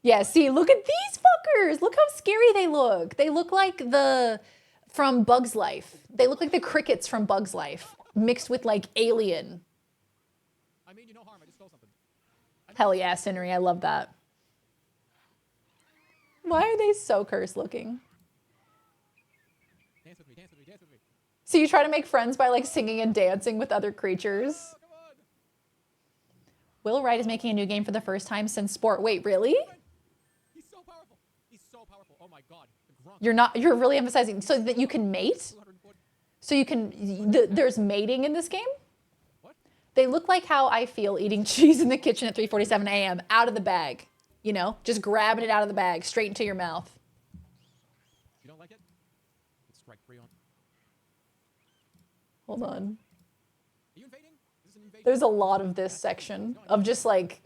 Yeah, see, look at these fuckers. Look how scary they look. They look like from Bug's Life. They look like the crickets from Bug's Life mixed with like Alien. I mean, you no harm. I just stole something. Hell yeah, Sinry. I love that. Why are they so cursed looking? Dance with me. Dance with me. Dance with me. So you try to make friends by like singing and dancing with other creatures. Oh, come on. Will Wright is making a new game for the first time since Sport. Wait, really? He's so powerful. He's so powerful. Oh my god. You're really emphasizing so that you can mate? So you can, there's mating in this game? What? They look like how I feel eating cheese in the kitchen at 3:47 a.m. out of the bag. You know, just grabbing it out of the bag, straight into your mouth. You don't like it? It's strike free on. Hold on. Are you invading? Is There's a lot of this section of just like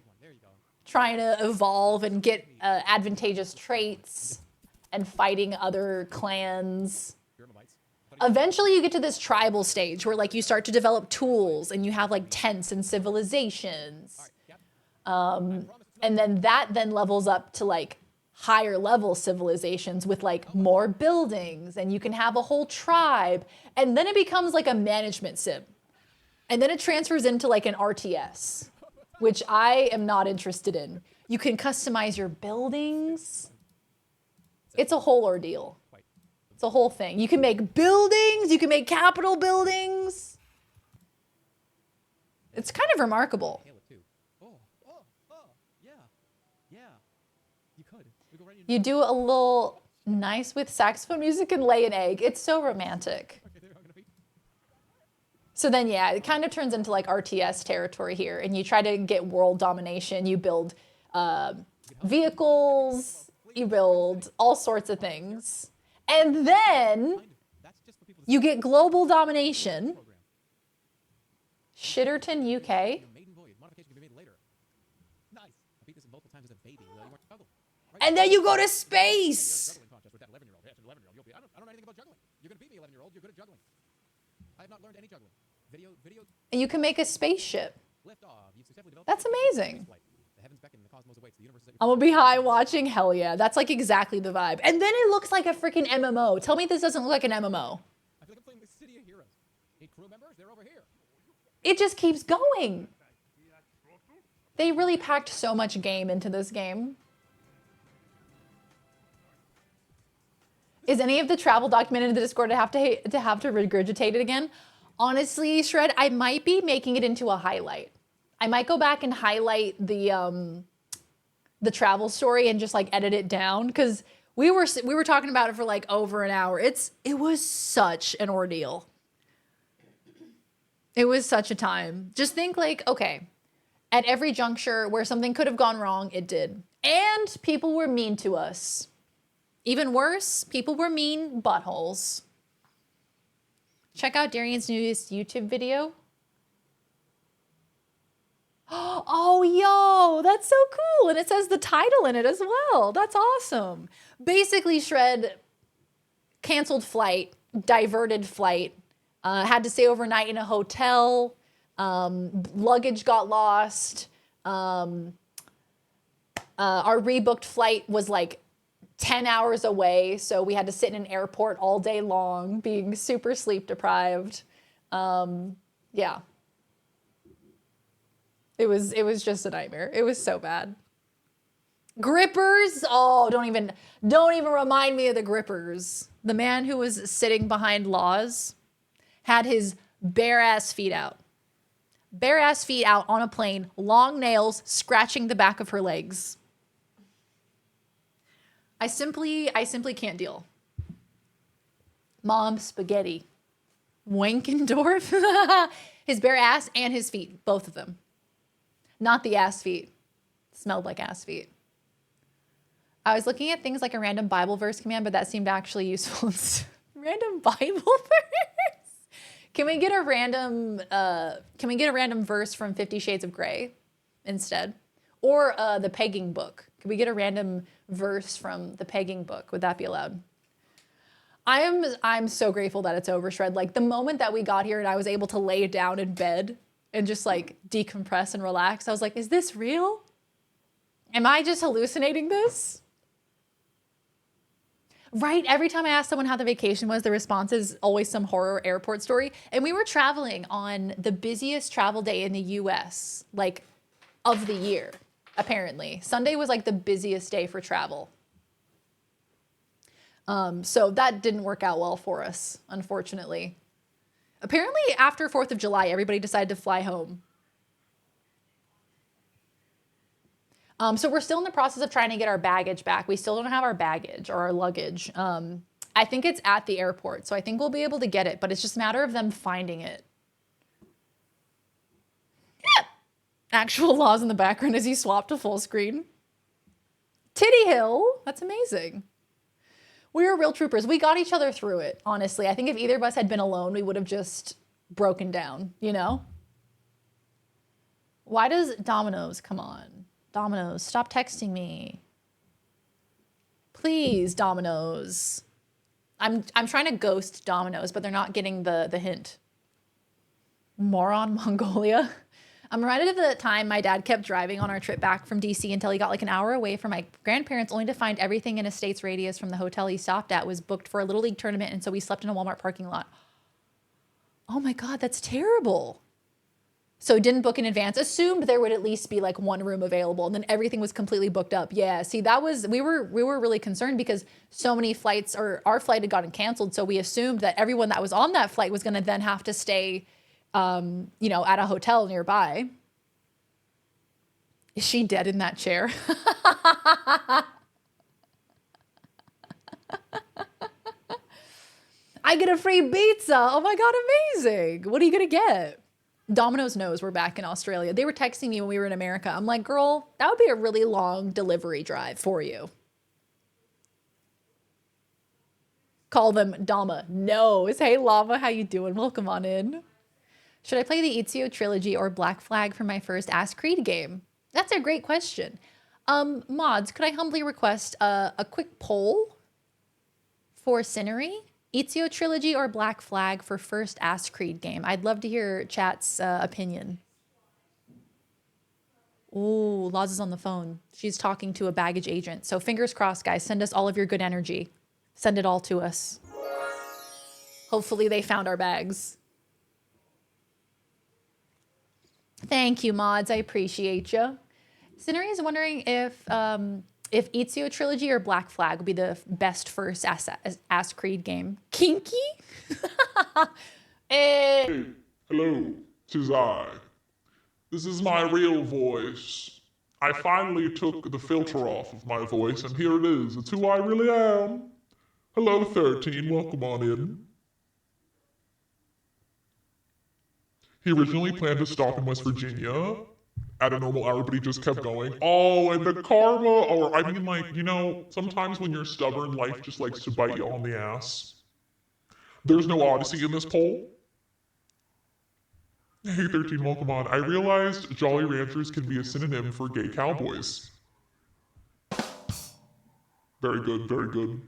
trying to evolve and get advantageous traits and fighting other clans. Eventually you get to this tribal stage where like you start to develop tools and you have like tents and civilizations. And then that then levels up to like higher level civilizations with like more buildings, and you can have a whole tribe, and then it becomes like a management sim. And then it transfers into like an RTS, which I am not interested in. You can customize your buildings. It's a whole ordeal. It's a whole thing. You can make buildings, you can make capital buildings. It's kind of remarkable. You do a little nice with saxophone music and lay an egg. It's so romantic. So then, yeah, it kind of turns into like RTS territory here, and you try to get world domination. You build vehicles, you build all sorts of things. And then you get global domination. Shitterton, UK. And then you go to space. And you can make a spaceship. That's amazing. I'm gonna be high watching, hell yeah. That's like exactly the vibe. And then it looks like a freaking MMO. Tell me this doesn't look like an MMO. It just keeps going. They really packed so much game into this game. Is any of the travel documented in the Discord to have to regurgitate it again? Honestly, Shred, I might be making it into a highlight. I might go back and highlight the travel story and just like edit it down, because we were talking about it for like over an hour. It was such an ordeal. It was such a time. Just think like, okay, at every juncture where something could have gone wrong, it did. And people were mean to us. Even worse, people were mean buttholes. Check out Darian's newest YouTube video. Oh, yo, that's so cool. And it says the title in it as well. That's awesome. Basically, Shred canceled flight, diverted flight, had to stay overnight in a hotel, luggage got lost. Our rebooked flight was like 10 hours away, so we had to sit in an airport all day long, being super sleep deprived. Yeah. It was just a nightmare. It was so bad. Grippers? Oh, don't even remind me of the grippers. The man who was sitting behind Laws had his bare ass feet out. Bare ass feet out on a plane, long nails scratching the back of her legs. I simply can't deal. Mom spaghetti. Wankendorf. His bare ass and his feet, both of them. Not the ass feet. Smelled like ass feet. I was looking at things like a random Bible verse command, but that seemed actually useful. Random Bible verse? Can we get a random verse from 50 Shades of Grey instead? Or the pegging book. Could we get a random verse from the pegging book? Would that be allowed? I'm so grateful that it's over, Shred. Like the moment that we got here and I was able to lay down in bed and just like decompress and relax, I was like, is this real? Am I just hallucinating this? Right? Every time I ask someone how the vacation was, the response is always some horror airport story. And we were traveling on the busiest travel day in the US, like of the year, apparently. Sunday was like the busiest day for travel. So that didn't work out well for us, unfortunately. Apparently after 4th of July, everybody decided to fly home. So we're still in the process of trying to get our baggage back. We still don't have our baggage or our luggage. I think it's at the airport, so I think we'll be able to get it, but it's just a matter of them finding it. Actual Laws in the background as he swapped to full screen. Titty Hill, that's amazing. We were real troopers. We got each other through it, honestly. I think if either of us had been alone, we would have just broken down, you know? Why does Domino's, come on. Domino's, stop texting me. Please, Domino's. I'm trying to ghost Domino's, but they're not getting the hint. Moron Mongolia. I'm reminded of the time my dad kept driving on our trip back from DC until he got like an hour away from my grandparents, only to find everything in a state's radius from the hotel he stopped at was booked for a Little League tournament, and so we slept in a Walmart parking lot. Oh my God, that's terrible. So didn't book in advance, assumed there would at least be like one room available, and then everything was completely booked up. Yeah, see, that was, we were really concerned because so many flights, or our flight had gotten canceled, so we assumed that everyone that was on that flight was gonna then have to stay, you know, at a hotel nearby. Is she dead in that chair? I get a free pizza. Oh my God, amazing. What are you gonna get? Domino's knows we're back in Australia. They were texting me when we were in America. I'm like, girl, that would be a really long delivery drive for you. Call them Dama. No. Hey, Lava, how you doing? Welcome on in. Should I play the Ezio trilogy or Black Flag for my first Ask Creed game? That's a great question. Mods, could I humbly request a quick poll for Cinery? Ezio trilogy or Black Flag for first Ask Creed game? I'd love to hear chat's opinion. Ooh, Laz is on the phone. She's talking to a baggage agent. So fingers crossed, guys. Send us all of your good energy. Send it all to us. Hopefully they found our bags. Thank you, mods. I appreciate you. Cinery is wondering if Ezio trilogy or Black Flag would be the best first Ask Creed game. Kinky? Hey, hello, 'tis I. This is my real voice. I finally took the filter off of my voice, and here it is. It's who I really am. Hello, 13. Welcome on in. He originally planned to stop in West Virginia at a normal hour, but he just kept going. Oh, and the karma, or I mean, like, you know, sometimes when you're stubborn, life just likes to bite you on the ass. There's no Odyssey in this poll. Hey, 13, welcome on. I realized Jolly Ranchers can be a synonym for gay cowboys. Very good, very good.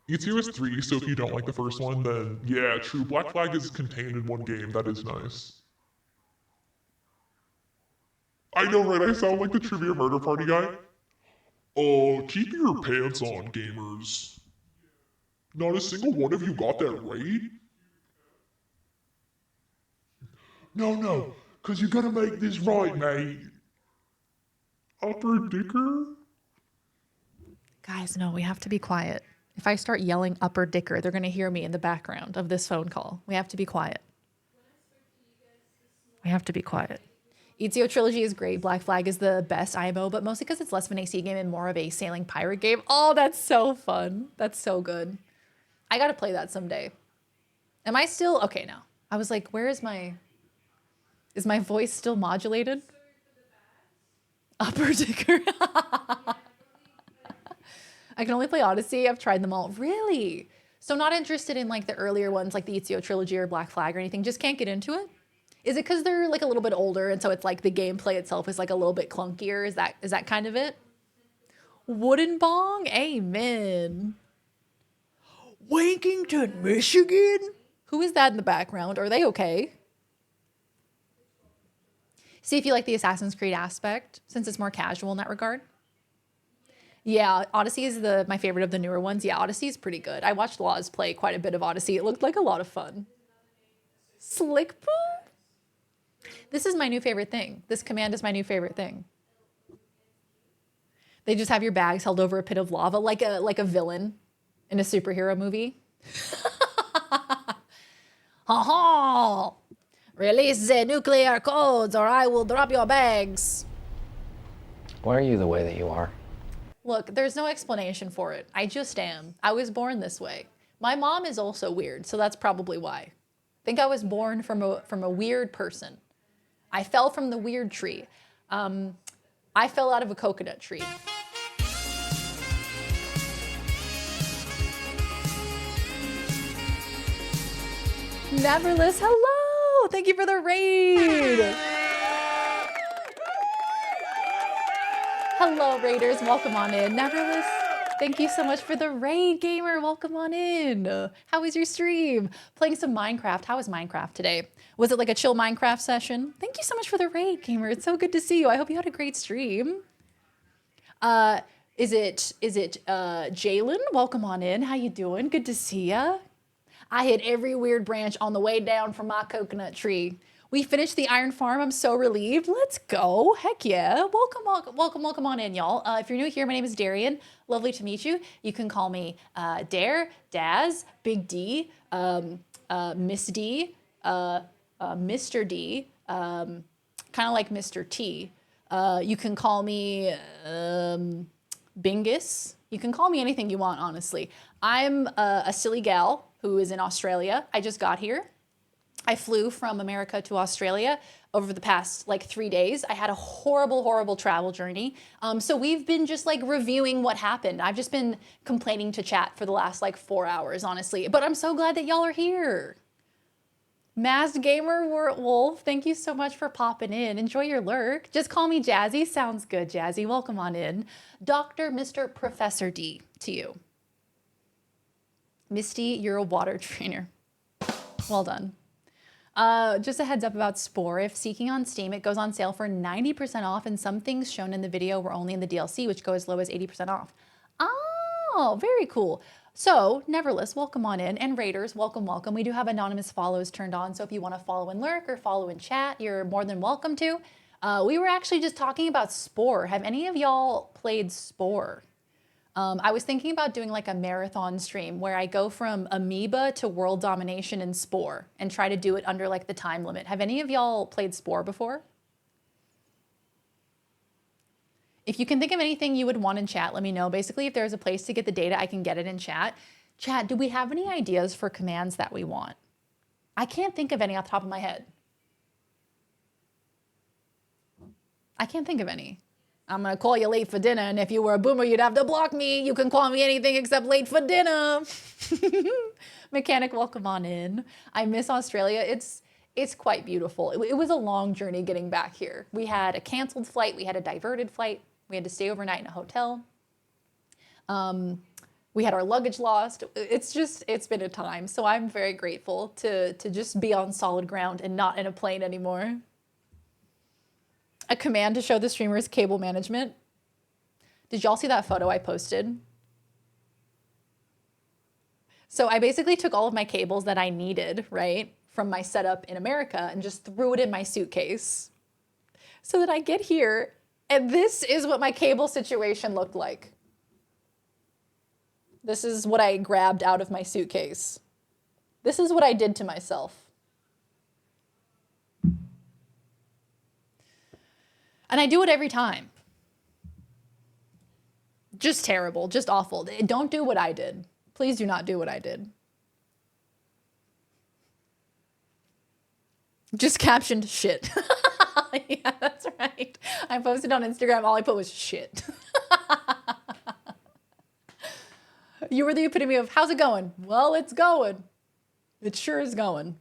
Ezio is 3, so if you don't like the first one, then yeah, true. Black Flag is contained in one game. That is nice. I know, right? I sound like the Trivia Murder Party guy. Oh, keep your pants on, gamers. Not a single one of you got that right? No, because you gotta make this right, mate. Upper dicker? Guys, no, we have to be quiet. If I start yelling upper dicker, they're going to hear me in the background of this phone call. We have to be quiet. We have to be quiet. Ezio Trilogy is great. Black Flag is the best IMO, but mostly because it's less of an AC game and more of a sailing pirate game. Oh, that's so fun. That's so good. I got to play that someday. Am I still? Okay, now. I was like, where is my... Is my voice still modulated? Upper dicker. I can only play Odyssey. I've tried them all. Really? So not interested in like the earlier ones like the Ezio Trilogy or Black Flag or anything? Just can't get into it? Is it because they're like a little bit older and so it's like the gameplay itself is like a little bit clunkier? Is that kind of it? Wooden Bong? Amen. Wankington, Michigan? Who is that in the background? Are they okay? See if you like the Assassin's Creed aspect, since it's more casual in that regard. Yeah, Odyssey is my favorite of the newer ones. Yeah, Odyssey is pretty good. I watched Laws play quite a bit of Odyssey. It looked like a lot of fun. Slick poo? This is my new favorite thing. This command is my new favorite thing. They just have your bags held over a pit of lava like a villain in a superhero movie. Ha ha! Release the nuclear codes or I will drop your bags. Why are you the way that you are? Look, there's no explanation for it. I just am. I was born this way. My mom is also weird, so that's probably why. I think I was born from a weird person. I fell from the weird tree. I fell out of a coconut tree. Neverless, hello! Thank you for the raid! Hello, Raiders. Welcome on in. Neverless, thank you so much for the raid, gamer. Welcome on in. How was your stream? Playing some Minecraft. How was Minecraft today? Was it like a chill Minecraft session? Thank you so much for the raid, gamer. It's so good to see you. I hope you had a great stream. Is it Jalen? Welcome on in. How you doing? Good to see ya. I hit every weird branch on the way down from my coconut tree. We finished the iron farm. I'm so relieved. Let's go. Heck yeah. Welcome on in, y'all. If you're new here, my name is Darian. Lovely to meet you. You can call me Dare, Daz, Big D, Miss D, Mr. D, kind of like Mr. T. You can call me Bingus. You can call me anything you want, honestly. I'm a silly gal who is in Australia. I just got here. I flew from America to Australia over the past like 3 days. I had a horrible travel journey. So we've been just like reviewing what happened. I've just been complaining to chat for the last like 4 hours, honestly. But I'm so glad that y'all are here. Masked Gamer Wolf, thank you so much for popping in. Enjoy your lurk. Just call me Jazzy. Sounds good, Jazzy. Welcome on in. Dr. Mr. Professor D to you. Misty, you're a water trainer. Well done. Just a heads up about Spore. If seeking on Steam, it goes on sale for 90% off, and some things shown in the video were only in the DLC, which go as low as 80% off. Oh, very cool. So, Neverless, welcome on in, and Raiders, welcome. We do have anonymous follows turned on, so if you want to follow and lurk or follow in chat, you're more than welcome to. We were actually just talking about Spore. Have any of y'all played Spore? I was thinking about doing like a marathon stream where I go from Amoeba to World Domination in Spore and try to do it under like the time limit. Have any of y'all played Spore before? If you can think of anything you would want in chat, let me know. Basically, if there's a place to get the data, I can get it in chat. Chat, do we have any ideas for commands that we want? I can't think of any off the top of my head. I can't think of any. I'm gonna call you late for dinner, and if you were a boomer, you'd have to block me. You can call me anything except late for dinner. Mechanic, welcome on in. I miss Australia. It's quite beautiful. It was a long journey getting back here. We had a canceled flight. We had a diverted flight. We had to stay overnight in a hotel. We had our luggage lost. It's been a time. So I'm very grateful to just be on solid ground and not in a plane anymore. A command to show the streamers cable management. Did y'all see that photo I posted? So I basically took all of my cables that I needed, right, from my setup in America and just threw it in my suitcase so that I get here and this is what my cable situation looked like. This is what I grabbed out of my suitcase. This is what I did to myself. And I do it every time. Just terrible, just awful. Don't do what I did. Please do not do what I did. Just captioned shit. Yeah, that's right. I posted on Instagram, all I put was shit. You were the epitome of, how's it going? Well, it's going. It sure is going.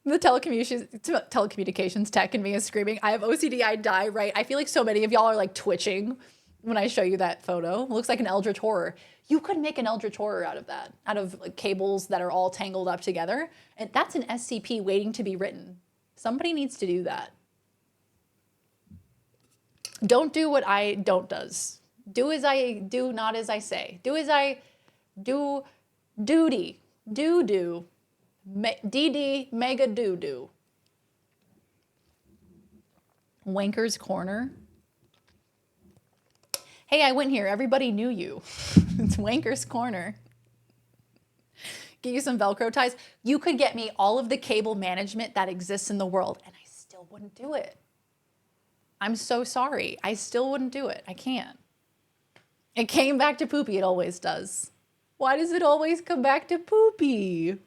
The telecommunications tech in me is screaming, I have OCD, I die, right? I feel like so many of y'all are like twitching when I show you that photo. It looks like an Eldritch Horror. You could make an Eldritch Horror out of that, out of like, cables that are all tangled up together. And that's an SCP waiting to be written. Somebody needs to do that. Don't do what I don't does. Do as I do, not as I say. Do as I do, duty, do. DD mega doo-doo. Wanker's Corner. Hey, I went here. Everybody knew you. It's Wanker's Corner. Get you some Velcro ties. You could get me all of the cable management that exists in the world, and I still wouldn't do it. I'm so sorry. I still wouldn't do it. I can't. It came back to poopy. It always does. Why does it always come back to poopy?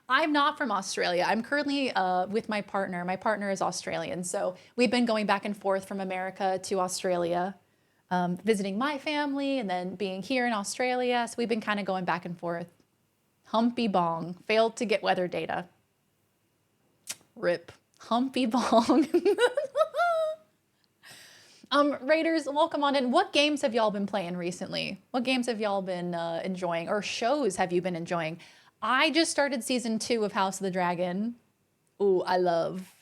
I'm not from Australia. I'm currently with my partner. My partner is Australian. So we've been going back and forth from America to Australia, visiting my family and then being here in Australia. So we've been kind of going back and forth. Humpy Bong. Failed to get weather data. RIP. Humpy Bong. Raiders, welcome on in. What games have y'all been playing recently? What games have y'all been enjoying, or shows have you been enjoying? I just started season 2 of House of the Dragon. Ooh, I love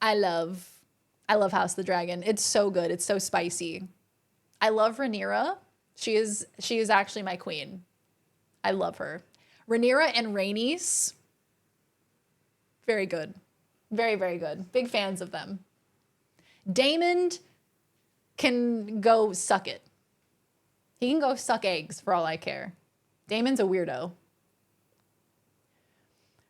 House of the Dragon. It's so good. It's so spicy. I love Rhaenyra. She is actually my queen. I love her. Rhaenyra and Rhaenys. Very good. Very, very good. Big fans of them. Daemon can go suck it. He can go suck eggs for all I care. Daemon's a weirdo.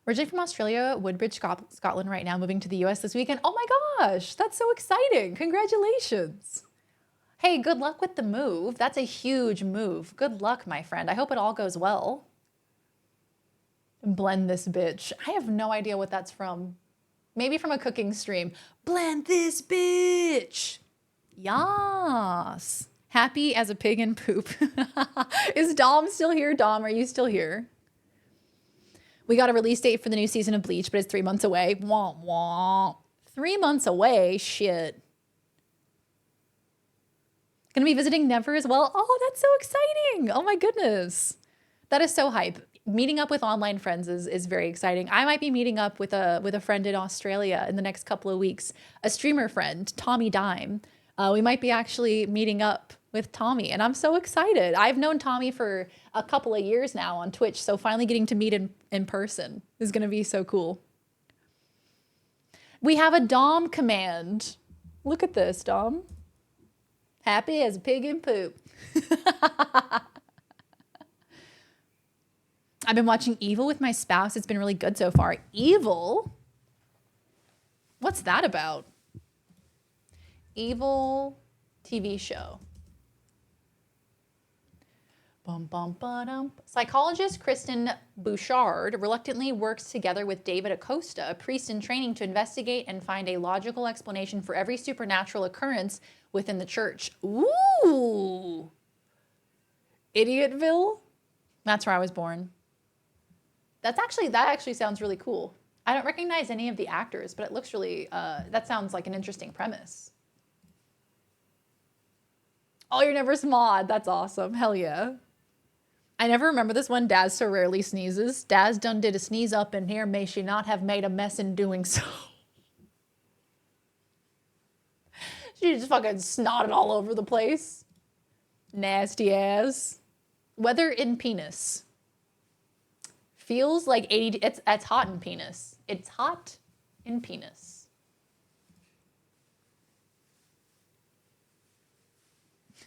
Originally from Australia, Woodbridge, Scotland right now, moving to the US this weekend. Oh my gosh, that's so exciting. Congratulations. Hey, good luck with the move. That's a huge move. Good luck, my friend. I hope it all goes well. Blend this bitch. I have no idea what that's from. Maybe from a cooking stream. Blend this bitch. Yas. Happy as a pig in poop. Is Dom still here? Dom, are you still here? We got a release date for the new season of Bleach, but it's 3 months away. Wah, wah. 3 months away? Shit. Gonna be visiting Never as well? Oh, that's so exciting. Oh my goodness. That is so hype. Meeting up with online friends is very exciting. I might be meeting up with a friend in Australia in the next couple of weeks. A streamer friend, Tommy Dime. We might be actually meeting up with Tommy, and I'm so excited. I've known Tommy for a couple of years now on Twitch, so finally getting to meet in person is gonna be so cool. We have a Dom command. Look at this, Dom. Happy as a pig in poop. I've been watching Evil with my spouse. It's been really good so far. Evil? What's that about? Evil TV show. Bum, bum, ba-dum. Psychologist Kristen Bouchard reluctantly works together with David Acosta, a priest in training, to investigate and find a logical explanation for every supernatural occurrence within the church. Ooh! Idiotville? That's where I was born. That actually sounds really cool. I don't recognize any of the actors, but it looks really, that sounds like an interesting premise. Oh, you're never mod. That's awesome. Hell yeah. I never remember this one. Daz so rarely sneezes. Daz done did a sneeze up in here. May she not have made a mess in doing so. She just fucking snotted all over the place. Nasty ass. Weather in penis. Feels like 80, it's hot in penis. It's hot in penis.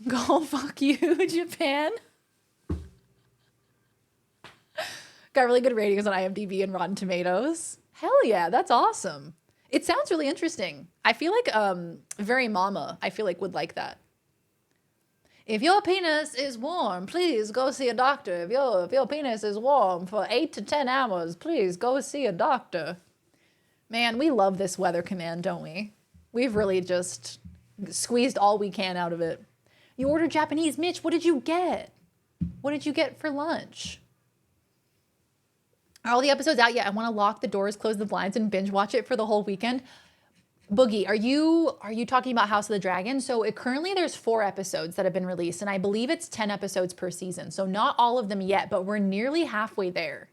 Go fuck you, Japan. Got really good ratings on IMDb and Rotten Tomatoes. Hell yeah, that's awesome. It sounds really interesting. I feel like Very Mama, I feel like would like that. If your penis is warm, please go see a doctor. If your penis is warm for 8 to 10 hours, please go see a doctor. Man, we love this weather command, don't we? We've really just squeezed all we can out of it. You ordered Japanese. Mitch, what did you get? What did you get for lunch? Are all the episodes out yet? I want to lock the doors, close the blinds, and binge watch it for the whole weekend. Boogie, are you talking about House of the Dragon? So currently there's 4 episodes that have been released, and I believe it's 10 episodes per season. So not all of them yet, but we're nearly halfway there.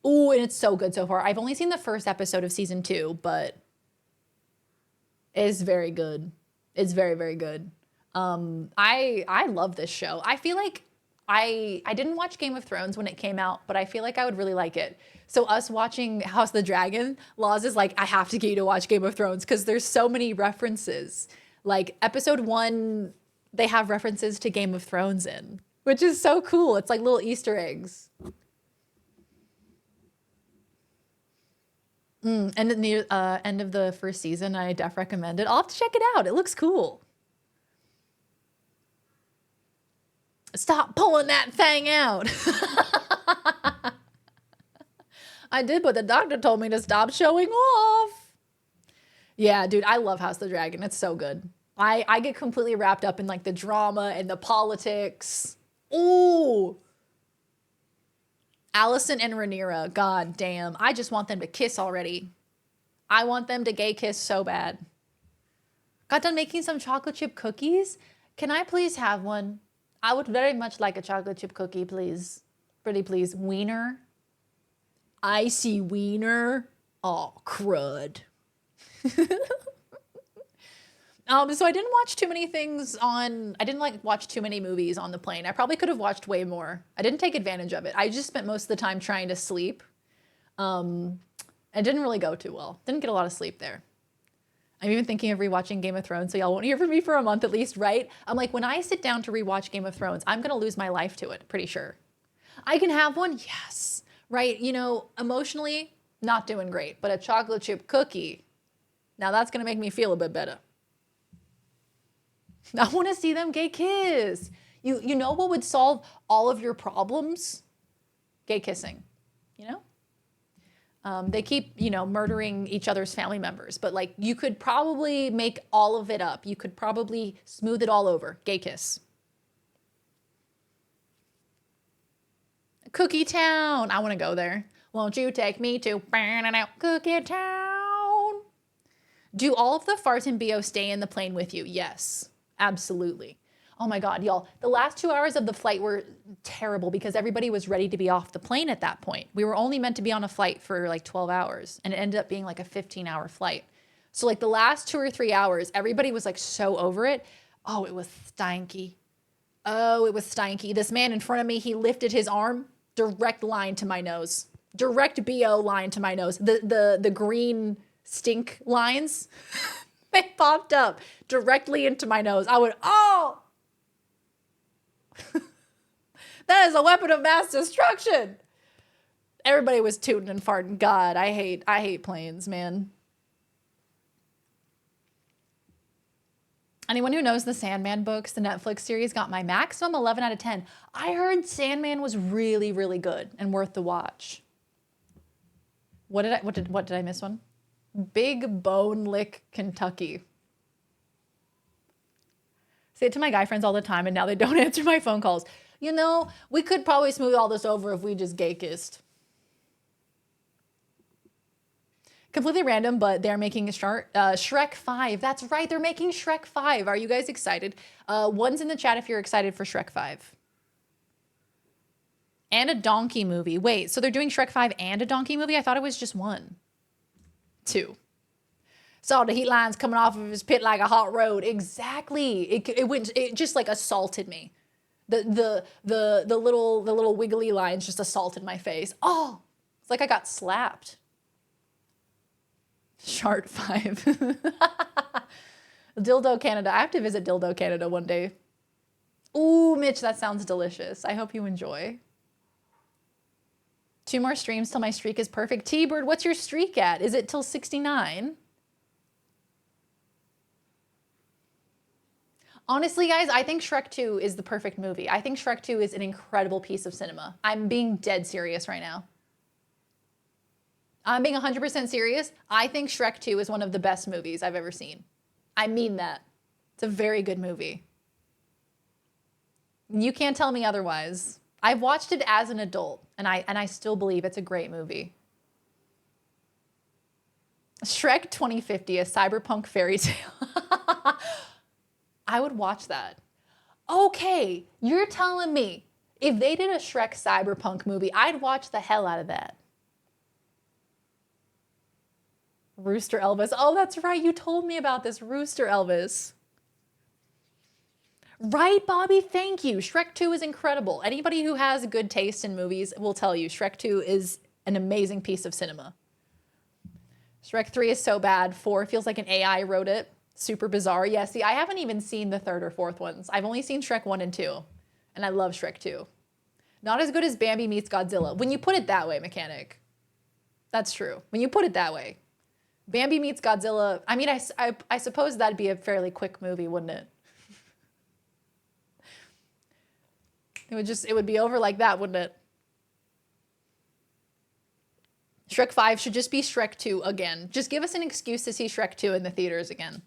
Ooh, and it's so good so far. I've only seen the first episode of season 2, but it's very good. It's very, very good. I love this show. I feel like I didn't watch Game of Thrones when it came out, but I feel like I would really like it. So us watching House of the Dragon, Laws is like, I have to get you to watch Game of Thrones because there's so many references. Like episode 1, they have references to Game of Thrones in, which is so cool. It's like little Easter eggs. And at the end of the first season, I def recommend it. I'll have to check it out. It looks cool. Stop pulling that thing out. I did, but the doctor told me to stop showing off. Yeah, dude, I love House of the Dragon. It's so good. I get completely wrapped up in like the drama and the politics. Ooh. Allison and Rhaenyra, god damn. I just want them to kiss already. I want them to gay kiss so bad. Got done making some chocolate chip cookies. Can I please have one? I would very much like a chocolate chip cookie, please. Pretty please. Wiener. Icy wiener. Oh, crud. So I didn't watch too many things on, I didn't like watch too many movies on the plane. I probably could have watched way more. I didn't take advantage of it. I just spent most of the time trying to sleep. It didn't really go too well. Didn't get a lot of sleep there. I'm even thinking of rewatching Game of Thrones, so y'all won't hear from me for a month at least, right? I'm like, when I sit down to rewatch Game of Thrones, I'm gonna lose my life to it, pretty sure. I can have one, yes, right? You know, emotionally, not doing great, but a chocolate chip cookie, now that's gonna make me feel a bit better. I wanna see them gay kiss. You know what would solve all of your problems? Gay kissing, you know? They keep, you know, murdering each other's family members, but like you could probably make all of it up. You could probably smooth it all over. Gay kiss. Cookie Town. I want to go there. Won't you take me to Cookie Town? Do all of the farts and BO stay in the plane with you? Yes, absolutely. Oh my God, y'all. The last 2 hours of the flight were terrible because everybody was ready to be off the plane at that point. We were only meant to be on a flight for like 12 hours and it ended up being like a 15-hour flight. So like the last 2 or 3 hours, everybody was like so over it. Oh, it was stanky. Oh, it was stanky. This man in front of me, he lifted his arm, direct line to my nose. Direct BO line to my nose. The green stink lines, they popped up directly into my nose. I went, oh! That is a weapon of mass destruction. Everybody was tooting and farting. God, I hate planes, man. Anyone who knows the Sandman books, the Netflix series, got my maximum 11 out of 10. I heard Sandman was really, really good and worth the watch. What did I miss one? Big Bone Lick, Kentucky. Say it to my guy friends all the time, and now they don't answer my phone calls. You know, we could probably smooth all this over if we just gay kissed. Completely random, but they're making a Shrek 5. That's right, they're making Shrek 5. Are you guys excited? One's in the chat if you're excited for Shrek 5. And a donkey movie. Wait, so they're doing Shrek 5 and a donkey movie? I thought it was just one. 2. Saw the heat lines coming off of his pit like a hot road. Exactly. It just like assaulted me. The little wiggly lines just assaulted my face. Oh, it's like I got slapped. Shart 5. Dildo Canada. I have to visit Dildo Canada one day. Ooh, Mitch, that sounds delicious. I hope you enjoy. 2 more streams till my streak is perfect. T-Bird, what's your streak at? Is it till 69? Honestly, guys, I think Shrek 2 is the perfect movie. I think Shrek 2 is an incredible piece of cinema. I'm being dead serious right now. I'm being 100% serious. I think Shrek 2 is one of the best movies I've ever seen. I mean that. It's a very good movie. You can't tell me otherwise. I've watched it as an adult, and I still believe it's a great movie. Shrek 2050, a cyberpunk fairy tale. I would watch that. Okay, you're telling me if they did a Shrek cyberpunk movie, I'd watch the hell out of that. Rooster Elvis. Oh, that's right. You told me about this. Rooster Elvis. Right, Bobby? Thank you. Shrek 2 is incredible. Anybody who has good taste in movies will tell you Shrek 2 is an amazing piece of cinema. Shrek 3 is so bad. 4 feels like an AI wrote it. Super bizarre. Yeah, see, I haven't even seen the 3rd or 4th ones. I've only seen Shrek 1 and 2, and I love Shrek 2. Not as good as Bambi meets Godzilla. When you put it that way, Mechanic. That's true. When you put it that way. Bambi meets Godzilla. I mean, I suppose that'd be a fairly quick movie, wouldn't it? It would be over like that, wouldn't it? Shrek 5 should just be Shrek 2 again. Just give us an excuse to see Shrek 2 in the theaters again.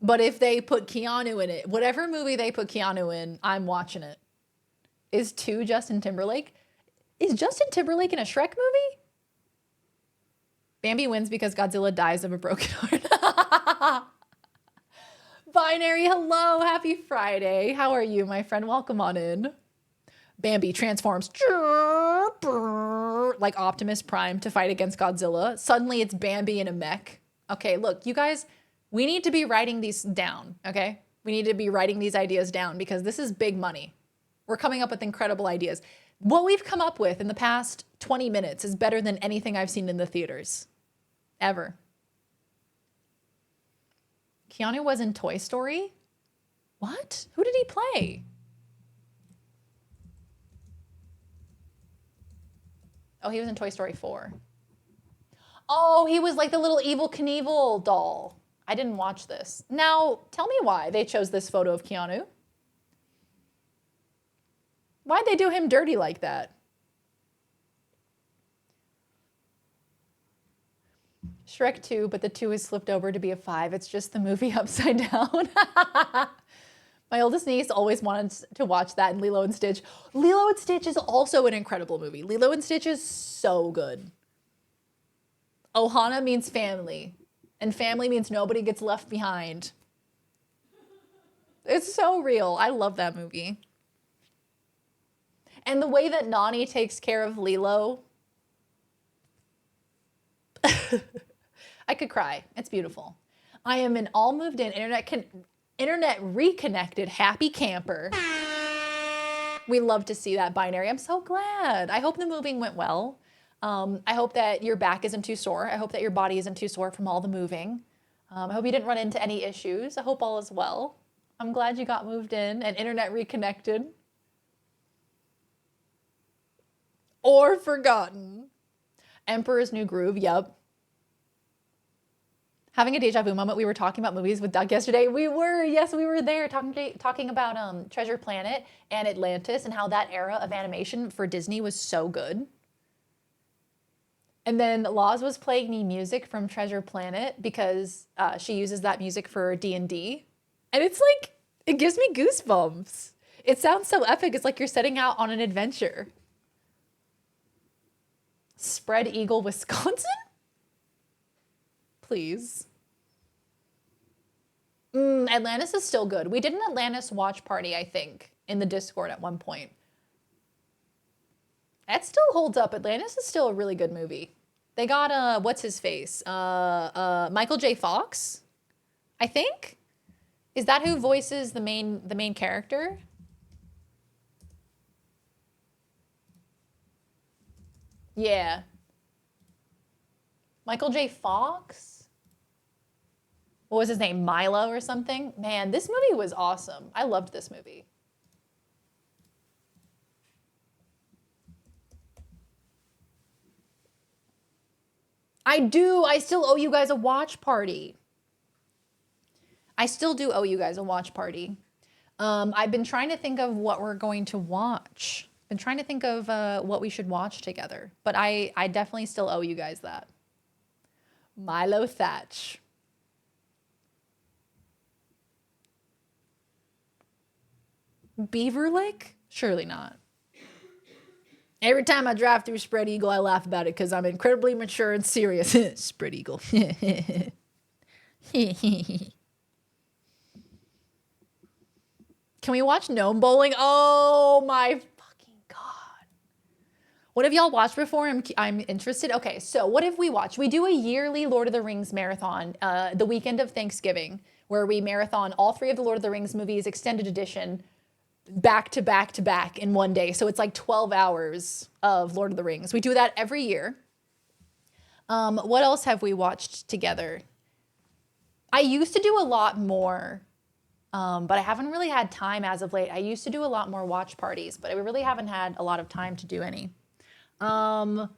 But if they put Keanu in it, whatever movie they put Keanu in, I'm watching it. Is 2 Justin Timberlake? Is Justin Timberlake in a Shrek movie? Bambi wins because Godzilla dies of a broken heart. Binary, hello. Happy Friday. How are you, my friend? Welcome on in. Bambi transforms like Optimus Prime to fight against Godzilla. Suddenly it's Bambi in a mech. Okay, look, you guys, we need to be writing these down, okay? We need to be writing these ideas down because this is big money. We're coming up with incredible ideas. What we've come up with in the past 20 minutes is better than anything I've seen in the theaters. Ever. Keanu was in Toy Story? What? Who did he play? Oh, he was in Toy Story 4. Oh, he was like the little Evel Knievel doll. I didn't watch this. Now, tell me why they chose this photo of Keanu. Why'd they do him dirty like that? Shrek 2, but the 2 is flipped over to be a 5. It's just the movie upside down. My oldest niece always wanted to watch that in Lilo and Stitch. Lilo and Stitch is also an incredible movie. Lilo and Stitch is so good. Ohana means family, and family means nobody gets left behind. It's so real. I love that movie. And the way that Nani takes care of Lilo, I could cry. It's beautiful. I am an all moved in internet reconnected happy camper. We love to see that, Binary. I'm so glad. I hope the moving went well. I hope that your back isn't too sore. I hope that your body isn't too sore from all the moving. I hope you didn't run into any issues. I hope all is well. I'm glad you got moved in and internet reconnected. Or forgotten. Emperor's New Groove, yep. Having a deja vu moment. We were talking about movies with Doug yesterday. We were, yes, we were there talking about Treasure Planet and Atlantis and how that era of animation for Disney was so good. And then Laws was playing me music from Treasure Planet because she uses that music for D&D. And it's like, it gives me goosebumps. It sounds so epic. It's like you're setting out on an adventure. Spread Eagle, Wisconsin? Please. Atlantis is still good. We did an Atlantis watch party, I think, in the Discord at one point. That still holds up. Atlantis is still a really good movie. They got, what's his face? Michael J. Fox, I think? Is that who voices the main character? Yeah. Michael J. Fox? What was his name? Milo or something? Man, this movie was awesome. I loved this movie. I do. I still owe you guys a watch party. I still do owe you guys a watch party. I've been trying to think of what we're going to watch. Been trying to think of what we should watch together. But I definitely still owe you guys that. Milo Thatch. Beaver Lick? Surely not. Every time I drive through Spread Eagle, I laugh about it because I'm incredibly mature and serious. Spread Eagle. Can we watch Gnome Bowling? Oh my fucking God. What have y'all watched before? I'm interested. Okay, so what have we watched? We do a yearly Lord of the Rings marathon the weekend of Thanksgiving, where we marathon all 3 of the Lord of the Rings movies, extended edition, back to back to back in one day. So it's like 12 hours of Lord of the Rings. We do that every year. What else have we watched together? I used to do a lot more, but I haven't really had time as of late. I used to do a lot more watch parties, but I really haven't had a lot of time to do any. I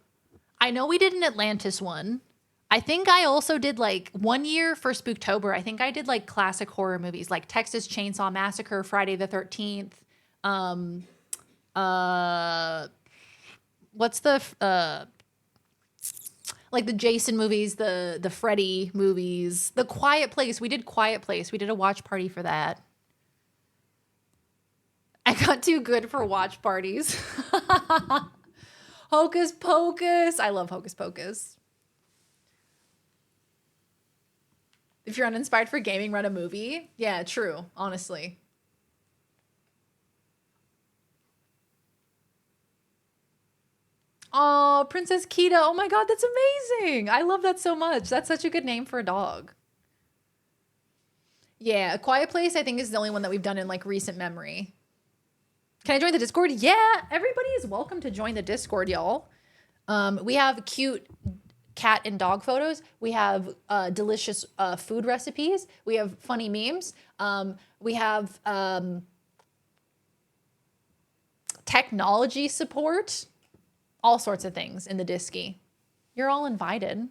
know we did an Atlantis one. I think I also did like 1 year for Spooktober. I think I did like classic horror movies like Texas Chainsaw Massacre, Friday the 13th. What's the like the Jason movies, the Freddy movies, The Quiet Place. We did Quiet Place. We did a watch party for that. I got too good for watch parties. Hocus Pocus. I love Hocus Pocus. If you're uninspired for gaming, run a movie. Yeah, true, honestly. Oh, Princess Kita. Oh my god, that's amazing. I love that so much. That's such a good name for a dog. Yeah, A Quiet Place I think is the only one that we've done in like recent memory. Can I join the Discord? Yeah, everybody is welcome to join the Discord, y'all. We have cute cat and dog photos. We have delicious food recipes. We have funny memes. We have technology support. All sorts of things in the Disky. You're all invited.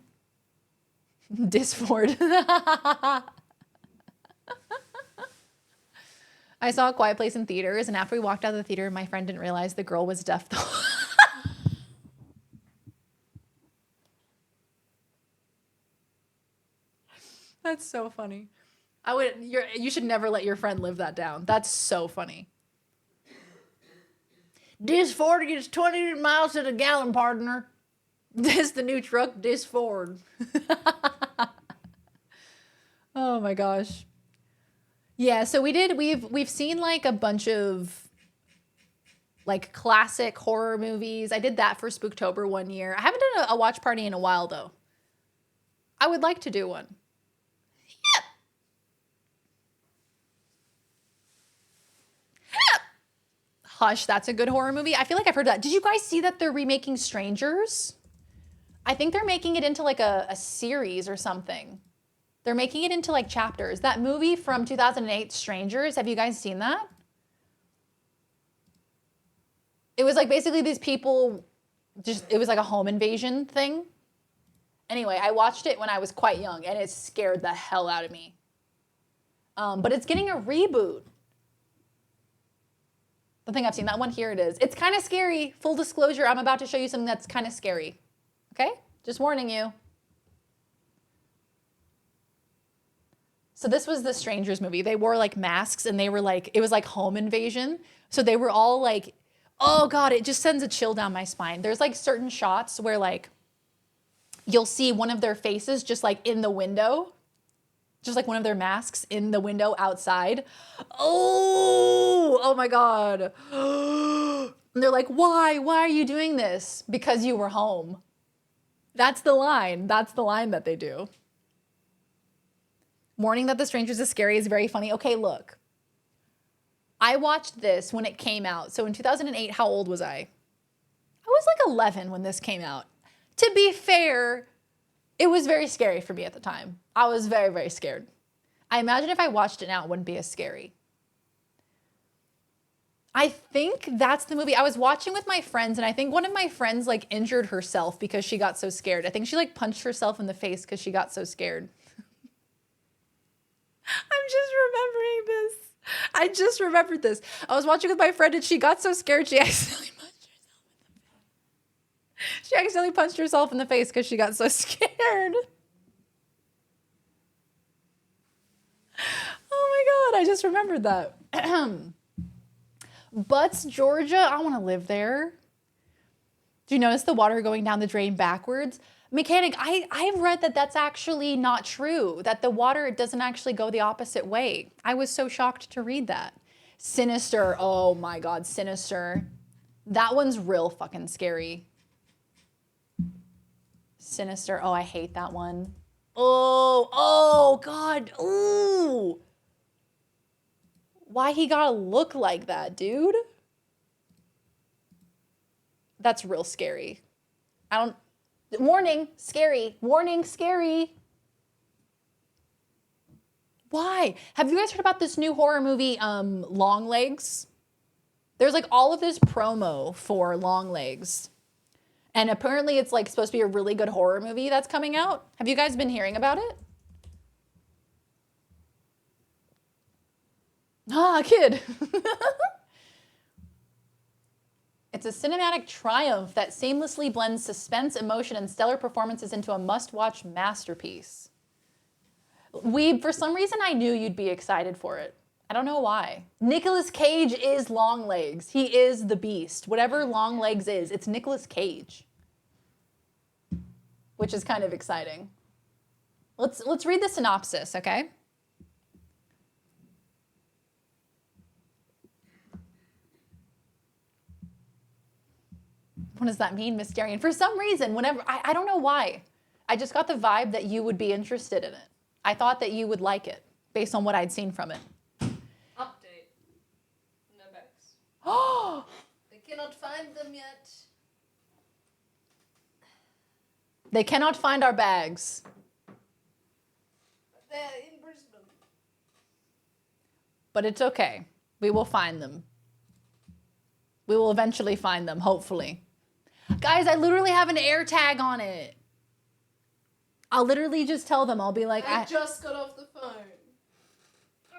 Discord. I saw A Quiet Place in theaters, and after we walked out of the theater, my friend didn't realize the girl was deaf. That's so funny. You should never let your friend live that down. That's so funny. This Ford gets 20 miles to the gallon, partner. This the new truck, this Ford. Oh my gosh. Yeah, so we've seen like a bunch of like classic horror movies. I did that for Spooktober one year. I haven't done a watch party in a while though. I would like to do one. Yep. Yep. Hush, that's a good horror movie. I feel like I've heard that. Did you guys see that they're remaking Strangers? I think they're making it into like a series or something. They're making it into like chapters. That movie from 2008, Strangers, have you guys seen that? It was like basically these people, it was like a home invasion thing. Anyway, I watched it when I was quite young and it scared the hell out of me. But it's getting a reboot. I think I've seen that one. Here it is. It's kind of scary. Full disclosure, I'm about to show you something that's kind of scary. Okay? Just warning you. So this was the Strangers movie. They wore like masks and they were like, it was like home invasion. So they were all like, oh God, it just sends a chill down my spine. There's like certain shots where like, you'll see one of their faces just like in the window, just like one of their masks in the window outside. Oh my God. And they're like, why are you doing this? Because you were home. That's the line. That's the line that they do. Warning that The Strangers is scary is very funny. Okay, look. I watched this when it came out. So in 2008, how old was I? I was like 11 when this came out. To be fair, it was very scary for me at the time. I was very, very scared. I imagine if I watched it now, it wouldn't be as scary. I think that's the movie. I was watching with my friends, and I think one of my friends like injured herself because she got so scared. I think she like punched herself in the face because she got so scared. I'm just remembering this. I just remembered this. I was watching with my friend and she got so scared she accidentally punched herself in the face because she got so scared. Oh my God, I just remembered that. Butts, Georgia, I want to live there. Do you notice the water going down the drain backwards? Mechanic, I've read that that's actually not true, that the water doesn't actually go the opposite way. I was so shocked to read that. Sinister, oh my God, Sinister. That one's real fucking scary. Sinister, oh, I hate that one. Oh God, ooh. Why he gotta look like that, dude? That's real scary. Warning, scary. Warning, scary. Why? Have you guys heard about this new horror movie, Longlegs? There's like all of this promo for Longlegs. And apparently it's like supposed to be a really good horror movie that's coming out. Have you guys been hearing about it? Ah, kid. It's a cinematic triumph that seamlessly blends suspense, emotion, and stellar performances into a must-watch masterpiece. For some reason, I knew you'd be excited for it. I don't know why. Nicolas Cage is Longlegs. He is the beast. Whatever Longlegs is, it's Nicolas Cage. Which is kind of exciting. Let's read the synopsis, okay? What does that mean, Miss Darian? For some reason, whenever I don't know why, I just got the vibe that you would be interested in it. I thought that you would like it based on what I'd seen from it. Update. No bags. Oh, They cannot find them yet. they cannot find our bags. They're in Brisbane. But it's okay. We will find them. We will eventually find them, hopefully. Guys, I literally have an air tag on it. I'll literally just tell them. I'll be like, I just got off the phone.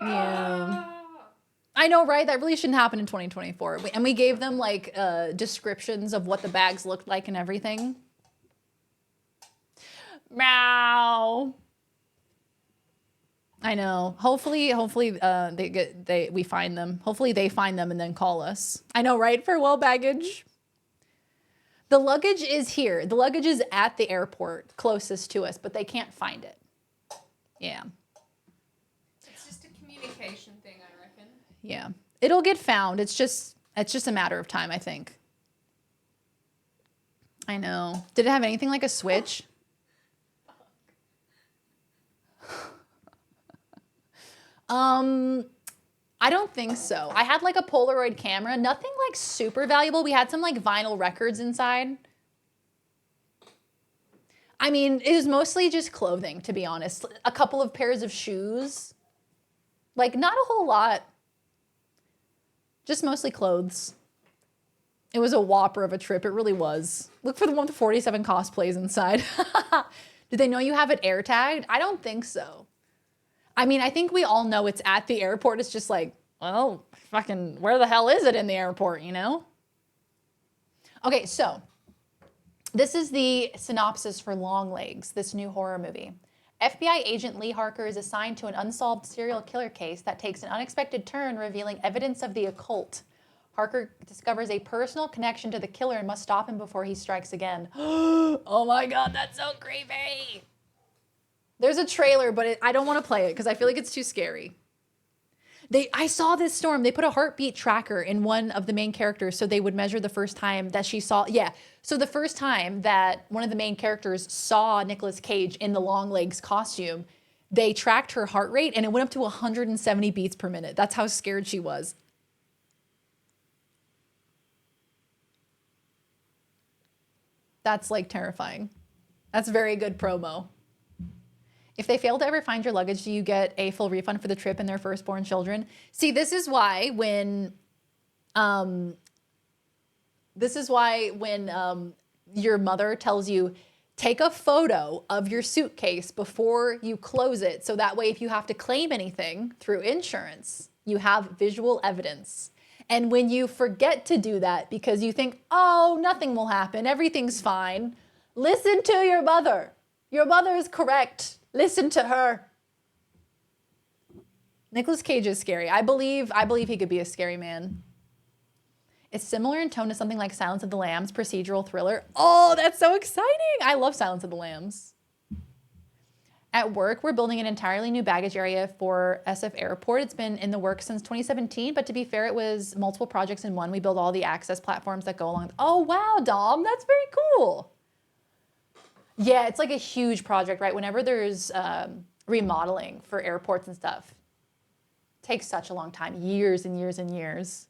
Yeah. I know, right? That really shouldn't happen in 2024. And we gave them like descriptions of what the bags looked like and everything. Meow. I know. Hopefully, we find them. Hopefully they find them and then call us. I know, right? Farewell baggage. The luggage is here. The luggage is at the airport closest to us, but they can't find it. Yeah. It's just a communication thing, I reckon. Yeah. It'll get found. It's just a matter of time, I think. I know. Did it have anything like a switch? I don't think so. I had like a Polaroid camera, nothing like super valuable. We had some like vinyl records inside. I mean, it was mostly just clothing, to be honest. A couple of pairs of shoes. Like not a whole lot. Just mostly clothes. It was a whopper of a trip. It really was. Look for the one with 47 cosplays inside. Did they know you have it air tagged? I don't think so. I mean, I think we all know it's at the airport. It's just like, well, fucking, where the hell is it in the airport, you know? Okay, so this is the synopsis for Longlegs, this new horror movie. FBI agent Lee Harker is assigned to an unsolved serial killer case that takes an unexpected turn, revealing evidence of the occult. Harker discovers a personal connection to the killer and must stop him before he strikes again. Oh my God, that's so creepy. There's a trailer, but I don't want to play it because I feel like it's too scary. I saw this storm. They put a heartbeat tracker in one of the main characters so they would measure the first time that she saw. Yeah. So the first time that one of the main characters saw Nicolas Cage in the Longlegs costume, they tracked her heart rate and it went up to 170 beats per minute. That's how scared she was. That's like terrifying. That's very good promo. If they fail to ever find your luggage, do you get a full refund for the trip and their firstborn children? See, this is why when your mother tells you, take a photo of your suitcase before you close it. So that way, if you have to claim anything through insurance, you have visual evidence. And when you forget to do that because you think, oh, nothing will happen, everything's fine, listen to your mother. Your mother is correct. Listen to her. Nicolas Cage is scary. I believe he could be a scary man. It's similar in tone to something like Silence of the Lambs, procedural thriller. Oh, that's so exciting. I love Silence of the Lambs. At work, we're building an entirely new baggage area for SF Airport. It's been in the works since 2017, but to be fair, it was multiple projects in one. We build all the access platforms that go along. Oh, wow, Dom, that's very cool. Yeah, it's like a huge project, right? Whenever there's remodeling for airports and stuff, it takes such a long time, years and years and years.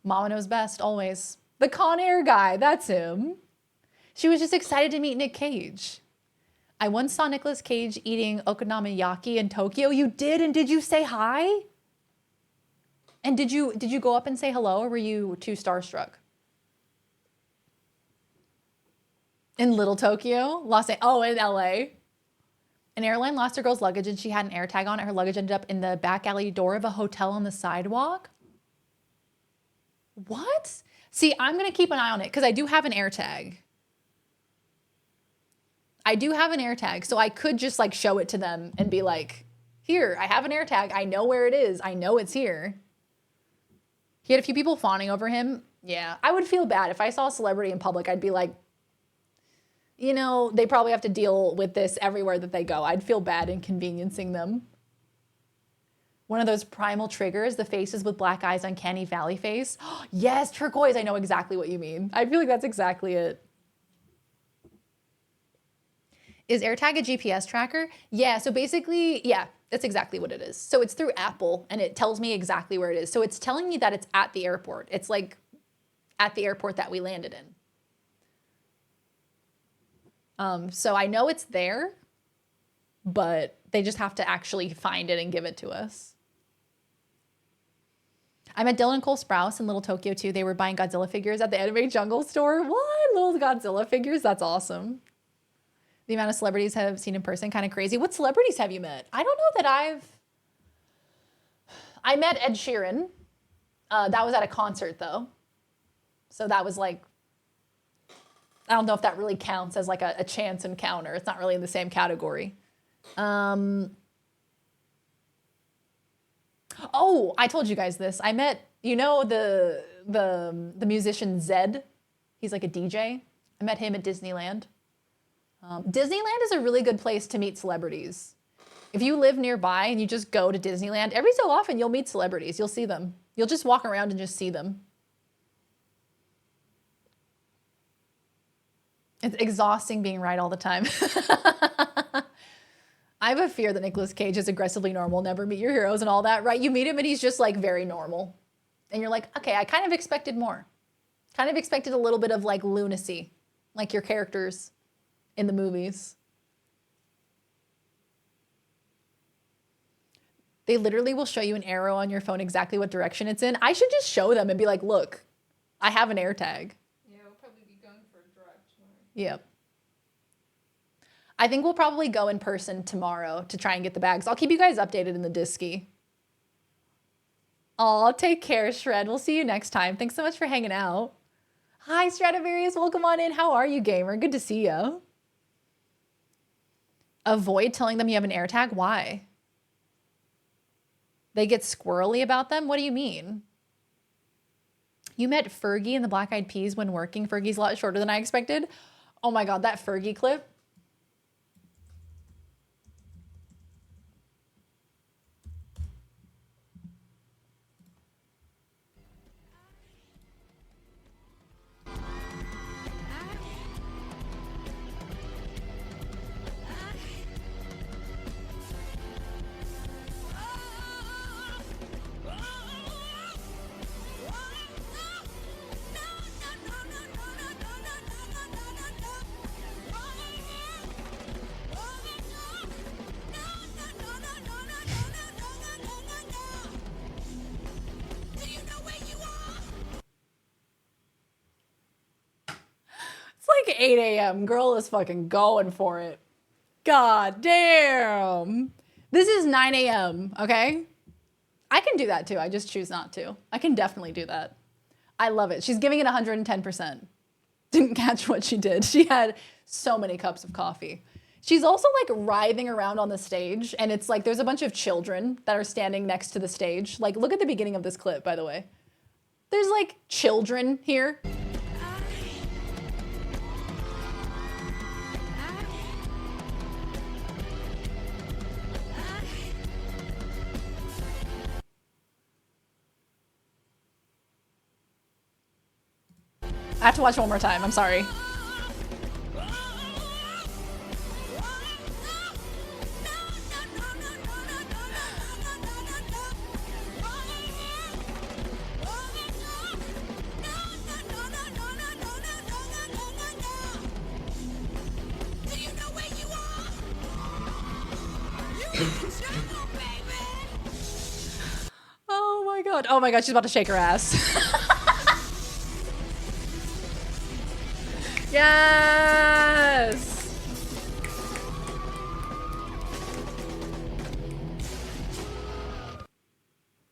Mama knows best, always. The Con Air guy, that's him. She was just excited to meet Nick Cage. I once saw Nicolas Cage eating okonomiyaki in Tokyo. You did? And did you say hi? And did you go up and say hello, or were you too starstruck? In Little Tokyo? In LA. An airline lost her girl's luggage and she had an air tag on it. Her luggage ended up in the back alley door of a hotel on the sidewalk. What? See, I'm going to keep an eye on it because I do have an air tag. So I could just like show it to them and be like, here, I have an air tag. I know where it is. I know it's here. He had a few people fawning over him. Yeah, I would feel bad. If I saw a celebrity in public, I'd be like, you know, they probably have to deal with this everywhere that they go. I'd feel bad inconveniencing them. One of those primal triggers, the faces with black eyes, uncanny valley face. Yes, turquoise, I know exactly what you mean. I feel like that's exactly it. Is AirTag a GPS tracker? Yeah, so basically, yeah, that's exactly what it is. So it's through Apple and it tells me exactly where it is. So it's telling me that it's at the airport. It's like at the airport that we landed in. So I know it's there, but they just have to actually find it and give it to us. I met Dylan and Cole Sprouse in Little Tokyo too. They were buying Godzilla figures at the Anime Jungle store. What? Little Godzilla figures? That's awesome. The amount of celebrities I've seen in person, kind of crazy. What celebrities have you met? I don't know that I met Ed Sheeran. That was at a concert though. So that was like, I don't know if that really counts as like a chance encounter. It's not really in the same category. Oh, I told you guys this. I met, you know, the musician Zed. He's like a DJ. I met him at Disneyland. Disneyland is a really good place to meet celebrities. If you live nearby and you just go to Disneyland, every so often you'll meet celebrities. You'll see them. You'll just walk around and just see them. It's exhausting being right all the time. I have a fear that Nicolas Cage is aggressively normal, never meet your heroes and all that, right? You meet him and he's just like very normal. And you're like, okay, I kind of expected more. Kind of expected a little bit of like lunacy, like your characters in the movies. They literally will show you an arrow on your phone exactly what direction it's in. I should just show them and be like, look, I have an AirTag. Yeah, we'll probably be going for a drive tomorrow. Yep. I think we'll probably go in person tomorrow to try and get the bags. I'll keep you guys updated in the Disky. Aw, take care, Shred. We'll see you next time. Thanks so much for hanging out. Hi, Stradivarius. Welcome on in. How are you, gamer? Good to see you. Avoid telling them you have an AirTag. Why? They get squirrely about them? What do you mean? You met Fergie in the Black Eyed Peas when working. Fergie's a lot shorter than I expected. Oh my God, that Fergie clip. It's like 8 a.m. Girl is fucking going for it. God damn. This is 9 a.m., okay? I can do that too. I just choose not to. I can definitely do that. I love it. She's giving it 110%. Didn't catch what she did. She had so many cups of coffee. She's also like writhing around on the stage, and it's like there's a bunch of children that are standing next to the stage. Like, look at the beginning of this clip, by the way. There's like children here. I have to watch it one more time. I'm sorry. Oh my God. Oh my God. She's about to shake her ass. Yes!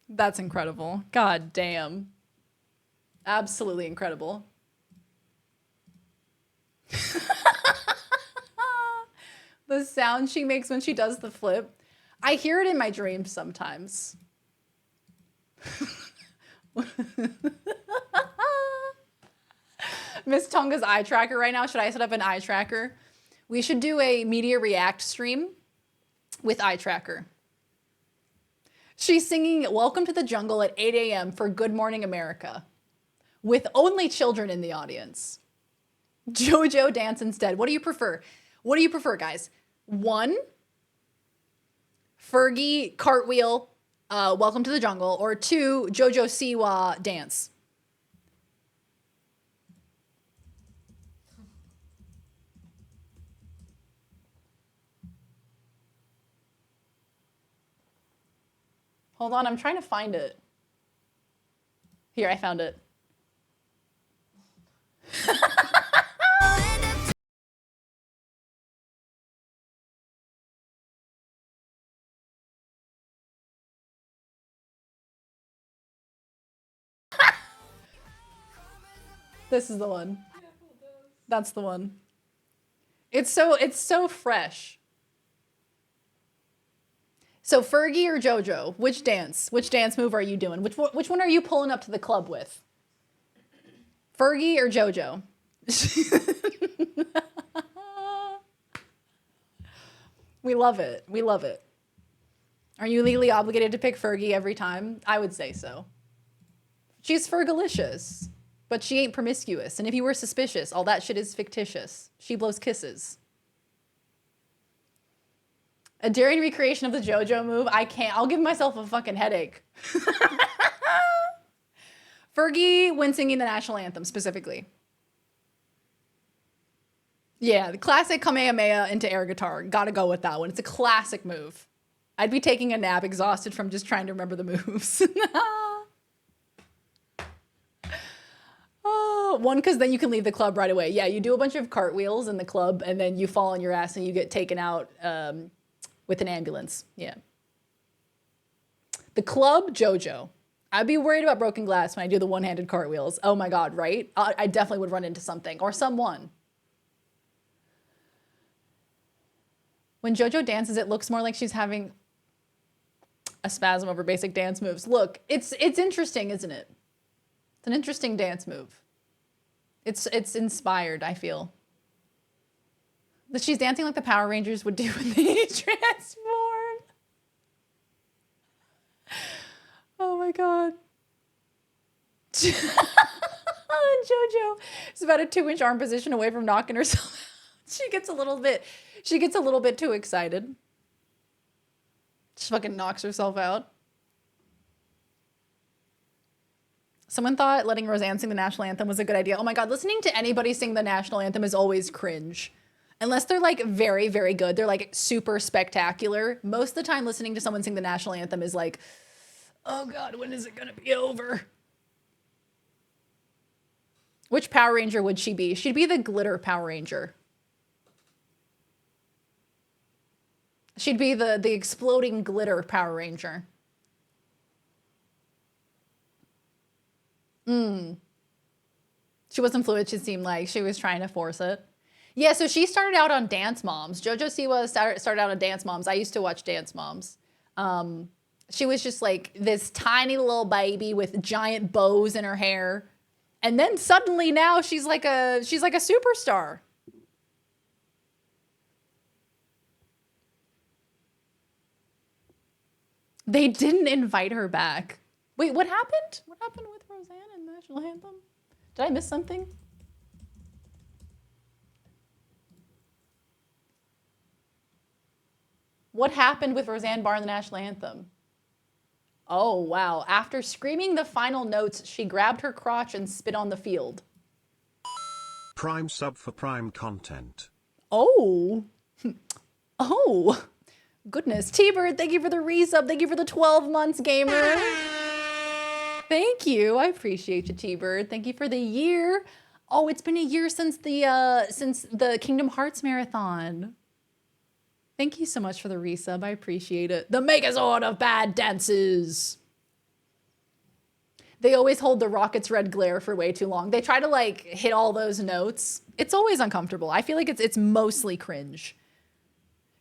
That's incredible. God damn. Absolutely incredible. The sound she makes when she does the flip. I hear it in my dreams sometimes. Miss Tonga's eye tracker right now. Should I set up an eye tracker? We should do a Media React stream with eye tracker. She's singing Welcome to the Jungle at 8 a.m. for Good Morning America with only children in the audience. JoJo dance instead. What do you prefer? What do you prefer, guys? 1, Fergie cartwheel, Welcome to the Jungle, or 2, JoJo Siwa dance. Hold on, I'm trying to find it. Here, I found it. This is the one. That's the one. It's so fresh. So Fergie or JoJo, which dance move are you doing? Which one are you pulling up to the club with? Fergie or JoJo? We love it. We love it. Are you legally obligated to pick Fergie every time? I would say so. She's Fergalicious, but she ain't promiscuous. And if you were suspicious, all that shit is fictitious. She blows kisses. A daring recreation of the JoJo move? I can't. I'll give myself a fucking headache. Fergie when singing the national anthem specifically. Yeah, the classic Kamehameha into air guitar. Gotta go with that one. It's a classic move. I'd be taking a nap exhausted from just trying to remember the moves. Oh, one, because then you can leave the club right away. Yeah, you do a bunch of cartwheels in the club and then you fall on your ass and you get taken out with an ambulance. Yeah. The club, JoJo. I'd be worried about broken glass when I do the one-handed cartwheels. Oh my God, right? I definitely would run into something or someone. When JoJo dances, it looks more like she's having a spasm over basic dance moves. Look, it's interesting, isn't it? It's an interesting dance move. It's inspired, I feel. That she's dancing like the Power Rangers would do when they transform. Oh my God. JoJo is about a 2-inch arm position away from knocking herself out. She gets a little bit too excited. She fucking knocks herself out. Someone thought letting Roseanne sing the national anthem was a good idea. Oh my God, listening to anybody sing the national anthem is always cringe. Unless they're like very, very good. They're like super spectacular. Most of the time listening to someone sing the national anthem is like, oh God, when is it gonna be over? Which Power Ranger would she be? She'd be the glitter Power Ranger. She'd be the exploding glitter Power Ranger. She wasn't fluid, she seemed like. She was trying to force it. Yeah, so she started out on Dance Moms. JoJo Siwa started out on Dance Moms. I used to watch Dance Moms. She was just like this tiny little baby with giant bows in her hair. And then suddenly now she's like a superstar. They didn't invite her back. Wait, what happened? What happened with Roseanne and the national anthem? Did I miss something? What happened with Roseanne Barr and the national anthem? Oh, wow. After screaming the final notes, she grabbed her crotch and spit on the field. Prime sub for Prime content. Oh. Oh. Goodness. T-Bird, thank you for the resub. Thank you for the 12 months, gamer. Thank you. I appreciate you, T-Bird. Thank you for the year. Oh, it's been a year since the Kingdom Hearts marathon. Thank you so much for the resub. I appreciate it. The Megazord of bad dances. They always hold the Rocket's red glare for way too long. They try to like hit all those notes. It's always uncomfortable. I feel like it's mostly cringe.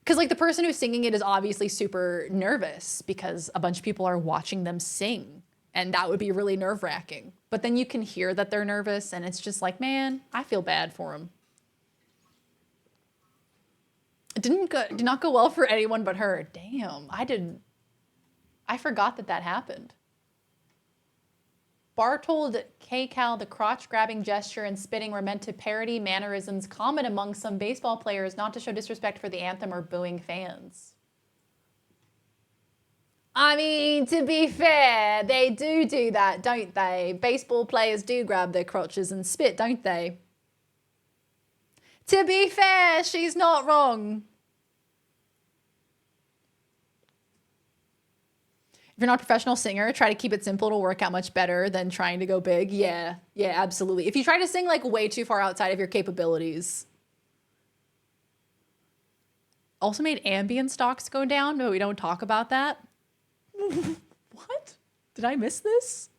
Because like the person who's singing it is obviously super nervous because a bunch of people are watching them sing. And that would be really nerve-wracking. But then you can hear that they're nervous, and it's just like, man, I feel bad for them. It did not go well for anyone but her. Damn, I forgot that happened. Barr told KCal the crotch-grabbing gesture and spitting were meant to parody mannerisms common among some baseball players, not to show disrespect for the anthem or booing fans. I mean, to be fair, they do that, don't they? Baseball players do grab their crotches and spit, don't they? To be fair, she's not wrong. If you're not a professional singer, try to keep it simple. It'll work out much better than trying to go big. Yeah, absolutely. If you try to sing like way too far outside of your capabilities. Also made ambient stocks go down, but we don't talk about that. What? Did I miss this?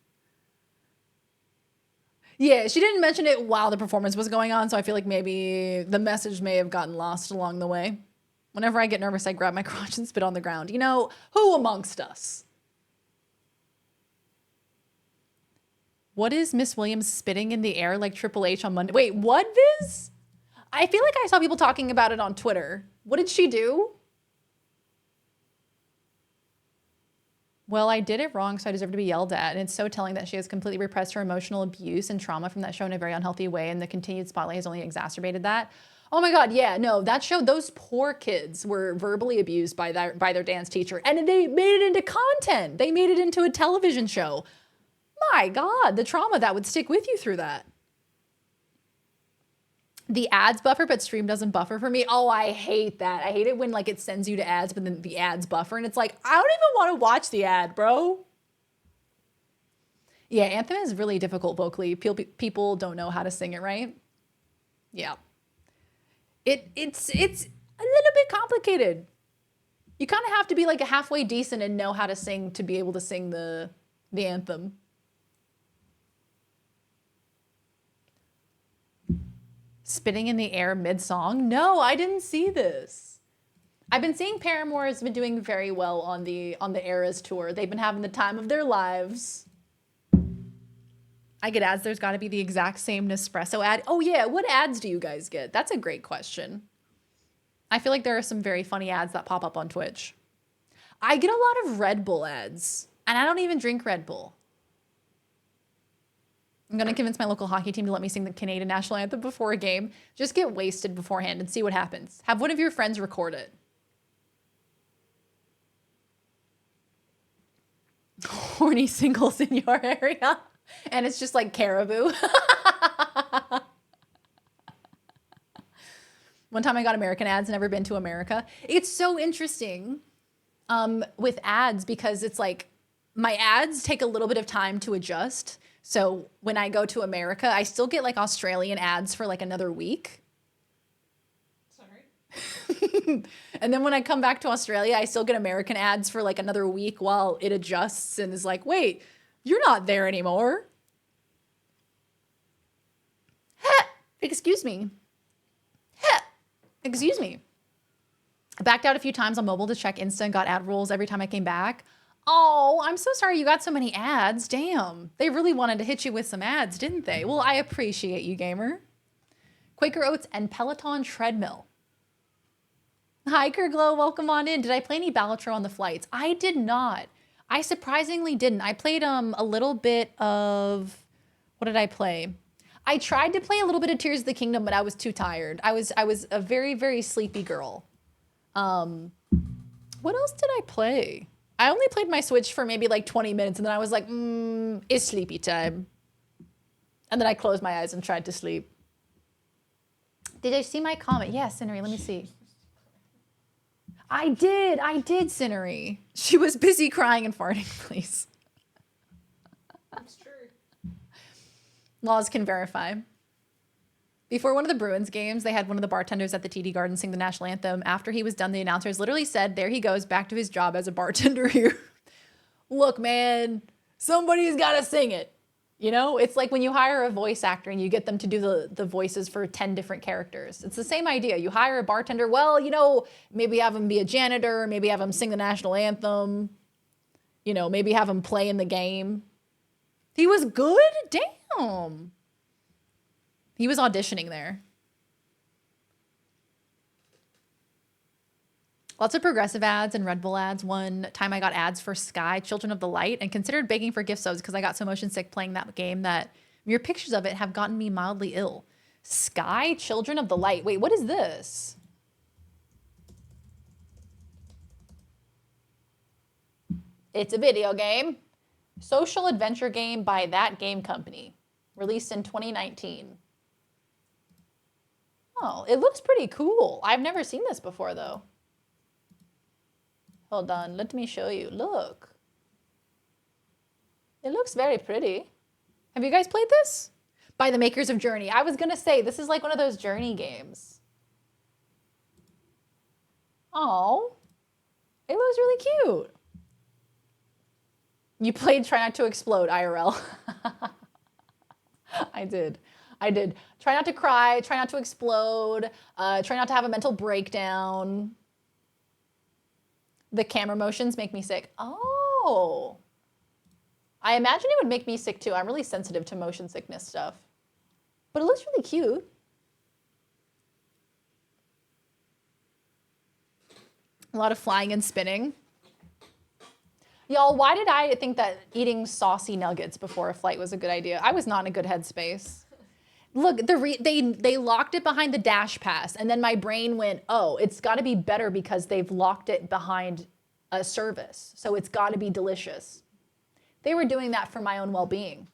Yeah, she didn't mention it while the performance was going on, so I feel like maybe the message may have gotten lost along the way. Whenever I get nervous, I grab my crotch and spit on the ground. You know, who amongst us? What is Miss Williams spitting in the air like Triple H on Monday? Wait, what, Viz? I feel like I saw people talking about it on Twitter. What did she do? Well, I did it wrong, so I deserve to be yelled at. And it's so telling that she has completely repressed her emotional abuse and trauma from that show in a very unhealthy way, and the continued spotlight has only exacerbated that. Oh my God, yeah, no, that show, those poor kids were verbally abused by their dance teacher, and they made it into content. They made it into a television show. My God, the trauma that would stick with you through that. The ads buffer, but stream doesn't buffer for me. Oh, I hate that. I hate it when like it sends you to ads, but then the ads buffer, and it's like, I don't even want to watch the ad, bro. Yeah, Anthem is really difficult vocally. People don't know how to sing it right. Yeah. It's a little bit complicated. You kind of have to be like a halfway decent and know how to sing to be able to sing the anthem. Spitting in the air mid-song? No, I didn't see this. I've been seeing Paramore has been doing very well on the Eras tour. They've been having the time of their lives. I get ads. There's got to be the exact same Nespresso ad. Oh yeah, what ads do you guys get? That's a great question. I feel like there are some very funny ads that pop up on Twitch. I get a lot of Red Bull ads, and I don't even drink Red Bull. I'm going to convince my local hockey team to let me sing the Canadian national anthem before a game. Just get wasted beforehand and see what happens. Have one of your friends record it. Horny singles in your area. And it's just like Caribou. One time I got American ads, never been to America. It's so interesting with ads because it's like my ads take a little bit of time to adjust. So when I go to America, I still get like Australian ads for like another week. Sorry. And then when I come back to Australia, I still get American ads for like another week while it adjusts and is like, wait, you're not there anymore. Excuse me. Excuse me. I backed out a few times on mobile to check Insta and got ad rolls every time I came back. Oh, I'm so sorry you got so many ads. Damn. They really wanted to hit you with some ads, didn't they? Well, I appreciate you, gamer. Quaker Oats and Peloton treadmill. Hi, Kerglow. Welcome on in. Did I play any Balatro on the flights? I did not. I surprisingly didn't. I played a little bit of... What did I play? I tried to play a little bit of Tears of the Kingdom, but I was too tired. I was a very, very sleepy girl. What else did I play? I only played my Switch for maybe like 20 minutes, and then I was like, it's sleepy time. And then I closed my eyes and tried to sleep. Did I see my comment? Yeah, Cinery, let me see. I did, Cinery. She was busy crying and farting, please. That's true. Laws can verify. Before one of the Bruins games, they had one of the bartenders at the TD Garden sing the national anthem. After he was done, the announcers literally said, there he goes, back to his job as a bartender here. Look, man, somebody's got to sing it. You know, it's like when you hire a voice actor and you get them to do the voices for 10 different characters. It's the same idea. You hire a bartender, well, you know, maybe have him be a janitor, maybe have him sing the national anthem, you know, maybe have him play in the game. He was good? Damn. He was auditioning there. Lots of progressive ads and Red Bull ads. One time I got ads for Sky, Children of the Light, and considered begging for gift subs because I got so motion sick playing that game that mere pictures of it have gotten me mildly ill. Sky, Children of the Light. Wait, what is this? It's a video game. Social adventure game by That Game Company. Released in 2019. Oh, it looks pretty cool. I've never seen this before, though. Hold on, let me show you. Look. It looks very pretty. Have you guys played this? By the makers of Journey. I was gonna say, this is like one of those Journey games. Oh, it looks really cute. You played Try Not to Explode, IRL. I did. Try not to cry, try not to explode, try not to have a mental breakdown. The camera motions make me sick. Oh. I imagine it would make me sick too. I'm really sensitive to motion sickness stuff. But it looks really cute. A lot of flying and spinning. Y'all, why did I think that eating saucy nuggets before a flight was a good idea? I was not in a good headspace. Look, they locked it behind the dash pass, and then my brain went, oh, it's got to be better because they've locked it behind a service, so it's got to be delicious. They were doing that for my own well-being.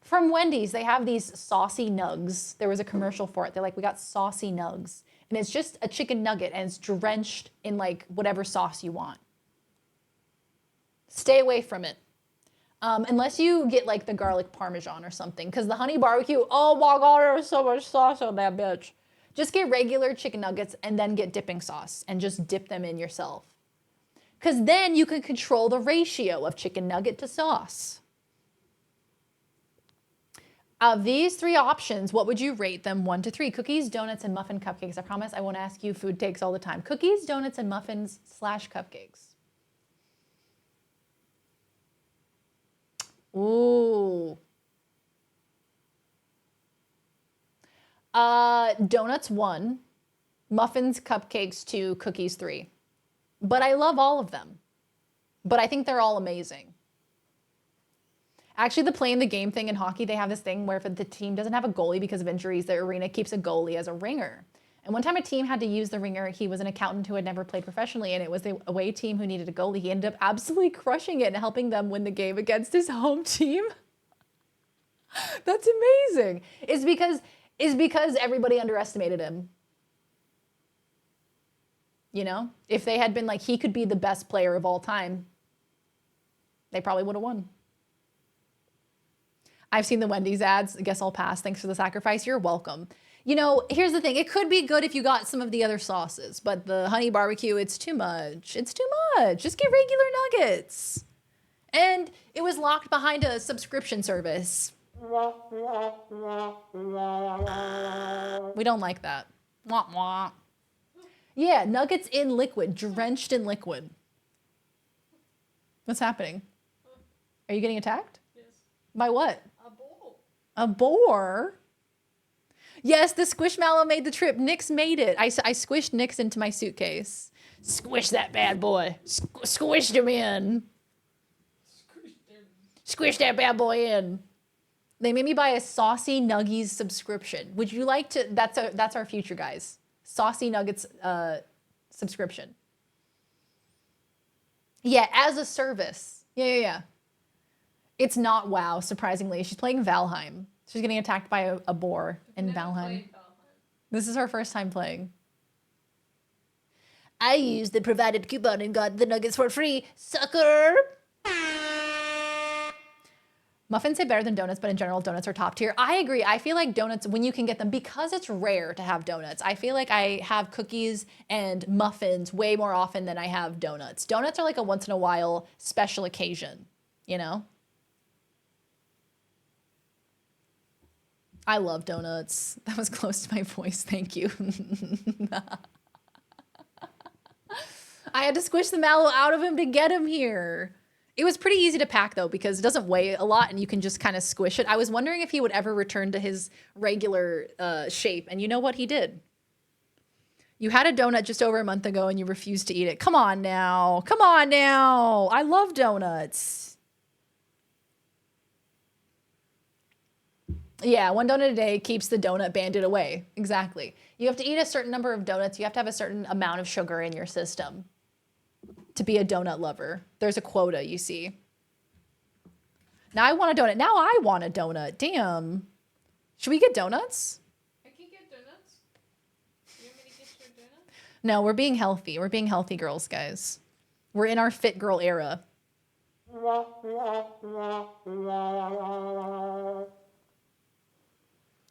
From Wendy's, they have these saucy nugs. There was a commercial for it. They're like, we got saucy nugs, and it's just a chicken nugget, and it's drenched in like whatever sauce you want. Stay away from it. Unless you get like the garlic parmesan or something, because the honey barbecue, oh my God, there's so much sauce on that bitch. Just get regular chicken nuggets and then get dipping sauce and just dip them in yourself. Because then you can control the ratio of chicken nugget to sauce. Of these three options, what would you rate them 1 to 3? Cookies, donuts, and muffin cupcakes. I promise I won't ask you food takes all the time. Cookies, donuts, and muffins / cupcakes. Ooh. Donuts 1, muffins, cupcakes 2, cookies 3. But I love all of them. But I think they're all amazing. Actually, the playing the game thing in hockey, they have this thing where if the team doesn't have a goalie because of injuries, the arena keeps a goalie as a ringer. And one time a team had to use the ringer. He was an accountant who had never played professionally, and it was the away team who needed a goalie. He ended up absolutely crushing it and helping them win the game against his home team. That's amazing. It's because everybody underestimated him. You know, if they had been like, he could be the best player of all time, they probably would have won. I've seen the Wendy's ads. I guess I'll pass. Thanks for the sacrifice. You're welcome. You know, here's the thing. It could be good if you got some of the other sauces, but the honey barbecue, it's too much. It's too much. Just get regular nuggets. And it was locked behind a subscription service. We don't like that. Wah, wah. Yeah, nuggets in liquid, drenched in liquid. What's happening? Are you getting attacked? Yes. By what? A boar. A boar? Yes, the Squishmallow made the trip. Nix made it. I squished Nix into my suitcase. Squish that bad boy. Squished him in. Squish that bad boy in. They made me buy a Saucy Nuggies subscription. Would you like to? That's our future, guys. Saucy Nuggets subscription. Yeah, as a service. Yeah. It's not WoW, surprisingly. She's playing Valheim. She's getting attacked by a boar in Valheim. This is her first time playing. I used the provided coupon and got the nuggets for free, sucker! Muffins say better than donuts, but in general, donuts are top tier. I agree. I feel like donuts, when you can get them, because it's rare to have donuts, I feel like I have cookies and muffins way more often than I have donuts. Donuts are like a once in a while special occasion, you know? I love donuts. That was close to my voice. Thank you. I had to squish the mallow out of him to get him here. It was pretty easy to pack though because it doesn't weigh a lot and you can just kind of squish it. I was wondering if he would ever return to his regular shape, and you know what? He did. You had a donut just over a month ago and you refused to eat it. Come on now. Come on now. I love donuts. Yeah, 1 donut a day keeps the donut bandit away. Exactly. You have to eat a certain number of donuts. You have to have a certain amount of sugar in your system to be a donut lover. There's a quota, you see. Now I want a donut. Now I want a donut. Damn. Should we get donuts? I can get donuts. You want me to get your donut? No, we're being healthy. We're being healthy girls, guys. We're in our fit girl era.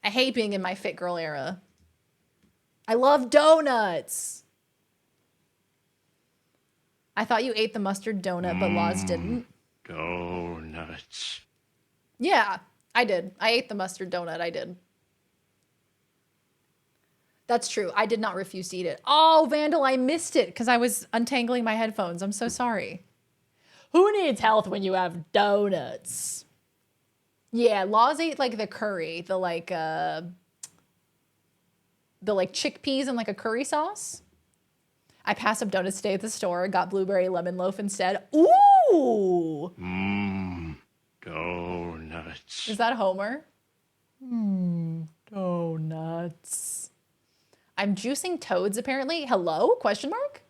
I hate being in my fit girl era. I love donuts. I thought you ate the mustard donut, but Laws didn't. Donuts. Yeah, I did. I ate the mustard donut. I did. That's true. I did not refuse to eat it. Oh, Vandal, I missed it because I was untangling my headphones. I'm so sorry. Who needs health when you have donuts? Yeah, Laws ate like the curry, the chickpeas and like a curry sauce. I passed up donuts today at the store, got blueberry lemon loaf instead. Ooh! Donuts. Is that Homer? Donuts. I'm juicing toads apparently. Hello? Question mark?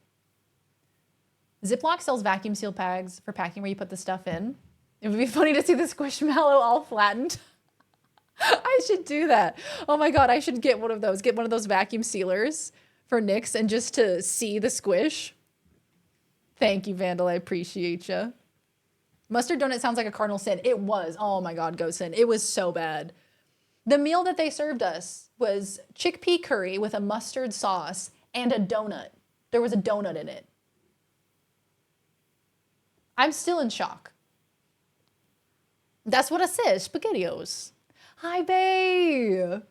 Ziploc sells vacuum seal bags for packing where you put the stuff in. It would be funny to see the Squishmallow all flattened. I should do that. Oh my God, I should get one of those. Get one of those vacuum sealers for Nyx and just to see the squish. Thank you, Vandal. I appreciate you. Mustard donut sounds like a cardinal sin. It was. Oh my God, Gosin. It was so bad. The meal that they served us was chickpea curry with a mustard sauce and a donut. There was a donut in it. I'm still in shock. That's what I said, SpaghettiOs. Hi, babe.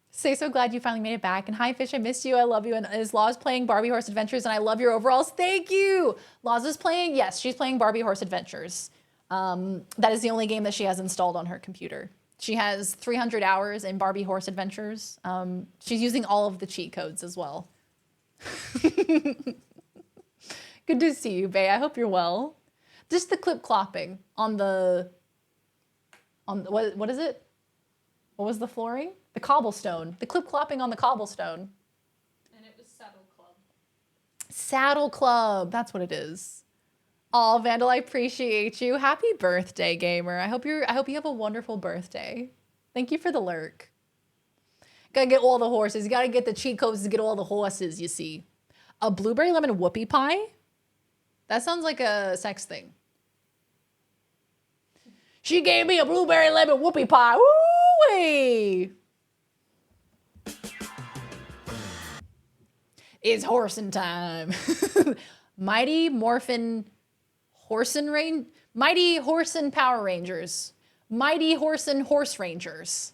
Say so glad you finally made it back. And hi, Fish, I missed you. I love you. And is Laws playing Barbie Horse Adventures? And I love your overalls. Thank you. Laws is playing, yes, she's playing Barbie Horse Adventures. That is the only game that she has installed on her computer. She has 300 hours in Barbie Horse Adventures. She's using all of the cheat codes as well. Good to see you, babe. I hope you're well. Just the clip clopping on the... what is it? What was the flooring? The cobblestone. The clip clopping on the cobblestone. And it was Saddle Club. Saddle Club. That's what it is. Oh, Vandal, I appreciate you. Happy birthday, gamer. I hope you have a wonderful birthday. Thank you for the lurk. Gotta get all the horses. You gotta get the cheat codes to get all the horses, you see. A blueberry lemon whoopie pie? That sounds like a sex thing. She gave me a blueberry lemon whoopie pie. Woo-wee! It's horsing time. Mighty Morphin Horsin Mighty Horsin Power Rangers. Mighty Horsin Horse Rangers.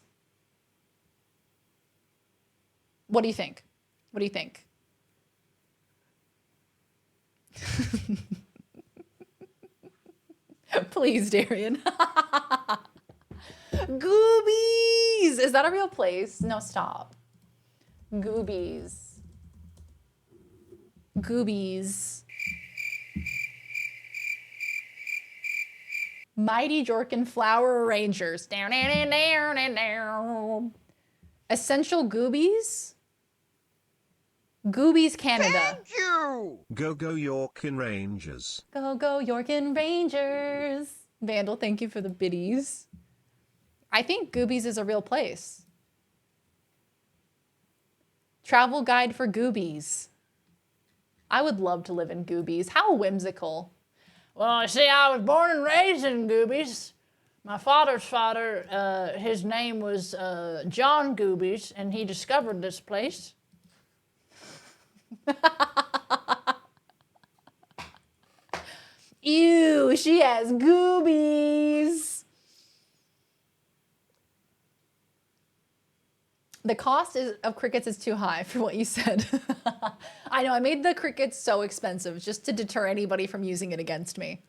What do you think? What do you think? Please, Darian. Goobies! Is that a real place? No, stop. Goobies. Goobies. Mighty Jorkin Flower Rangers. Down, down, down, down, down. Essential Goobies? Goobies Canada. Thank you! Go Yorkin Rangers. Go Yorkin Rangers. Vandal, thank you for the biddies. I think Goobies is a real place. Travel guide for Goobies. I would love to live in Goobies. How whimsical. Well, see, I was born and raised in Goobies. My father's father, his name was John Goobies, and he discovered this place. Ew, she has goobies. The cost of crickets is too high for what you said. I know, I made the crickets so expensive just to deter anybody from using it against me.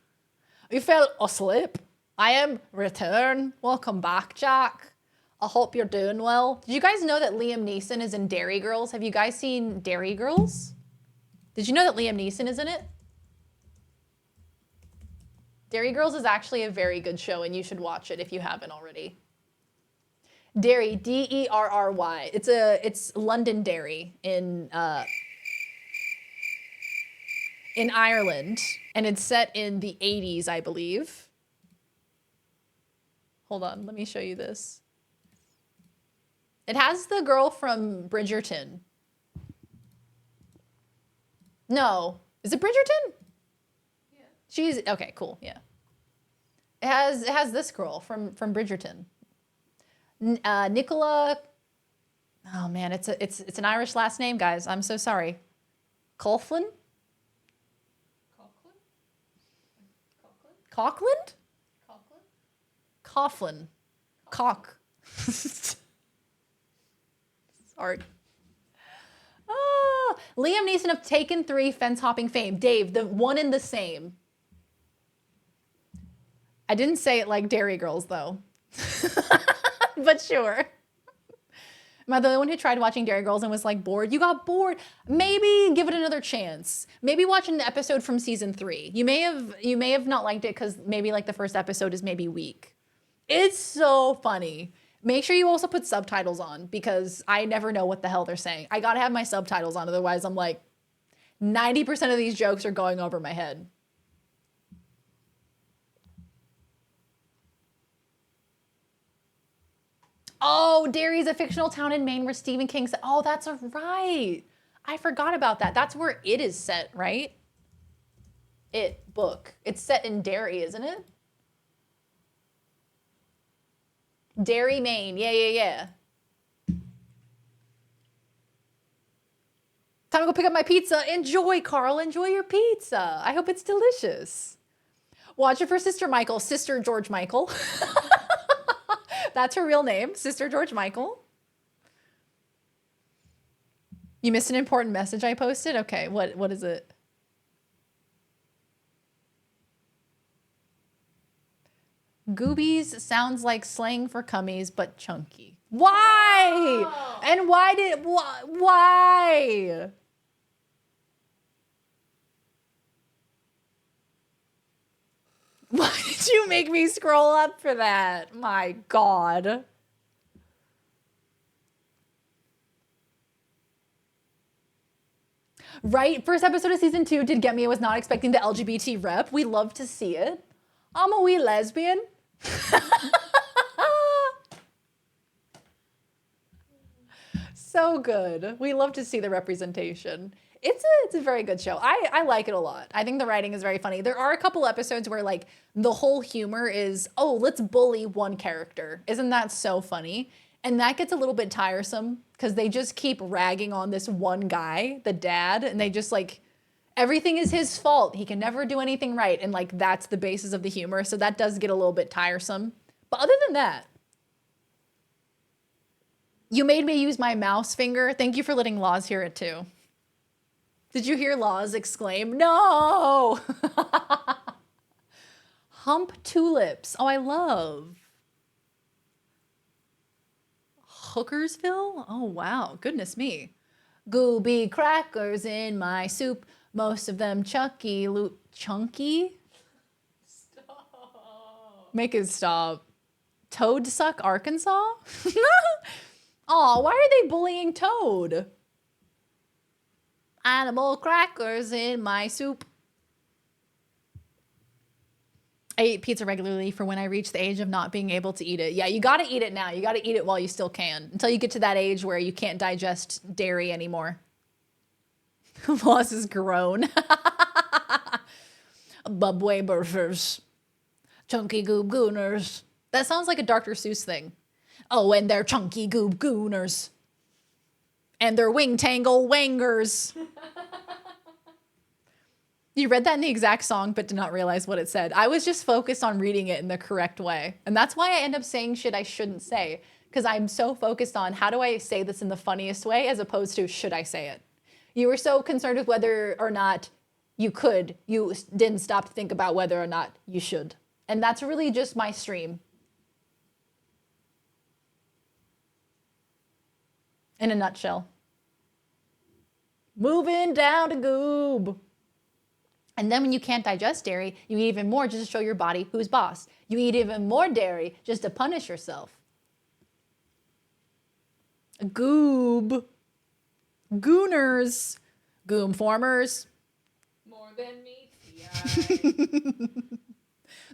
You fell asleep. I am return. Welcome back, Jack. I hope you're doing well. Did you guys know that Liam Neeson is in Derry Girls? Have you guys seen Derry Girls? Did you know that Liam Neeson is in it? Derry Girls is actually a very good show, and you should watch it if you haven't already. Derry, D-E-R-R-Y. It's Londonderry in Ireland, and it's set in the 80s, I believe. Hold on, let me show you this. It has the girl from Bridgerton. No, is it Bridgerton? Yeah. She's okay, cool, yeah. It has this girl from Bridgerton. Nicola. Oh man, it's an Irish last name, guys. I'm so sorry. Coughlin? Coughlin? Coughlin. Cock. Sorry. Oh, Liam Neeson of Taken 3 fence hopping fame. Dave, the one and the same. I didn't say it like Derry Girls though. But sure. Am I the only one who tried watching Derry Girls and was like bored? You got bored. Maybe give it another chance. Maybe watch an episode from season 3. You may have not liked it because maybe like the first episode is maybe weak. It's so funny. Make sure you also put subtitles on because I never know what the hell they're saying. I gotta have my subtitles on, otherwise I'm like 90% of these jokes are going over my head. Oh, Derry's a fictional town in Maine where Stephen King said, oh, that's right. I forgot about that. That's where It is set, right? It book. It's set in Derry, isn't it? Derry, Maine. Yeah. Time to go pick up my pizza. Enjoy, Carl. Enjoy your pizza. I hope it's delicious. Watch it for Sister Michael. Sister George Michael. That's her real name, Sister George Michael. You missed an important message I posted? Okay, what is it? Goobies sounds like slang for cummies, but chunky. Why? Oh. And why? Why did you make me scroll up for that? My God. Right? First episode of season 2 did get me. I was not expecting the LGBT rep. We love to see it. I'm a wee lesbian. So good. We love to see the representation. It's a very good show. I like it a lot. I think the writing is very funny. There are a couple episodes where like the whole humor is, oh, let's bully one character. Isn't that so funny? And that gets a little bit tiresome because they just keep ragging on this one guy, the dad, and they just like, everything is his fault. He can never do anything right. And like, that's the basis of the humor. So that does get a little bit tiresome. But other than that, you made me use my mouse finger. Thank you for letting Laws hear it too. Did you hear Laws exclaim, no? Hump tulips. Oh, I love. Hookersville? Oh, wow. Goodness me. Gooby crackers in my soup. Most of them chunky. Stop. Make it stop. Toad suck Arkansas? Oh, why are they bullying Toad? Animal crackers in my soup. I eat pizza regularly for when I reach the age of not being able to eat it. Yeah, you gotta eat it now. You gotta eat it while you still can. Until you get to that age where you can't digest dairy anymore. Loss is grown. Bubway burgers. Chunky goob gooners. That sounds like a Dr. Seuss thing. Oh, and they're chunky goob gooners. And they're wing tangle wangers. You read that in the exact song, but did not realize what it said. I was just focused on reading it in the correct way. And that's why I end up saying shit I shouldn't say. Because I'm so focused on how do I say this in the funniest way as opposed to should I say it. You were so concerned with whether or not you could. You didn't stop to think about whether or not you should. And that's really just my stream. In a nutshell. Moving down to goob. And then when you can't digest dairy, you eat even more just to show your body who's boss. You eat even more dairy just to punish yourself. Goob. Gooners. Goom formers. More than meat.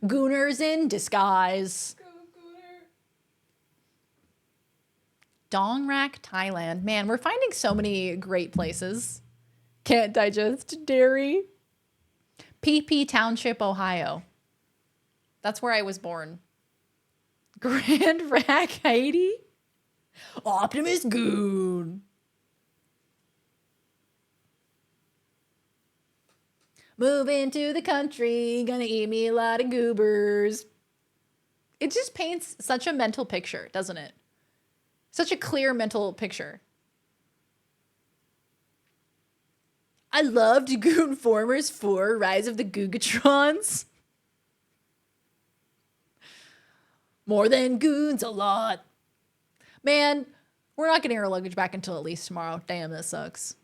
Gooners in disguise. Dong Rak, Thailand. Man, we're finding so many great places. Can't digest dairy. PP Township, Ohio. That's where I was born. Grand Rack, Haiti. Optimus Goon. Moving to the country, gonna eat me a lot of goobers. It just paints such a mental picture, doesn't it? Such a clear mental picture. I loved Goon Formers 4, Rise of the Googatrons. More than goons, a lot. Man, we're not getting our luggage back until at least tomorrow. Damn, that sucks.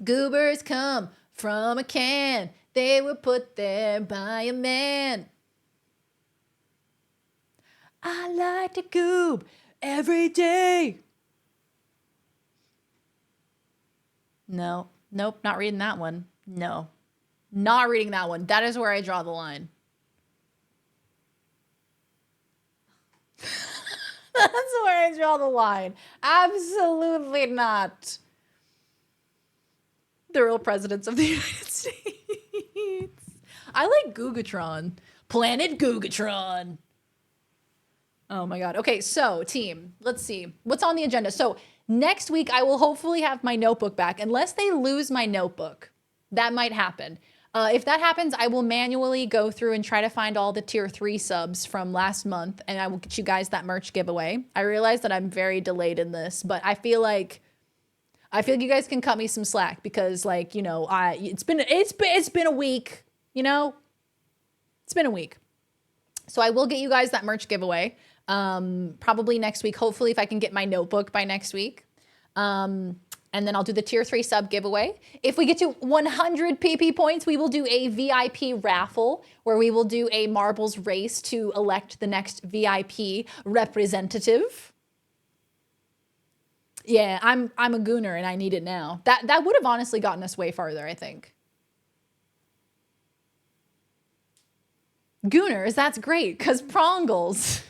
Goobers come from a can. They were put there by a man. I like to goob every day. No. Nope, not reading that one. No. Not reading that one. That is where I draw the line. That's where I draw the line. Absolutely not. The real presidents of the United States. I like Googatron. Planet Googatron. Oh my God. Okay, so team, let's see. What's on the agenda? So next week, I will hopefully have my notebook back, unless they lose my notebook. That might happen. If that happens, I will manually go through and try to find all the tier 3 subs from last month, and I will get you guys that merch giveaway. I realize that I'm very delayed in this, but I feel like you guys can cut me some slack because, like, you know, it's been a week, you know? It's been a week. So I will get you guys that merch giveaway. Probably next week. Hopefully if I can get my notebook by next week. And then I'll do the tier 3 sub giveaway. If we get to 100 PP points, we will do a VIP raffle where we will do a marbles race to elect the next VIP representative. Yeah, I'm a gooner and I need it now. That would have honestly gotten us way farther, I think. Gooners, that's great, because prongles.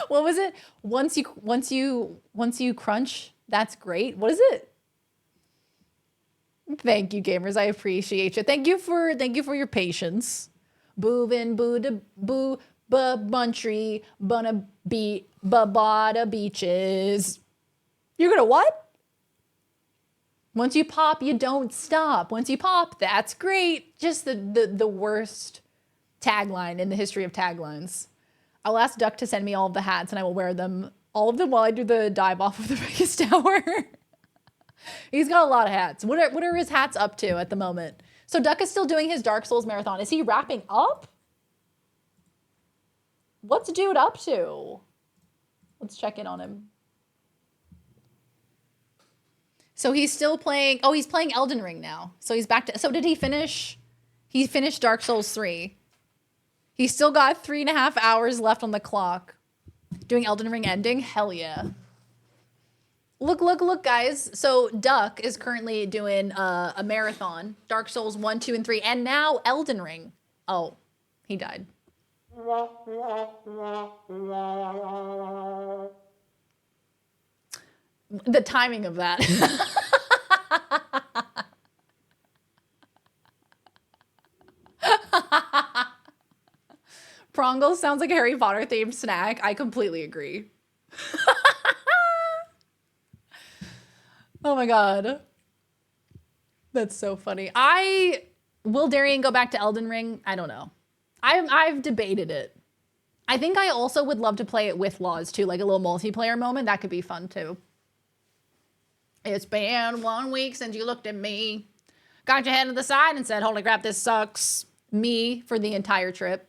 What was it? Once you crunch, that's great. What is it? Thank you, gamers. I appreciate you. Thank you for your patience. Boovin, boo da boo, buntry, bunna beat, babada beaches. You're gonna what? Once you pop, you don't stop. Once you pop, that's great. Just the worst tagline in the history of taglines. I'll ask Duck to send me all of the hats and I will wear them, all of them, while I do the dive off of the Vegas Tower. He's got a lot of hats. What are his hats up to at the moment? So Duck is still doing his Dark Souls marathon. Is he wrapping up? What's dude up to? Let's check in on him. So he's still playing, he's playing Elden Ring now. So he's back to, so did he finish? He finished Dark Souls 3. He's still got 3.5 hours left on the clock. Doing Elden Ring ending? Hell yeah. Look, guys. So Duck is currently doing a marathon. Dark Souls 1, 2, and 3. And now Elden Ring. Oh, he died. The timing of that. Prongles sounds like a Harry Potter themed snack. I completely agree. Oh my God. That's so funny. Will Darian go back to Elden Ring? I don't know. I've debated it. I think I also would love to play it with Laws too, like a little multiplayer moment. That could be fun too. It's been 1 week since you looked at me. got your hand to the side and said, holy crap, this sucks. Me for the entire trip.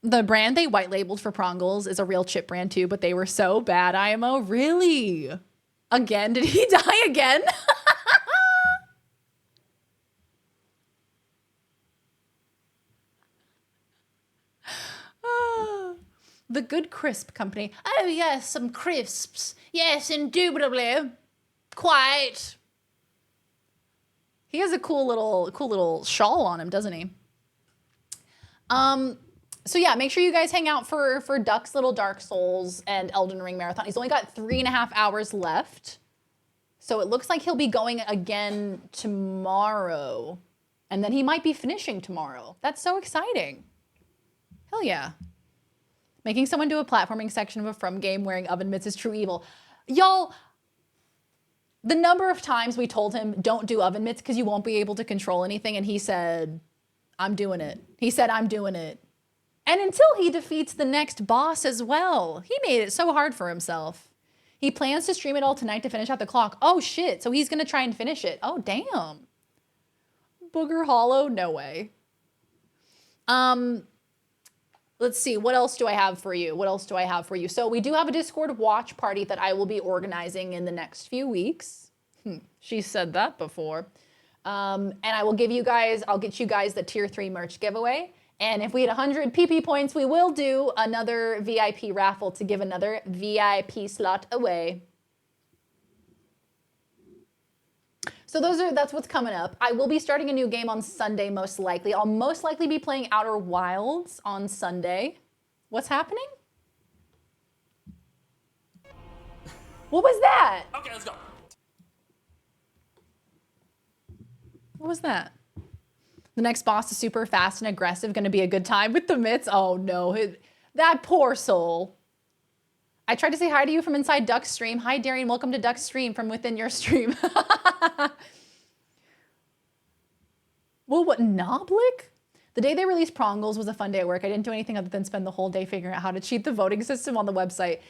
The brand they white labeled for Prongles is a real chip brand too, but they were so bad, IMO. Really? Again? Did he die again? The Good Crisp Company. Oh yes, some crisps. Yes, indubitably. Quite. He has a cool little shawl on him, doesn't he? So yeah, make sure you guys hang out for Duck's little Dark Souls and Elden Ring marathon. He's only got 3.5 hours left. So it looks like he'll be going again tomorrow. And then he might be finishing tomorrow. That's so exciting. Hell yeah. Making someone do a platforming section of a From game wearing oven mitts is true evil. Y'all, the number of times we told him, don't do oven mitts because you won't be able to control anything. And he said, I'm doing it. He said, I'm doing it. And until he defeats the next boss as well. He made it so hard for himself. He plans to stream it all tonight to finish out the clock. Oh shit, so he's gonna try and finish it. Oh damn. Booger Hollow, no way. Let's see, what else do I have for you? What else do I have for you? So we do have a Discord watch party that I will be organizing in the next few weeks. She said that before. And I will give you guys, I'll get you guys the tier 3 merch giveaway. And if we hit 100 PP points, we will do another VIP raffle to give another VIP slot away. So that's what's coming up. I will be starting a new game on Sunday, most likely. I'll most likely be playing Outer Wilds on Sunday. What's happening? What was that? Okay, let's go. What was that? The next boss is super fast and aggressive. Gonna be a good time with the mitts. Oh no, that poor soul. I tried to say hi to you from inside Duck's stream. Hi, Darian. Welcome to Duck's stream from within your stream. Well, what, Noblik? The day they released Prongles was a fun day at work. I didn't do anything other than spend the whole day figuring out how to cheat the voting system on the website.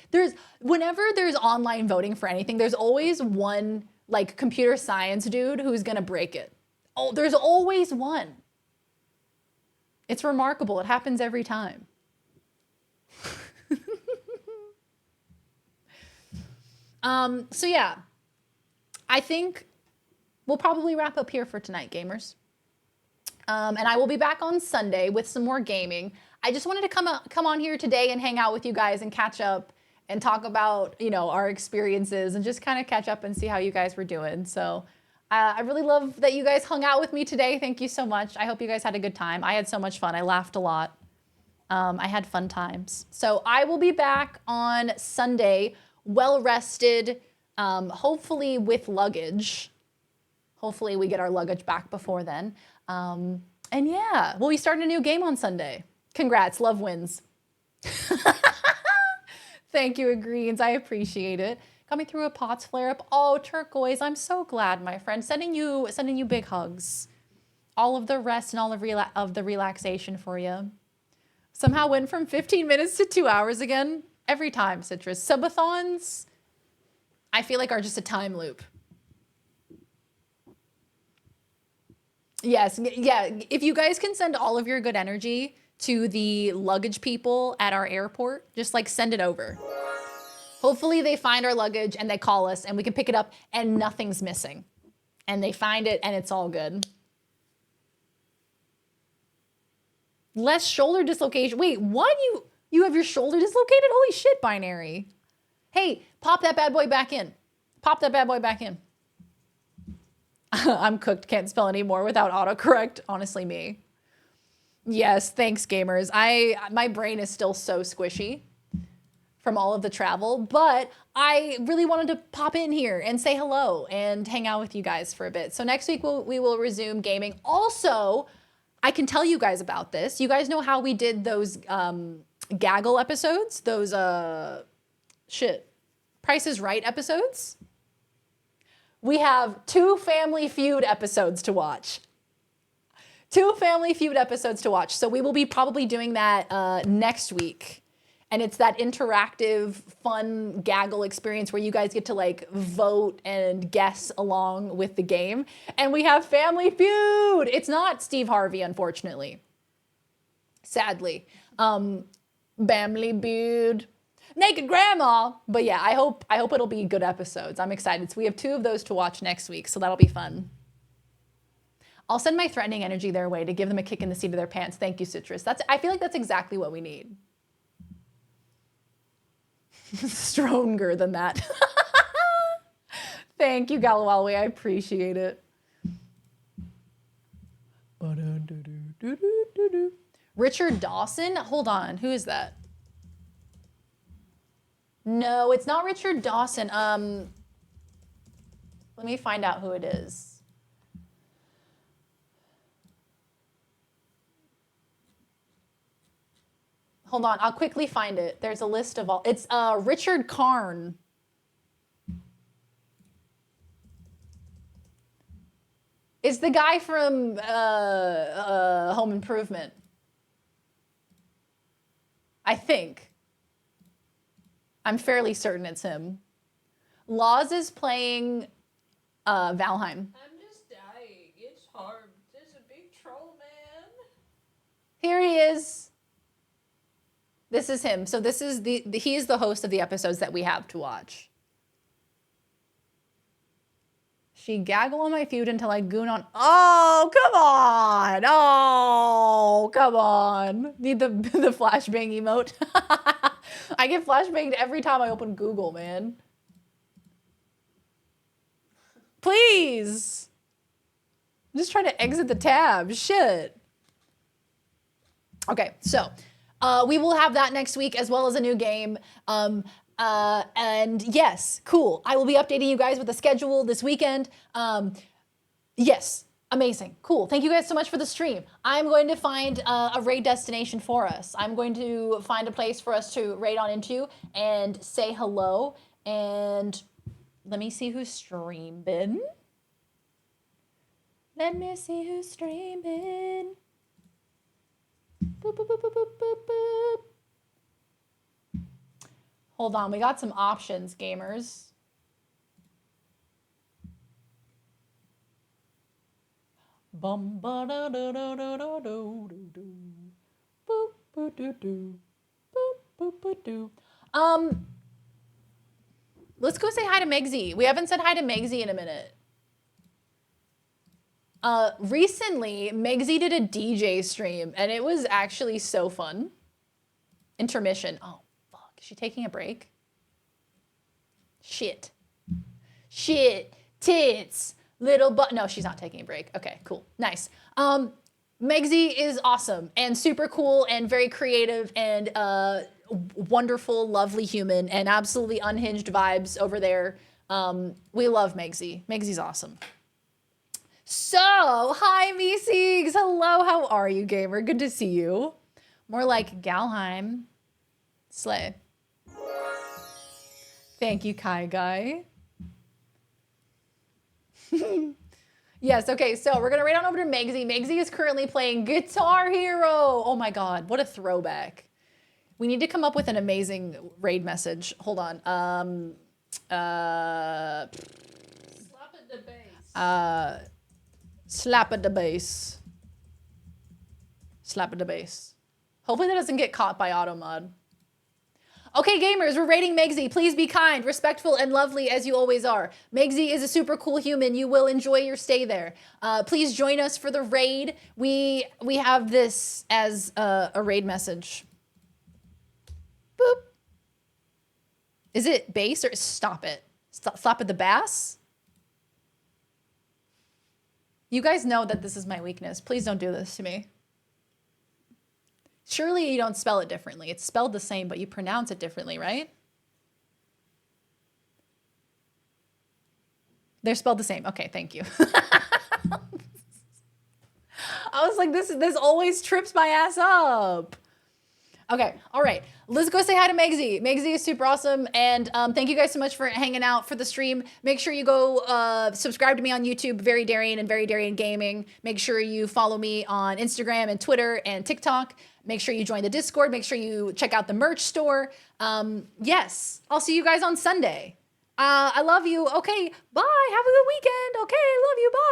Whenever there's online voting for anything, there's always one like computer science dude who's gonna break it. Oh, there's always one. It's remarkable. It happens every time. So yeah, I think we'll probably wrap up here for tonight, gamers. And I will be back on Sunday with some more gaming. I just wanted to come on here today and hang out with you guys and catch up and talk about, you know, our experiences and just kind of catch up and see how you guys were doing. So I really love that you guys hung out with me today. Thank you so much. I hope you guys had a good time. I had so much fun. I laughed a lot. I had fun times. So I will be back on Sunday, well rested, hopefully with luggage. Hopefully we get our luggage back before then. And yeah, we'll be starting a new game on Sunday. Congrats, love wins. Thank you, Greens. I appreciate it. Got me through a POTS flare-up. Oh, Turquoise, I'm so glad, my friend. Sending you big hugs. All of the rest and all of the relaxation for you. Somehow went from 15 minutes to 2 hours again. Every time, Citrus. Subathons, I feel like are just a time loop. Yes, yeah. If you guys can send all of your good energy to the luggage people at our airport, just like send it over. Hopefully they find our luggage and they call us and we can pick it up and nothing's missing. And they find it and it's all good. Less shoulder dislocation. Wait, what? You have your shoulder dislocated? Holy shit, Binary. Hey, pop that bad boy back in. Pop that bad boy back in. I'm cooked, can't spell anymore without autocorrect. Honestly, me. Yes, thanks, gamers. My brain is still so squishy from all of the travel, but I really wanted to pop in here and say hello and hang out with you guys for a bit. So next week we will resume gaming. Also, I can tell you guys about this. You guys know how we did those gaggle episodes? Those Price is Right episodes? We have 2 Family Feud episodes to watch. 2 Family Feud episodes to watch. So we will be probably doing that next week. And it's that interactive, fun gaggle experience where you guys get to like vote and guess along with the game. And we have Family Feud. It's not Steve Harvey, unfortunately. Sadly. Family Feud. Naked Grandma. But yeah, I hope it'll be good episodes. I'm excited. So we have 2 of those to watch next week, so that'll be fun. I'll send my threatening energy their way to give them a kick in the seat of their pants. Thank you, Citrus. I feel like that's exactly what we need. Stronger than that. Thank you, Galawalwe. I appreciate it. Richard Dawson? Hold on. Who is that? No, it's not Richard Dawson. Let me find out who it is. Hold on, I'll quickly find it. There's a list of all. It's Richard Karn. It's the guy from Home Improvement. I think. I'm fairly certain it's him. Laws is playing Valheim. I'm just dying. It's hard. There's a big troll man. Here he is. This is him. So this is he is the host of the episodes that we have to watch. She gaggle on my feud until I goon on. Oh, come on. Oh, come on. Need the flashbang emote. I get flashbanged every time I open Google, man. Please. I'm just trying to exit the tab. Shit. Okay, so we will have that next week as well as a new game. And yes, cool. I will be updating you guys with the schedule this weekend. Yes, amazing, cool. Thank you guys so much for the stream. I'm going to find a raid destination for us. I'm going to find a place for us to raid on into and say hello. And let me see who's streaming. Let me see who's streaming. Boop, boop, boop, boop, boop, boop, boop. Hold on, we got some options, gamers. Bum ba da da da da da do do do. Boop boop do do. Boop boop boop do. Let's go say hi to Megsy. We haven't said hi to Megsy in a minute. Recently, Megsy did a DJ stream, and it was actually so fun. Intermission. Oh, fuck. Is she taking a break? Shit. Shit. Tits. Little butt. No, she's not taking a break. Okay, cool. Nice. Megsy is awesome and super cool and very creative and wonderful, lovely human and absolutely unhinged vibes over there. We love Megsy. Megsy's awesome. So, hi, Meeseeks. Hello, how are you, gamer? Good to see you. More like Galheim. Slay. Thank you, Kai Guy. Yes, okay, so we're going to raid on over to Megsy. Megsy is currently playing Guitar Hero. Oh my god, what a throwback. We need to come up with an amazing raid message. Hold on. Slap at the base. Slap at the base. Slap at the base. Hopefully that doesn't get caught by automod. Okay, gamers, we're raiding Megsy. Please be kind, respectful, and lovely as you always are. Megsy is a super cool human. You will enjoy your stay there. Please join us for the raid. We have this as a raid message. Boop. Is it bass or stop it? Slap at the bass? You guys know that this is my weakness. Please don't do this to me. Surely you don't spell it differently. It's spelled the same, but you pronounce it differently, right? They're spelled the same. Okay, thank you. I was like, this always trips my ass up. Okay, all right. Let's go say hi to Megsy. Megsy is super awesome, and thank you guys so much for hanging out for the stream. Make sure you go subscribe to me on YouTube, Very Darian and Very Darian Gaming. Make sure you follow me on Instagram and Twitter and TikTok Make sure you join the Discord. Make sure you check out the merch store. Yes, I'll see you guys on Sunday. I love you. Okay, bye. Have a good weekend. Okay, love you. Bye.